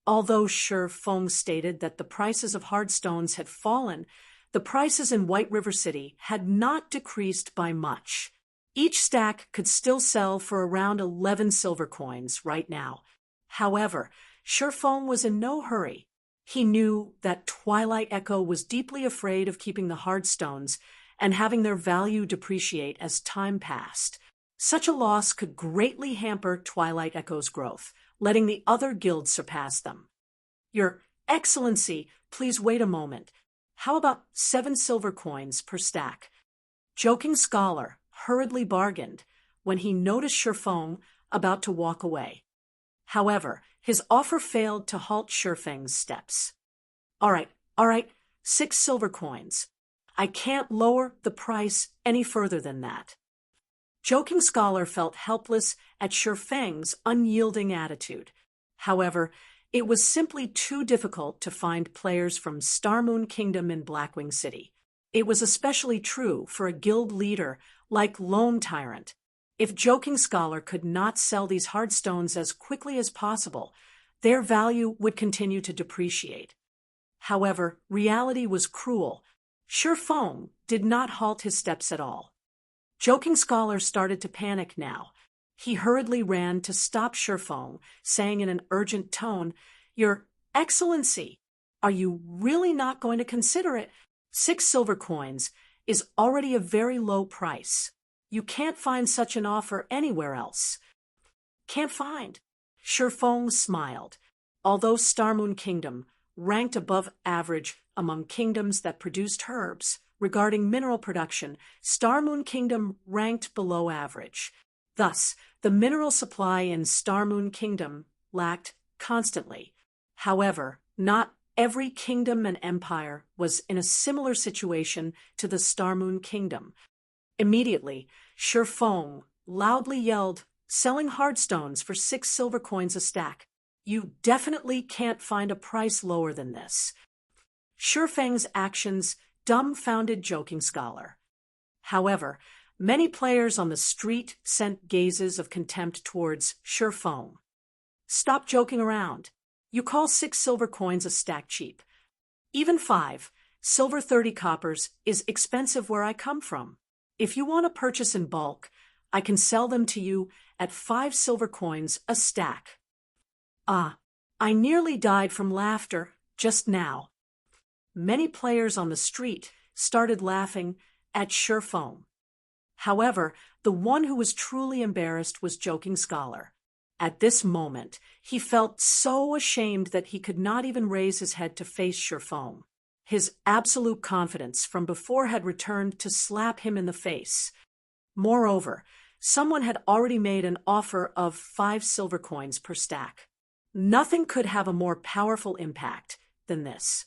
Although Shifeng stated that the prices of hardstones had fallen, the prices in White River City had not decreased by much. Each stack could still sell for around 11 silver coins right now. However, Shifeng was in no hurry. He knew that Twilight Echo was deeply afraid of keeping the hardstones and having their value depreciate as time passed. Such a loss could greatly hamper Twilight Echo's growth, letting the other guilds surpass them. Your Excellency, please wait a moment. How about 7 silver coins per stack? Joking Scholar hurriedly bargained when he noticed Shifeng about to walk away. However, his offer failed to halt Shifeng's steps. All right, 6 silver coins. I can't lower the price any further than that. Joking Scholar felt helpless at Shifeng's unyielding attitude. However, it was simply too difficult to find players from Starmoon Kingdom in Blackwing City. It was especially true for a guild leader like Lone Tyrant. If Joking Scholar could not sell these hardstones as quickly as possible, their value would continue to depreciate. However, reality was cruel. Shifeng did not halt his steps at all. Joking Scholar started to panic now. He hurriedly ran to stop Shifeng, saying in an urgent tone, Your Excellency, are you really not going to consider it? 6 silver coins is already a very low price. You can't find such an offer anywhere else. Can't find. Shifeng smiled. Although Starmoon Kingdom ranked above average among kingdoms that produced herbs, regarding mineral production, Starmoon Kingdom ranked below average. Thus, the mineral supply in Starmoon Kingdom lacked constantly. However, not every kingdom and empire was in a similar situation to the Starmoon Kingdom. Immediately, Shifeng loudly yelled, selling hardstones for 6 silver coins a stack. You definitely can't find a price lower than this. Shifeng's actions dumbfounded Joking Scholar. However, many players on the street sent gazes of contempt towards Shifeng. Stop joking around. You call 6 silver coins a stack cheap. Even 5, silver 30 coppers is expensive where I come from. If you want to purchase in bulk, I can sell them to you at 5 silver coins a stack. Ah, I nearly died from laughter just now. Many players on the street started laughing at Sherfone. However, the one who was truly embarrassed was Joking Scholar. At this moment, he felt so ashamed that he could not even raise his head to face Sherfone. His absolute confidence from before had returned to slap him in the face. Moreover, someone had already made an offer of 5 silver coins per stack. Nothing could have a more powerful impact than this.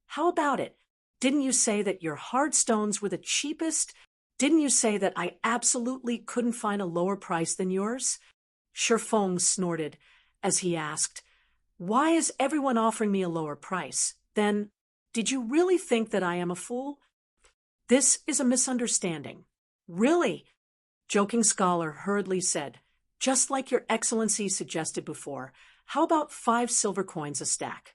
How about it? Didn't you say that your hard stones were the cheapest? Didn't you say that I absolutely couldn't find a lower price than yours? Sherfone snorted as he asked, "Why is everyone offering me a lower price? Then, did you really think that I am a fool?" "This is a misunderstanding." "Really?" Joking Scholar hurriedly said, "Just like your Excellency suggested before, how about 5 silver coins a stack?"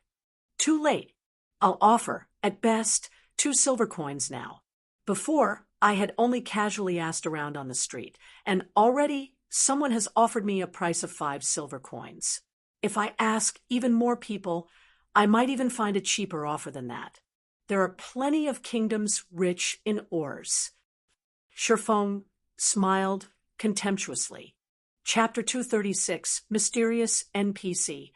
"Too late. I'll offer, at best, 2 silver coins now. Before, I had only casually asked around on the street, and already someone has offered me a price of 5 silver coins. If I ask even more people, I might even find a cheaper offer than that. There are plenty of kingdoms rich in ores." Sherfone smiled contemptuously. Chapter 236, Mysterious NPC.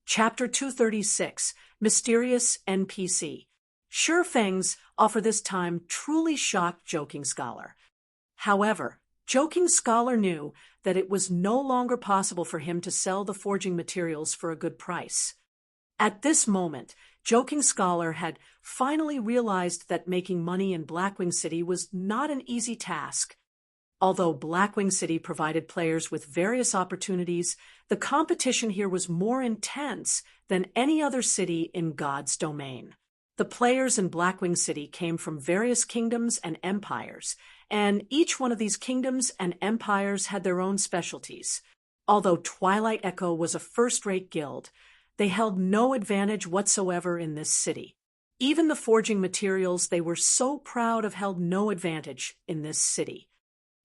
Chapter 236, Mysterious NPC. Sherfang's offer this time truly shocked Joking Scholar. However, Joking Scholar knew that it was no longer possible for him to sell the forging materials for a good price. At this moment, Joking Scholar had finally realized that making money in Blackwing City was not an easy task. Although Blackwing City provided players with various opportunities, the competition here was more intense than any other city in God's domain. The players in Blackwing City came from various kingdoms and empires, and each one of these kingdoms and empires had their own specialties. Although Twilight Echo was a first-rate guild, they held no advantage whatsoever in this city. Even the forging materials they were so proud of held no advantage in this city.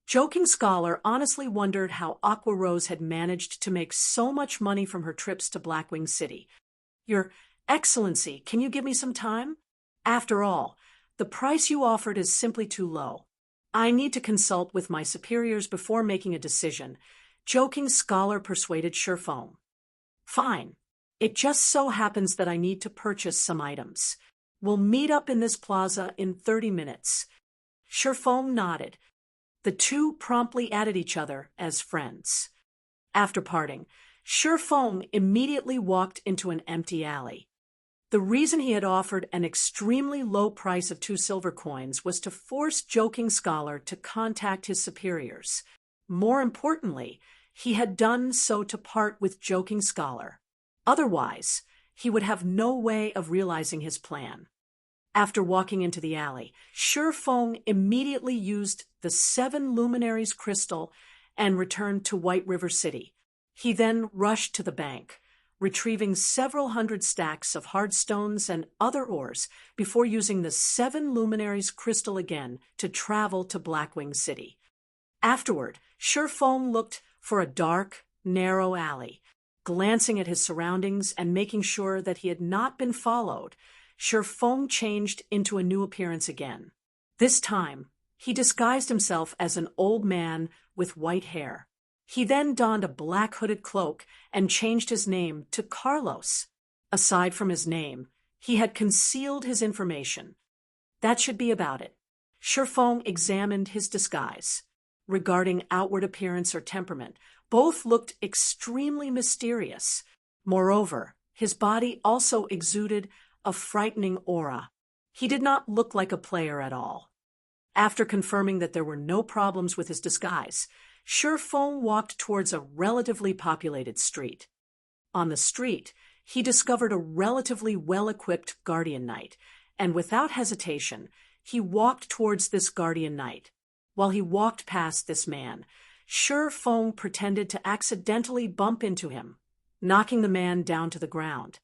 Joking Scholar honestly wondered how Aqua Rose had managed to make so much money from her trips to Blackwing City. "Your Excellency, can you give me some time? After all, the price you offered is simply too low. I need to consult with my superiors before making a decision," Joking Scholar persuaded Sherfone. "Fine. It just so happens that I need to purchase some items. We'll meet up in this plaza in 30 minutes. Sherfone nodded. The two promptly added each other as friends. After parting, Sherfone immediately walked into an empty alley. The reason he had offered an extremely low price of 2 silver coins was to force Joking Scholar to contact his superiors. More importantly, he had done so to part with Joking Scholar. Otherwise, he would have no way of realizing his plan. After walking into the alley, Sherfone immediately used the 7 Luminaries crystal and returned to White River City. He then rushed to the bank, retrieving several hundred stacks of hard stones and other ores before using the 7 Luminaries crystal again to travel to Blackwing City. Afterward, Sherfone looked for a dark, narrow alley. Glancing at his surroundings and making sure that he had not been followed, Sherfone changed into a new appearance again. This time, he disguised himself as an old man with white hair. He then donned a black hooded cloak and changed his name to Carlos. Aside from his name, he had concealed his information. That should be about it. Sherfone examined his disguise. Regarding outward appearance or temperament, both looked extremely mysterious. Moreover, his body also exuded a frightening aura. He did not look like a player at all. After confirming that there were no problems with his disguise, Sherfone walked towards a relatively populated street. On the street, he discovered a relatively well-equipped guardian knight, and without hesitation, he walked towards this guardian knight. While he walked past this man, Sherfone pretended to accidentally bump into him, knocking the man down to the ground.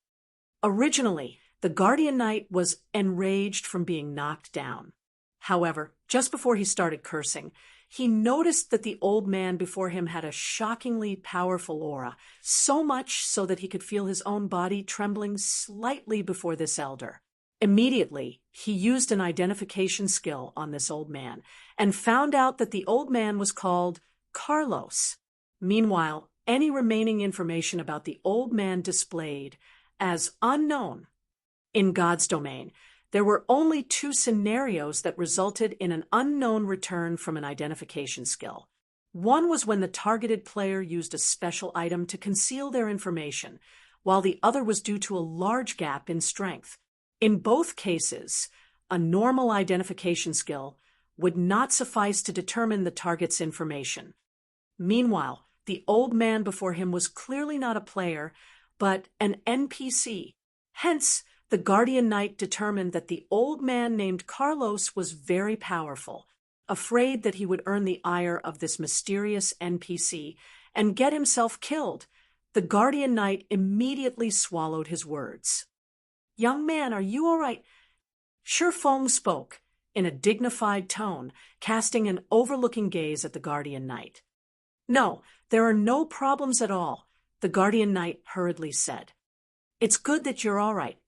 Originally, the guardian knight was enraged from being knocked down. However, just before he started cursing, he noticed that the old man before him had a shockingly powerful aura, so much so that he could feel his own body trembling slightly before this elder. Immediately, he used an identification skill on this old man and found out that the old man was called Carlos. Meanwhile, any remaining information about the old man displayed as unknown. In God's domain, there were only 2 scenarios that resulted in an unknown return from an identification skill. One was when the targeted player used a special item to conceal their information, while the other was due to a large gap in strength. In both cases, a normal identification skill would not suffice to determine the target's information. Meanwhile, the old man before him was clearly not a player, but an NPC. Hence, the Guardian Knight determined that the old man named Carlos was very powerful. Afraid that he would earn the ire of this mysterious NPC and get himself killed, the Guardian Knight immediately swallowed his words. "Young man, are you all right?" Shifeng spoke, in a dignified tone, casting an overlooking gaze at the Guardian Knight. "No, there are no problems at all," the Guardian Knight hurriedly said. "It's good that you're all right.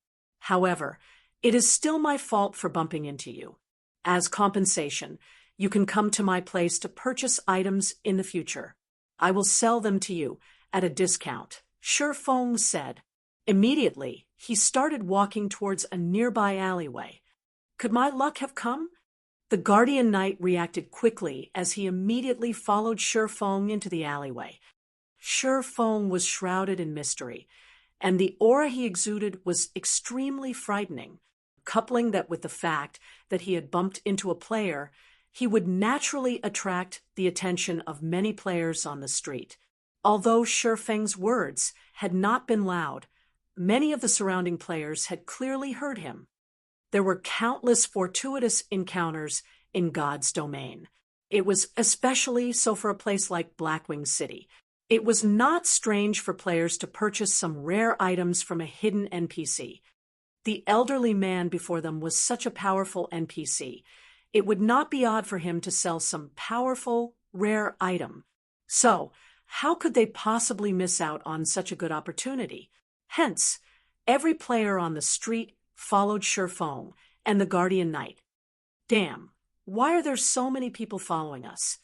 However, it is still my fault for bumping into you. As compensation, you can come to my place to purchase items in the future. I will sell them to you at a discount," Shifeng said. Immediately, he started walking towards a nearby alleyway. Could my luck have come? The Guardian Knight reacted quickly as he immediately followed Shifeng into the alleyway. Shifeng was shrouded in mystery, and the aura he exuded was extremely frightening. Coupling that with the fact that he had bumped into a player, he would naturally attract the attention of many players on the street. Although Shifeng's words had not been loud, many of the surrounding players had clearly heard him. There were countless fortuitous encounters in God's domain. It was especially so for a place like Blackwing City. It was not strange for players to purchase some rare items from a hidden NPC. The elderly man before them was such a powerful NPC. It would not be odd for him to sell some powerful, rare item. So, how could they possibly miss out on such a good opportunity? Hence, every player on the street followed Shifeng and the Guardian Knight. Damn, why are there so many people following us?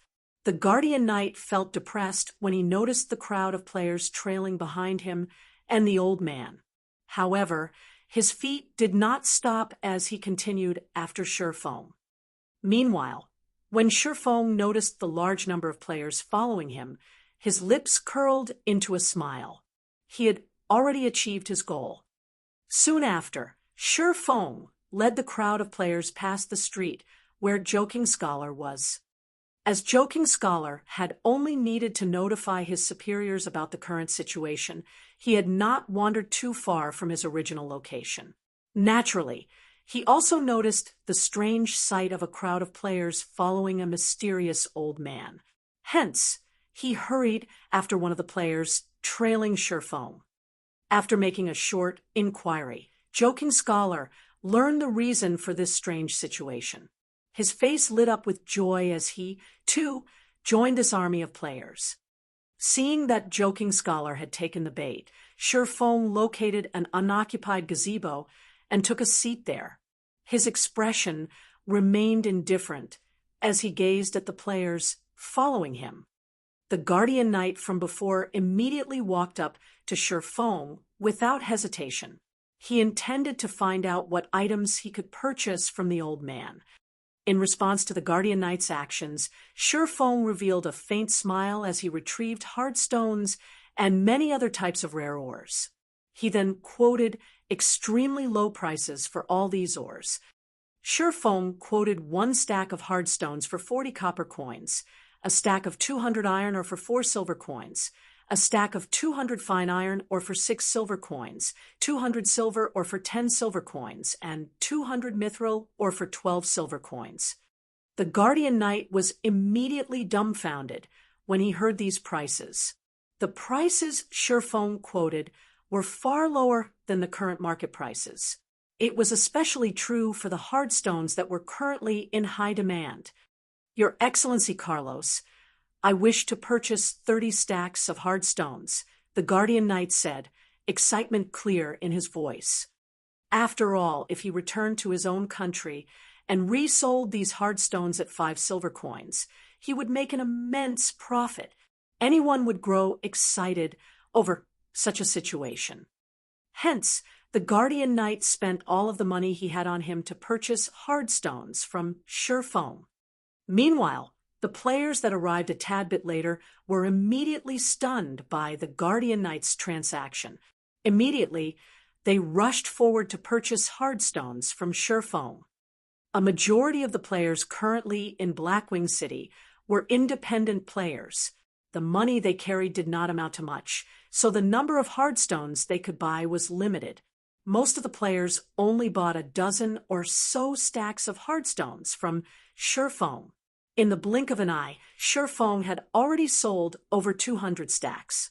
The Guardian Knight felt depressed when he noticed the crowd of players trailing behind him and the old man. However, his feet did not stop as he continued after Shifeng. Meanwhile, when Shifeng noticed the large number of players following him, his lips curled into a smile. He had already achieved his goal. Soon after, Shifeng led the crowd of players past the street where Joking Scholar was. As Joking Scholar had only needed to notify his superiors about the current situation, he had not wandered too far from his original location. Naturally, he also noticed the strange sight of a crowd of players following a mysterious old man. Hence, he hurried after one of the players, trailing Shifeng. After making a short inquiry, Joking Scholar learned the reason for this strange situation. His face lit up with joy as he, too, joined this army of players. Seeing that Joking Scholar had taken the bait, Shifeng located an unoccupied gazebo and took a seat there. His expression remained indifferent as he gazed at the players following him. The Guardian Knight from before immediately walked up to Shifeng without hesitation. He intended to find out what items he could purchase from the old man. In response to the Guardian Knight's actions, Shifeng revealed a faint smile as he retrieved hard stones and many other types of rare ores. He then quoted extremely low prices for all these ores. Shifeng quoted 1 stack of hard stones for 40 copper coins, a stack of 200 iron ore for 4 silver coins, a stack of 200 fine iron ore for 6 silver coins, 200 silver ore for 10 silver coins, and 200 mithril ore for 12 silver coins. The Guardian Knight was immediately dumbfounded when he heard these prices. The prices Shifeng quoted were far lower than the current market prices. It was especially true for the hard stones that were currently in high demand. Your Excellency Carlos, I wish to purchase 30 stacks of hard stones, the Guardian Knight said, excitement clear in his voice. After all, if he returned to his own country and resold these hard stones at 5 silver coins, he would make an immense profit. Anyone would grow excited over such a situation. Hence, the Guardian Knight spent all of the money he had on him to purchase hard stones from Sherfone. Meanwhile, the players that arrived a tad bit later were immediately stunned by the Guardian Knight's transaction. Immediately, they rushed forward to purchase hard stones from Sherfone. A majority of the players currently in Blackwing City were independent players. The money they carried did not amount to much, so the number of hard stones they could buy was limited. Most of the players only bought a dozen or so stacks of hard stones from Sherfone. In the blink of an eye, Sherfone had already sold over 200 stacks.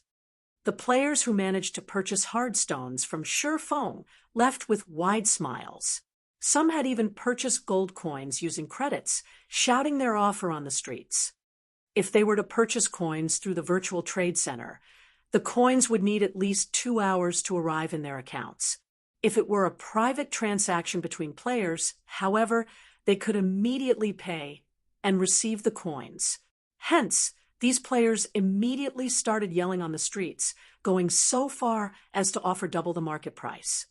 The players who managed to purchase hard stones from Sherfone left with wide smiles. Some had even purchased gold coins using credits, shouting their offer on the streets. If they were to purchase coins through the virtual trade center, the coins would need at least 2 hours to arrive in their accounts. If it were a private transaction between players, however, they could immediately pay and receive the coins. Hence, these players immediately started yelling on the streets, going so far as to offer double the market price.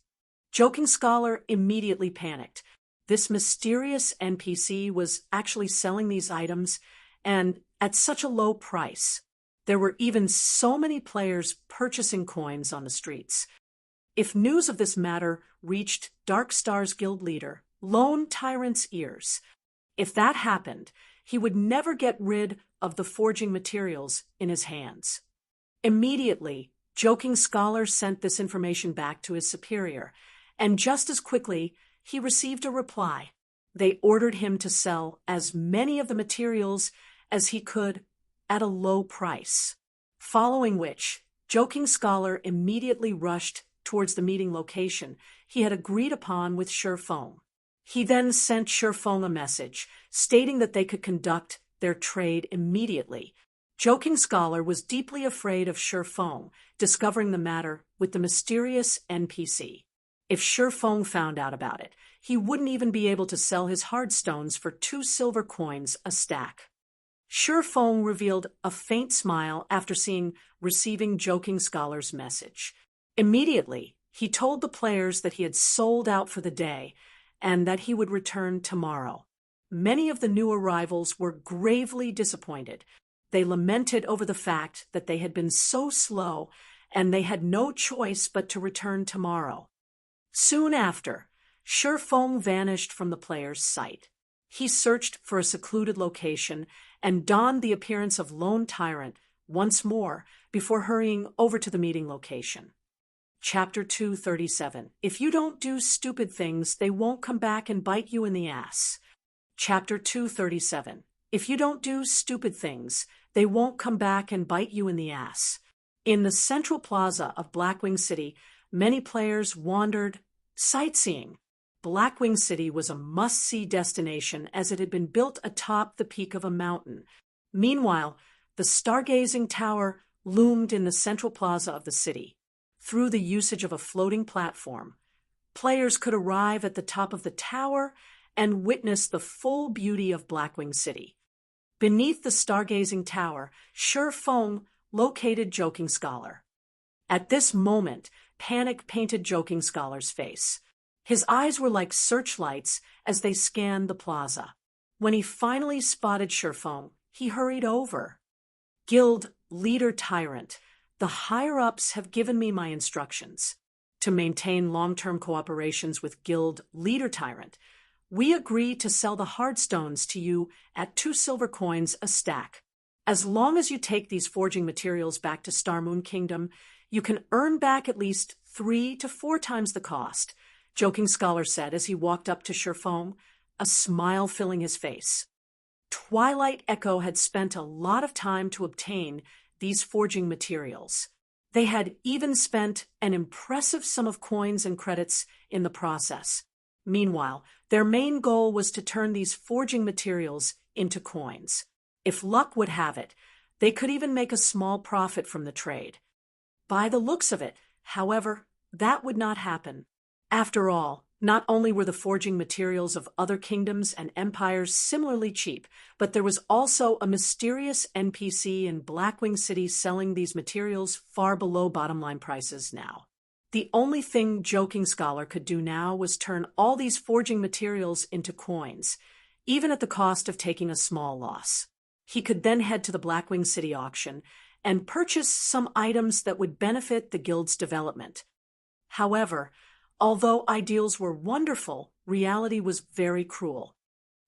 Joking Scholar immediately panicked. This mysterious NPC was actually selling these items, and at such a low price. There were even so many players purchasing coins on the streets. If news of this matter reached Dark Star's guild leader, Lone Tyrant's ears, if that happened, he would never get rid of the forging materials in his hands. Immediately, Joking Scholar sent this information back to his superior, and just as quickly, he received a reply. They ordered him to sell as many of the materials as he could at a low price. Following which, Joking Scholar immediately rushed towards the meeting location he had agreed upon with Sherfone. He then sent Sherfone a message stating that they could conduct their trade immediately. Joking Scholar was deeply afraid of Sherfone discovering the matter with the mysterious NPC. If Sherfone found out about it, he wouldn't even be able to sell his hard stones for 2 silver coins a stack. Sherfone revealed a faint smile after receiving Joking Scholar's message. Immediately, he told the players that he had sold out for the day and that he would return tomorrow. Many of the new arrivals were gravely disappointed. They lamented over the fact that they had been so slow and they had no choice but to return tomorrow. Soon after, Sherfone vanished from the players' sight. He searched for a secluded location and donned the appearance of Lone Tyrant once more before hurrying over to the meeting location. Chapter 237. If you don't do stupid things, they won't come back and bite you in the ass. Chapter 237. If you don't do stupid things, they won't come back and bite you in the ass. In the central plaza of Blackwing City, many players wandered sightseeing. Blackwing City was a must-see destination as it had been built atop the peak of a mountain. Meanwhile, the stargazing tower loomed in the central plaza of the city. Through the usage of a floating platform, players could arrive at the top of the tower and witness the full beauty of Blackwing City. Beneath the stargazing tower, Sherfone located Joking Scholar. At this moment, panic painted Joking Scholar's face. His eyes were like searchlights as they scanned the plaza. When he finally spotted Sherfone, he hurried over. Guild Leader Tyrant, the higher-ups have given me my instructions. To maintain long-term cooperations with Guild Leader Tyrant, we agree to sell the hard stones to you at 2 silver coins a stack. As long as you take these forging materials back to Starmoon Kingdom, you can earn back at least 3 to 4 times the cost, Joking Scholar said as he walked up to Sherfone, a smile filling his face. Twilight Echo had spent a lot of time to obtain these forging materials. They had even spent an impressive sum of coins and credits in the process. Meanwhile, their main goal was to turn these forging materials into coins. If luck would have it, they could even make a small profit from the trade. By the looks of it, however, that would not happen. After all, not only were the forging materials of other kingdoms and empires similarly cheap, but there was also a mysterious NPC in Blackwing City selling these materials far below bottom-line prices now. The only thing Joking Scholar could do now was turn all these forging materials into coins, even at the cost of taking a small loss. He could then head to the Blackwing City auction and purchase some items that would benefit the guild's development. However, although ideals were wonderful, reality was very cruel.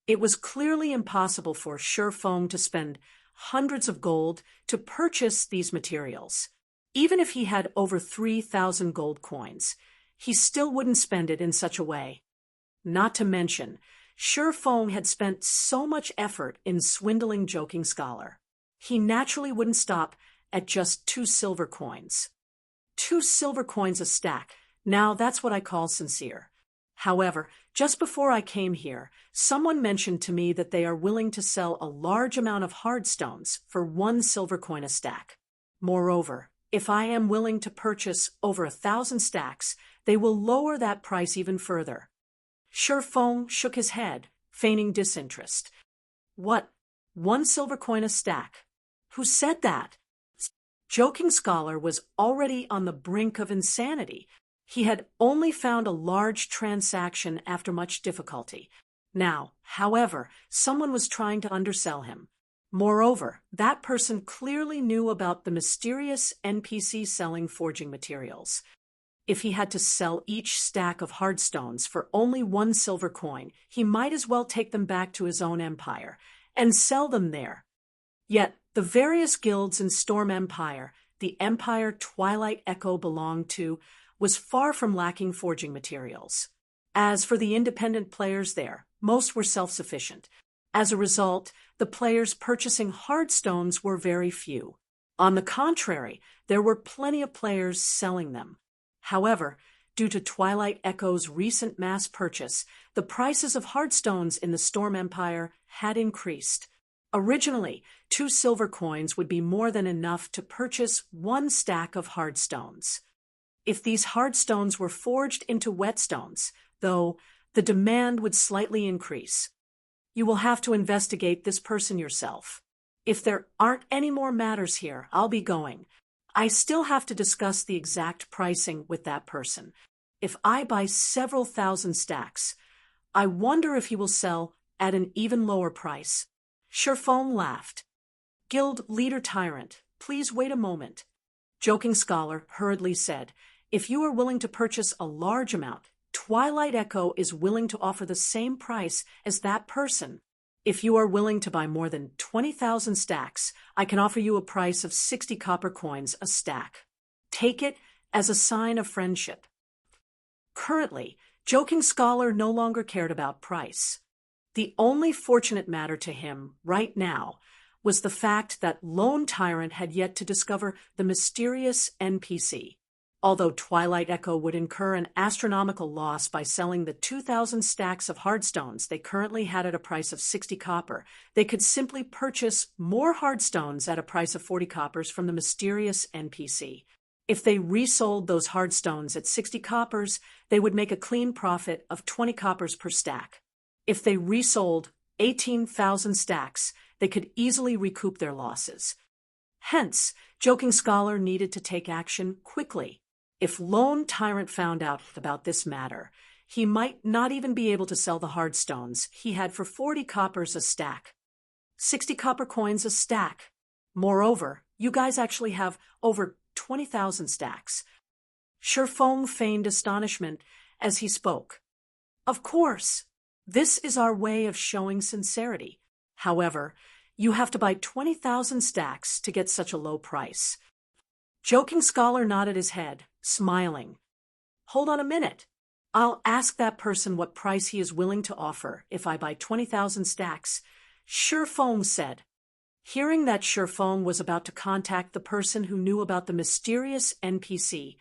It was clearly impossible for Shifeng to spend hundreds of gold to purchase these materials. Even if he had over 3,000 gold coins, he still wouldn't spend it in such a way. Not to mention, Shifeng had spent so much effort in swindling Joking Scholar. He naturally wouldn't stop at just 2 silver coins. 2 silver coins a stack. Now that's what I call sincere. However, just before I came here, someone mentioned to me that they are willing to sell a large amount of hardstones for 1 silver coin a stack. Moreover, if I am willing to purchase over 1,000 stacks, they will lower that price even further. Shifeng shook his head, feigning disinterest. What? 1 silver coin a stack? Who said that? Joking Scholar was already on the brink of insanity. He had only found a large transaction after much difficulty. Now, however, someone was trying to undersell him. Moreover, that person clearly knew about the mysterious NPC selling forging materials. If he had to sell each stack of hardstones for only 1 silver coin, he might as well take them back to his own empire and sell them there. Yet, the various guilds in Storm Empire, the empire Twilight Echo belonged to, was far from lacking forging materials. As for the independent players there, most were self-sufficient. As a result, the players purchasing hardstones were very few. On the contrary, there were plenty of players selling them. However, due to Twilight Echo's recent mass purchase, the prices of hardstones in the Storm Empire had increased. Originally, 2 silver coins would be more than enough to purchase 1 stack of hardstones. If these hardstones were forged into whetstones, though, the demand would slightly increase. You will have to investigate this person yourself. If there aren't any more matters here, I'll be going. I still have to discuss the exact pricing with that person. If I buy several thousand stacks, I wonder if he will sell at an even lower price. Shifeng laughed. Guild Leader Tyrant, please wait a moment. Joking Scholar hurriedly said, if you are willing to purchase a large amount, Twilight Echo is willing to offer the same price as that person. If you are willing to buy more than 20,000 stacks, I can offer you a price of 60 copper coins a stack. Take it as a sign of friendship. Currently, Joking Scholar no longer cared about price. The only fortunate matter to him, right now, was the fact that Lone Tyrant had yet to discover the mysterious NPC. Although Twilight Echo would incur an astronomical loss by selling the 2,000 stacks of hardstones they currently had at a price of 60 copper, they could simply purchase more hardstones at a price of 40 coppers from the mysterious NPC. If they resold those hardstones at 60 coppers, they would make a clean profit of 20 coppers per stack. If they resold 18,000 stacks, they could easily recoup their losses. Hence, Joking Scholar needed to take action quickly. If Lone Tyrant found out about this matter, he might not even be able to sell the hardstones he had for 40 coppers a stack. 60 copper coins a stack. Moreover, you guys actually have over 20,000 stacks. Shifeng feigned astonishment as he spoke. Of course, this is our way of showing sincerity. However, you have to buy 20,000 stacks to get such a low price. Joking Scholar nodded his head, smiling. Hold on a minute. I'll ask that person what price he is willing to offer if I buy 20,000 stacks, Shifeng said. Hearing that Shifeng was about to contact the person who knew about the mysterious NPC,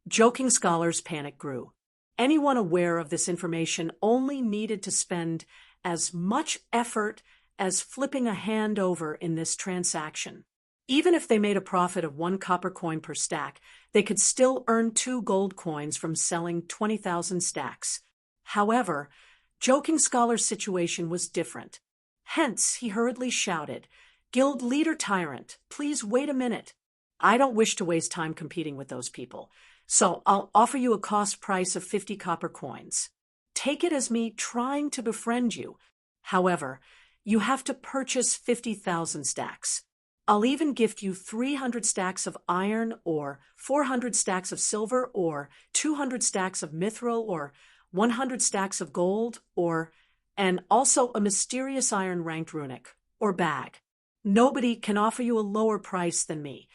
Joking Scholar's panic grew. Anyone aware of this information only needed to spend as much effort as flipping a hand over in this transaction. Even if they made a profit of 1 copper coin per stack, they could still earn 2 gold coins from selling 20,000 stacks. However, Joking Scholar's situation was different. Hence, he hurriedly shouted, "Guild leader tyrant, please wait a minute. I don't wish to waste time competing with those people, so I'll offer you a cost price of 50 copper coins. Take it as me trying to befriend you. However, you have to purchase 50,000 stacks. I'll even gift you 300 stacks of iron or 400 stacks of silver or 200 stacks of mithril or 100 stacks of gold and also a mysterious iron ranked runic or bag. Nobody can offer you a lower price than me.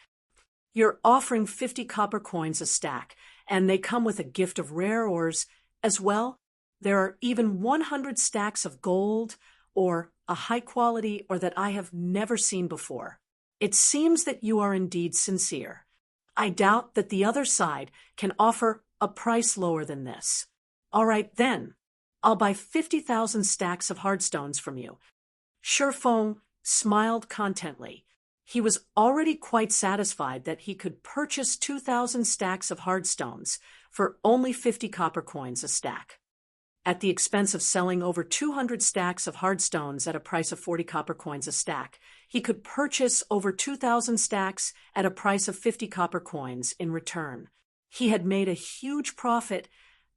You're offering 50 copper coins a stack, and they come with a gift of rare ores as well. There are even 100 stacks of gold or a high quality or that I have never seen before. It seems that you are indeed sincere. I doubt that the other side can offer a price lower than this. All right then, I'll buy 50,000 stacks of hardstones from you." Shurfeng smiled contently. He was already quite satisfied that he could purchase 2,000 stacks of hardstones for only 50 copper coins a stack. At the expense of selling over 200 stacks of hardstones at a price of 40 copper coins a stack, he could purchase over 2,000 stacks at a price of 50 copper coins in return. He had made a huge profit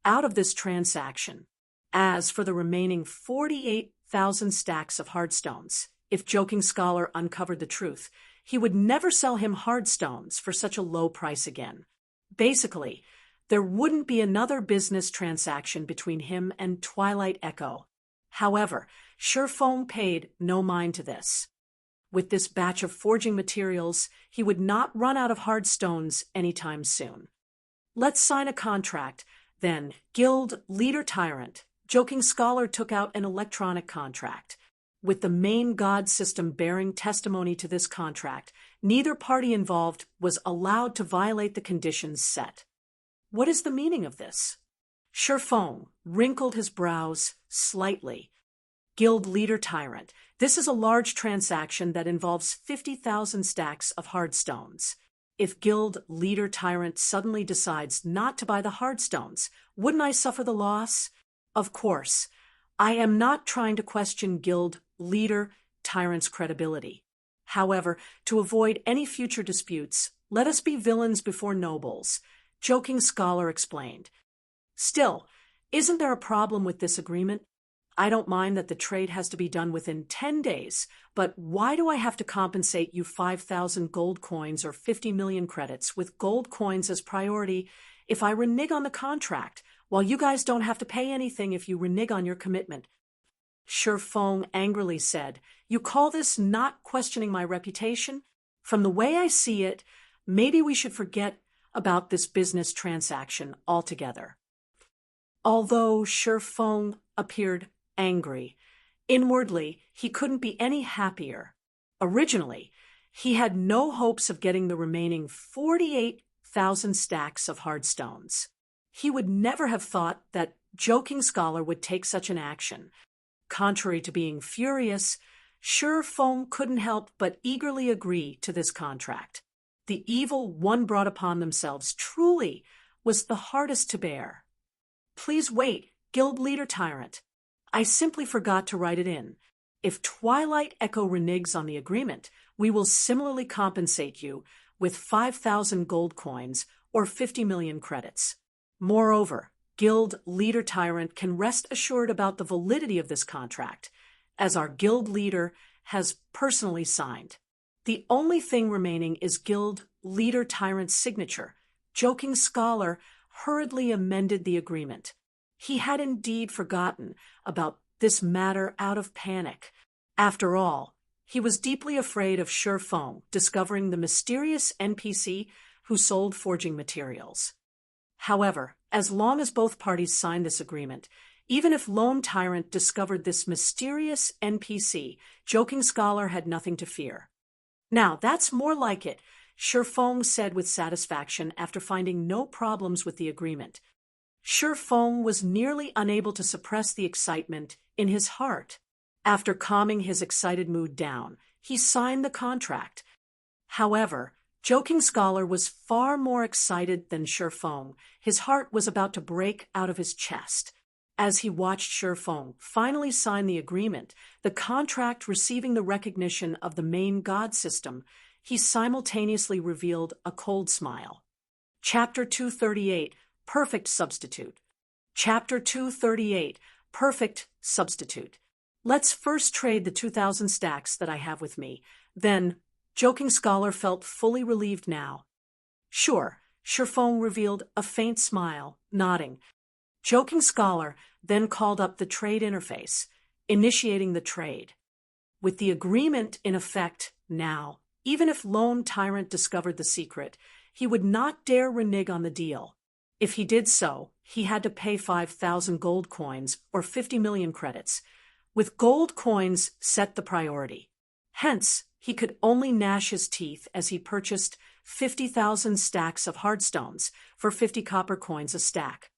out of this transaction. As for the remaining 48,000 stacks of hardstones, if Joking Scholar uncovered the truth, he would never sell him hardstones for such a low price again. Basically, there wouldn't be another business transaction between him and Twilight Echo. However, Shurfeng paid no mind to this. With this batch of forging materials, he would not run out of hardstones anytime soon. "Let's sign a contract, then, Guild Leader Tyrant." Joking Scholar took out an electronic contract. With the main god system bearing testimony to this contract, neither party involved was allowed to violate the conditions set. What is the meaning of this? Shurfeng wrinkled his brows slightly. "Guild Leader Tyrant, this is a large transaction that involves 50,000 stacks of hardstones. If Guild Leader Tyrant suddenly decides not to buy the hardstones, wouldn't I suffer the loss? Of course, I am not trying to question Guild Leader Tyrant's credibility. However, to avoid any future disputes, let us be villains before nobles," Joking Scholar explained. "Still, isn't there a problem with this agreement? I don't mind that the trade has to be done within 10 days, but why do I have to compensate you 5,000 gold coins or 50 million credits with gold coins as priority if I renege on the contract, while you guys don't have to pay anything if you renege on your commitment?" Shurfeng angrily said, "You call this not questioning my reputation? From the way I see it, maybe we should forget about this business transaction altogether." Although Shurfeng appeared angry, inwardly he couldn't be any happier. Originally, he had no hopes of getting the remaining 48,000 stacks of hardstones. He would never have thought that Joking Scholar would take such an action. Contrary to being furious, Shurfeng couldn't help but eagerly agree to this contract. The evil one brought upon themselves truly was the hardest to bear. "Please wait, Guild Leader Tyrant. I simply forgot to write it in. If Twilight Echo reneges on the agreement, we will similarly compensate you with 5,000 gold coins or 50 million credits. Moreover, Guild Leader Tyrant can rest assured about the validity of this contract, as our guild leader has personally signed. The only thing remaining is Guild Leader Tyrant's signature." Joking Scholar hurriedly amended the agreement. He had indeed forgotten about this matter out of panic. After all, he was deeply afraid of Shurfeng discovering the mysterious NPC who sold forging materials. However, as long as both parties signed this agreement, even if Lone Tyrant discovered this mysterious NPC, Joking Scholar had nothing to fear. "Now, that's more like it," Shurfeng said with satisfaction after finding no problems with the agreement. Shurfeng was nearly unable to suppress the excitement in his heart. After calming his excited mood down, he signed the contract. However, Joking Scholar was far more excited than Shifeng. His heart was about to break out of his chest. As he watched Shifeng finally sign the agreement, the contract receiving the recognition of the main god system, he simultaneously revealed a cold smile. Chapter 238, Perfect Substitute. Chapter 238, Perfect Substitute. Let's first trade the 2,000 stacks that I have with me. Then, Joking Scholar felt fully relieved now. Sure, Shifeng revealed a faint smile, nodding. Joking Scholar then called up the trade interface, initiating the trade. With the agreement in effect now, even if Lone Tyrant discovered the secret, he would not dare renege on the deal. If he did so, he had to pay 5,000 gold coins or 50 million credits, with gold coins set the priority. Hence, he could only gnash his teeth as he purchased 50,000 stacks of hardstones for 50 copper coins a stack.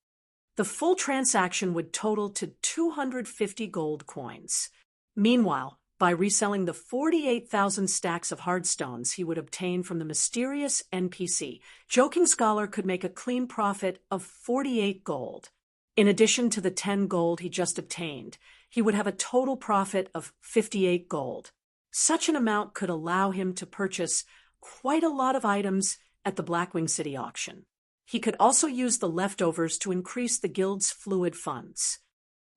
The full transaction would total to 250 gold coins. Meanwhile, by reselling the 48,000 stacks of hardstones he would obtain from the mysterious NPC, Joking Scholar could make a clean profit of 48 gold. In addition to the 10 gold he just obtained, he would have a total profit of 58 gold. Such an amount could allow him to purchase quite a lot of items at the Blackwing City auction. He could also use the leftovers to increase the guild's fluid funds.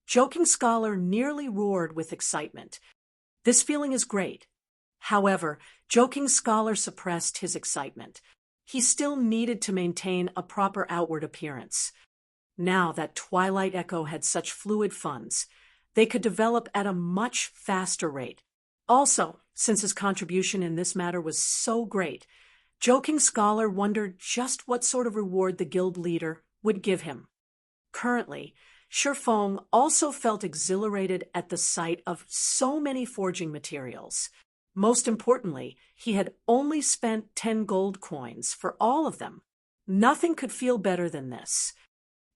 Joking Scholar nearly roared with excitement. This feeling is great. However, Joking Scholar suppressed his excitement. He still needed to maintain a proper outward appearance. Now that Twilight Echo had such fluid funds, they could develop at a much faster rate. Also, since his contribution in this matter was so great, Joking Scholar wondered just what sort of reward the guild leader would give him. Currently, Shifeng also felt exhilarated at the sight of so many forging materials. Most importantly, he had only spent 10 gold coins for all of them. Nothing could feel better than this.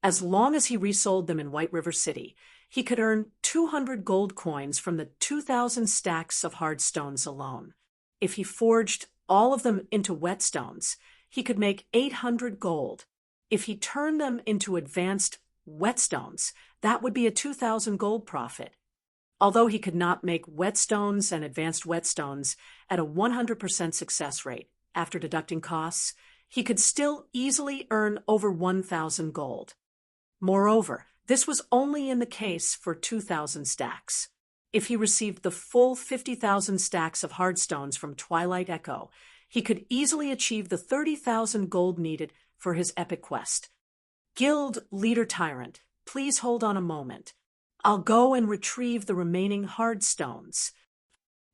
As long as he resold them in White River City, he could earn 200 gold coins from the 2,000 stacks of hardstones alone. If he forged all of them into whetstones, he could make 800 gold. If he turned them into advanced whetstones, that would be a 2,000 gold profit. Although he could not make whetstones and advanced whetstones at a 100% success rate after deducting costs, he could still easily earn over 1,000 gold. Moreover, this was only in the case for 2,000 stacks. If he received the full 50,000 stacks of hardstones from Twilight Echo, he could easily achieve the 30,000 gold needed for his epic quest. Guild Leader Tyrant, please hold on a moment. I'll go and retrieve the remaining hardstones.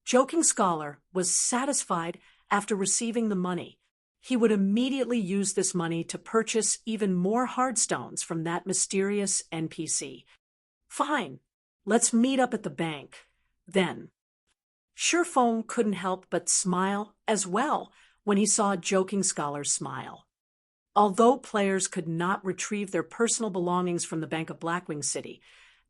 Joking Scholar was satisfied after receiving the money. He would immediately use this money to purchase even more hardstones from that mysterious NPC. Fine. Let's meet up at the bank. Then, Shifeng couldn't help but smile as well when he saw Joking Scholar smile. Although players could not retrieve their personal belongings from the Bank of Blackwing City,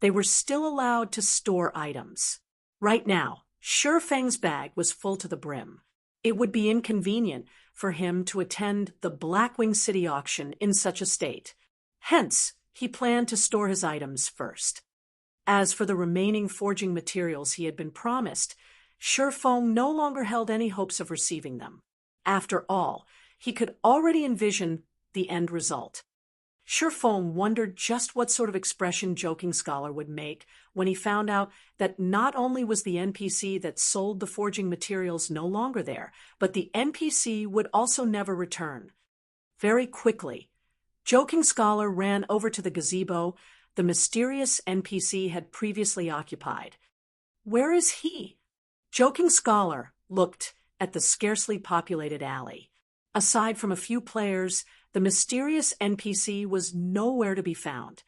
they were still allowed to store items. Right now, Shifeng's bag was full to the brim. It would be inconvenient for him to attend the Blackwing City auction in such a state. Hence, he planned to store his items first. As for the remaining forging materials he had been promised, Shifeng no longer held any hopes of receiving them. After all, he could already envision the end result. Shifeng wondered just what sort of expression Joking Scholar would make when he found out that not only was the NPC that sold the forging materials no longer there, but the NPC would also never return. Very quickly, Joking Scholar ran over to the gazebo the mysterious NPC had previously occupied. Where is he? Joking Scholar looked at the scarcely populated alley. Aside from a few players, the mysterious NPC was nowhere to be found.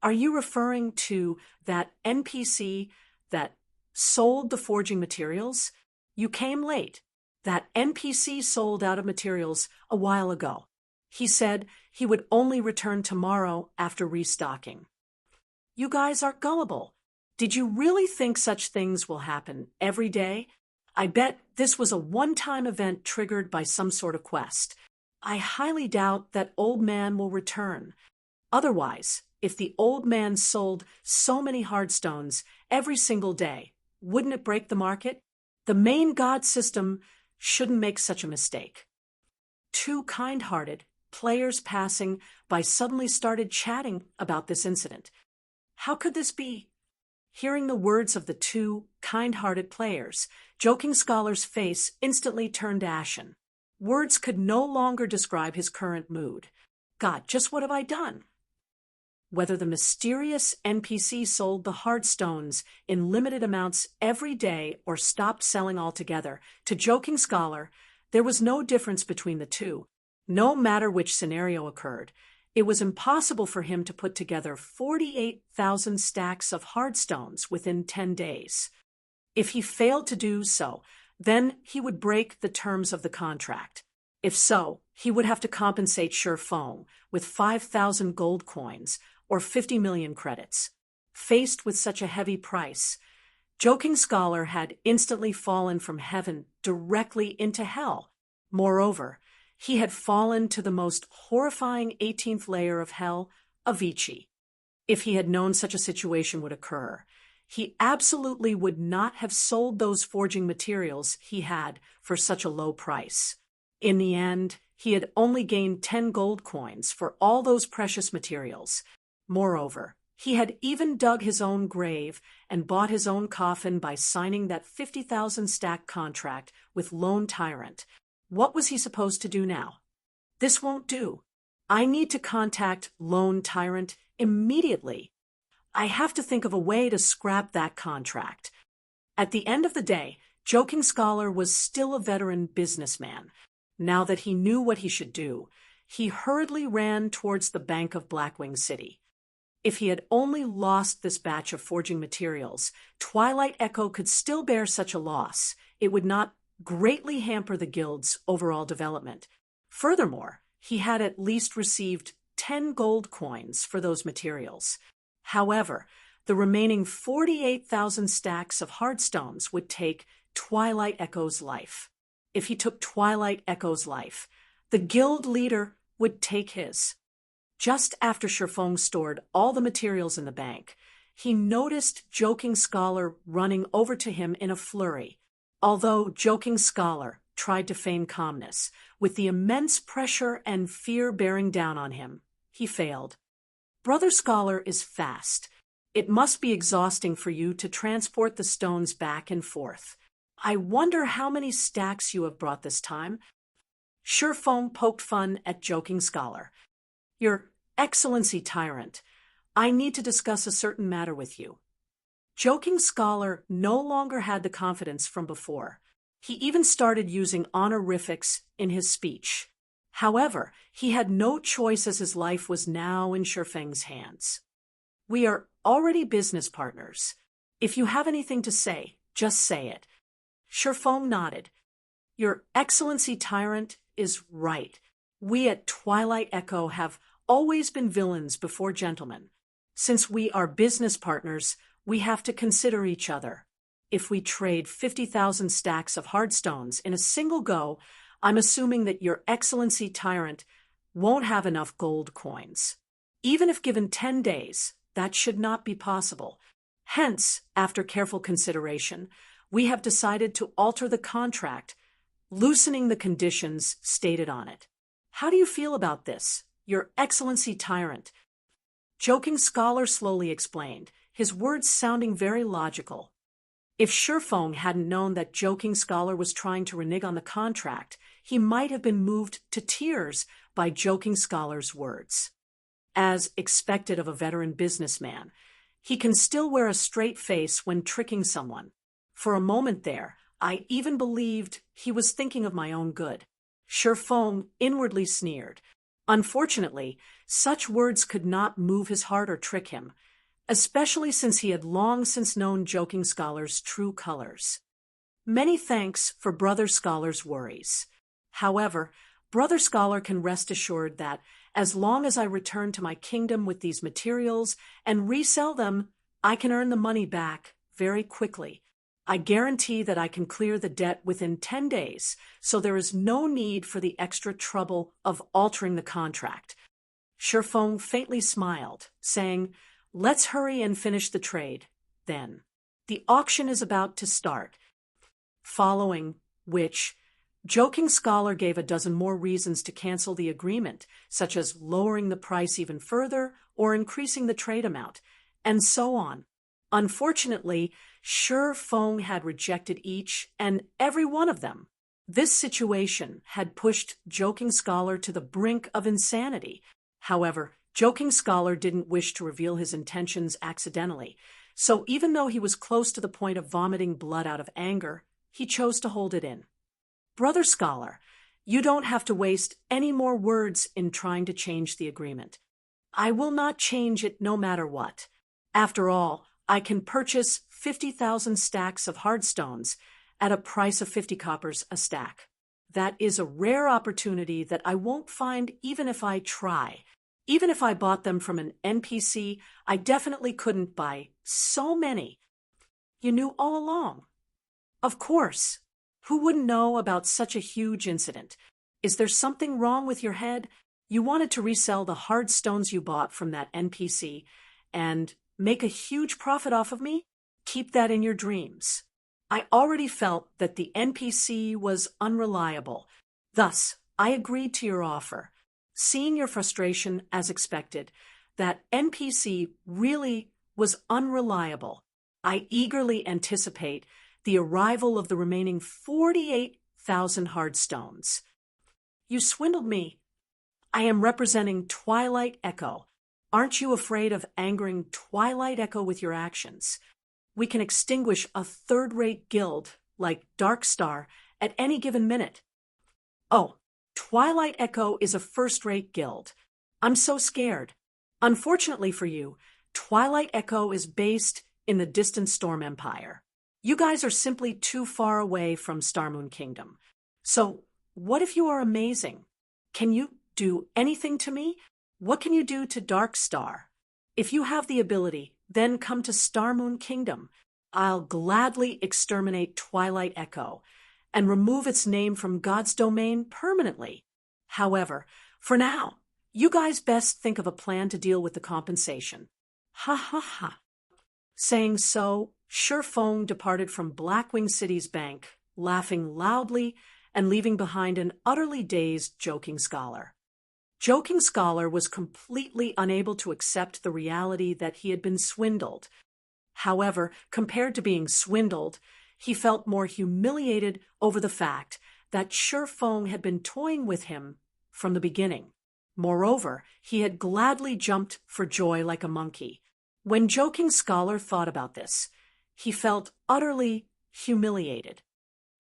Are you referring to that NPC that sold the forging materials? You came late. That NPC sold out of materials a while ago. He said he would only return tomorrow after restocking. You guys are gullible. Did you really think such things will happen every day? I bet this was a one-time event triggered by some sort of quest. I highly doubt that old man will return. Otherwise, if the old man sold so many hardstones every single day, wouldn't it break the market? The main god system shouldn't make such a mistake. Two kind-hearted players passing by suddenly started chatting about this incident. How could this be? Hearing the words of the two kind-hearted players, Joking Scholar's face instantly turned ashen. Words could no longer describe his current mood. God, just what have I done? Whether the mysterious NPC sold the hardstones in limited amounts every day or stopped selling altogether, to Joking Scholar, there was no difference between the two. No matter which scenario occurred, it was impossible for him to put together 48,000 stacks of hardstones within 10 days. If he failed to do so, then he would break the terms of the contract. If so, he would have to compensate Shurfeng with 5,000 gold coins or 50 million credits. Faced with such a heavy price, Joking Scholar had instantly fallen from heaven directly into hell. Moreover, he had fallen to the most horrifying 18th layer of hell, Avicii. If he had known such a situation would occur, he absolutely would not have sold those forging materials he had for such a low price. In the end, he had only gained 10 gold coins for all those precious materials. Moreover, he had even dug his own grave and bought his own coffin by signing that 50,000 stack contract with Lone Tyrant. What was he supposed to do now? This won't do. I need to contact Lone Tyrant immediately. I have to think of a way to scrap that contract. At the end of the day, Joking Scholar was still a veteran businessman. Now that he knew what he should do, he hurriedly ran towards the Bank of Blackwing City. If he had only lost this batch of forging materials, Twilight Echo could still bear such a loss. It would not greatly hamper the guild's overall development. Furthermore, he had at least received 10 gold coins for those materials. However, the remaining 48,000 stacks of hardstones would take Twilight Echo's life. If he took Twilight Echo's life, the guild leader would take his. Just after Shurfeng stored all the materials in the bank, he noticed Joking Scholar running over to him in a flurry. Although Joking Scholar tried to feign calmness, with the immense pressure and fear bearing down on him, he failed. Brother Scholar is fast. It must be exhausting for you to transport the stones back and forth. I wonder how many stacks you have brought this time. Shurfeng poked fun at Joking Scholar. Your Excellency Tyrant, I need to discuss a certain matter with you. Joking Scholar no longer had the confidence from before. He even started using honorifics in his speech. However, he had no choice as his life was now in Shurfeng's hands. We are already business partners. If you have anything to say, just say it. Shurfeng nodded. Your Excellency Tyrant is right. We at Twilight Echo have always been villains before gentlemen. Since we are business partners, we have to consider each other. If we trade 50,000 stacks of hardstones in a single go, I'm assuming that your Excellency Tyrant won't have enough gold coins. Even if given 10 days, that should not be possible. Hence, after careful consideration, we have decided to alter the contract, loosening the conditions stated on it. How do you feel about this, your Excellency Tyrant? Joking Scholar slowly explained, his words sounding very logical. If Shurfeng hadn't known that Joking Scholar was trying to renege on the contract, he might have been moved to tears by Joking Scholar's words. As expected of a veteran businessman, he can still wear a straight face when tricking someone. For a moment there, I even believed he was thinking of my own good. Shurfeng inwardly sneered. Unfortunately, such words could not move his heart or trick him, especially since he had long since known Joking Scholar's true colors. Many thanks for Brother Scholar's worries. However, Brother Scholar can rest assured that, as long as I return to my kingdom with these materials and resell them I can earn the money back very quickly. I guarantee that I can clear the debt within 10 days, so there is no need for the extra trouble of altering the contract. Shifeng faintly smiled, saying, "Let's hurry and finish the trade, then. The auction is about to start." Following which, Joking Scholar gave a dozen more reasons to cancel the agreement, such as lowering the price even further or increasing the trade amount, and so on. Unfortunately, Shifeng had rejected each and every one of them. This situation had pushed Joking Scholar to the brink of insanity. However, Joking Scholar didn't wish to reveal his intentions accidentally, so even though he was close to the point of vomiting blood out of anger, he chose to hold it in. "Brother Scholar, you don't have to waste any more words in trying to change the agreement. I will not change it no matter what. After all, I can purchase 50,000 stacks of hardstones at a price of 50 coppers a stack. That is a rare opportunity that I won't find even if I try. Even if I bought them from an NPC, I definitely couldn't buy so many." "You knew all along." "Of course. Who wouldn't know about such a huge incident? Is there something wrong with your head? You wanted to resell the hard stones you bought from that NPC and make a huge profit off of me? Keep that in your dreams. I already felt that the NPC was unreliable. Thus, I agreed to your offer. Seeing your frustration as expected, that NPC really was unreliable. I eagerly anticipate the arrival of the remaining 48,000 hard stones." "You swindled me. I am representing Twilight Echo. Aren't you afraid of angering Twilight Echo with your actions? We can extinguish a third-rate guild like Dark Star at any given minute." "Oh, Twilight Echo is a first-rate guild. I'm so scared. Unfortunately for you, Twilight Echo is based in the distant Storm Empire. You guys are simply too far away from Starmoon Kingdom. So, what if you are amazing? Can you do anything to me? What can you do to Dark Star? If you have the ability, then come to Starmoon Kingdom. I'll gladly exterminate Twilight Echo and remove its name from God's domain permanently. However, for now, you guys best think of a plan to deal with the compensation." Ha ha ha. Saying so, Shifeng departed from Blackwing City's bank, laughing loudly and leaving behind an utterly dazed Joking Scholar. Joking Scholar was completely unable to accept the reality that he had been swindled. However, compared to being swindled, he felt more humiliated over the fact that Shifeng had been toying with him from the beginning. Moreover, he had gladly jumped for joy like a monkey. When Joking Scholar thought about this, he felt utterly humiliated.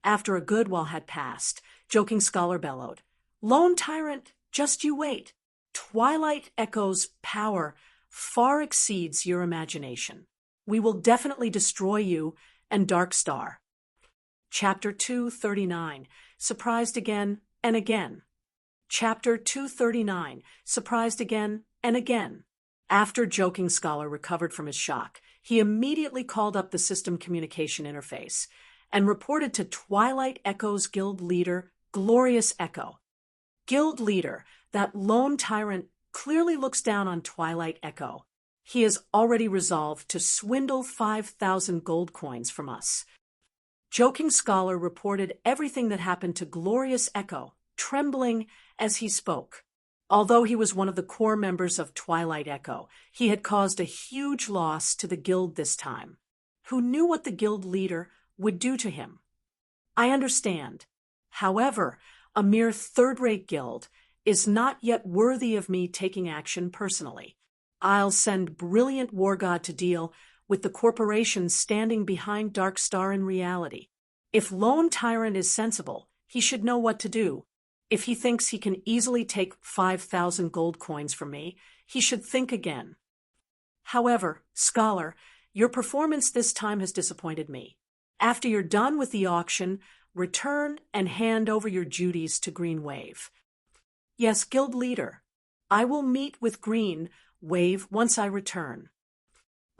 After a good while had passed, Joking Scholar bellowed, "Lone Tyrant, just you wait. Twilight Echo's power far exceeds your imagination. We will definitely destroy you and Dark Star." Chapter 239, Surprised Again and Again. Chapter 239, Surprised Again and Again. After Joking Scholar recovered from his shock, he immediately called up the system communication interface and reported to Twilight Echo's guild leader, Glorious Echo. "Guild leader, that lone tyrant clearly looks down on Twilight Echo. He has already resolved to swindle 5,000 gold coins from us." Joking Scholar reported everything that happened to Glorious Echo, trembling as he spoke. Although he was one of the core members of Twilight Echo, he had caused a huge loss to the guild this time. Who knew what the guild leader would do to him? "I understand. However, a mere third-rate guild is not yet worthy of me taking action personally. I'll send Brilliant War God to deal with the corporation standing behind Dark Star in reality. If Lone Tyrant is sensible, he should know what to do. If he thinks he can easily take 5,000 gold coins from me, he should think again. However, Scholar, your performance this time has disappointed me. After you're done with the auction, return and hand over your duties to Green Wave." "Yes, guild leader. I will meet with Green Wave once I return."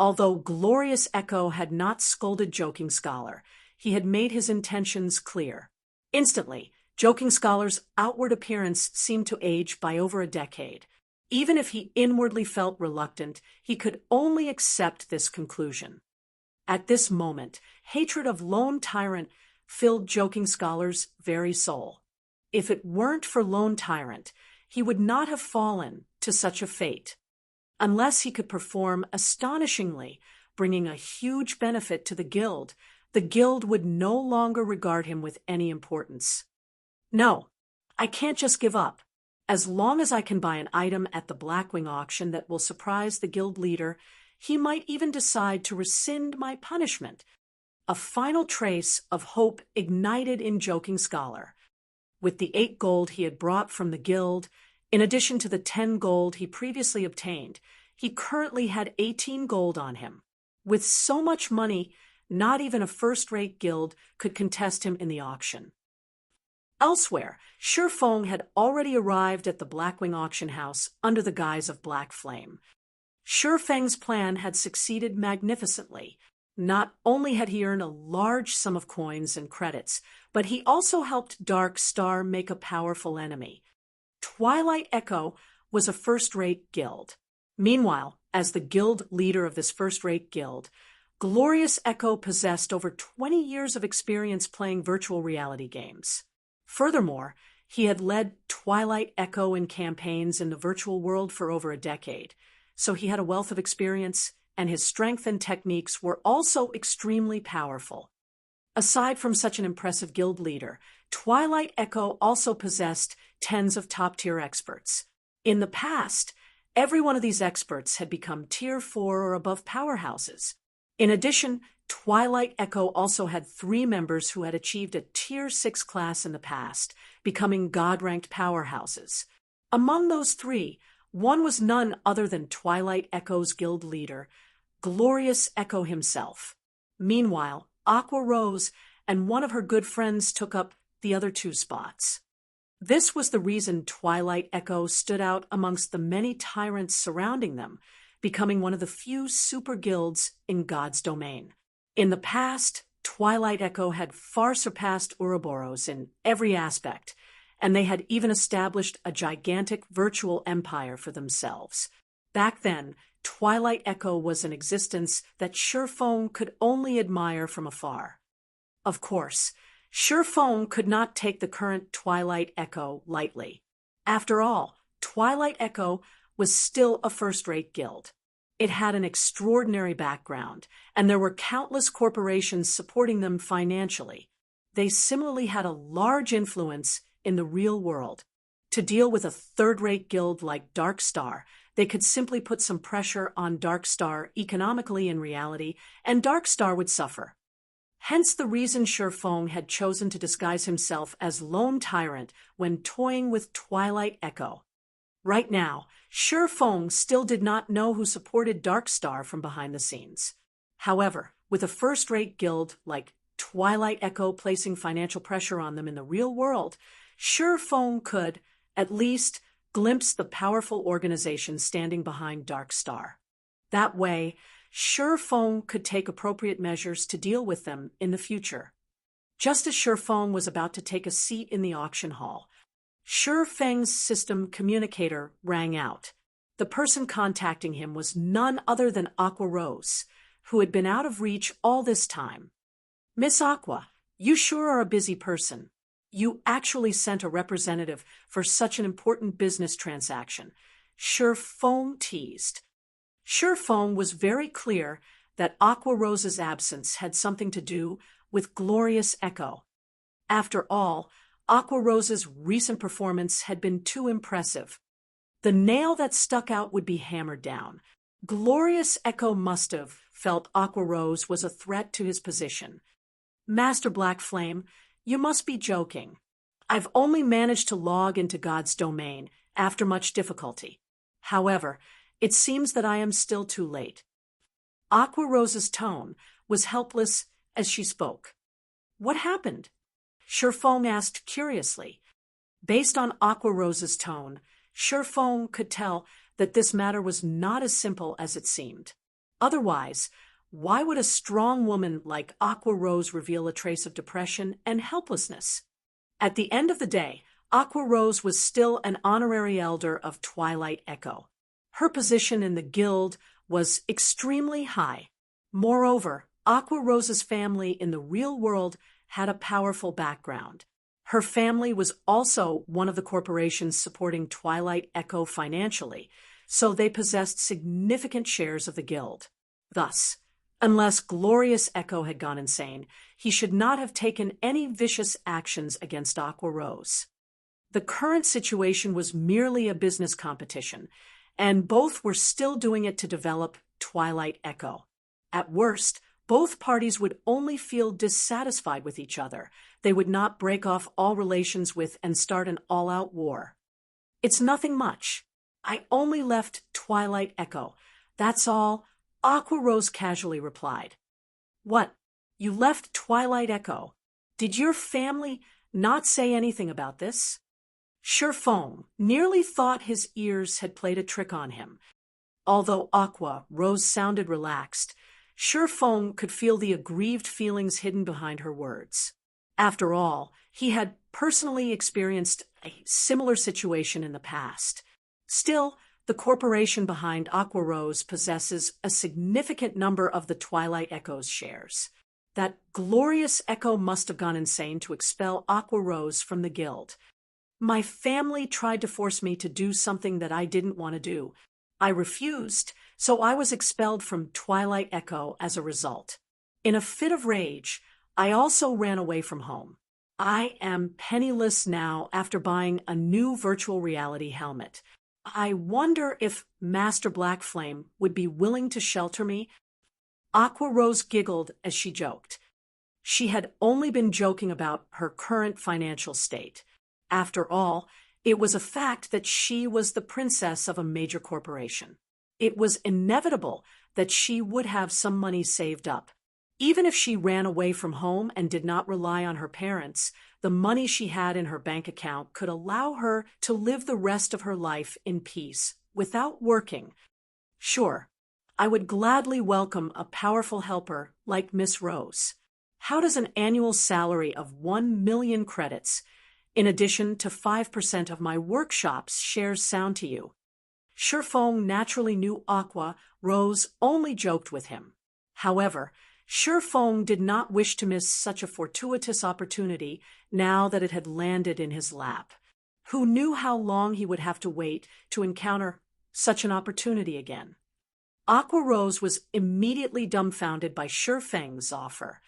Although Glorious Echo had not scolded Joking Scholar, he had made his intentions clear. Instantly, Joking Scholar's outward appearance seemed to age by over a decade. Even if he inwardly felt reluctant, he could only accept this conclusion. At this moment, hatred of Lone Tyrant filled Joking Scholar's very soul. If it weren't for Lone Tyrant, he would not have fallen to such a fate. Unless he could perform astonishingly, bringing a huge benefit to the guild would no longer regard him with any importance. No, I can't just give up. As long as I can buy an item at the Blackwing auction that will surprise the guild leader, he might even decide to rescind my punishment. A final trace of hope ignited in Joking Scholar. With the 8 gold he had brought from the guild, in addition to the 10 gold he previously obtained, he currently had 18 gold on him. With so much money, not even a first-rate guild could contest him in the auction. Elsewhere, Shifeng had already arrived at the Blackwing auction house under the guise of Black Flame. Shifeng's plan had succeeded magnificently. Not only had he earned a large sum of coins and credits, but he also helped Dark Star make a powerful enemy. Twilight Echo was a first-rate guild. Meanwhile, as the guild leader of this first-rate guild, Glorious Echo possessed over 20 years of experience playing virtual reality games. Furthermore, he had led Twilight Echo in campaigns in the virtual world for over a decade, so he had a wealth of experience, and his strength and techniques were also extremely powerful. Aside from such an impressive guild leader, Twilight Echo also possessed tens of top-tier experts. In the past, every one of these experts had become Tier 4 or above powerhouses. In addition, Twilight Echo also had 3 members who had achieved a Tier 6 class in the past, becoming God-ranked powerhouses. Among those 3, one was none other than Twilight Echo's guild leader, Glorious Echo himself. Meanwhile, Aqua Rose and one of her good friends took up the other 2 spots. This was the reason Twilight Echo stood out amongst the many tyrants surrounding them, becoming one of the few super guilds in God's domain. In the past, Twilight Echo had far surpassed Ouroboros in every aspect, and they had even established a gigantic virtual empire for themselves. Back then, Twilight Echo was an existence that Shifeng could only admire from afar. Of course, Shifeng could not take the current Twilight Echo lightly. After all, Twilight Echo was still a first-rate guild. It had an extraordinary background, and there were countless corporations supporting them financially. They similarly had a large influence in the real world. To deal with a third-rate guild like Dark Star, they could simply put some pressure on Dark Star economically in reality, and Dark Star would suffer. Hence the reason Shifeng had chosen to disguise himself as Lone Tyrant when toying with Twilight Echo. Right now, Shifeng still did not know who supported Dark Star from behind the scenes. However, with a first-rate guild like Twilight Echo placing financial pressure on them in the real world, Shifeng could, at least, glimpse the powerful organization standing behind Dark Star. That way, Shifeng could take appropriate measures to deal with them in the future. Just as Shifeng was about to take a seat in the auction hall, Shifeng's system communicator rang out. The person contacting him was none other than Aqua Rose, who had been out of reach all this time. "Miss Aqua, you sure are a busy person. You actually sent a representative for such an important business transaction," Shifeng teased. Shifeng was very clear that Aqua Rose's absence had something to do with Glorious Echo. After all, Aqua Rose's recent performance had been too impressive. The nail that stuck out would be hammered down. Glorious Echo must have felt Aqua Rose was a threat to his position. "Master Black Flame, you must be joking. I've only managed to log into God's domain after much difficulty. However, it seems that I am still too late." Aqua Rose's tone was helpless as she spoke. "What happened?" Shifeng asked curiously. Based on Aqua Rose's tone, Shifeng could tell that this matter was not as simple as it seemed. Otherwise, why would a strong woman like Aqua Rose reveal a trace of depression and helplessness? At the end of the day, Aqua Rose was still an honorary elder of Twilight Echo. Her position in the guild was extremely high. Moreover, Aqua Rose's family in the real world had a powerful background. Her family was also one of the corporations supporting Twilight Echo financially, so they possessed significant shares of the guild. Thus, unless Glorious Echo had gone insane, he should not have taken any vicious actions against Aqua Rose. The current situation was merely a business competition, and both were still doing it to develop Twilight Echo. At worst, both parties would only feel dissatisfied with each other. They would not break off all relations with and start an all-out war. It's nothing much. I only left Twilight Echo. That's all, Aqua Rose casually replied. What? You left Twilight Echo? Did your family not say anything about this? Sherfong nearly thought his ears had played a trick on him. Although Aqua Rose sounded relaxed, Sherfong could feel the aggrieved feelings hidden behind her words. After all, he had personally experienced a similar situation in the past. Still, the corporation behind Aqua Rose possesses a significant number of the Twilight Echo's shares. That Glorious Echo must have gone insane to expel Aqua Rose from the guild. My family tried to force me to do something that I didn't want to do. I refused, so I was expelled from Twilight Echo as a result. In a fit of rage, I also ran away from home. I am penniless now after buying a new virtual reality helmet. I wonder if Master Blackflame would be willing to shelter me. Aqua Rose giggled as she joked. She had only been joking about her current financial state. After all, it was a fact that she was the princess of a major corporation. It was inevitable that she would have some money saved up. Even if she ran away from home and did not rely on her parents, the money she had in her bank account could allow her to live the rest of her life in peace, without working. Sure, I would gladly welcome a powerful helper like Miss Rose. How does an annual salary of 1 million credits, in addition to 5% of my workshop's shares, sound to you? Sherfong naturally knew Aqua Rose only joked with him. However, Sherfong did not wish to miss such a fortuitous opportunity now that it had landed in his lap. Who knew how long he would have to wait to encounter such an opportunity again? Aqua Rose was immediately dumbfounded by Sherfeng's offer.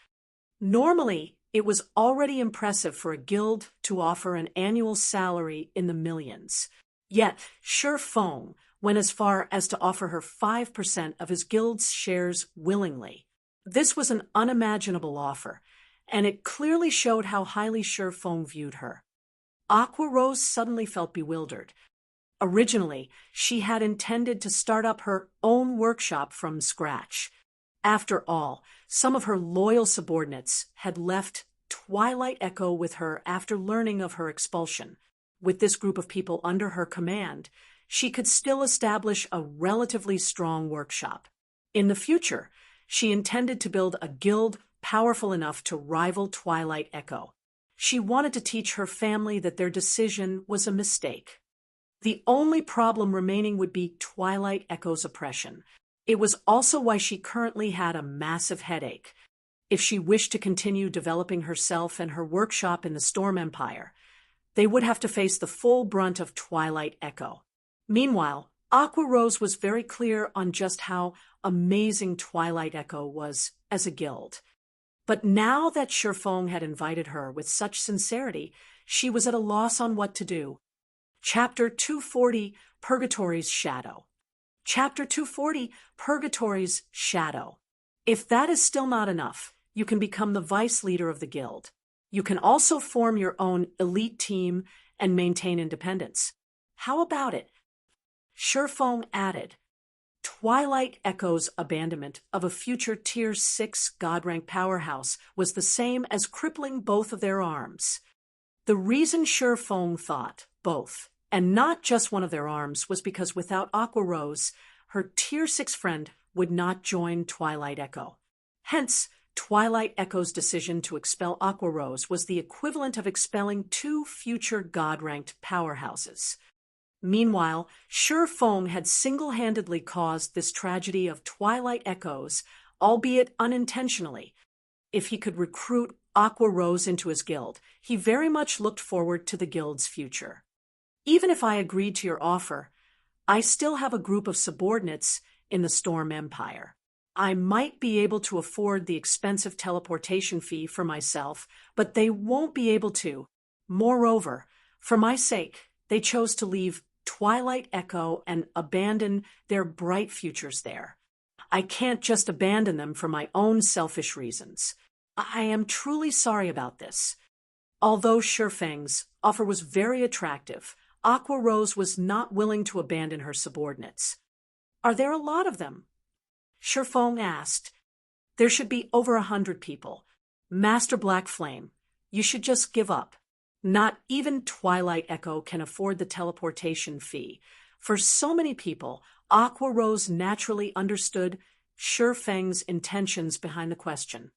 Normally, it was already impressive for a guild to offer an annual salary in the millions. Yet, Sherfong went as far as to offer her 5% of his guild's shares willingly. This was an unimaginable offer, and it clearly showed how highly Sherfong viewed her. Aqua Rose suddenly felt bewildered. Originally, she had intended to start up her own workshop from scratch. After all, some of her loyal subordinates had left Twilight Echo with her after learning of her expulsion. With this group of people under her command, she could still establish a relatively strong workshop. In the future, she intended to build a guild powerful enough to rival Twilight Echo. She wanted to teach her family that their decision was a mistake. The only problem remaining would be Twilight Echo's oppression. It was also why she currently had a massive headache. If she wished to continue developing herself and her workshop in the Storm Empire, they would have to face the full brunt of Twilight Echo. Meanwhile, Aqua Rose was very clear on just how amazing Twilight Echo was as a guild. But now that Sherfong had invited her with such sincerity, she was at a loss on what to do. Chapter 240, Purgatory's Shadow. Chapter 240, Purgatory's Shadow. If that is still not enough, you can become the vice leader of the guild. You can also form your own elite team and maintain independence. How about it? Sherfong added. Twilight Echo's abandonment of a future Tier 6 God-rank powerhouse was the same as crippling both of their arms. The reason Sherfong thought both, and not just one of their arms, was because without Aqua Rose, her Tier 6 friend would not join Twilight Echo. Hence, Twilight Echo's decision to expel Aqua Rose was the equivalent of expelling two future god-ranked powerhouses. Meanwhile, Shi Feng had single-handedly caused this tragedy of Twilight Echoes, albeit unintentionally. If he could recruit Aqua Rose into his guild, he very much looked forward to the guild's future. Even if I agreed to your offer, I still have a group of subordinates in the Storm Empire. I might be able to afford the expensive teleportation fee for myself, but they won't be able to. Moreover, for my sake, they chose to leave Twilight Echo and abandon their bright futures there. I can't just abandon them for my own selfish reasons. I am truly sorry about this. Although Shi Feng's offer was very attractive, Aqua Rose was not willing to abandon her subordinates. Are there a lot of them? Shi Feng asked. There should be over 100 people. Master Black Flame, you should just give up. Not even Twilight Echo can afford the teleportation fee. For so many people, Aqua Rose naturally understood Shi Feng's intentions behind the question.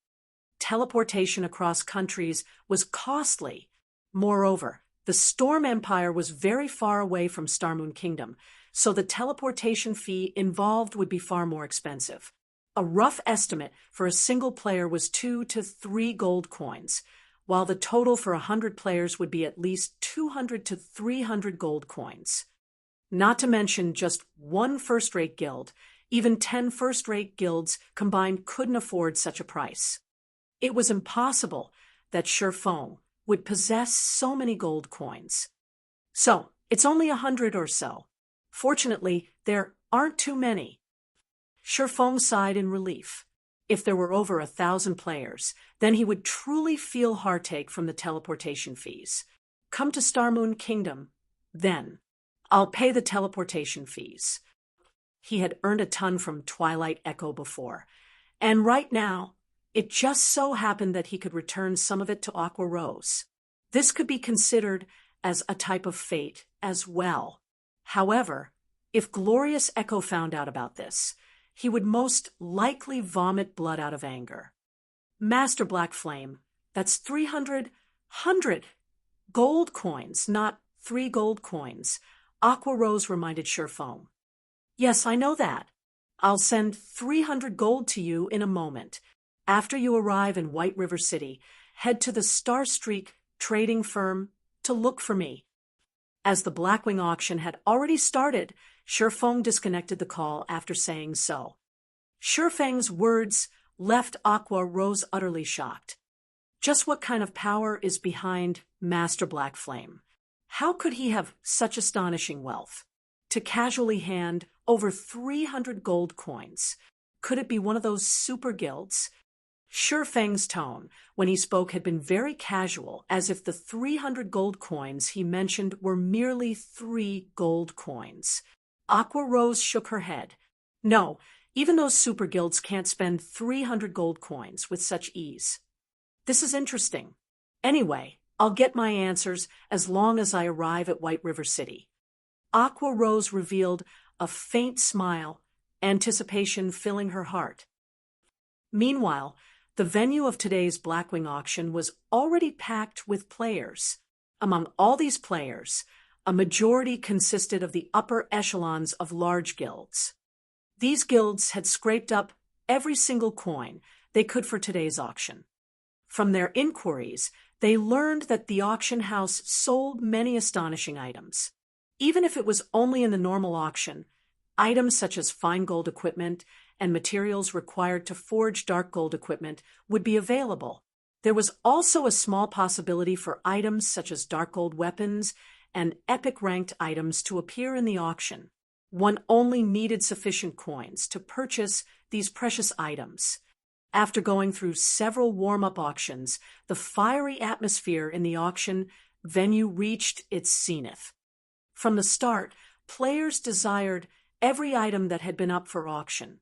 Teleportation across countries was costly. Moreover, the Storm Empire was very far away from Starmoon Kingdom, so the teleportation fee involved would be far more expensive. A rough estimate for a single player was 2 to 3 gold coins, while the total for 100 players would be at least 200 to 300 gold coins. Not to mention just one first-rate guild, even 10 first-rate guilds combined couldn't afford such a price. It was impossible that Shi Feng would possess so many gold coins. So, it's only 100 or so. Fortunately, there aren't too many. Shi Feng sighed in relief. If there were over 1,000 players, then he would truly feel heartache from the teleportation fees. Come to Starmoon Kingdom, then. I'll pay the teleportation fees. He had earned a ton from Twilight Echo before, and right now, it just so happened that he could return some of it to Aqua Rose. This could be considered as a type of fate as well. However, if Glorious Echo found out about this, he would most likely vomit blood out of anger. Master Black Flame, that's 300 gold coins, not 3 gold coins. Aqua Rose reminded Shi Feng. Yes, I know that. I'll send 300 gold to you in a moment. After you arrive in White River City, head to the Star Streak trading firm to look for me. As the Blackwing auction had already started, Shi Feng disconnected the call after saying so. Shi Feng's words left Aqua Rose utterly shocked. Just what kind of power is behind Master Black Flame? How could he have such astonishing wealth? To casually hand over 300 gold coins. Could it be one of those super guilds? Shi Feng's tone, when he spoke, had been very casual, as if the 300 gold coins he mentioned were merely 3 gold coins. Aqua Rose shook her head. No, even those super guilds can't spend 300 gold coins with such ease. This is interesting. Anyway, I'll get my answers as long as I arrive at White River City. Aqua Rose revealed a faint smile, anticipation filling her heart. Meanwhile, the venue of today's Blackwing auction was already packed with players. Among all these players, a majority consisted of the upper echelons of large guilds. These guilds had scraped up every single coin they could for today's auction. From their inquiries, they learned that the auction house sold many astonishing items. Even if it was only in the normal auction, items such as fine gold equipment and materials required to forge dark gold equipment would be available. There was also a small possibility for items such as dark gold weapons and epic-ranked items to appear in the auction. One only needed sufficient coins to purchase these precious items. After going through several warm-up auctions, the fiery atmosphere in the auction venue reached its zenith. From the start, players desired every item that had been up for auction.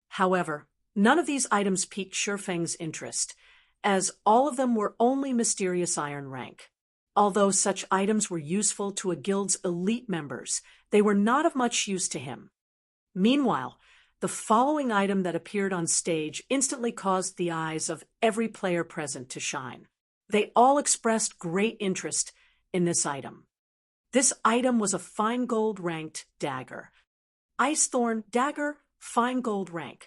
However, none of these items piqued Shi Feng's interest, as all of them were only mysterious iron rank. Although such items were useful to a guild's elite members, they were not of much use to him. Meanwhile, The following item that appeared on stage instantly caused the eyes of every player present to shine. They all expressed great interest in this item. This item was a fine gold ranked dagger. Ice Thorn Dagger, fine gold rank.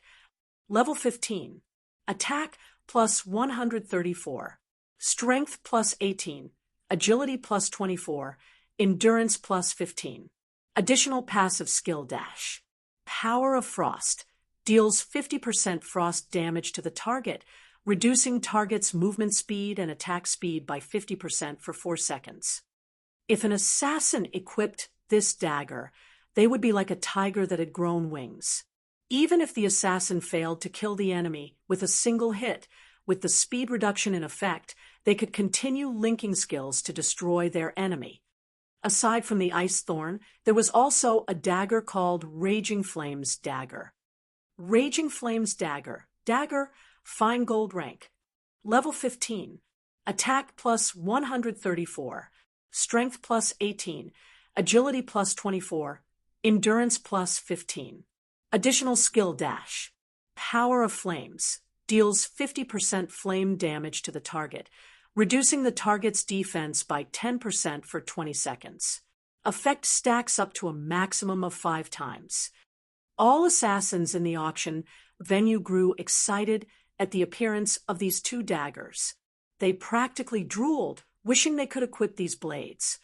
Level 15. Attack plus 134. Strength plus 18. Agility plus 24. Endurance plus 15. Additional passive skill dash. Power of Frost. Deals 50% frost damage to the target, reducing target's movement speed and attack speed by 50% for 4 seconds. If an assassin equipped this dagger, they would be like a tiger that had grown wings. Even if the assassin failed to kill the enemy with a single hit, with the speed reduction in effect, they could continue linking skills to destroy their enemy. Aside from the Ice Thorn, there was also a dagger called Raging Flames Dagger. Raging Flames Dagger. Dagger, fine gold rank. Level 15. Attack plus 134. Strength plus 18. Agility plus 24. Endurance plus 15. Additional skill dash. Power of Flames. Deals 50% flame damage to the target, reducing the target's defense by 10% for 20 seconds. Effect stacks up to a maximum of 5 times. All assassins in the auction venue grew excited at the appearance of these 2 daggers. They practically drooled, wishing they could equip these blades.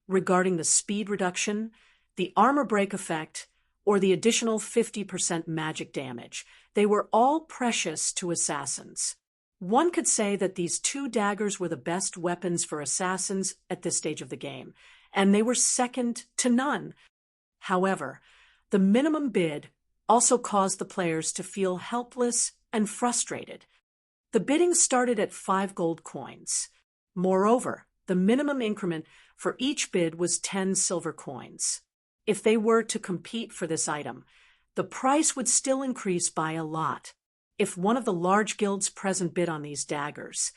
Regarding the speed reduction, the armor break effect, or the additional 50% magic damage, they were all precious to assassins. One could say that these 2 daggers were the best weapons for assassins at this stage of the game, and they were second to none. However, the minimum bid also caused the players to feel helpless and frustrated. The bidding started at 5 gold coins. Moreover, the minimum increment for each bid was 10 silver coins. If they were to compete for this item, the price would still increase by a lot. If one of the large guilds present bid on these daggers,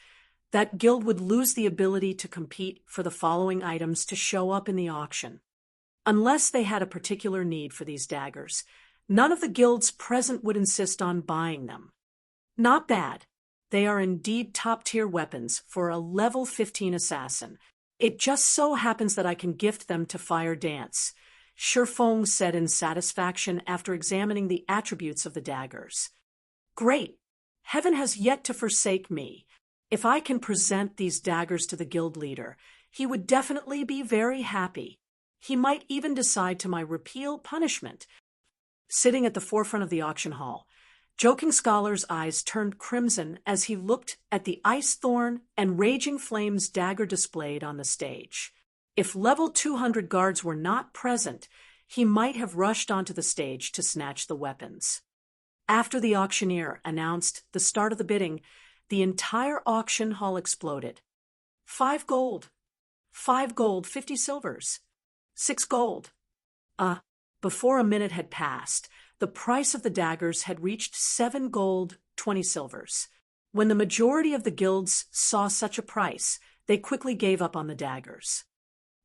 that guild would lose the ability to compete for the following items to show up in the auction. Unless they had a particular need for these daggers, none of the guilds present would insist on buying them. Not bad. They are indeed top-tier weapons for a level 15 assassin. It just so happens that I can gift them to Fire Dance, Shifeng said in satisfaction after examining the attributes of the daggers. Great! Heaven has yet to forsake me. If I can present these daggers to the guild leader, he would definitely be very happy. He might even decide to my repeal punishment. Sitting at the forefront of the auction hall, Joking Scholar's eyes turned crimson as he looked at the Ice Thorn and Raging Flames dagger displayed on the stage. If level 200 guards were not present, he might have rushed onto the stage to snatch the weapons. After the auctioneer announced the start of the bidding, the entire auction hall exploded. 5 gold. 5 gold, 50 silvers. 6 gold. Before a minute had passed, the price of the daggers had reached 7 gold, 20 silvers. When the majority of the guilds saw such a price, they quickly gave up on the daggers.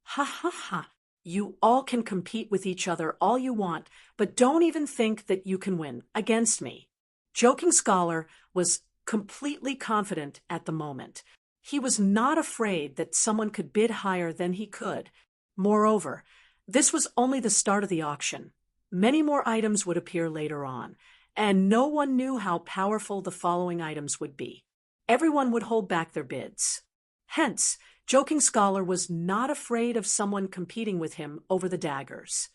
Ha ha ha. You all can compete with each other all you want, but don't even think that you can win against me. Joking Scholar was completely confident at the moment. He was not afraid that someone could bid higher than he could. Moreover, this was only the start of the auction. Many more items would appear later on, and no one knew how powerful the following items would be. Everyone would hold back their bids. Hence, Joking Scholar was not afraid of someone competing with him over the daggers.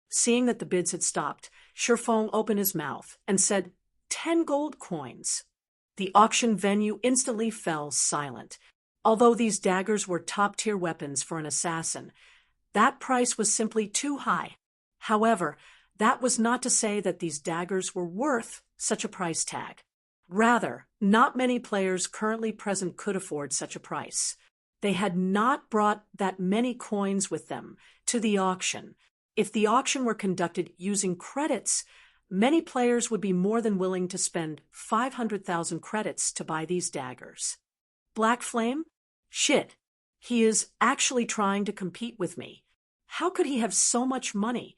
Seeing that the bids had stopped, Shifeng opened his mouth and said, 10 gold coins. The auction venue instantly fell silent. Although these daggers were top-tier weapons for an assassin, that price was simply too high. However, that was not to say that these daggers were worth such a price tag. Rather, not many players currently present could afford such a price. They had not brought that many coins with them to the auction. If the auction were conducted using credits, many players would be more than willing to spend 500,000 credits to buy these daggers. Black Flame? Shit. He is actually trying to compete with me. How could he have so much money?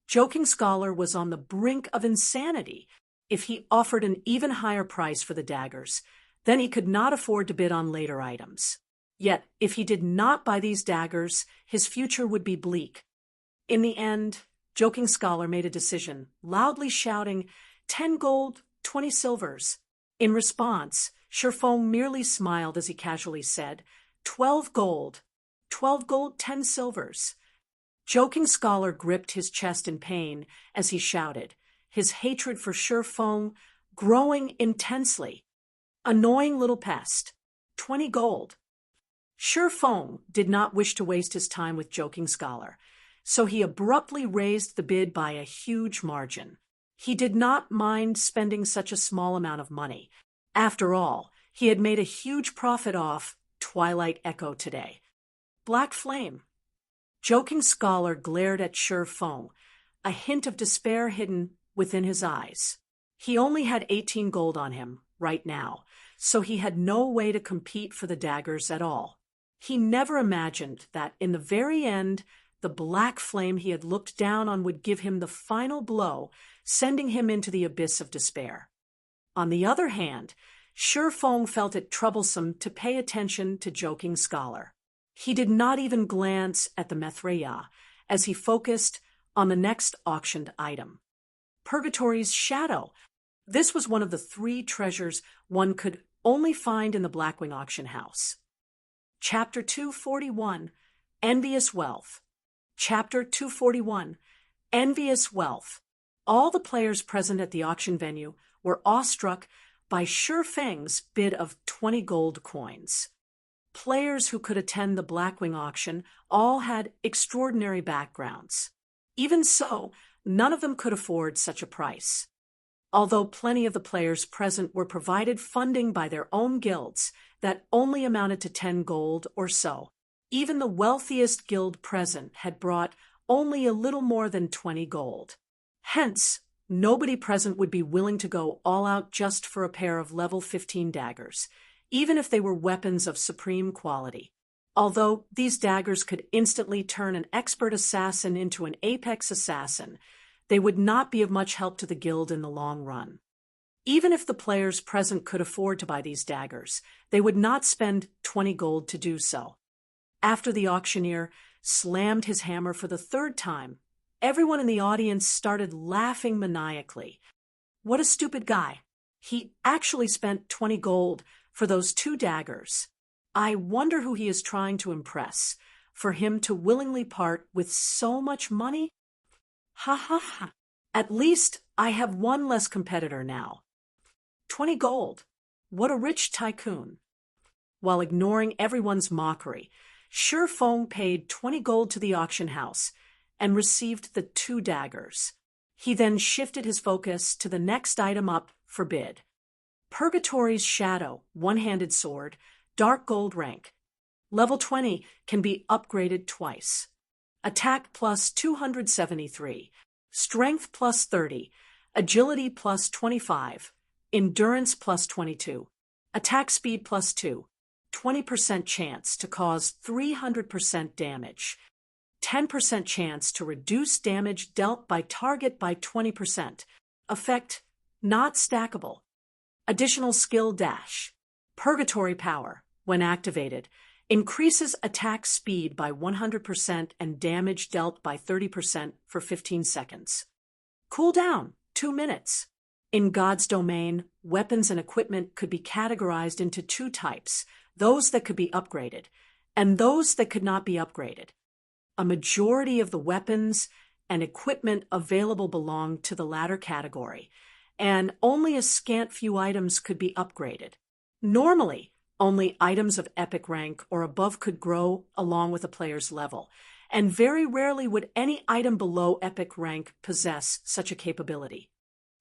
Joking Scholar was on the brink of insanity. If he offered an even higher price for the daggers, then he could not afford to bid on later items. Yet, if he did not buy these daggers, his future would be bleak. In the end, Joking Scholar made a decision, loudly shouting, 10 gold, 20 silvers. In response, Sherfong merely smiled as he casually said, 12 gold, 12 gold, 10 silvers. Joking Scholar gripped his chest in pain as he shouted, his hatred for Sherfong growing intensely. Annoying little pest. 20 gold. Sherfong did not wish to waste his time with Joking Scholar, so he abruptly raised the bid by a huge margin. He did not mind spending such a small amount of money. After all, he had made a huge profit off Twilight Echo today. Black Flame. Joking Scholar glared at Sherfong, a hint of despair hidden within his eyes. He only had 18 gold on him right now, so he had no way to compete for the daggers at all. He never imagined that in the very end, the black flame he had looked down on would give him the final blow, sending him into the abyss of despair. On the other hand, Sherfong felt it troublesome to pay attention to Joking Scholar. He did not even glance at the Mithraea as he focused on the next auctioned item. Purgatory's Shadow. This was one of the 3 treasures one could only find in the Blackwing auction house. Chapter 241, Envious Wealth. Chapter 241, Envious Wealth. All the players present at the auction venue were awestruck by Sherfeng's bid of 20 gold coins. Players who could attend the Blackwing auction all had extraordinary backgrounds. Even so, none of them could afford such a price. Although plenty of the players present were provided funding by their own guilds that only amounted to 10 gold or so, even the wealthiest guild present had brought only a little more than 20 gold. Hence, nobody present would be willing to go all out just for a pair of level 15 daggers, even if they were weapons of supreme quality. Although these daggers could instantly turn an expert assassin into an apex assassin, they would not be of much help to the guild in the long run. Even if the players present could afford to buy these daggers, they would not spend 20 gold to do so. After the auctioneer slammed his hammer for the 3rd time, everyone in the audience started laughing maniacally. What a stupid guy. He actually spent 20 gold for those 2 daggers. I wonder who he is trying to impress, for him to willingly part with so much money? Ha ha ha. At least I have one less competitor now. 20 gold. What a rich tycoon. While ignoring everyone's mockery, Sherfong paid 20 gold to the auction house and received the 2 daggers. He then shifted his focus to the next item up for bid. Purgatory's Shadow, one-handed sword, dark gold rank. Level 20 can be upgraded twice. Attack plus 273, Strength plus 30, Agility plus 25, Endurance plus 22, Attack speed plus 2, 20% chance to cause 300% damage, 10% chance to reduce damage dealt by target by 20%, effect not stackable. Additional skill dash. Purgatory power, when activated, increases attack speed by 100% and damage dealt by 30% for 15 seconds. Cooldown, 2 minutes. In God's domain, weapons and equipment could be categorized into 2 types, those that could be upgraded, and those that could not be upgraded. A majority of the weapons and equipment available belonged to the latter category, and only a scant few items could be upgraded. Normally, only items of epic rank or above could grow along with a player's level, and very rarely would any item below epic rank possess such a capability.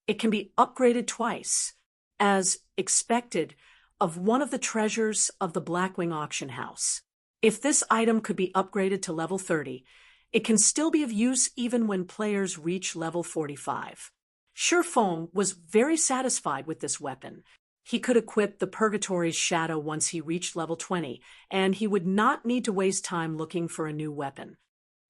It can be upgraded twice, as expected of one of the treasures of the Blackwing auction house. If this item could be upgraded to level 30, it can still be of use even when players reach level 45. Sherfong was very satisfied with this weapon. He could equip the Purgatory's Shadow once he reached level 20, and he would not need to waste time looking for a new weapon.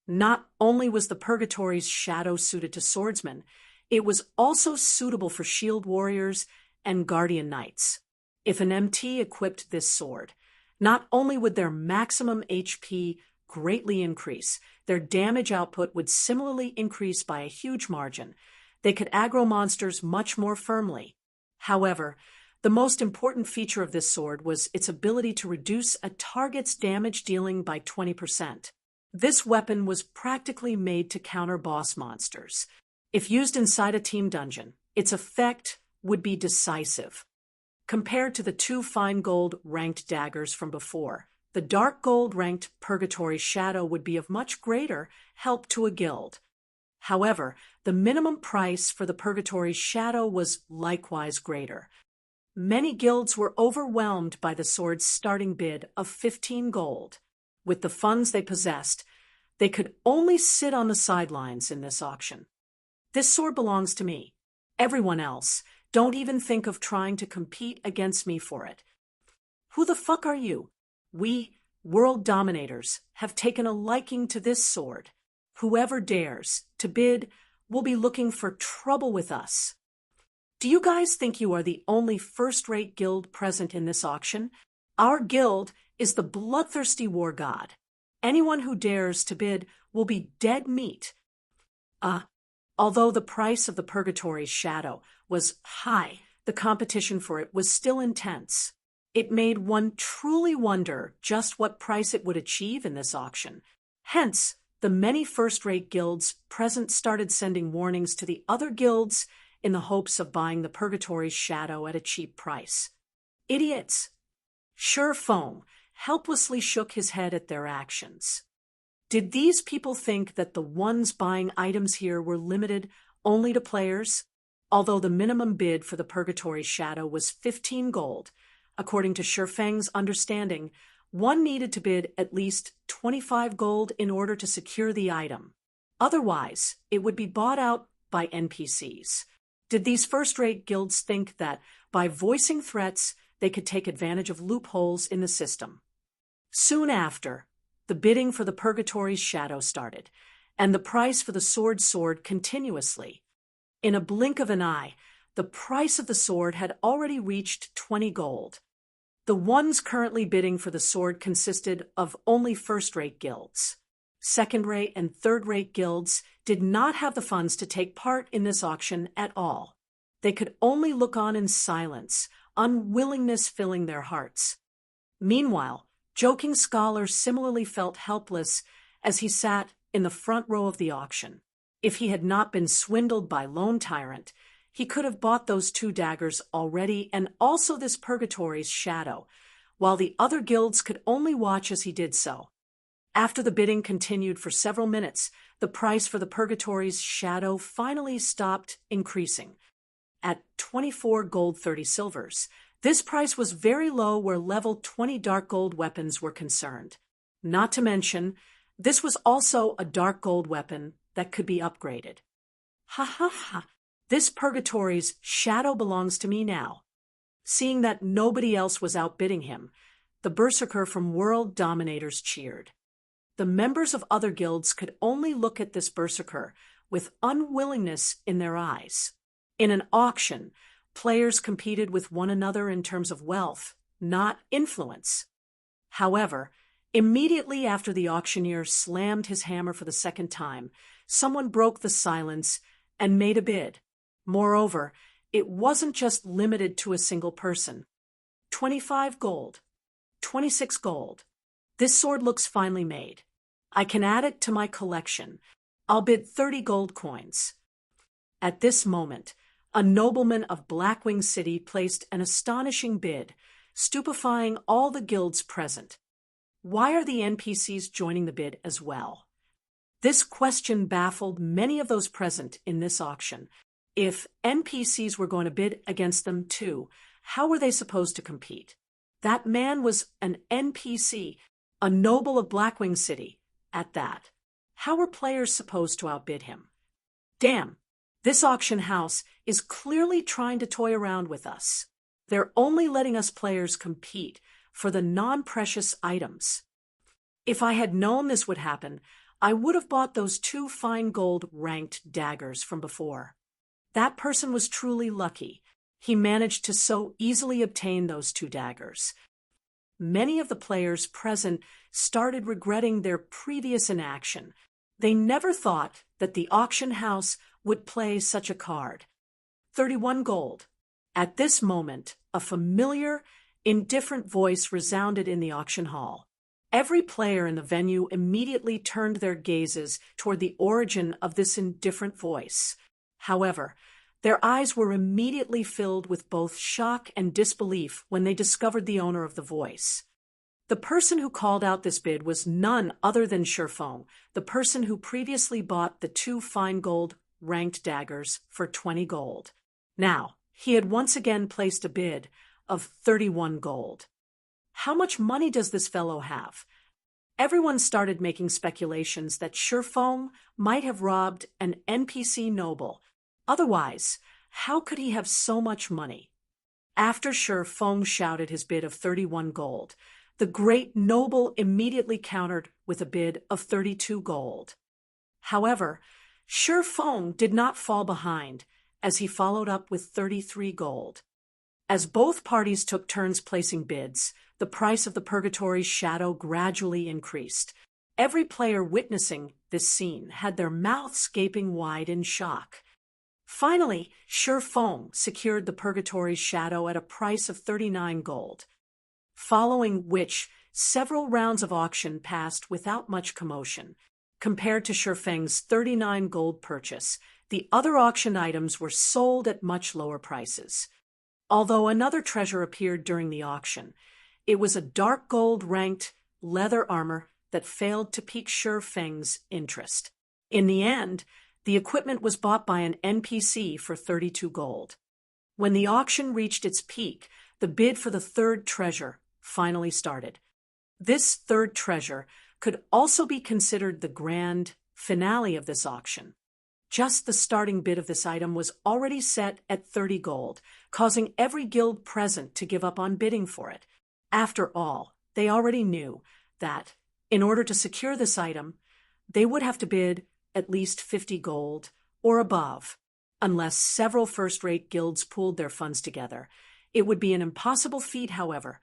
Not only was the Purgatory's shadow suited to swordsmen, it was also suitable for shield warriors and guardian knights. If an MT equipped this sword, not only would their maximum HP greatly increase, their damage output would similarly increase by a huge margin. They could aggro monsters much more firmly. However, the most important feature of this sword was its ability to reduce a target's damage dealing by 20%. This weapon was practically made to counter boss monsters. If used inside a team dungeon, its effect would be decisive. Compared to the two fine gold ranked daggers from before, the dark gold ranked Purgatory Shadow would be of much greater help to a guild. However, the minimum price for the Purgatory Shadow was likewise greater. Many guilds were overwhelmed by the sword's starting bid of 15 gold. With the funds they possessed, they could only sit on the sidelines in this auction. This sword belongs to me. Everyone else, don't even think of trying to compete against me for it. Who the fuck are you? We, world dominators, have taken a liking to this sword. Whoever dares to bid will be looking for trouble with us. Do you guys think you are the only first-rate guild present in this auction? Our guild is the bloodthirsty war god. Anyone who dares to bid will be dead meat. Although the price of the Purgatory's Shadow was high, the competition for it was still intense. It made one truly wonder just what price it would achieve in this auction. Hence, the many first-rate guilds present started sending warnings to the other guilds in the hopes of buying the Purgatory's Shadow at a cheap price. Idiots! Sure Foam helplessly shook his head at their actions. Did these people think that the ones buying items here were limited only to players? Although the minimum bid for the Purgatory Shadow was 15 gold, according to Shurfeng's understanding, one needed to bid at least 25 gold in order to secure the item. Otherwise, it would be bought out by NPCs. Did these first-rate guilds think that by voicing threats, they could take advantage of loopholes in the system? Soon after, the bidding for the Purgatory's Shadow started, and the price for the sword soared continuously. In a blink of an eye, the price of the sword had already reached 20 gold. The ones currently bidding for the sword consisted of only first-rate guilds. Second-rate and third-rate guilds did not have the funds to take part in this auction at all. They could only look on in silence, unwillingness filling their hearts. Meanwhile, Joking Scholar similarly felt helpless as he sat in the front row of the auction. If he had not been swindled by Lone Tyrant, he could have bought those two daggers already and also this Purgatory's Shadow, while the other guilds could only watch as he did so. After the bidding continued for several minutes, the price for the Purgatory's Shadow finally stopped increasing. At 24 gold 30 silvers, this price was very low where level 20 dark gold weapons were concerned. Not to mention, this was also a dark gold weapon that could be upgraded. Ha ha ha, this Purgatory's Shadow belongs to me now. Seeing that nobody else was outbidding him, the berserker from World Dominators cheered. The members of other guilds could only look at this berserker with unwillingness in their eyes. In an auction, players competed with one another in terms of wealth, not influence. However, immediately after the auctioneer slammed his hammer for the second time, someone broke the silence and made a bid. Moreover, it wasn't just limited to a single person. 25 gold. 26 gold. This sword looks finely made. I can add it to my collection. I'll bid 30 gold coins. At this moment, a nobleman of Blackwing City placed an astonishing bid, stupefying all the guilds present. Why are the NPCs joining the bid as well? This question baffled many of those present in this auction. If NPCs were going to bid against them too, how were they supposed to compete? That man was an NPC, a noble of Blackwing City, at that. How were players supposed to outbid him? Damn, this auction house is clearly trying to toy around with us. They're only letting us players compete for the non-precious items. If I had known this would happen, I would have bought those 2 fine gold ranked daggers from before. That person was truly lucky. He managed to so easily obtain those 2 daggers. Many of the players present started regretting their previous inaction. They never thought that the auction house would play such a card. 31 gold. At this moment, a familiar, indifferent voice resounded in the auction hall. Every player in the venue immediately turned their gazes toward the origin of this indifferent voice. However, their eyes were immediately filled with both shock and disbelief when they discovered the owner of the voice. The person who called out this bid was none other than Sherfong, the person who previously bought the 2 fine gold ranked daggers for 20 gold. Now, he had once again placed a bid of 31 gold. How much money does this fellow have? Everyone started making speculations that Sherfong might have robbed an NPC noble. Otherwise, how could he have so much money? After Sherfong shouted his bid of 31 gold, the great noble immediately countered with a bid of 32 gold. However, Sherfong did not fall behind, as he followed up with 33 gold. As both parties took turns placing bids, the price of the Purgatory's shadow gradually increased. Every player witnessing this scene had their mouths gaping wide in shock. Finally, Sherfong secured the Purgatory's shadow at a price of 39 gold, following which several rounds of auction passed without much commotion. Compared to Sherfeng's 39 gold purchase, the other auctioned items were sold at much lower prices. Although another treasure appeared during the auction, it was a dark gold ranked leather armor that failed to pique Sherfeng's interest. In the end, the equipment was bought by an NPC for 32 gold. When the auction reached its peak, the bid for the 3rd treasure finally started. This 3rd treasure could also be considered the grand finale of this auction. Just the starting bid of this item was already set at 30 gold, causing every guild present to give up on bidding for it. After all, they already knew that, in order to secure this item, they would have to bid at least 50 gold or above. Unless several first-rate guilds pooled their funds together, it would be an impossible feat, however.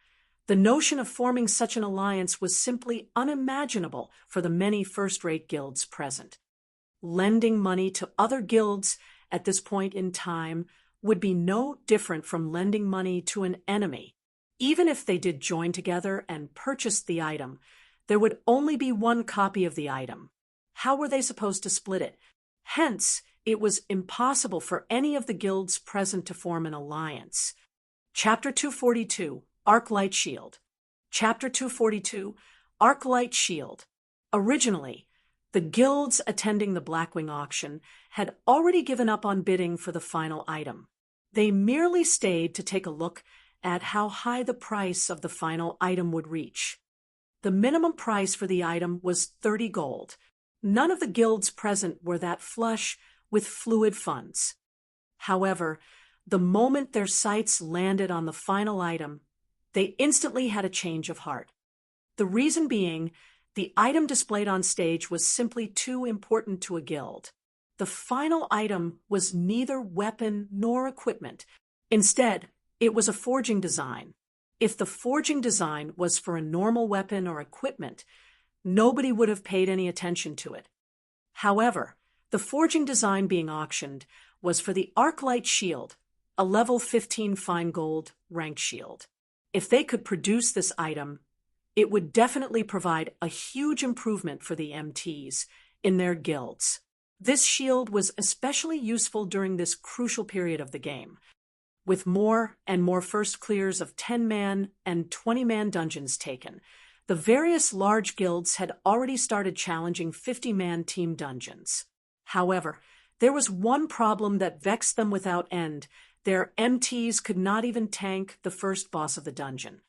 The notion of forming such an alliance was simply unimaginable for the many first-rate guilds present. Lending money to other guilds at this point in time would be no different from lending money to an enemy. Even if they did join together and purchased the item, there would only be one copy of the item. How were they supposed to split it? Hence, it was impossible for any of the guilds present to form an alliance. Chapter 242, Arc-Light Shield. Chapter 242, Arc-Light Shield. Originally, the guilds attending the Blackwing auction had already given up on bidding for the final item. They merely stayed to take a look at how high the price of the final item would reach. The minimum price for the item was 30 gold. None of the guilds present were that flush with fluid funds. However, the moment their sights landed on the final item, they instantly had a change of heart. The reason being, the item displayed on stage was simply too important to a guild. The final item was neither weapon nor equipment. Instead, it was a forging design. If the forging design was for a normal weapon or equipment, nobody would have paid any attention to it. However, the forging design being auctioned was for the Arc-Light Shield, a level 15 fine gold ranked shield. If they could produce this item, it would definitely provide a huge improvement for the MTs in their guilds. This shield was especially useful during this crucial period of the game. With more and more first clears of 10-man and 20-man dungeons taken, the various large guilds had already started challenging 50-man team dungeons. However, there was one problem that vexed them without end. Their MTs could not even tank the first boss of the dungeon.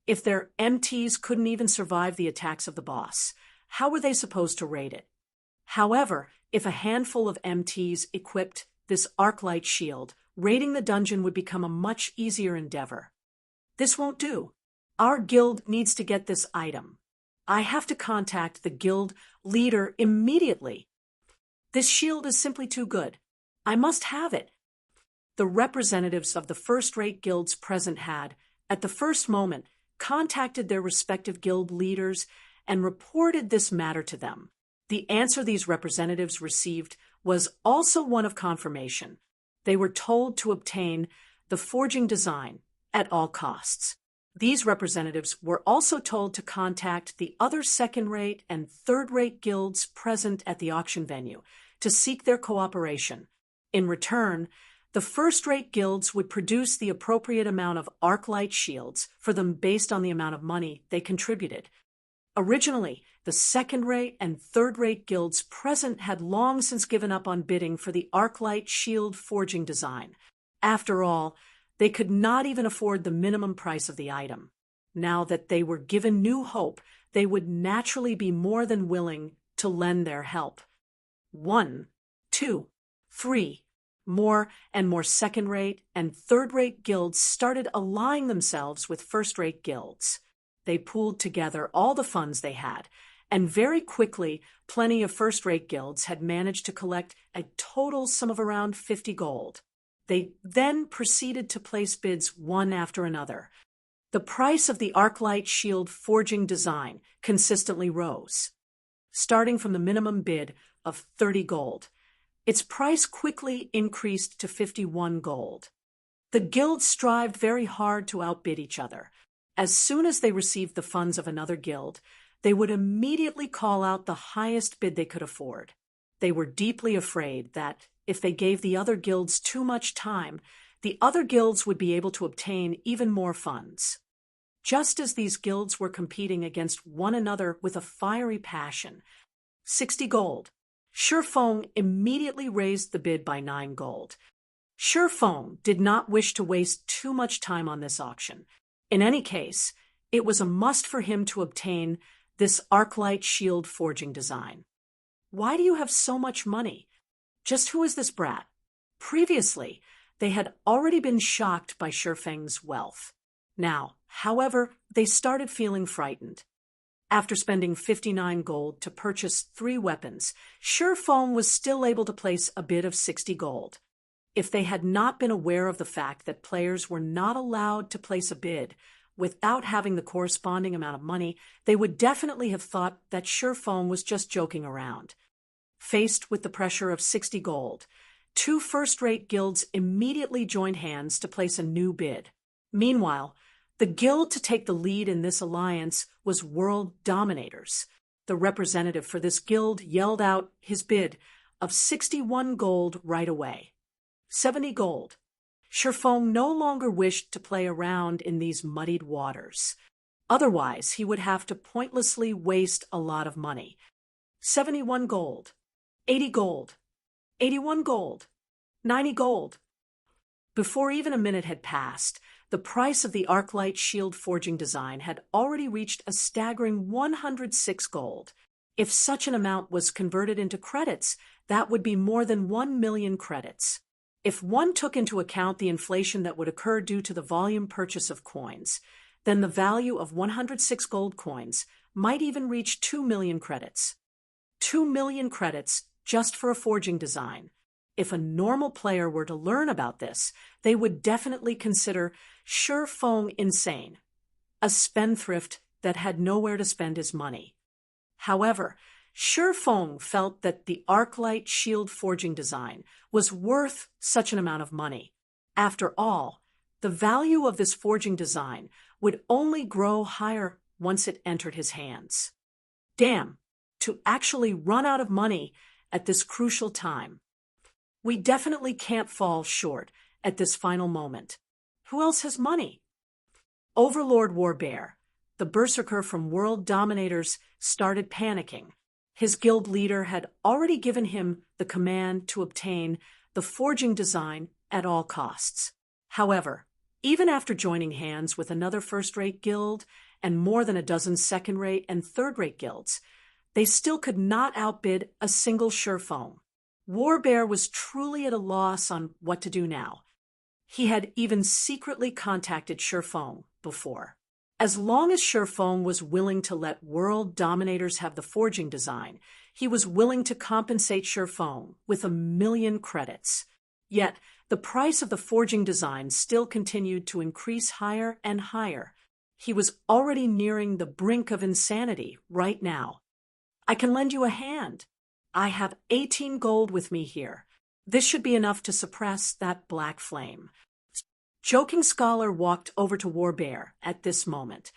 If their MTs couldn't even survive the attacks of the boss, how were they supposed to raid it? However, if a handful of MTs equipped this Arc-Light Shield, raiding the dungeon would become a much easier endeavor. This won't do. Our guild needs to get this item. I have to contact the guild leader immediately. This shield is simply too good. I must have it. The representatives of the first-rate guilds present had, at the first moment, contacted their respective guild leaders and reported this matter to them. The answer these representatives received was also one of confirmation. They were told to obtain the forging design at all costs. These representatives were also told to contact the other second-rate and third-rate guilds present at the auction venue to seek their cooperation. In return, the first-rate guilds would produce the appropriate amount of arc light shields for them based on the amount of money they contributed. Originally, the second-rate and third-rate guilds present had long since given up on bidding for the arc light shield forging design. After all, they could not even afford the minimum price of the item. Now that they were given new hope, they would naturally be more than willing to lend their help. 1, 2, 3. More and more second-rate and third-rate guilds started allying themselves with first-rate guilds. They pooled together all the funds they had, and very quickly plenty of first-rate guilds had managed to collect a total sum of around 50 gold. They then proceeded to place bids one after another. The price of the Arclight shield forging design consistently rose. Starting from the minimum bid of 30 gold, its price quickly increased to 51 gold. The guilds strived very hard to outbid each other. As soon as they received the funds of another guild, they would immediately call out the highest bid they could afford. They were deeply afraid that, if they gave the other guilds too much time, the other guilds would be able to obtain even more funds. Just as these guilds were competing against one another with a fiery passion, 60 gold. Shifeng immediately raised the bid by 9 gold. Shifeng did not wish to waste too much time on this auction. In any case, it was a must for him to obtain this Arclight shield forging design. Why do you have so much money? Just who is this brat? Previously, they had already been shocked by Shifeng's wealth. Now, however, they started feeling frightened. After spending 59 gold to purchase 3 weapons, Shifeng was still able to place a bid of 60 gold. If they had not been aware of the fact that players were not allowed to place a bid without having the corresponding amount of money, they would definitely have thought that Shifeng was just joking around. Faced with the pressure of 60 gold, 2 first-rate guilds immediately joined hands to place a new bid. Meanwhile, the guild to take the lead in this alliance was World Dominators. The representative for this guild yelled out his bid of 61 gold right away. 70 gold. Shifeng no longer wished to play around in these muddied waters. Otherwise, he would have to pointlessly waste a lot of money. 71 gold. 80 gold. 81 gold. 90 gold. Before even a minute had passed, the price of the Arclight shield forging design had already reached a staggering 106 gold. If such an amount was converted into credits, that would be more than 1 million credits. If one took into account the inflation that would occur due to the volume purchase of coins, then the value of 106 gold coins might even reach 2 million credits. 2 million credits just for a forging design. If a normal player were to learn about this, they would definitely consider Shifeng insane, a spendthrift that had nowhere to spend his money. However, Shifeng felt that the Arclight shield forging design was worth such an amount of money. After all, the value of this forging design would only grow higher once it entered his hands. Damn, to actually run out of money at this crucial time. We definitely can't fall short at this final moment. Who else has money? Overlord Warbear, the berserker from World Dominators, started panicking. His guild leader had already given him the command to obtain the forging design at all costs. However, even after joining hands with another first-rate guild and more than a dozen second-rate and third-rate guilds, they still could not outbid a single Shifeng. Warbear was truly at a loss on what to do now. He had even secretly contacted Shifeng before. As long as Shifeng was willing to let world dominators have the forging design, he was willing to compensate Shifeng with 1,000,000 credits. Yet, the price of the forging design still continued to increase higher and higher. He was already nearing the brink of insanity right now. "I can lend you a hand. I have 18 gold with me here. This should be enough to suppress that black flame." Joking Scholar walked over to Warbear at this moment.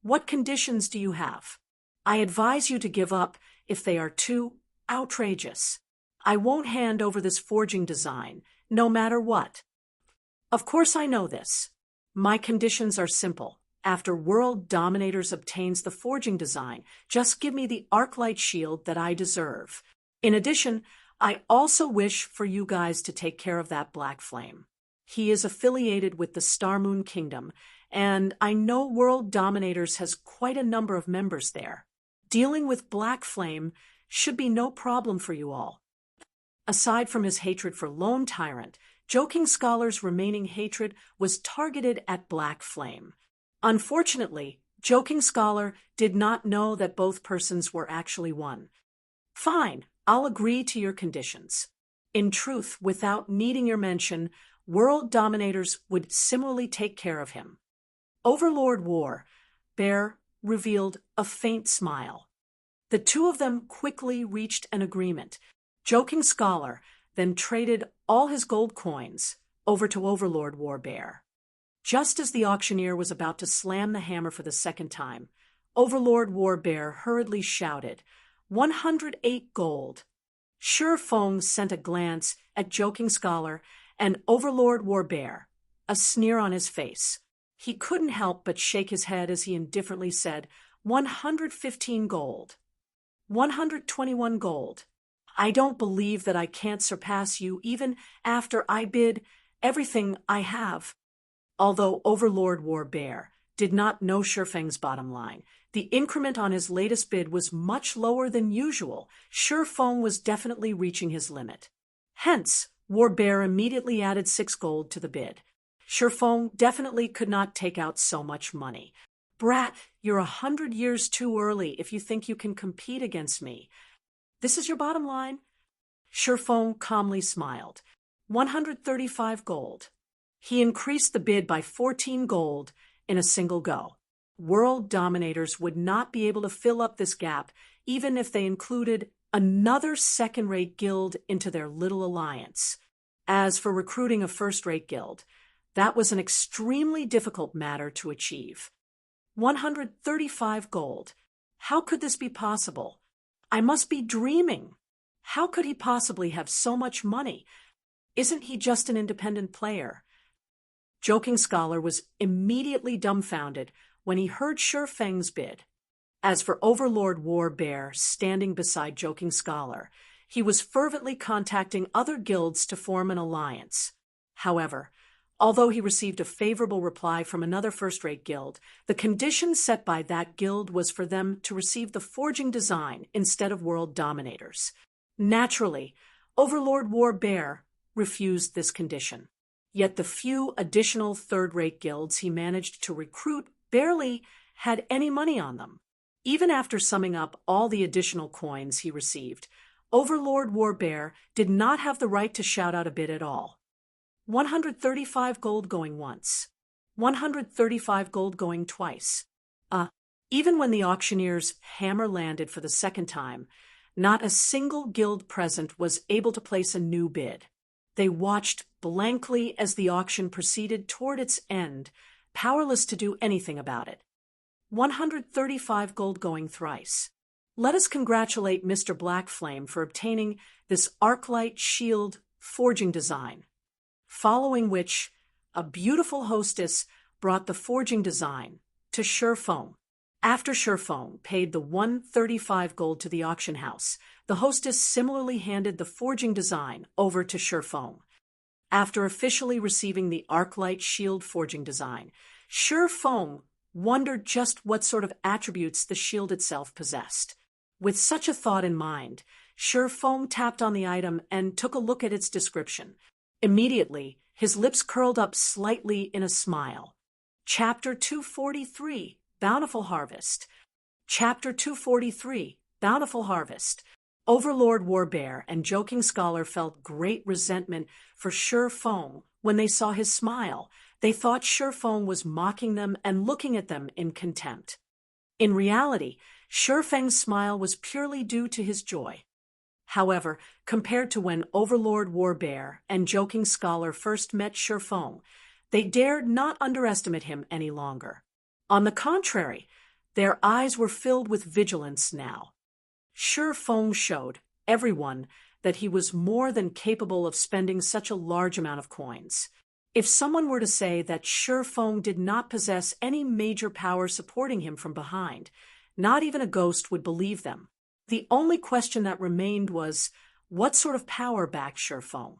"What conditions do you have? I advise you to give up if they are too outrageous. I won't hand over this forging design, no matter what." "Of course I know this. My conditions are simple. After World Dominators obtains the forging design, just give me the Arclight shield that I deserve. In addition, I also wish for you guys to take care of that black flame. He is affiliated with the Starmoon Kingdom, and I know World Dominators has quite a number of members there. Dealing with Black Flame should be no problem for you all." Aside from his hatred for Lone Tyrant, Joking Scholar's remaining hatred was targeted at Black Flame. Unfortunately, Joking Scholar did not know that both persons were actually one. "Fine, I'll agree to your conditions. In truth, without needing your mention, World Dominators would similarly take care of him." Overlord Warbear revealed a faint smile. The two of them quickly reached an agreement. Joking Scholar then traded all his gold coins over to Overlord Warbear. Just as the auctioneer was about to slam the hammer for the second time, Overlord Warbear hurriedly shouted, 108 gold. Shifeng sent a glance at Joking Scholar and Overlord Warbear, a sneer on his face. He couldn't help but shake his head as he indifferently said, 115 gold. 121 gold. I don't believe that I can't surpass you even after I bid everything I have. Although Overlord Warbear did not know Shifeng's bottom line, the increment on his latest bid was much lower than usual. Shifeng was definitely reaching his limit. Hence, Warbear immediately added 6 gold to the bid. Shifeng definitely could not take out so much money. "Brat, you're 100 years too early if you think you can compete against me. This is your bottom line?" Shifeng calmly smiled. 135 gold. He increased the bid by 14 gold in a single go. World Dominators would not be able to fill up this gap even if they included another second-rate guild into their little alliance. As for recruiting a first-rate guild, that was an extremely difficult matter to achieve. 135 gold. How could this be possible? I must be dreaming. How could he possibly have so much money? Isn't he just an independent player? Joking Scholar was immediately dumbfounded when he heard Shifeng's bid. As for Overlord Warbear standing beside Joking Scholar, he was fervently contacting other guilds to form an alliance. However, although he received a favorable reply from another first-rate guild, the condition set by that guild was for them to receive the forging design instead of World Dominators. Naturally, Overlord Warbear refused this condition. Yet the few additional third-rate guilds he managed to recruit barely had any money on them. Even after summing up all the additional coins he received, Overlord Warbear did not have the right to shout out a bid at all. 135 gold going once. 135 gold going twice. Even when the auctioneer's hammer landed for the second time, not a single guild present was able to place a new bid. They watched blankly as the auction proceeded toward its end, powerless to do anything about it. 135 gold going thrice. Let us congratulate Mr. Blackflame for obtaining this Arclight shield forging design. Following which, a beautiful hostess brought the forging design to Shifeng. After Shifeng paid the 135 gold to the auction house, the hostess similarly handed the forging design over to Shifeng. After officially receiving the Arclight shield forging design, Shifeng wondered just what sort of attributes the shield itself possessed. With such a thought in mind, Shifeng tapped on the item and took a look at its description. Immediately, his lips curled up slightly in a smile. Chapter 243, Bountiful Harvest. Chapter 243, Bountiful Harvest. Overlord Warbear and Joking Scholar felt great resentment for Sure Feng when they saw his smile. They thought Sure Feng was mocking them and looking at them in contempt. In reality, Sure Feng's smile was purely due to his joy. However, compared to when Overlord Warbear and Joking Scholar first met Sure Feng, they dared not underestimate him any longer. On the contrary, their eyes were filled with vigilance now. Sure Feng showed everyone that he was more than capable of spending such a large amount of coins. If someone were to say that Sure Feng did not possess any major power supporting him from behind, not even a ghost would believe them. The only question that remained was, what sort of power backed Sure Feng?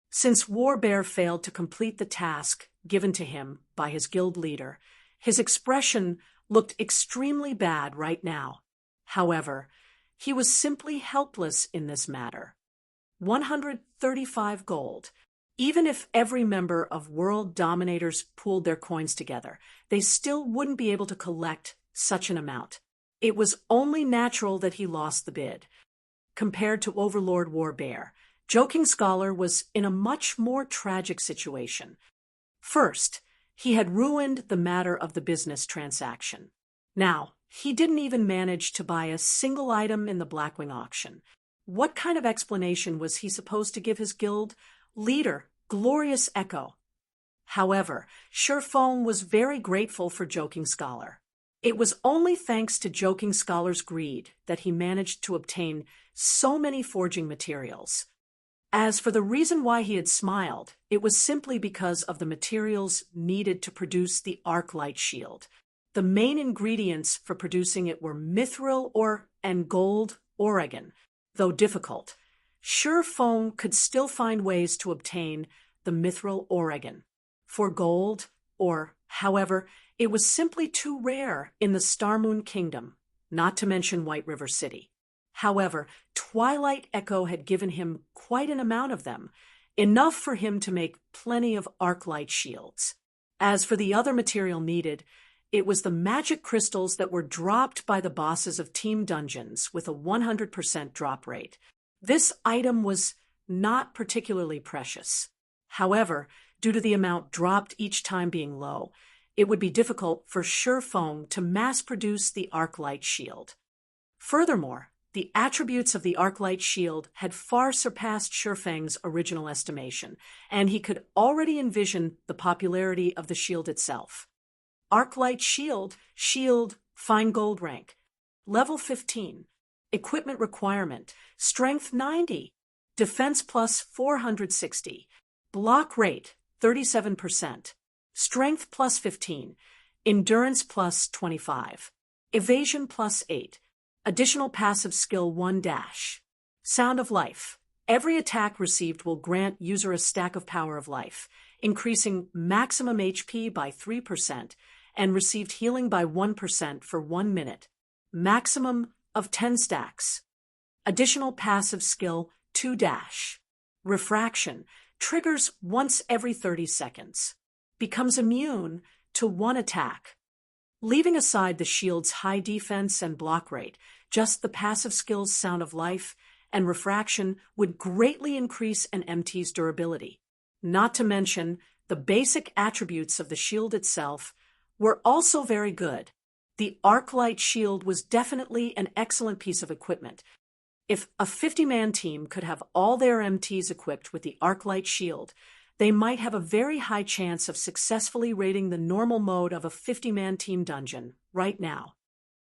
Since Warbear failed to complete the task given to him by his guild leader, his expression looked extremely bad right now. However, he was simply helpless in this matter. 135 gold. Even if every member of World Dominators pooled their coins together, they still wouldn't be able to collect such an amount. It was only natural that he lost the bid. Compared to Overlord Warbear, Joking Scholar was in a much more tragic situation. First, he had ruined the matter of the business transaction. Now, he didn't even manage to buy a single item in the Blackwing auction. What kind of explanation was he supposed to give his guild leader, Glorious Echo? However, Sure Feng was very grateful for Joking Scholar. It was only thanks to Joking Scholar's greed that he managed to obtain so many forging materials. As for the reason why he had smiled, it was simply because of the materials needed to produce the arc light shield. The main ingredients for producing it were mithril ore and gold Oregon. Though difficult, Sure Feng could still find ways to obtain the mithril Oregon. For gold ore, however, it was simply too rare in the Starmoon Kingdom, not to mention White River City. However, Twilight Echo had given him quite an amount of them, enough for him to make plenty of arc light shields. As for the other material needed, it was the magic crystals that were dropped by the bosses of Team Dungeons with a 100% drop rate. This item was not particularly precious. However, due to the amount dropped each time being low, it would be difficult for Sure Feng to mass-produce the arc light shield. Furthermore, the attributes of the arc light shield had far surpassed Sure Feng's original estimation, and he could already envision the popularity of the shield itself. Arc light shield, fine gold rank, level 15, equipment requirement, strength 90, defense plus 460, block rate 37%, strength plus 15, endurance plus 25, evasion plus 8, additional passive skill 1 dash. Sound of Life. Every attack received will grant user a stack of Power of Life, increasing maximum HP by 3%, and received healing by 1% for 1 minute. Maximum of 10 stacks. Additional passive skill 2 dash. Refraction. Triggers once every 30 seconds. Becomes immune to 1 attack. Leaving aside the shield's high defense and block rate, just the passive skills Sound of Life and Refraction would greatly increase an MT's durability. Not to mention, the basic attributes of the shield itself were also very good. The arc light shield was definitely an excellent piece of equipment. If a 50-man team could have all their MTs equipped with the arc light shield, they might have a very high chance of successfully raiding the normal mode of a 50-man team dungeon right now.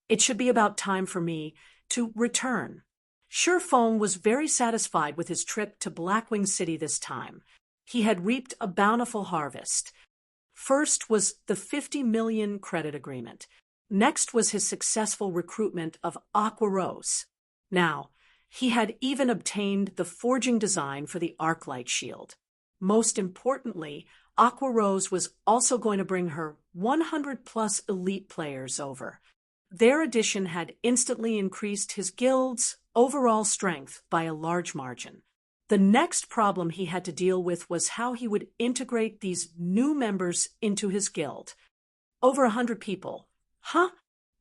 It should be about time for me to return. Sure Feng was very satisfied with his trip to Blackwing City this time. He had reaped a bountiful harvest. First was the 50 million credit agreement. Next was his successful recruitment of Aqua Rose. Now, he had even obtained the forging design for the arc light shield. Most importantly, Aqua Rose was also going to bring her 100-plus elite players over. Their addition had instantly increased his guild's overall strength by a large margin. The next problem he had to deal with was how he would integrate these new members into his guild. Over 100 people, Huh?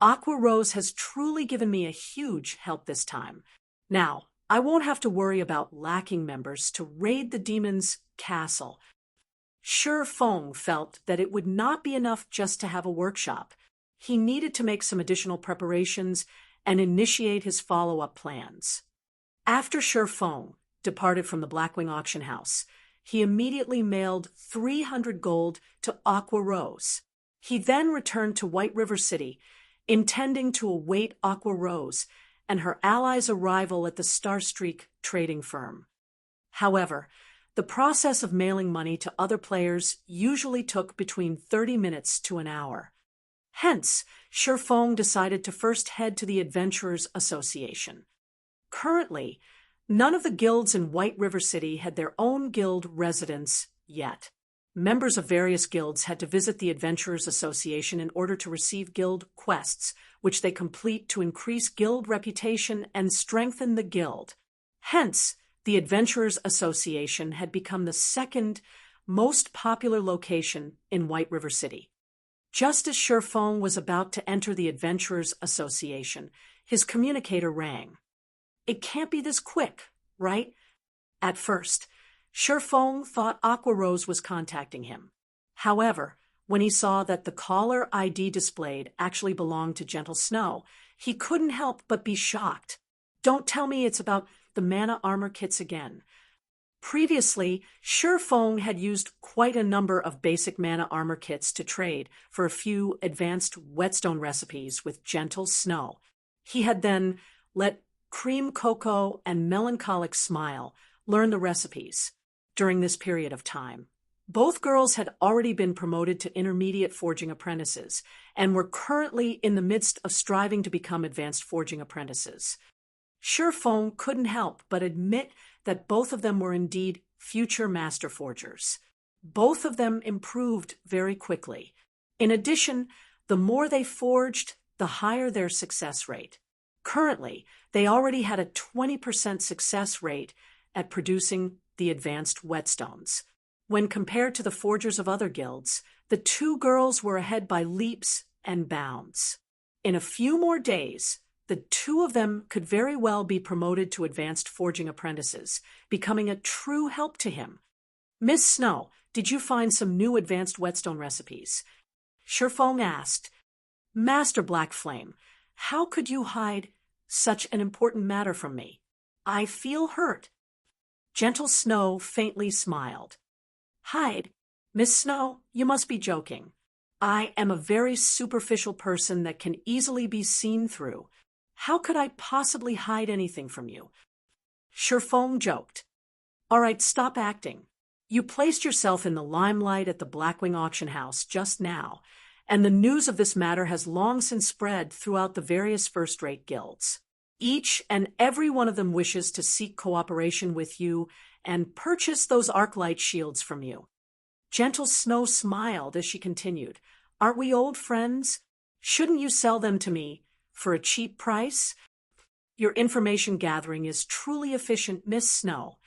Aqua Rose has truly given me a huge help this time. Now, I won't have to worry about lacking members to raid the demon's castle. Sure Feng felt that it would not be enough just to have a workshop. He needed to make some additional preparations and initiate his follow-up plans. After Sure Feng departed from the Blackwing auction house, he immediately mailed 300 gold to Aqua Rose. He then returned to White River City, intending to await Aqua Rose and her allies' arrival at the Starstreak trading firm. However, the process of mailing money to other players usually took between 30 minutes to an hour. Hence, Sure Feng decided to first head to the Adventurers Association. Currently, none of the guilds in White River City had their own guild residence yet. Members of various guilds had to visit the Adventurers Association in order to receive guild quests, which they complete to increase guild reputation and strengthen the guild. Hence, the Adventurers Association had become the second most popular location in White River City. Just as Sure Feng was about to enter the Adventurers Association, his communicator rang. It can't be this quick, right? At first, Sure Feng thought Aqua Rose was contacting him. However, when he saw that the caller ID displayed actually belonged to Gentle Snow, he couldn't help but be shocked. Don't tell me it's about the mana armor kits again. Previously, Sure Feng had used quite a number of basic mana armor kits to trade for a few advanced whetstone recipes with Gentle Snow. He had then let Cream Cocoa and Melancholic Smile learn the recipes. During this period of time, both girls had already been promoted to intermediate forging apprentices and were currently in the midst of striving to become advanced forging apprentices. Sure Feng couldn't help but admit that both of them were indeed future master forgers. Both of them improved very quickly. In addition, the more they forged, the higher their success rate. Currently, they already had a 20% success rate at producing the advanced whetstones. When compared to the forgers of other guilds, the two girls were ahead by leaps and bounds. In a few more days, the two of them could very well be promoted to advanced forging apprentices, becoming a true help to him. Miss Snow, did you find some new advanced whetstone recipes? Sure Feng asked. Master Black Flame, how could you hide such an important matter from me? I feel hurt. Gentle Snow faintly smiled. Hide? Miss Snow, you must be joking. I am a very superficial person that can easily be seen through. How could I possibly hide anything from you? Sure Feng joked. All right, stop acting. You placed yourself in the limelight at the Blackwing auction house just now, and the news of this matter has long since spread throughout the various first-rate guilds. Each and every one of them wishes to seek cooperation with you and purchase those arclight shields from you. Gentle Snow smiled as she continued. Aren't we old friends? Shouldn't you sell them to me for a cheap price? Your information gathering is truly efficient, Miss Snow.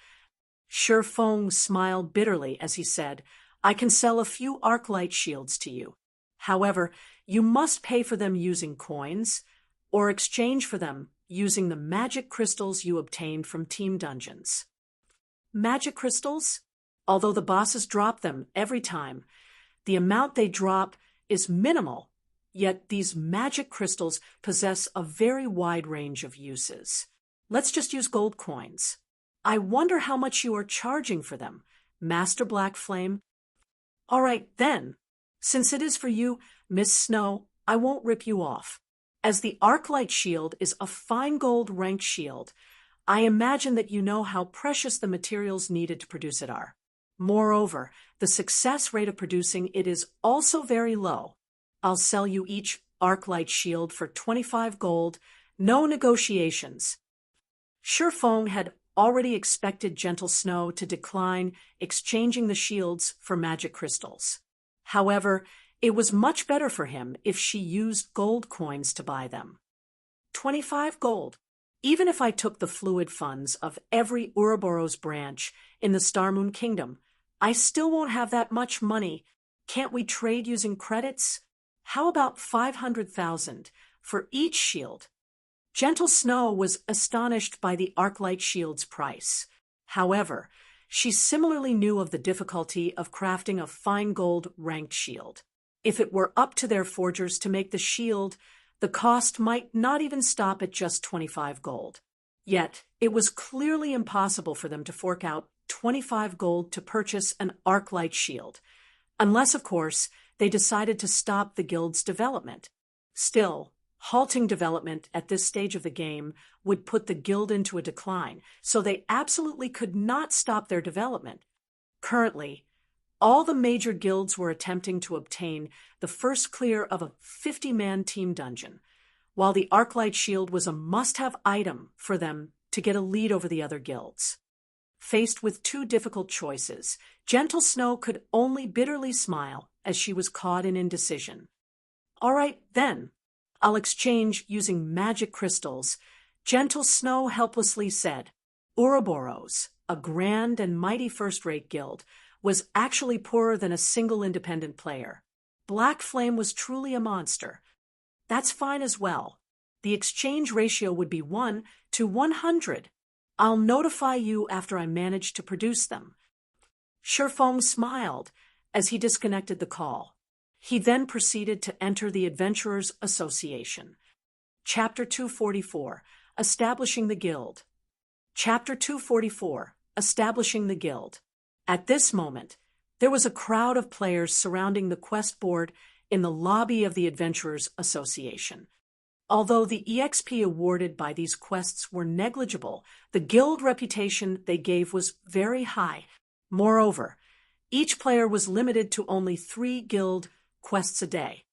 Sure Feng smiled bitterly as he said, I can sell a few arclight shields to you. However, you must pay for them using coins, or exchange for them using the magic crystals you obtained from team dungeons. Magic crystals? Although the bosses drop them every time, the amount they drop is minimal, yet these magic crystals possess a very wide range of uses. Let's just use gold coins. I wonder how much you are charging for them, Master Black Flame. All right, then. Since it is for you, Miss Snow, I won't rip you off. As the Arclight Shield is a fine gold ranked shield, I imagine that you know how precious the materials needed to produce it are. Moreover, the success rate of producing it is also very low. I'll sell you each Arclight Shield for 25 gold, no negotiations. Sure Feng had already expected Gentle Snow to decline exchanging the shields for magic crystals. However, it was much better for him if she used gold coins to buy them. 25 gold. Even if I took the fluid funds of every Ouroboros branch in the Starmoon Kingdom, I still won't have that much money. Can't we trade using credits? How about 500,000 for each shield? Gentle Snow was astonished by the Arclight shield's price. However, she similarly knew of the difficulty of crafting a fine gold ranked shield. If it were up to their forgers to make the shield, the cost might not even stop at just 25 gold. Yet, it was clearly impossible for them to fork out 25 gold to purchase an Arclight shield, unless, of course, they decided to stop the guild's development. Still, halting development at this stage of the game would put the guild into a decline, so they absolutely could not stop their development. Currently, all the major guilds were attempting to obtain the first clear of a 50-man team dungeon, while the Arclight shield was a must-have item for them to get a lead over the other guilds. Faced with two difficult choices, Gentle Snow could only bitterly smile as she was caught in indecision. "All right, then. I'll exchange using magic crystals," Gentle Snow helplessly said. Ouroboros, a grand and mighty first-rate guild, was actually poorer than a single independent player. Black Flame was truly a monster. "That's fine as well. The exchange ratio would be 1 to 100. I'll notify you after I manage to produce them." Shurfong smiled as he disconnected the call. He then proceeded to enter the Adventurers Association. Chapter 244, Establishing the Guild. Chapter 244, Establishing the Guild. At this moment, there was a crowd of players surrounding the quest board in the lobby of the Adventurers Association. Although the EXP awarded by these quests were negligible, the guild reputation they gave was very high. Moreover, each player was limited to only 3 guild quests a day.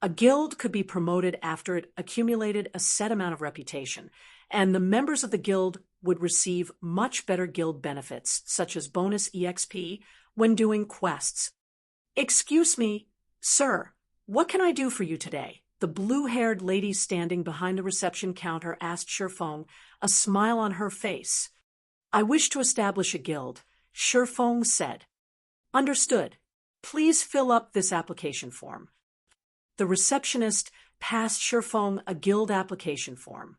A guild could be promoted after it accumulated a set amount of reputation, and the members of the guild would receive much better guild benefits, such as bonus EXP, when doing quests. "Excuse me, sir, what can I do for you today?" The blue-haired lady standing behind the reception counter asked Shurfong, a smile on her face. "I wish to establish a guild," Shurfong said. "Understood. Please fill up this application form." The receptionist passed Shurfong a guild application form.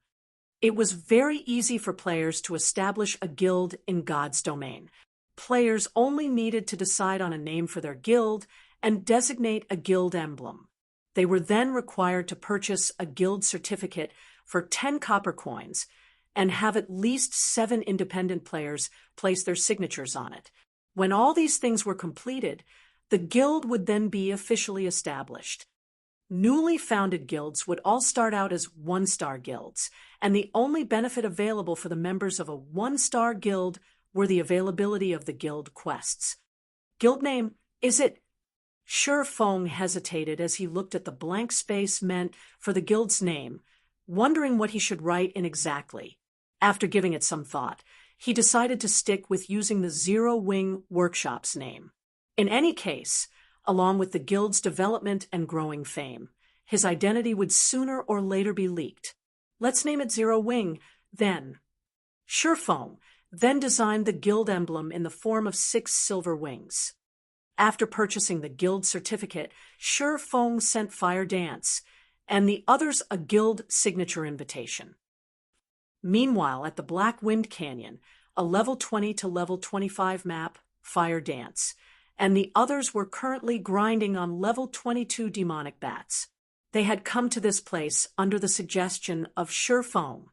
It was very easy for players to establish a guild in God's domain. Players only needed to decide on a name for their guild and designate a guild emblem. They were then required to purchase a guild certificate for 10 copper coins and have at least 7 independent players place their signatures on it. When all these things were completed, the guild would then be officially established. Newly founded guilds would all start out as 1-star guilds, and the only benefit available for the members of a 1-star guild were the availability of the guild quests. "Guild name, is it?" Shurfong hesitated as he looked at the blank space meant for the guild's name, wondering what he should write in exactly. After giving it some thought, he decided to stick with using the Zero Wing Workshop's name. In any case, along with the guild's development and growing fame, his identity would sooner or later be leaked. "Let's name it Zero Wing, then." Shurfong then designed the guild emblem in the form of 6 silver wings. After purchasing the guild certificate, Shurfong sent Fire Dance, and the others a guild signature invitation. Meanwhile, at the Black Wind Canyon, a level 20 to level 25 map, Fire Dance, and the others were currently grinding on level 22 demonic bats. They had come to this place under the suggestion of Shurfong.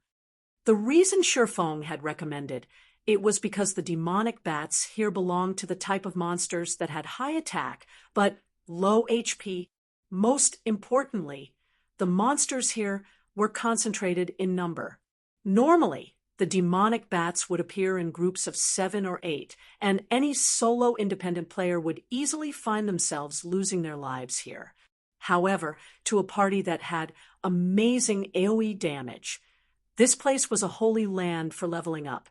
The reason Shurfong had recommended it was because the demonic bats here belonged to the type of monsters that had high attack but low HP. Most importantly, the monsters here were concentrated in number. Normally, the demonic bats would appear in groups of 7 or 8, and any solo independent player would easily find themselves losing their lives here. However, to a party that had amazing AoE damage, this place was a holy land for leveling up.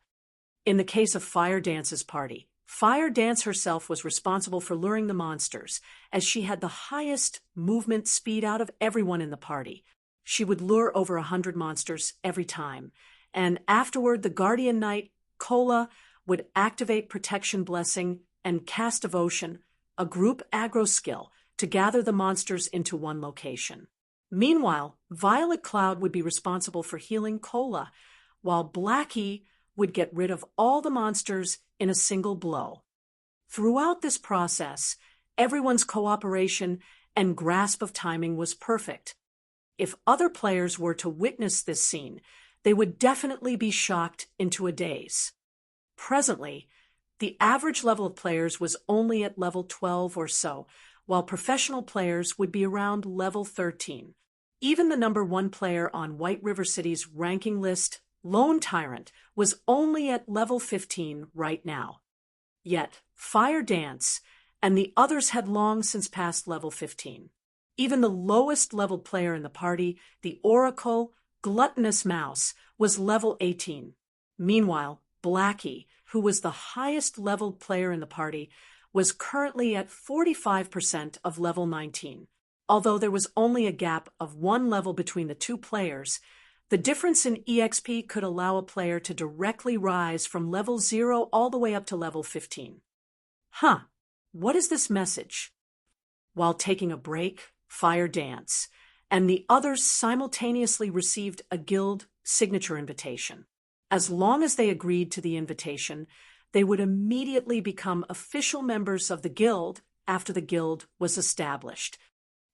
In the case of Fire Dance's party, Fire Dance herself was responsible for luring the monsters, as she had the highest movement speed out of everyone in the party. She would lure over 100 monsters every time, and afterward the Guardian Knight, Kola, would activate Protection Blessing and cast Devotion, a group aggro skill, to gather the monsters into one location. Meanwhile, Violet Cloud would be responsible for healing Cola, while Blackie would get rid of all the monsters in a single blow. Throughout this process, everyone's cooperation and grasp of timing was perfect. If other players were to witness this scene, they would definitely be shocked into a daze. Presently, the average level of players was only at level 12 or so, while professional players would be around level 13. Even the number 1 player on White River City's ranking list, Lone Tyrant, was only at level 15 right now. Yet, Fire Dance and the others had long since passed level 15. Even the lowest leveled player in the party, the Oracle Gluttonous Mouse, was level 18. Meanwhile, Blackie, who was the highest leveled player in the party, was currently at 45% of level 19. Although there was only a gap of 1 level between the 2 players, the difference in EXP could allow a player to directly rise from level 0 all the way up to level 15. What is this message? While taking a break, Fire Dance and the others simultaneously received a guild signature invitation. As long as they agreed to the invitation, they would immediately become official members of the guild after the guild was established.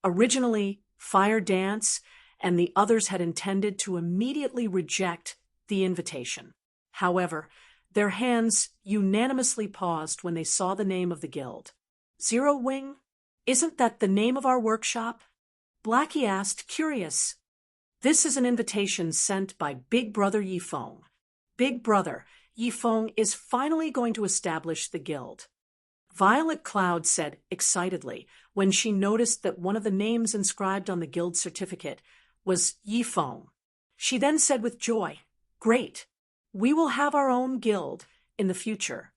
Originally, Fire Dance and the others had intended to immediately reject the invitation. However, their hands unanimously paused when they saw the name of the guild. Zero Wing? Isn't that the name of our workshop? Blackie asked, curious. This is an invitation sent by Big Brother Yifeng. Big Brother Yifeng is finally going to establish the guild. Violet Cloud said excitedly when she noticed that one of the names inscribed on the guild certificate was Yifeng. She then said with joy, great, we will have our own guild in the future.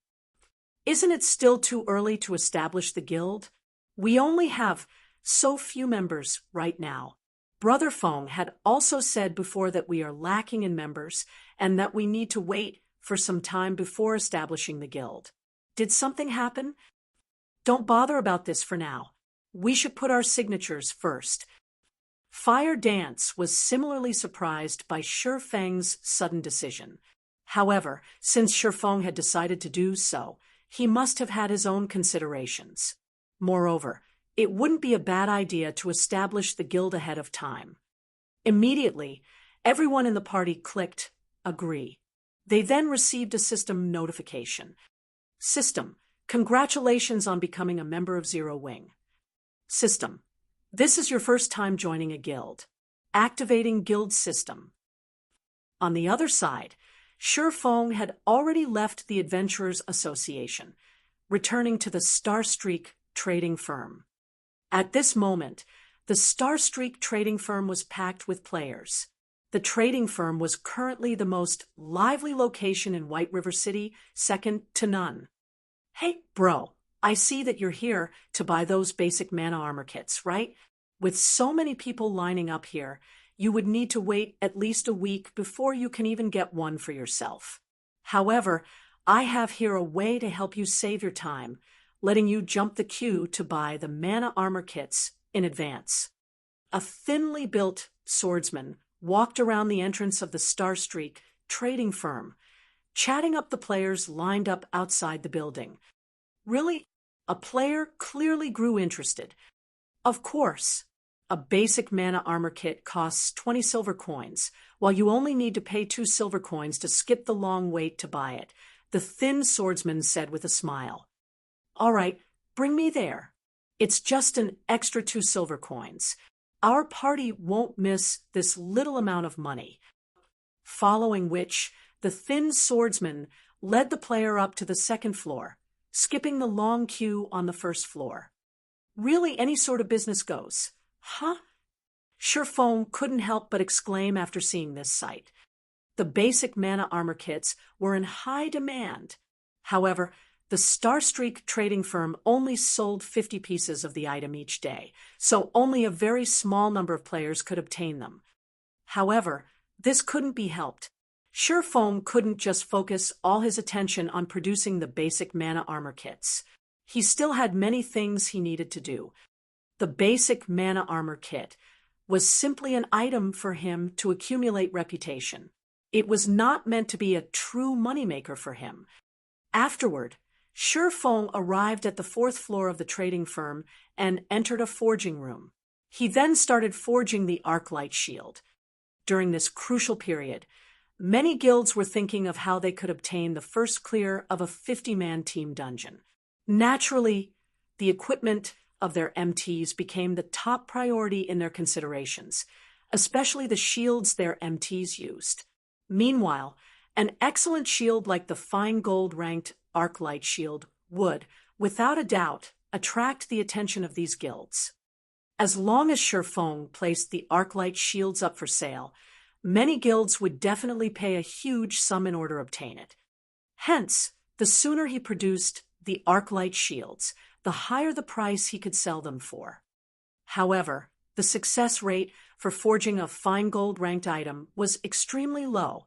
Isn't it still too early to establish the guild? We only have so few members right now. Brother Feng had also said before that we are lacking in members and that we need to wait for some time before establishing the guild. Did something happen? Don't bother about this for now. We should put our signatures first. Fire Dance was similarly surprised by Shifeng's sudden decision. However, since Shifeng had decided to do so, he must have had his own considerations. Moreover, it wouldn't be a bad idea to establish the guild ahead of time. Immediately, everyone in the party clicked agree. They then received a system notification. System, congratulations on becoming a member of Zero Wing. System, this is your first time joining a guild. Activating guild system. On the other side, Shifeng had already left the Adventurers Association, returning to the Starstreak trading firm. At this moment, the Starstreak trading firm was packed with players. The trading firm was currently the most lively location in White River City, second to none. Hey, bro, I see that you're here to buy those basic mana armor kits, right? With so many people lining up here, you would need to wait at least a week before you can even get one for yourself. However, I have here a way to help you save your time, letting you jump the queue to buy the mana armor kits in advance. A thinly built swordsman walked around the entrance of the Starstreak trading firm, chatting up the players lined up outside the building. Really? A player clearly grew interested. Of course, a basic mana armor kit costs 20 silver coins, while you only need to pay 2 silver coins to skip the long wait to buy it, the thin swordsman said with a smile. All right, bring me there. It's just an extra 2 silver coins. Our party won't miss this little amount of money. Following which, the thin swordsman led the player up to the second floor, skipping the long queue on the first floor. Really, any sort of business goes. Huh? Shifeng couldn't help but exclaim after seeing this sight. The basic mana armor kits were in high demand. However, the Starstreak trading firm only sold 50 pieces of the item each day, so only a very small number of players could obtain them. However, this couldn't be helped. Shifeng couldn't just focus all his attention on producing the basic mana armor kits. He still had many things he needed to do. the basic mana armor kit, was simply an item for him to accumulate reputation. It was not meant to be a true moneymaker for him. Afterward, Shi Feng arrived at the 4th floor of the trading firm and entered a forging room. He then started forging the Arclight shield. During this crucial period, many guilds were thinking of how they could obtain the first clear of a 50-man team dungeon. Naturally, the equipment of their MTs became the top priority in their considerations, especially the shields their MTs used. Meanwhile, an excellent shield like the fine gold-ranked Arclight shield would, without a doubt, attract the attention of these guilds. As long as Shi Feng placed the Arclight shields up for sale, many guilds would definitely pay a huge sum in order to obtain it. Hence, the sooner he produced the Arclight shields, the higher the price he could sell them for. However, the success rate for forging a fine gold-ranked item was extremely low.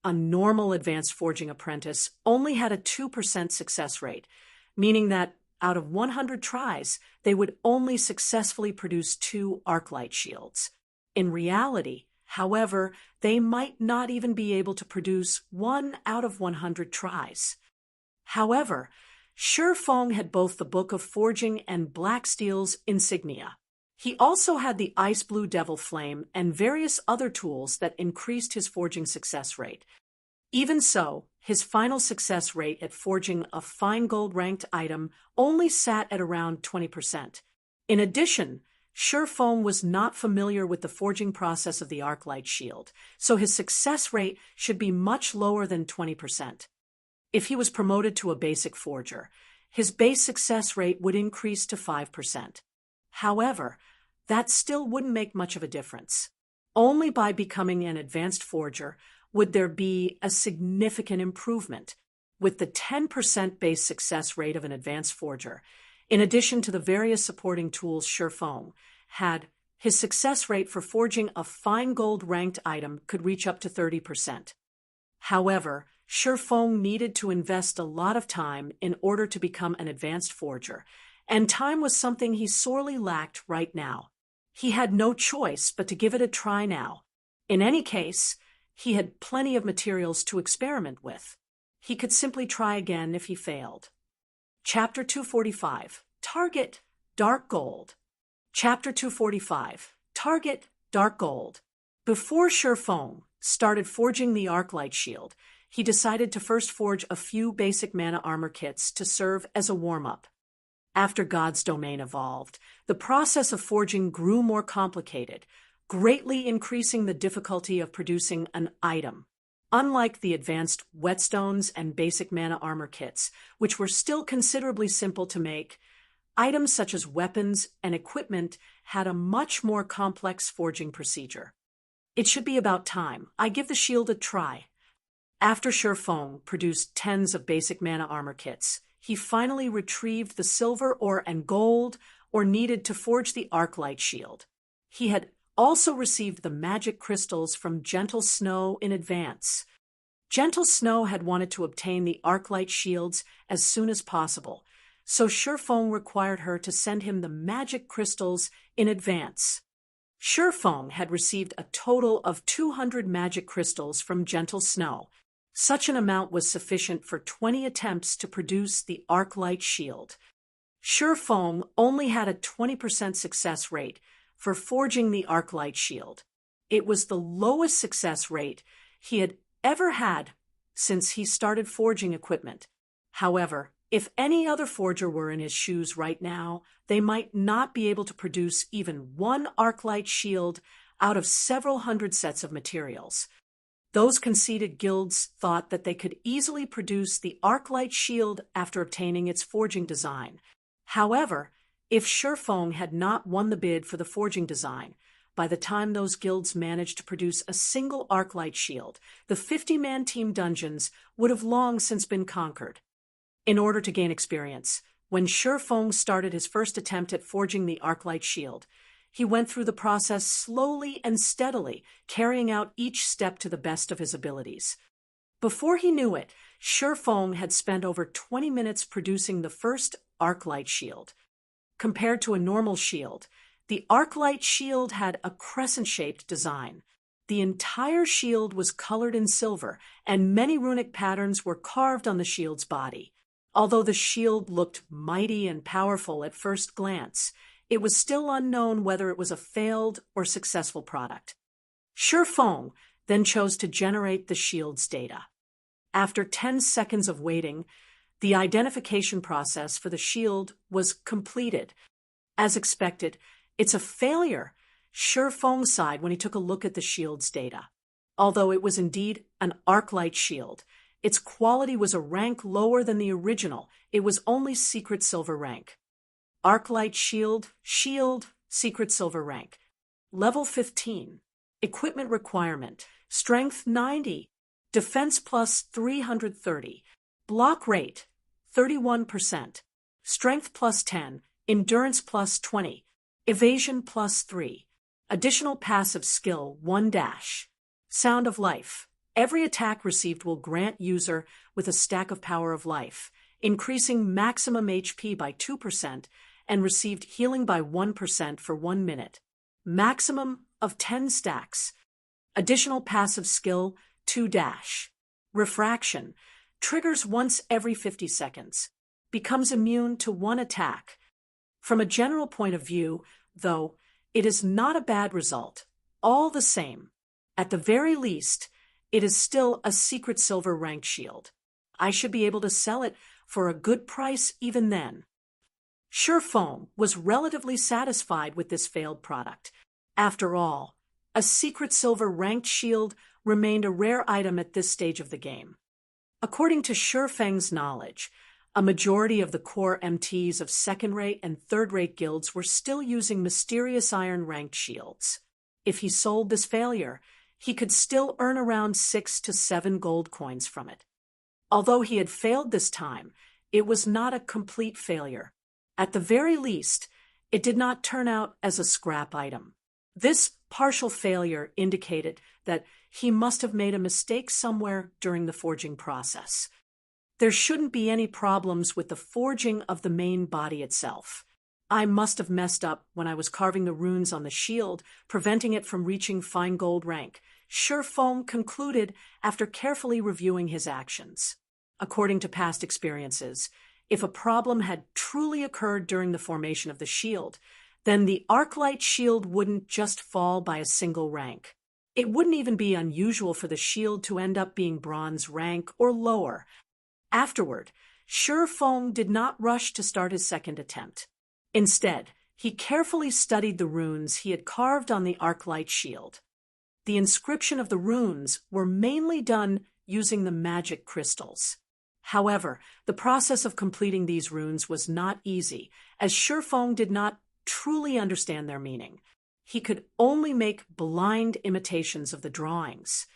A normal advanced forging apprentice only had a 2% success rate, meaning that out of 100 tries, they would only successfully produce 2 Arclight shields. In reality, however, they might not even be able to produce 1 out of 100 tries. However, Shi Feng had both the Book of Forging and Black Steel's insignia. He also had the Ice Blue Devil Flame and various other tools that increased his forging success rate. Even so, his final success rate at forging a fine gold-ranked item only sat at around 20%. In addition, Shi Feng was not familiar with the forging process of the Arclight shield, so his success rate should be much lower than 20%. If he was promoted to a basic forger, his base success rate would increase to 5%. However, that still wouldn't make much of a difference. Only by becoming an advanced forger would there be a significant improvement. With the 10% base success rate of an advanced forger, in addition to the various supporting tools Shi Feng had, his success rate for forging a fine gold-ranked item could reach up to 30%. However, Shi Feng needed to invest a lot of time in order to become an advanced forger, and time was something he sorely lacked right now. He had no choice but to give it a try now. In any case, he had plenty of materials to experiment with. He could simply try again if he failed. Chapter 245. Target Dark Gold. Chapter 245. Target Dark Gold. Before Shi Feng started forging the Arclight shield, he decided to first forge a few basic mana armor kits to serve as a warm-up. After God's Domain evolved, the process of forging grew more complicated, greatly increasing the difficulty of producing an item. Unlike the advanced whetstones and basic mana armor kits, which were still considerably simple to make, items such as weapons and equipment had a much more complex forging procedure. It should be about time I give the shield a try. After Shi Feng produced tens of basic mana armor kits, he finally retrieved the silver ore and gold ore needed to forge the Arclight shield. He had also received the magic crystals from Gentle Snow in advance. Gentle Snow had wanted to obtain the Arclight shields as soon as possible, so Shi Feng required her to send him the magic crystals in advance. Shi Feng had received a total of 200 magic crystals from Gentle Snow. Such an amount was sufficient for 20 attempts to produce the Arclight shield. Shi Feng only had a 20% success rate for forging the Arclight shield. It was the lowest success rate he had ever had since he started forging equipment. However, if any other forger were in his shoes right now, they might not be able to produce even one Arclight shield out of several hundred sets of materials. Those conceited guilds thought that they could easily produce the Arclight shield after obtaining its forging design. However, if Shi Feng had not won the bid for the forging design, by the time those guilds managed to produce a single Arclight shield, the 50-man team dungeons would have long since been conquered. In order to gain experience, when Shi Feng started his first attempt at forging the Arclight shield, he went through the process slowly and steadily, carrying out each step to the best of his abilities. Before he knew it, Shi Feng had spent over 20 minutes producing the first Arclight shield. Compared to a normal shield, the Arclight shield had a crescent-shaped design. The entire shield was colored in silver, and many runic patterns were carved on the shield's body. Although the shield looked mighty and powerful at first glance, it was still unknown whether it was a failed or successful product. Shifeng then chose to generate the shield's data. After 10 seconds of waiting, the identification process for the shield was completed. As expected, it's a failure, Shifeng sighed when he took a look at the shield's data. Although it was indeed an Arclight shield, its quality was a rank lower than the original. It was only Secret Silver rank. Arclight shield, Secret Silver rank. Level 15. Equipment requirement. Strength 90. Defense plus 330. Block rate 31%. Strength plus 10. Endurance plus 20. Evasion plus 3. Additional passive skill 1 dash. Sound of Life. Every attack received will grant user with a stack of Power of Life, increasing maximum HP by 2% and received healing by 1% for 1 minute. Maximum of 10 stacks. Additional passive skill 2 dash. Refraction. Triggers once every 50 seconds. Becomes immune to 1 attack. From a general point of view, though, it is not a bad result. All the same, at the very least, it is still a Secret Silver ranked shield. I should be able to sell it for a good price even then. Shifeng was relatively satisfied with this failed product. After all, a Secret Silver ranked shield remained a rare item at this stage of the game. According to Shifeng's knowledge, a majority of the core MTs of second-rate and third-rate guilds were still using mysterious iron-ranked shields. If he sold this failure, he could still earn around 6 to 7 gold coins from it. Although he had failed this time, it was not a complete failure. At the very least, it did not turn out as a scrap item. This partial failure indicated that he must have made a mistake somewhere during the forging process. There shouldn't be any problems with the forging of the main body itself. I must have messed up when I was carving the runes on the shield, preventing it from reaching fine gold rank, Shifeng concluded after carefully reviewing his actions. According to past experiences, if a problem had truly occurred during the formation of the shield, then the Arclight shield wouldn't just fall by a single rank. It wouldn't even be unusual for the shield to end up being bronze rank or lower. Afterward, Shifeng did not rush to start his second attempt. Instead, he carefully studied the runes he had carved on the Arclight shield. The inscription of the runes were mainly done using the magic crystals. However, the process of completing these runes was not easy, as Shifeng did not truly understand their meaning. He could only make blind imitations of the drawings.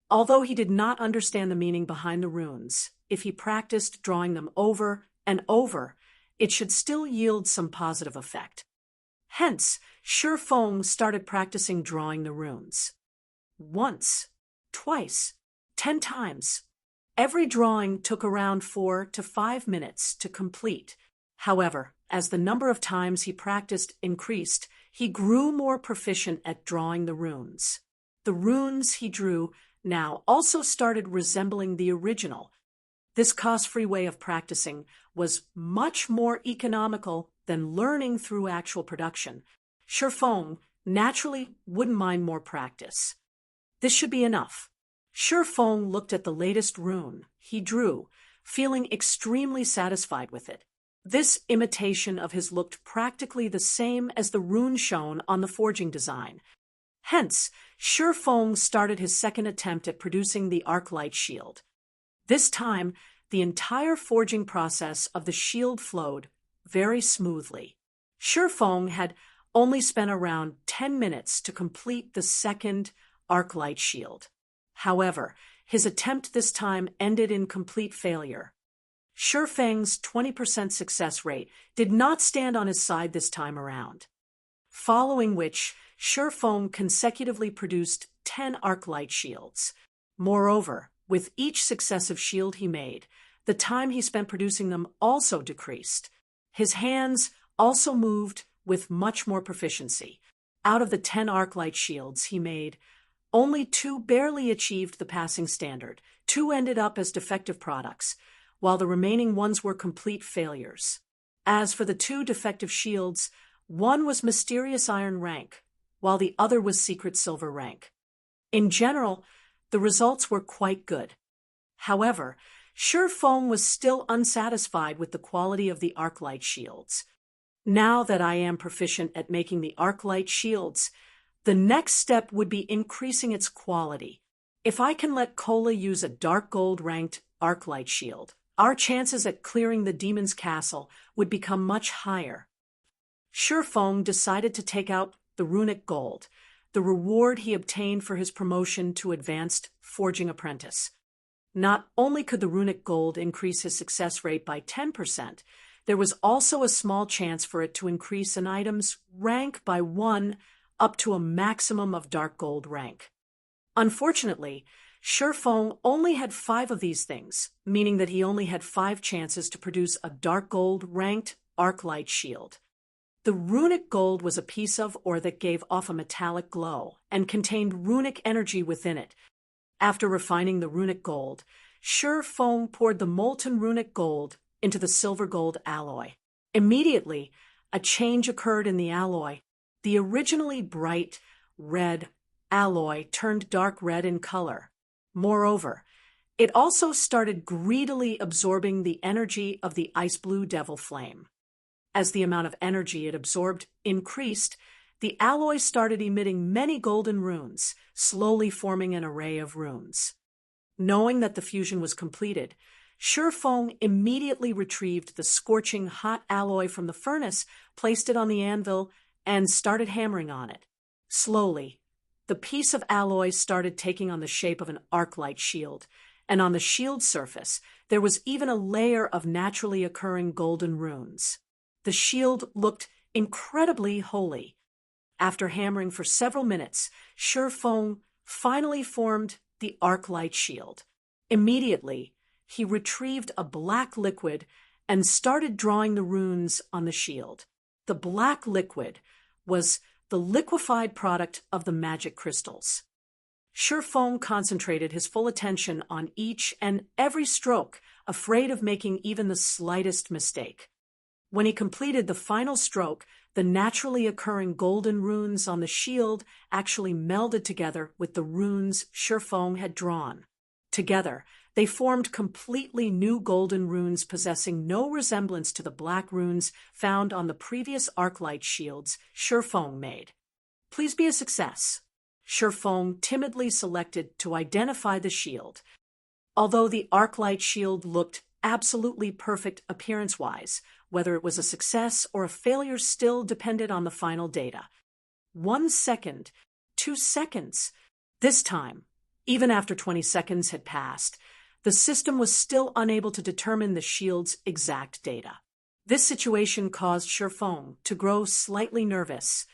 Although he did not understand the meaning behind the runes, if he practiced drawing them over and over, it should still yield some positive effect. Hence, Shifeng started practicing drawing the runes. Once, twice, 10 times. Every drawing took around 4 to 5 minutes to complete. However, as the number of times he practiced increased, he grew more proficient at drawing the runes. The runes he drew now also started resembling the original. This cost-free way of practicing was much more economical than learning through actual production. Shifeng naturally wouldn't mind more practice. This should be enough. Shifeng looked at the latest rune he drew, feeling extremely satisfied with it. This imitation of his looked practically the same as the rune shown on the forging design. Hence, Shifeng started his second attempt at producing the Arclight shield. This time, the entire forging process of the shield flowed very smoothly. Shifeng had only spent around 10 minutes to complete the second Arclight shield. However, his attempt this time ended in complete failure. Shifeng's 20% success rate did not stand on his side this time around. Following which, Shifeng consecutively produced 10 Arclight shields. Moreover, with each successive shield he made, the time he spent producing them also decreased. His hands also moved with much more proficiency. Out of the 10 arc-light shields he made, only 2 barely achieved the passing standard. 2 ended up as defective products, while the remaining ones were complete failures. As for the 2 defective shields, one was mysterious iron rank, while the other was secret silver rank. In general, the results were quite good. However, Feng was still unsatisfied with the quality of the arc-light shields. Now that I am proficient at making the arc-light shields, the next step would be increasing its quality. If I can let Kola use a dark gold ranked arc-light shield, our chances at clearing the demon's castle would become much higher. Feng decided to take out the runic gold, the reward he obtained for his promotion to advanced forging apprentice. Not only could the runic gold increase his success rate by 10%, there was also a small chance for it to increase an item's rank by 1 up to a maximum of dark gold rank. Unfortunately, Feng only had 5 of these things, meaning that he only had 5 chances to produce a dark gold ranked arc-light shield. The runic gold was a piece of ore that gave off a metallic glow and contained runic energy within it. After refining the runic gold, Feng poured the molten runic gold into the silver gold alloy. Immediately, a change occurred in the alloy. The originally bright red alloy turned dark red in color. Moreover, it also started greedily absorbing the energy of the ice blue devil flame. As the amount of energy it absorbed increased, the alloy started emitting many golden runes, slowly forming an array of runes. Knowing that the fusion was completed, Feng immediately retrieved the scorching hot alloy from the furnace, placed it on the anvil, and started hammering on it. Slowly, the piece of alloy started taking on the shape of an arc-light shield, and on the shield surface, there was even a layer of naturally occurring golden runes. The shield looked incredibly holy. After hammering for several minutes, Feng finally formed the arc-light shield. Immediately, he retrieved a black liquid and started drawing the runes on the shield. The black liquid was the liquefied product of the magic crystals. Feng concentrated his full attention on each and every stroke, afraid of making even the slightest mistake. When he completed the final stroke, the naturally occurring golden runes on the shield actually melded together with the runes Feng had drawn. Together, they formed completely new golden runes possessing no resemblance to the black runes found on the previous arc-light shields Feng made. Please be a success. Feng timidly selected to identify the shield. Although the arc-light shield looked absolutely perfect appearance-wise, whether it was a success or a failure still depended on the final data. 1 second, 2 seconds. This time, even after 20 seconds had passed, the system was still unable to determine the shield's exact data. This situation caused Feng to grow slightly nervous.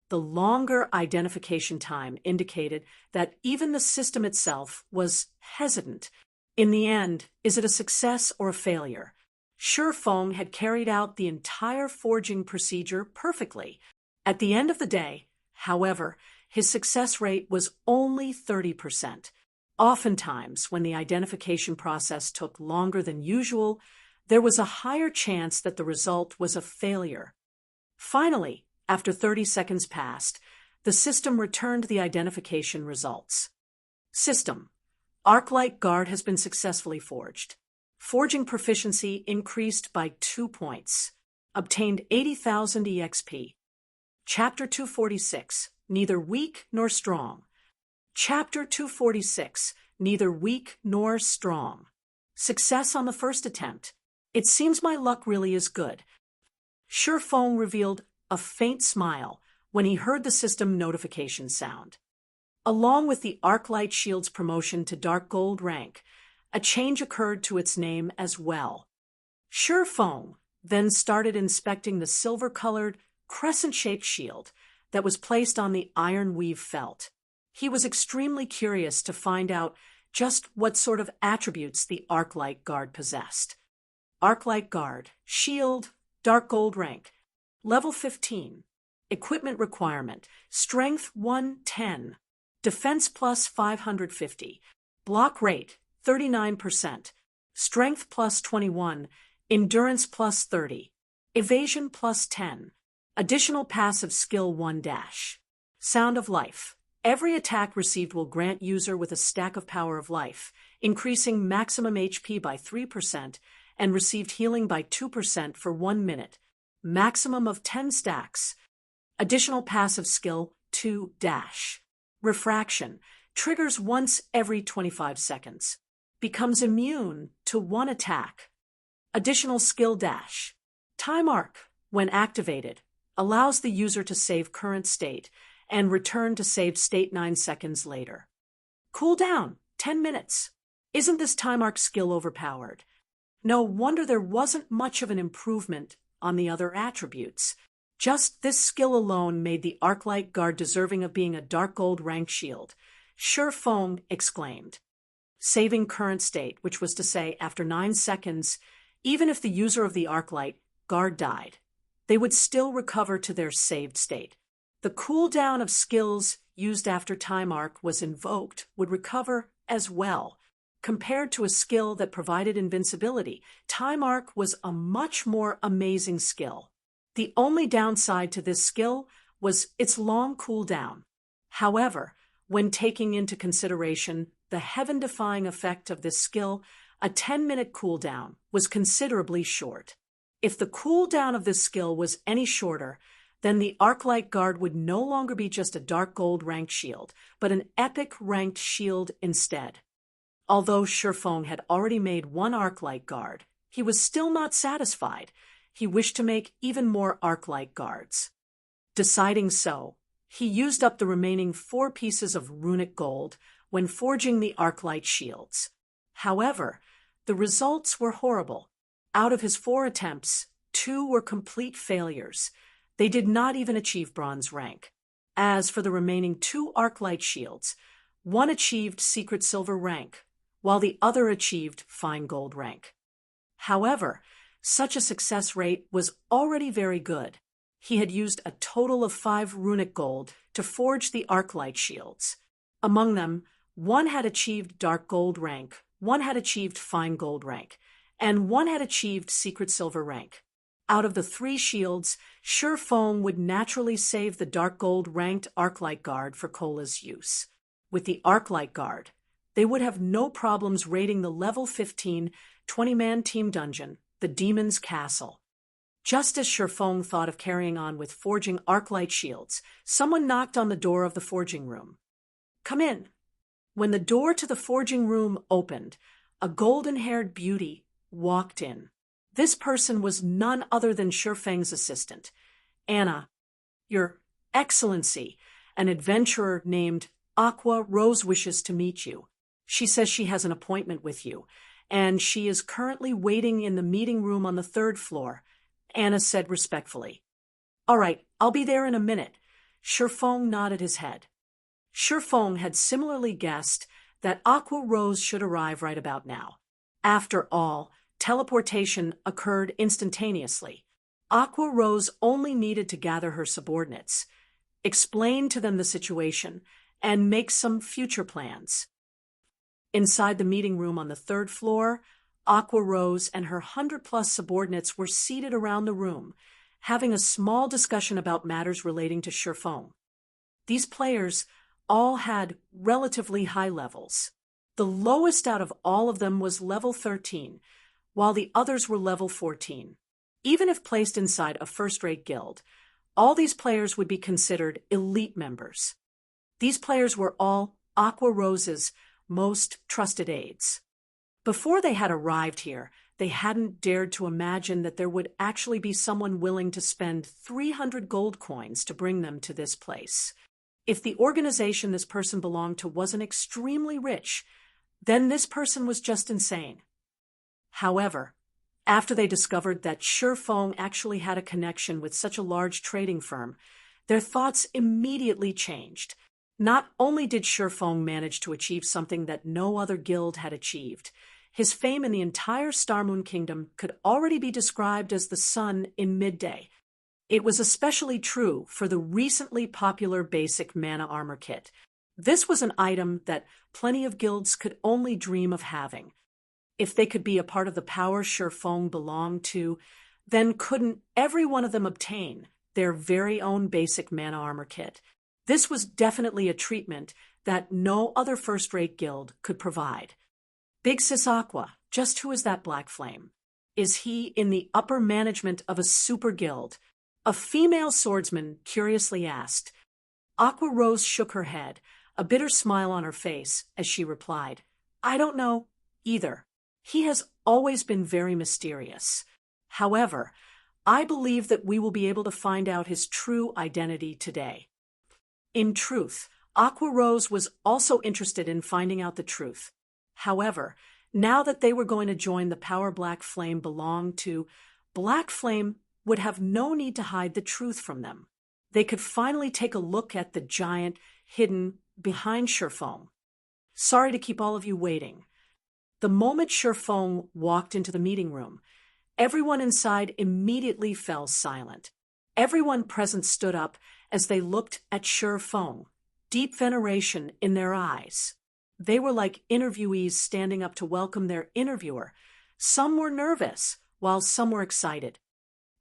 The longer identification time indicated that even the system itself was hesitant. In the end, is it a success or a failure? Feng had carried out the entire forging procedure perfectly. At the end of the day, however, his success rate was only 30%. Oftentimes, when the identification process took longer than usual, there was a higher chance that the result was a failure. Finally, after 30 seconds passed, the system returned the identification results. System: Arc-light guard has been successfully forged. Forging proficiency increased by 2 points. Obtained 80,000 EXP. Chapter 246, Neither Weak Nor Strong. Chapter 246, Neither Weak Nor Strong. Success on the first attempt. It seems my luck really is good. Feng revealed a faint smile when he heard the system notification sound. Along with the Arc-light Shield's promotion to Dark Gold rank, a change occurred to its name as well. Feng then started inspecting the silver-colored, crescent-shaped shield that was placed on the iron weave felt. He was extremely curious to find out just what sort of attributes the Arc-light Guard possessed. Arc-light Guard, Shield, Dark Gold rank. Level 15. Equipment requirement. Strength 110. Defense plus 550. Block rate 39%. Strength plus 21. Endurance plus 30. Evasion plus 10. Additional passive skill 1 dash. Sound of Life. Every attack received will grant user with a stack of Power of Life, increasing maximum HP by 3% and received healing by 2% for 1 minute. Maximum of 10 stacks. Additional passive skill 2 dash. Refraction. Triggers once every 25 seconds. Becomes immune to 1 attack. Additional skill dash. Time Arc, when activated, allows the user to save current state and return to saved state 9 seconds later. Cooldown 10 minutes. Isn't this Time Arc skill overpowered? No wonder there wasn't much of an improvement on the other attributes. Just this skill alone made the Arclight Guard deserving of being a Dark Gold rank shield. Sure Feng exclaimed. Saving current state, which was to say after 9 seconds, even if the user of the Arclight Guard died, they would still recover to their saved state. The cooldown of skills used after Time Arc was invoked would recover as well. Compared to a skill that provided invincibility, Time Arc was a much more amazing skill. The only downside to this skill was its long cooldown. However, when taking into consideration the heaven-defying effect of this skill, a 10-minute cooldown was considerably short. If the cooldown of this skill was any shorter, then the Arclight Guard would no longer be just a Dark Gold ranked shield, but an epic ranked shield instead. Although Sure Feng had already made 1 Arclight Guard, he was still not satisfied. He wished to make even more Arclight Guards. Deciding so, he used up the remaining 4 pieces of runic gold when forging the Arclight shields. However, the results were horrible. Out of his 4 attempts, 2 were complete failures. They did not even achieve bronze rank. As for the remaining 2 Arclight shields, one achieved secret silver rank, while the other achieved fine gold rank. However, such a success rate was already very good. He had used a total of 5 runic gold to forge the Arclight shields. Among them, 1 had achieved dark gold rank, 1 had achieved fine gold rank, and 1 had achieved secret silver rank. Out of the 3 shields, Sure Feng would naturally save the Dark Gold ranked Arclight Guard for Cola's use. With the Arclight Guard, they would have no problems raiding the level 15 20-man team dungeon, the Demon's Castle. Just as Sure Feng thought of carrying on with forging Arclight shields, someone knocked on the door of the forging room. "Come in." When the door to the forging room opened, a golden-haired beauty walked in. This person was none other than Sure Feng's assistant, Anna. "Your Excellency, an adventurer named Aqua Rose wishes to meet you. She says she has an appointment with you, and she is currently waiting in the meeting room on the 3rd floor," Anna said respectfully. "All right, I'll be there in a minute." Sure Feng nodded his head. Sure Feng had similarly guessed that Aqua Rose should arrive right about now. After all, teleportation occurred instantaneously. Aqua Rose only needed to gather her subordinates, explain to them the situation, and make some future plans. Inside the meeting room on the 3rd floor, Aqua Rose and her 100-plus subordinates were seated around the room, having a small discussion about matters relating to Sure Feng. These players all had relatively high levels. The lowest out of all of them was level 13, while the others were level 14. Even if placed inside a first-rate guild, all these players would be considered elite members. These players were all Aqua Rose's most trusted aides. Before they had arrived here, they hadn't dared to imagine that there would actually be someone willing to spend 300 gold coins to bring them to this place. If the organization this person belonged to wasn't extremely rich, then this person was just insane. However, after they discovered that Sure Feng actually had a connection with such a large trading firm, their thoughts immediately changed. Not only did Sure Feng manage to achieve something that no other guild had achieved, his fame in the entire Starmoon Kingdom could already be described as the sun in midday. It was especially true for the recently popular basic mana armor kit. This was an item that plenty of guilds could only dream of having. If they could be a part of the power Shurfeng belonged to, then couldn't every one of them obtain their very own basic mana armor kit? This was definitely a treatment that no other first-rate guild could provide. Big Sis Aqua, just who is that Black Flame? Is he in the upper management of a super guild? A female swordsman curiously asked. Aqua Rose shook her head, a bitter smile on her face, as she replied, I don't know, either. He has always been very mysterious. However, I believe that we will be able to find out his true identity today. In truth, Aqua Rose was also interested in finding out the truth. However, now that they were going to join the power Black Flame belonged to, Black Flame would have no need to hide the truth from them. They could finally take a look at the giant hidden behind Shurfeng. Sorry to keep all of you waiting. The moment Shurfeng walked into the meeting room, everyone inside immediately fell silent. Everyone present stood up as they looked at Shurfeng, deep veneration in their eyes. They were like interviewees standing up to welcome their interviewer. Some were nervous, while some were excited.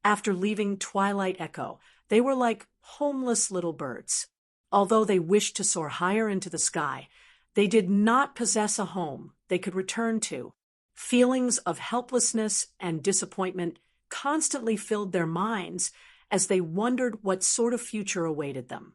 After leaving Twilight Echo, they were like homeless little birds. Although they wished to soar higher into the sky, they did not possess a home they could return to. Feelings of helplessness and disappointment constantly filled their minds as they wondered what sort of future awaited them.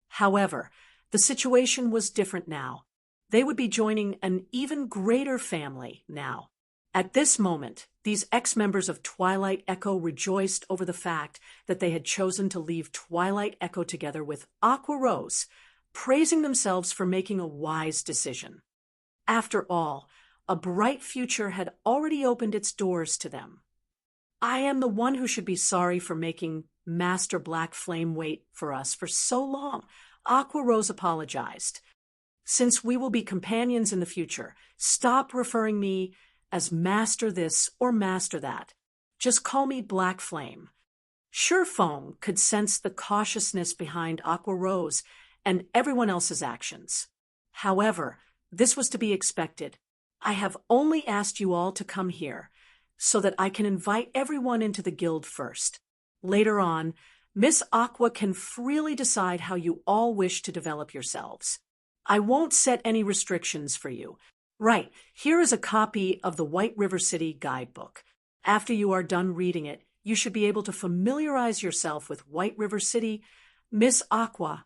However, the situation was different now. They would be joining an even greater family now. At this moment, these ex-members of Twilight Echo rejoiced over the fact that they had chosen to leave Twilight Echo together with Aqua Rose, praising themselves for making a wise decision. After all, a bright future had already opened its doors to them. I am the one who should be sorry for making Master Black Flame wait for us for so long, Aqua Rose apologized. Since we will be companions in the future, stop referring me as Master this or Master that. Just call me Black Flame. Shurfeng could sense the cautiousness behind Aqua Rose and everyone else's actions. However, this was to be expected. I have only asked you all to come here so that I can invite everyone into the guild first. Later on, Miss Aqua can freely decide how you all wish to develop yourselves. I won't set any restrictions for you. Right, here is a copy of the White River City Guidebook. After you are done reading it, you should be able to familiarize yourself with White River City, Miss Aqua.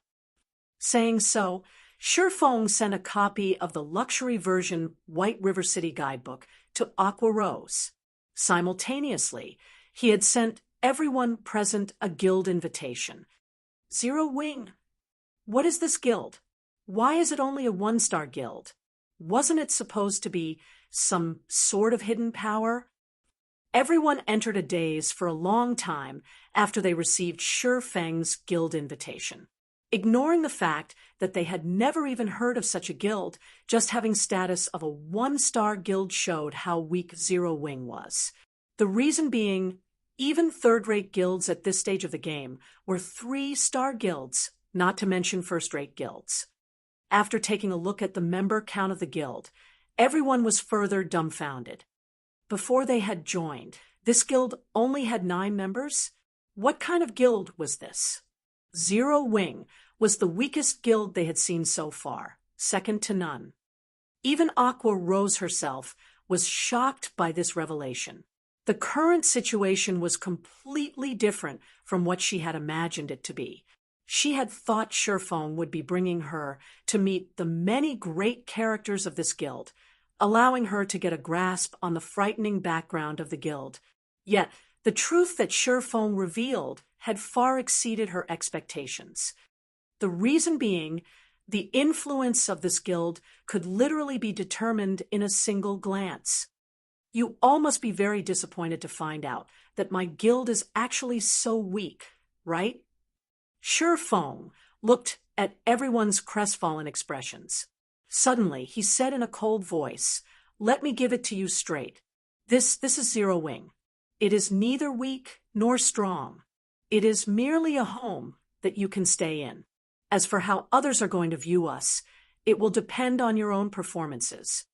Saying so, Shurfeng sent a copy of the luxury version White River City Guidebook to Aqua Rose. Simultaneously, he had sent everyone present a guild invitation. Zero Wing. What is this guild? Why is it only a one-star guild? Wasn't it supposed to be some sort of hidden power? Everyone entered a daze for a long time after they received Shurfeng's guild invitation. Ignoring the fact that they had never even heard of such a guild, just having status of a one-star guild showed how weak Zero Wing was. The reason being, even third-rate guilds at this stage of the game were 3-star guilds, not to mention first-rate guilds. After taking a look at the member count of the guild, everyone was further dumbfounded. Before they had joined, this guild only had 9 members? What kind of guild was this? Zero Wing was the weakest guild they had seen so far, second to none. Even Aqua Rose herself was shocked by this revelation. The current situation was completely different from what she had imagined it to be. She had thought Shurfeng would be bringing her to meet the many great characters of this guild, allowing her to get a grasp on the frightening background of the guild. Yet, the truth that Shurfeng revealed had far exceeded her expectations. The reason being, the influence of this guild could literally be determined in a single glance. You all must be very disappointed to find out that my guild is actually so weak, right? Shurfeng looked at everyone's crestfallen expressions. Suddenly, he said in a cold voice, "Let me give it to you straight. This is Zero Wing. It is neither weak nor strong. It is merely a home that you can stay in. As for how others are going to view us, it will depend on your own performances.